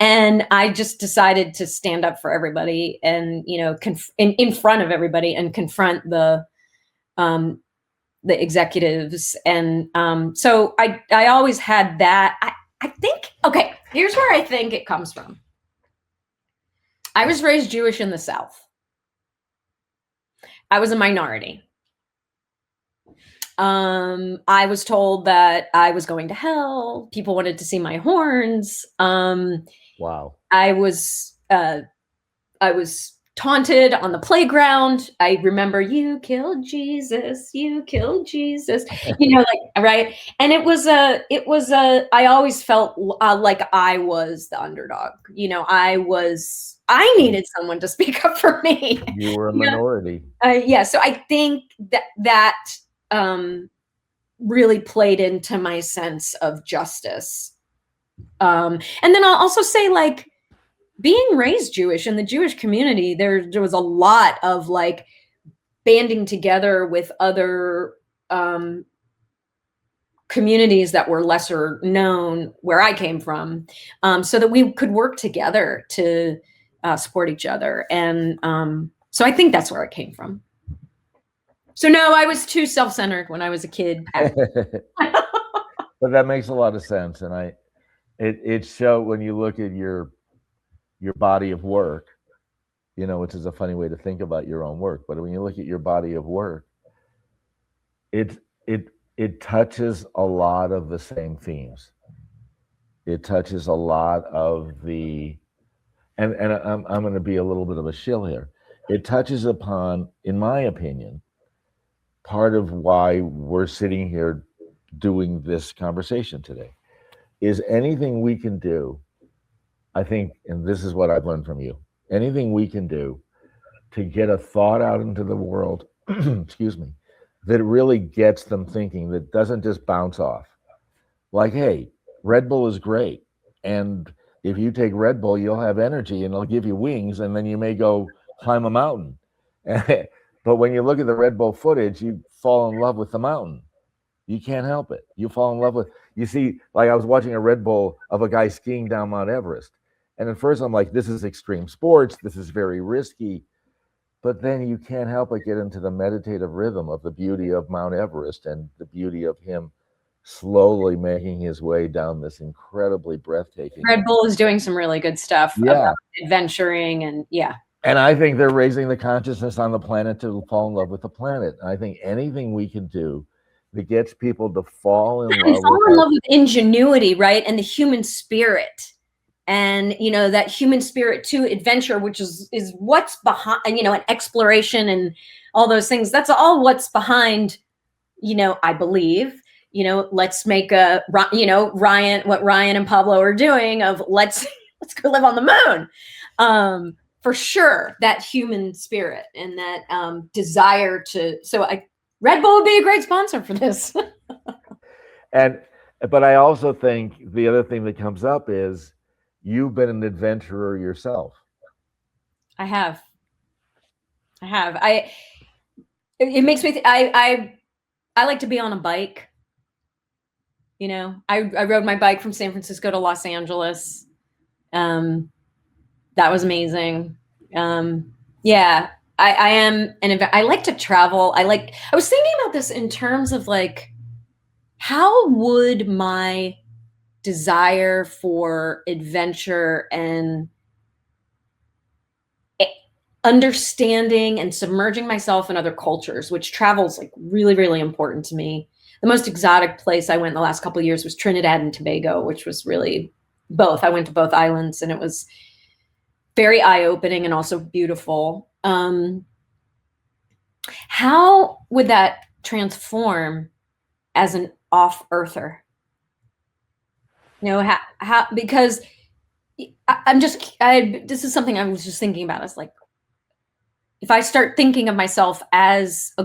And I just decided to stand up for everybody and, in front of everybody and confront the executives. And so I always had that. I think, okay, here's where I think it comes from. I was raised Jewish in the South. I was a minority. I was told that I was going to hell. People wanted to see my horns. Wow. I was taunted on the playground. I remember, you killed Jesus, you killed Jesus, right. And it was I always felt like I was the underdog. I needed someone to speak up for me. You were a minority. Yeah. So I think that really played into my sense of justice. And then I'll also say, like, being raised Jewish in the Jewish community, there was a lot of like banding together with other communities that were lesser known where I came from, so that we could work together to support each other. And so I think that's where it came from. So no, I was too self-centered when I was a kid. But that makes a lot of sense. And it showed when you look at your body of work, which is a funny way to think about your own work. But when you look at your body of work, it touches a lot of the same themes. It touches a lot of the, and I'm going to be a little bit of a shill here. It touches upon, in my opinion, part of why we're sitting here doing this conversation today, is anything we can do, I think, and this is what I've learned from you, anything we can do to get a thought out into the world, excuse me, that really gets them thinking, that doesn't just bounce off. Like, hey, Red Bull is great. And if you take Red Bull, you'll have energy and it'll give you wings, and then you may go climb a mountain. But when you look at the Red Bull footage, you fall in love with the mountain. You can't help it. You fall in love with, you see, like I was watching a Red Bull of a guy skiing down Mount Everest. And at first I'm like, this is extreme sports. This is very risky. But then you can't help but get into the meditative rhythm of the beauty of Mount Everest and the beauty of him slowly making his way down this incredibly breathtaking. Red Bull is doing some really good stuff about adventuring and And I think they're raising the consciousness on the planet to fall in love with the planet. And I think anything we can do that gets people to fall in love with ingenuity, right? And the human spirit. And, that human spirit to adventure, which is what's behind, and exploration and all those things. That's all what's behind, I believe, let's make what Ryan and Pablo are doing of let's go live on the moon. For sure, that human spirit and that desire to. Red Bull would be a great sponsor for this. But I also think the other thing that comes up is you've been an adventurer yourself. I have. It makes me. I like to be on a bike. I rode my bike from San Francisco to Los Angeles. That was amazing. I am I like to travel. I was thinking about this in terms of like, how would my desire for adventure and understanding and submerging myself in other cultures, which travel's like really, really important to me. The most exotic place I went in the last couple of years was Trinidad and Tobago, which was really both. I went to both islands and it was very eye-opening and also beautiful. How would that transform as an off-earther? How because this is something I was just thinking about. It's like, if I start thinking of myself as a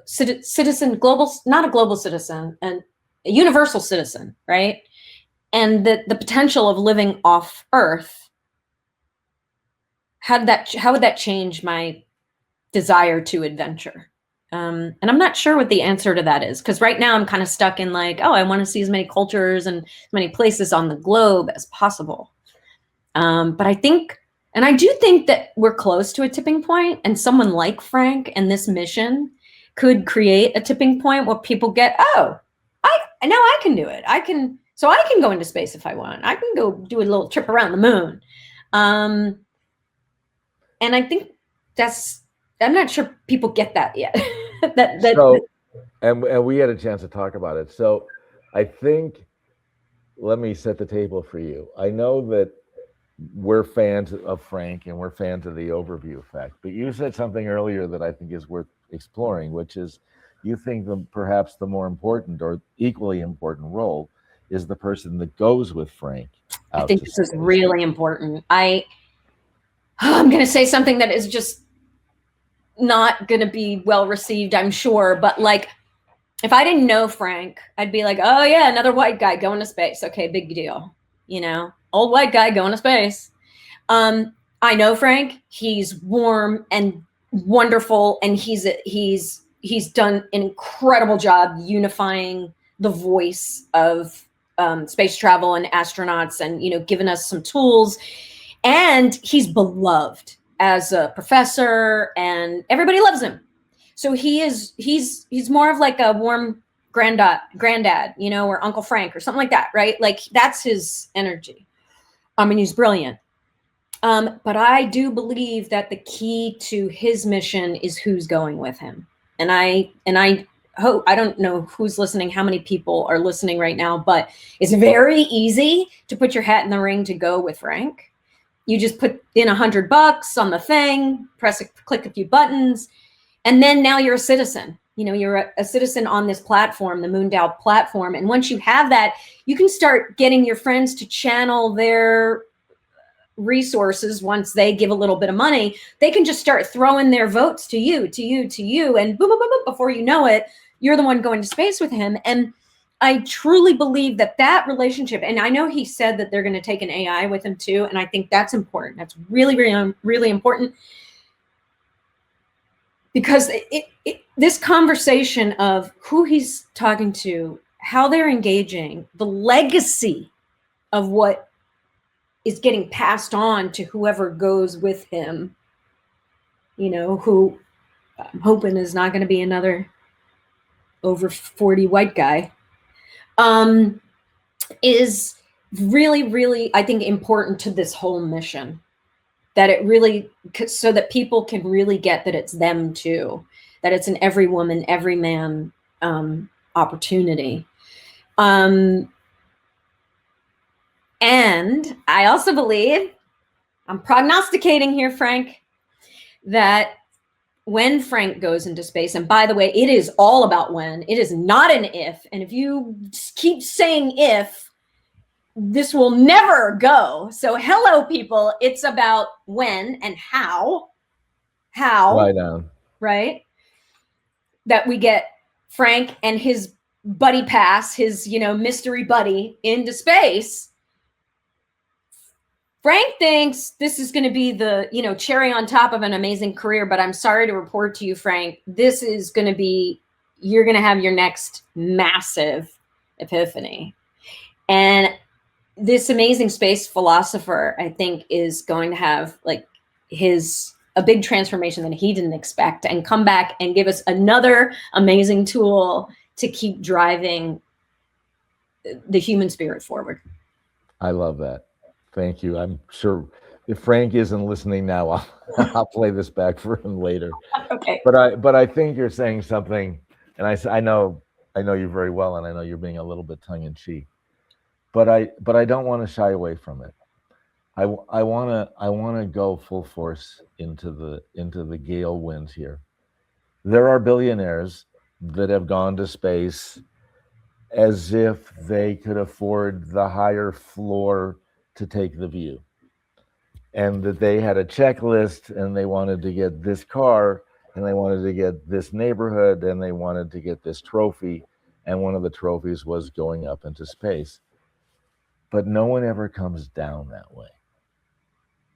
citizen, not a global citizen, and a universal citizen, right? And the potential of living off Earth, how would that change my desire to adventure? And I'm not sure what the answer to that is, because right now I'm kind of stuck in like, I want to see as many cultures and as many places on the globe as possible. But I think, and I do think that we're close to a tipping point, and someone like Frank and this mission could create a tipping point where people get, now I can do it. I can go into space if I want. I can go do a little trip around the moon. And I think I'm not sure people get that yet. And we had a chance to talk about it. So I think, let me set the table for you. I know that we're fans of Frank and we're fans of the overview effect, but you said something earlier that I think is worth exploring, which is you think perhaps the more important or equally important role is the person that goes with Frank. I think this is really important. I'm going to say something that is just not going to be well received, I'm sure, but like, if I didn't know Frank, I'd be like, oh yeah, another white guy going to space. Okay, big deal. You know, old white guy going to space. I know Frank. He's warm and wonderful, and he's done an incredible job unifying the voice of space travel and astronauts, and given us some tools. And he's beloved as a professor, and everybody loves him. So he's more of like a warm granddad, or Uncle Frank or something like that, right? Like that's his energy. I mean, he's brilliant. But I do believe that the key to his mission is who's going with him. And I hope, I don't know who's listening, how many people are listening right now, but it's very easy to put your hat in the ring to go with Frank. You just put in $100 on the thing, click a few buttons, and then now you're a citizen. You're a citizen on this platform, the Moondao platform. And once you have that, you can start getting your friends to channel their resources. Once they give a little bit of money, they can just start throwing their votes to you. And boom, boom, boom, boom, before you know it, you're the one going to space with him. And I truly believe that relationship, and I know he said that they're going to take an AI with him too. And I think that's important. That's really, really, really important. Because this conversation of who he's talking to, how they're engaging, the legacy of what is getting passed on to whoever goes with him, who I'm hoping is not going to be another over 40 white guy, is really, really, I think, important to this whole mission. That it really, so that people can really get that it's them too, that it's an every woman, every man opportunity. And I also believe, I'm prognosticating here, Frank, that when Frank goes into space, and by the way, it is all about when, it is not an if. And if you keep saying if, this will never go. So hello, people. It's about when and how, Lie down. Right? That we get Frank and his buddy pass, his, mystery buddy into space. Frank thinks this is going to be the, cherry on top of an amazing career, but I'm sorry to report to you, Frank, this is going to be, you're going to have your next massive epiphany. And this amazing space philosopher, I think, is going to have like a big transformation that he didn't expect, and come back and give us another amazing tool to keep driving the human spirit forward. I love that. Thank you. I'm sure if Frank isn't listening now, I'll play this back for him later. Okay. But I think you're saying something, and I know you very well, and I know you're being a little bit tongue in cheek. But I don't want to shy away from it. I want to go full force into the gale winds here. There are billionaires that have gone to space as if they could afford the higher floor to take the view, and that they had a checklist, and they wanted to get this car, and they wanted to get this neighborhood, and they wanted to get this trophy, and one of the trophies was going up into space. But no one ever comes down that way.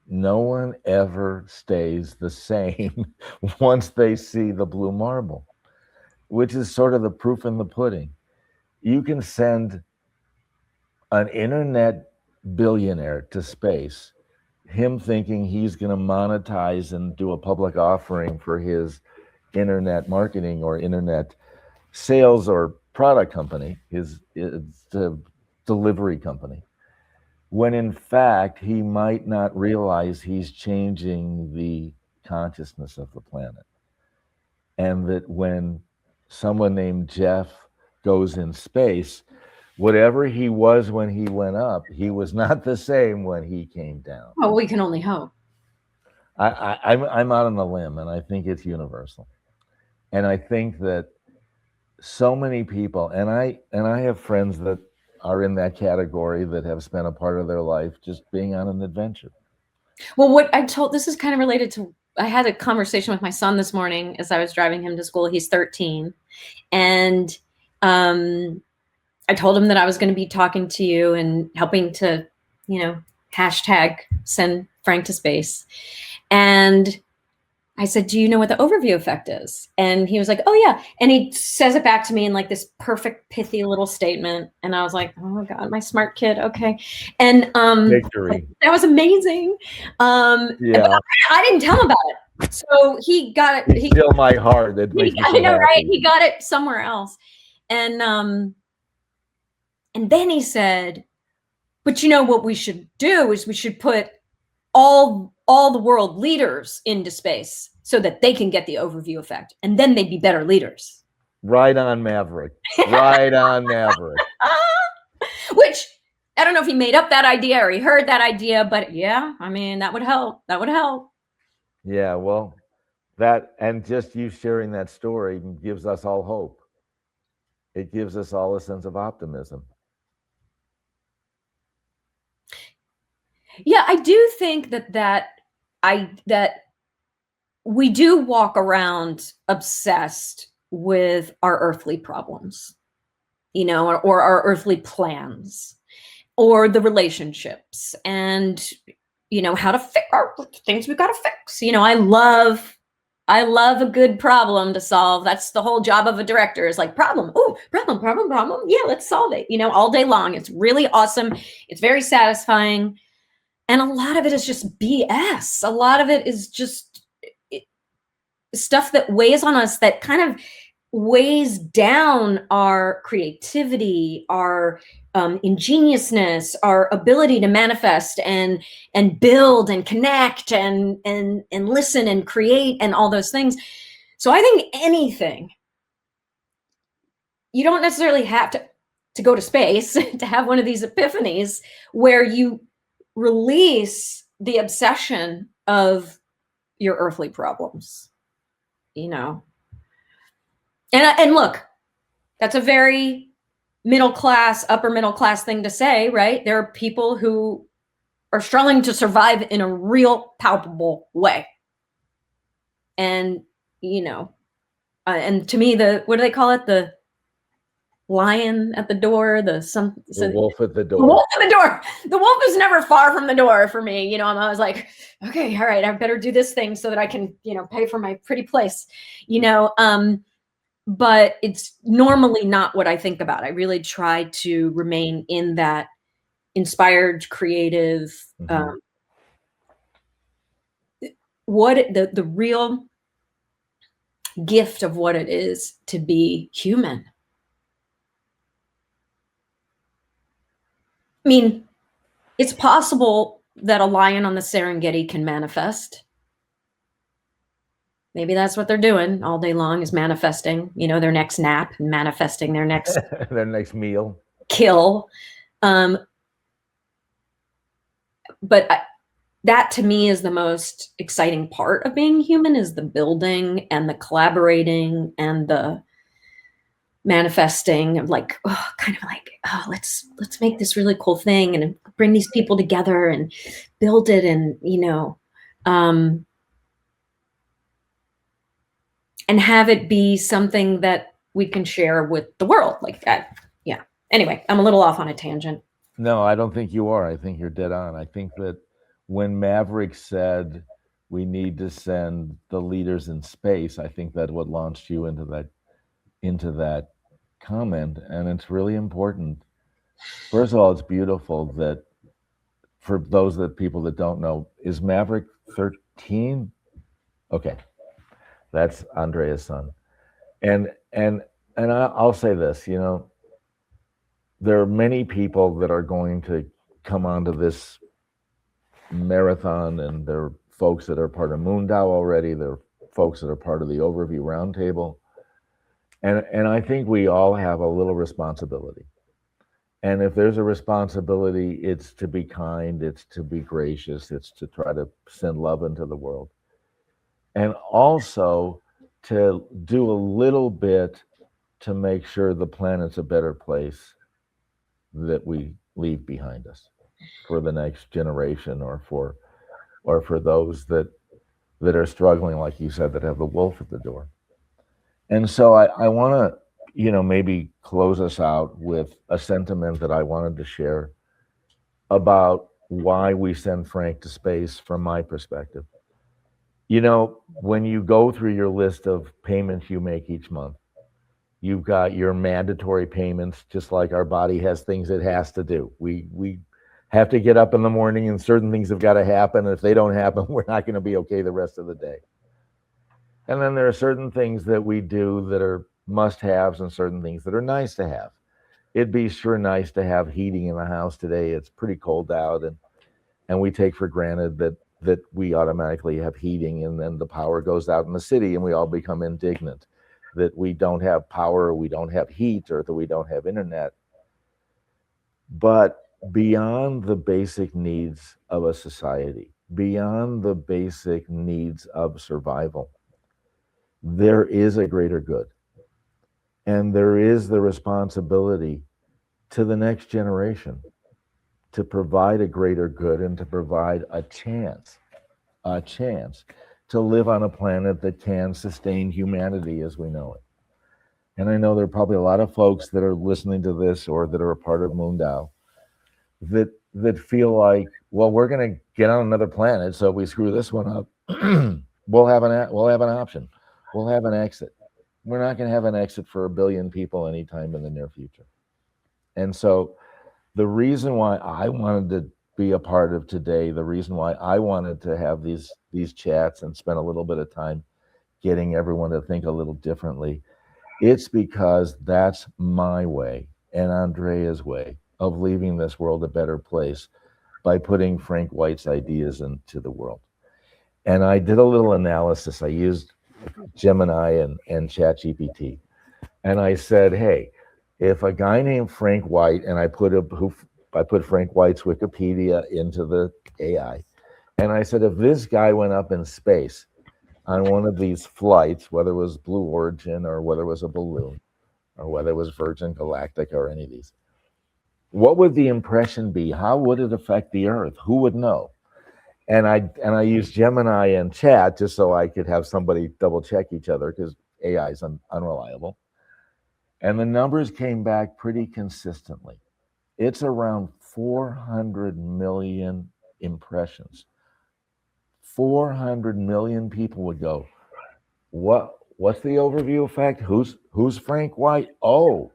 No one ever stays the same once they see the blue marble, which is sort of the proof in the pudding. You can send an internet billionaire to space, him thinking he's going to monetize and do a public offering for his internet marketing or internet sales or product company, his delivery company. when in fact he might not realize he's changing the consciousness of the planet. And that when someone named Jeff goes in space, whatever he was when he went up, he was not the same when he came down. Well, we can only hope. I'm out on a limb, and I think it's universal. And I think that so many people, and I have friends that are in that category that have spent a part of their life just being on an adventure. Well, what I told, this is kind of related to, I had a conversation with my son this morning as I was driving him to school. He's 13. And I told him that I was going to be talking to you and helping to, you know, hashtag send Frank to space. And I said, do you know what the overview effect is? And he was like, oh yeah. And he says it back to me in like this perfect, pithy little statement. And I was like, oh God, my smart kid. Okay. And victory. That was amazing. Yeah. I didn't tell him about it. So he got it. It's still my heart. It makes me so I know, happy. right? He got it somewhere else. And then he said, but you know what we should do is we should put all the world leaders into space so that they can get the overview effect, and then they'd be better leaders. Right on, Maverick. Right on, Maverick. Which I don't know if he made up that idea or he heard that idea, but yeah, I mean, that would help. That would help. Yeah, well, that, and just you sharing that story gives us all hope. It gives us all a sense of optimism. Yeah, I do think that we do walk around obsessed with our earthly problems, you know, or our earthly plans, or the relationships, and you know, how to fix our things we've got to fix. You know, I love a good problem to solve. That's the whole job of a director, is like problem. Oh, problem. Yeah, let's solve it. You know, all day long. It's really awesome. It's very satisfying. And a lot of it is just BS. A lot of it is just stuff that weighs on us, that kind of weighs down our creativity, our ingeniousness, our ability to manifest and build and connect and listen and create and all those things. So I think anything, you don't necessarily have to go to space to have one of these epiphanies where you release the obsession of your earthly problems, you know. And look, that's a very middle class, upper middle class thing to say, right? There are people who are struggling to survive in a real palpable way. And, you know, and to me, what do they call it? The lion at the door, the wolf at the door. The wolf at the door. The wolf is never far from the door for me. You know, I was like, okay, all right, I better do this thing so that I can, you know, pay for my pretty place, you know. But it's normally not what I think about. I really try to remain in that inspired, creative, the real gift of what it is to be human. I mean, it's possible that a lion on the Serengeti can manifest. Maybe that's what they're doing all day long, is manifesting, you know, their next nap and manifesting their next their next meal, kill. But that to me is the most exciting part of being human, is the building and the collaborating and the manifesting of like, oh, kind of like, oh, let's make this really cool thing and bring these people together and build it, and you know, and have it be something that we can share with the world like that. Yeah. Anyway, I'm a little off on a tangent. No, I don't think you are. I think you're dead on. I think that when Maverick said we need to send the leaders in space, I think that what launched you into that comment. And it's really important. First of all, it's beautiful that, for those people that don't know, is Maverick 13? Okay. That's Andrea's son. And I'll say this, you know, there are many people that are going come onto this marathon, and there are folks that are part of Moondao already. There are folks that are part of the Overview Roundtable. And I think we all have a little responsibility. And if there's a responsibility, it's to be kind, it's to be gracious, it's to try to send love into the world. And also to do a little bit to make sure the planet's a better place that we leave behind us for the next generation, or for those that are struggling, like you said, that have the wolf at the door. And so I want to, you know, maybe close us out with a sentiment that I wanted to share about why we send Frank to space from my perspective. You know, when you go through your list of payments you make each month, you've got your mandatory payments, just like our body has things it has to do. We have to get up in the morning, and certain things have got to happen. And if they don't happen, we're not going to be okay the rest of the day. And then there are certain things that we do that are must-haves and certain things that are nice to have. It'd be sure nice to have heating in the house today. It's pretty cold out, and we take for granted that we automatically have heating, and then the power goes out in the city and we all become indignant that we don't have power, or we don't have heat, or that we don't have internet. But beyond the basic needs of a society, beyond the basic needs of survival, there is a greater good. And there is the responsibility to the next generation to provide a greater good and to provide a chance to live on a planet that can sustain humanity as we know it. And I know there are probably a lot of folks that are listening to this, or that are a part of Moondao, that feel like, well, we're going to get on another planet, so if we screw this one up, we'll have an option. We'll have an exit. We're not going to have an exit for 1 billion people anytime in the near future. And so the reason why I wanted to be a part of today, the reason why I wanted to have these chats and spend a little bit of time getting everyone to think a little differently, it's because that's my way and Andrea's way of leaving this world a better place by putting Frank White's ideas into the world. And I did a little analysis. I used Gemini and ChatGPT, and I said, hey, if a guy named Frank White, and I put Frank White's Wikipedia into the AI, and I said, if this guy went up in space on one of these flights, whether it was Blue Origin or whether it was a balloon or whether it was Virgin Galactic or any of these, what would the impression be? How would it affect the Earth? Who would know? And I used Gemini and Chat just so I could have somebody double check each other, because AI is unreliable. And the numbers came back pretty consistently. It's around 400 million impressions. 400 million people would go, what's the overview effect? Who's Frank White? Oh,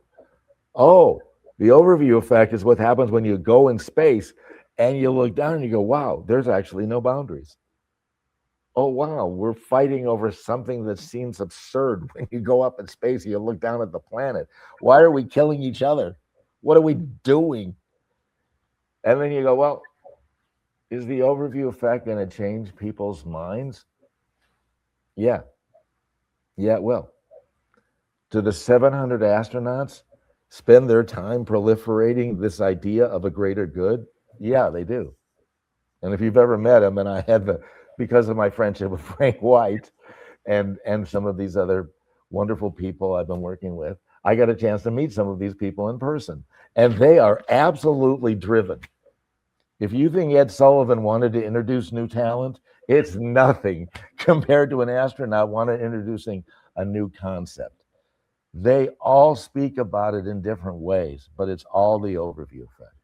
the overview effect is what happens when you go in space and you look down and you go, wow, there's actually no boundaries. Oh, wow, we're fighting over something that seems absurd when you go up in space and you look down at the planet. Why are we killing each other? What are we doing? And then you go, well, is the overview effect going to change people's minds? Yeah, it will. Do the 700 astronauts spend their time proliferating this idea of a greater good? Yeah, they do. And if you've ever met them, and I had because of my friendship with Frank White and some of these other wonderful people I've been working with, I got a chance to meet some of these people in person, and they are absolutely driven. If you think Ed Sullivan wanted to introduce new talent, it's nothing compared to an astronaut introducing a new concept. They all speak about it in different ways, but it's all the overview effect.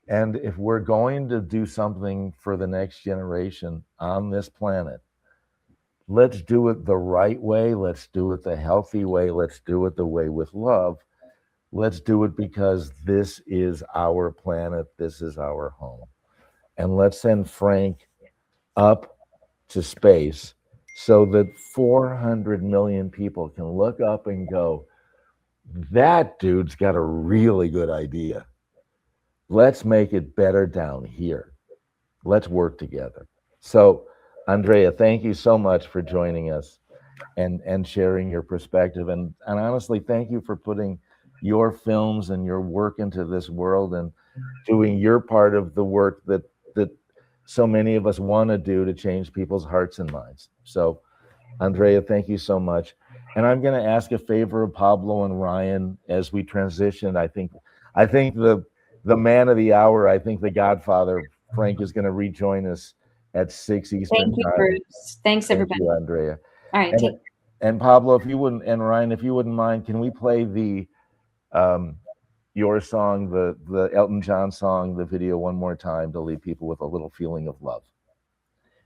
And if we're going to do something for the next generation on this planet, let's do it the right way. Let's do it the healthy way. Let's do it the way with love. Let's do it because this is our planet. This is our home. And let's send Frank up to space so that 400 million people can look up and go, that dude's got a really good idea. let's make it better down here. Let's work together. So, Andrea, thank you so much for joining us and sharing your perspective. And honestly, thank you for putting your films and your work into this world and doing your part of the work that so many of us want to do to change people's hearts and minds. So, Andrea, thank you so much. And I'm going to ask a favor of Pablo and Ryan as we transition. I think the man of the hour, I think the Godfather, Frank, is going to rejoin us at 6 Eastern Thank you, time. Bruce. Thanks, everybody. Thank you, Andrea. All right. And Pablo, if you wouldn't, and Ryan, if you wouldn't mind, can we play the your song, the Elton John song, the video one more time to leave people with a little feeling of love?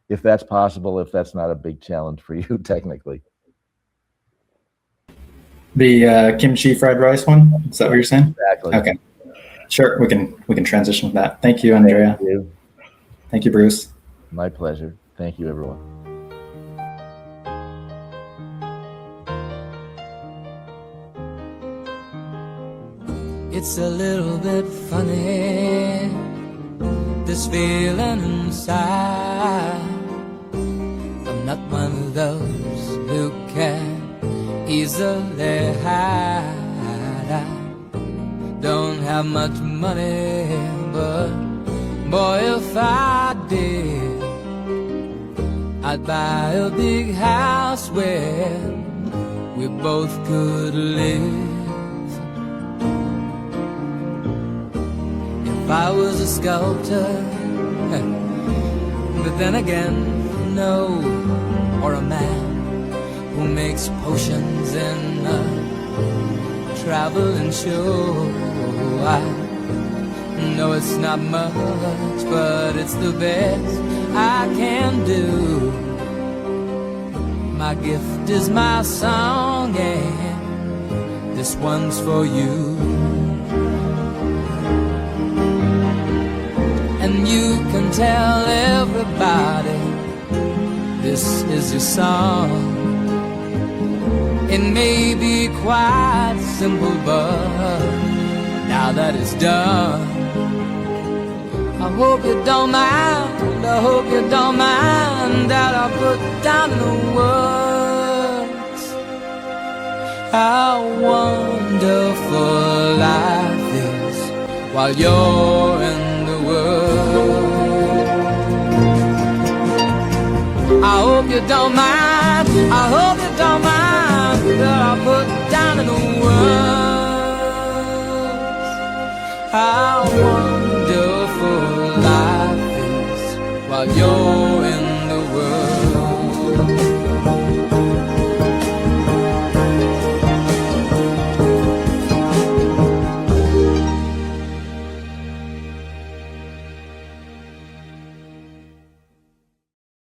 If that's possible, if that's not a big challenge for you technically. The kimchi fried rice one? Is that what you're saying? Exactly. Okay. Sure, we can transition with that. Thank you, Andrea. Thank you. Thank you, Bruce. My pleasure. Thank you, everyone. It's a little bit funny, this feeling inside. I'm not one of those who can easily hide. I don't have much money, but boy, if I did, I'd buy a big house where we both could live. If I was a sculptor, but then again, no, or a man who makes potions in a traveling show. I know it's not much, but it's the best I can do. My gift is my song, and this one's for you. And you can tell everybody this is your song. It may be quite simple, but now that it's done, I hope you don't mind, I hope you don't mind that I put down the words how wonderful life is while you're in the world. I hope you don't mind, I hope you don't mind that I put down in the words how wonderful life is while you're in the world.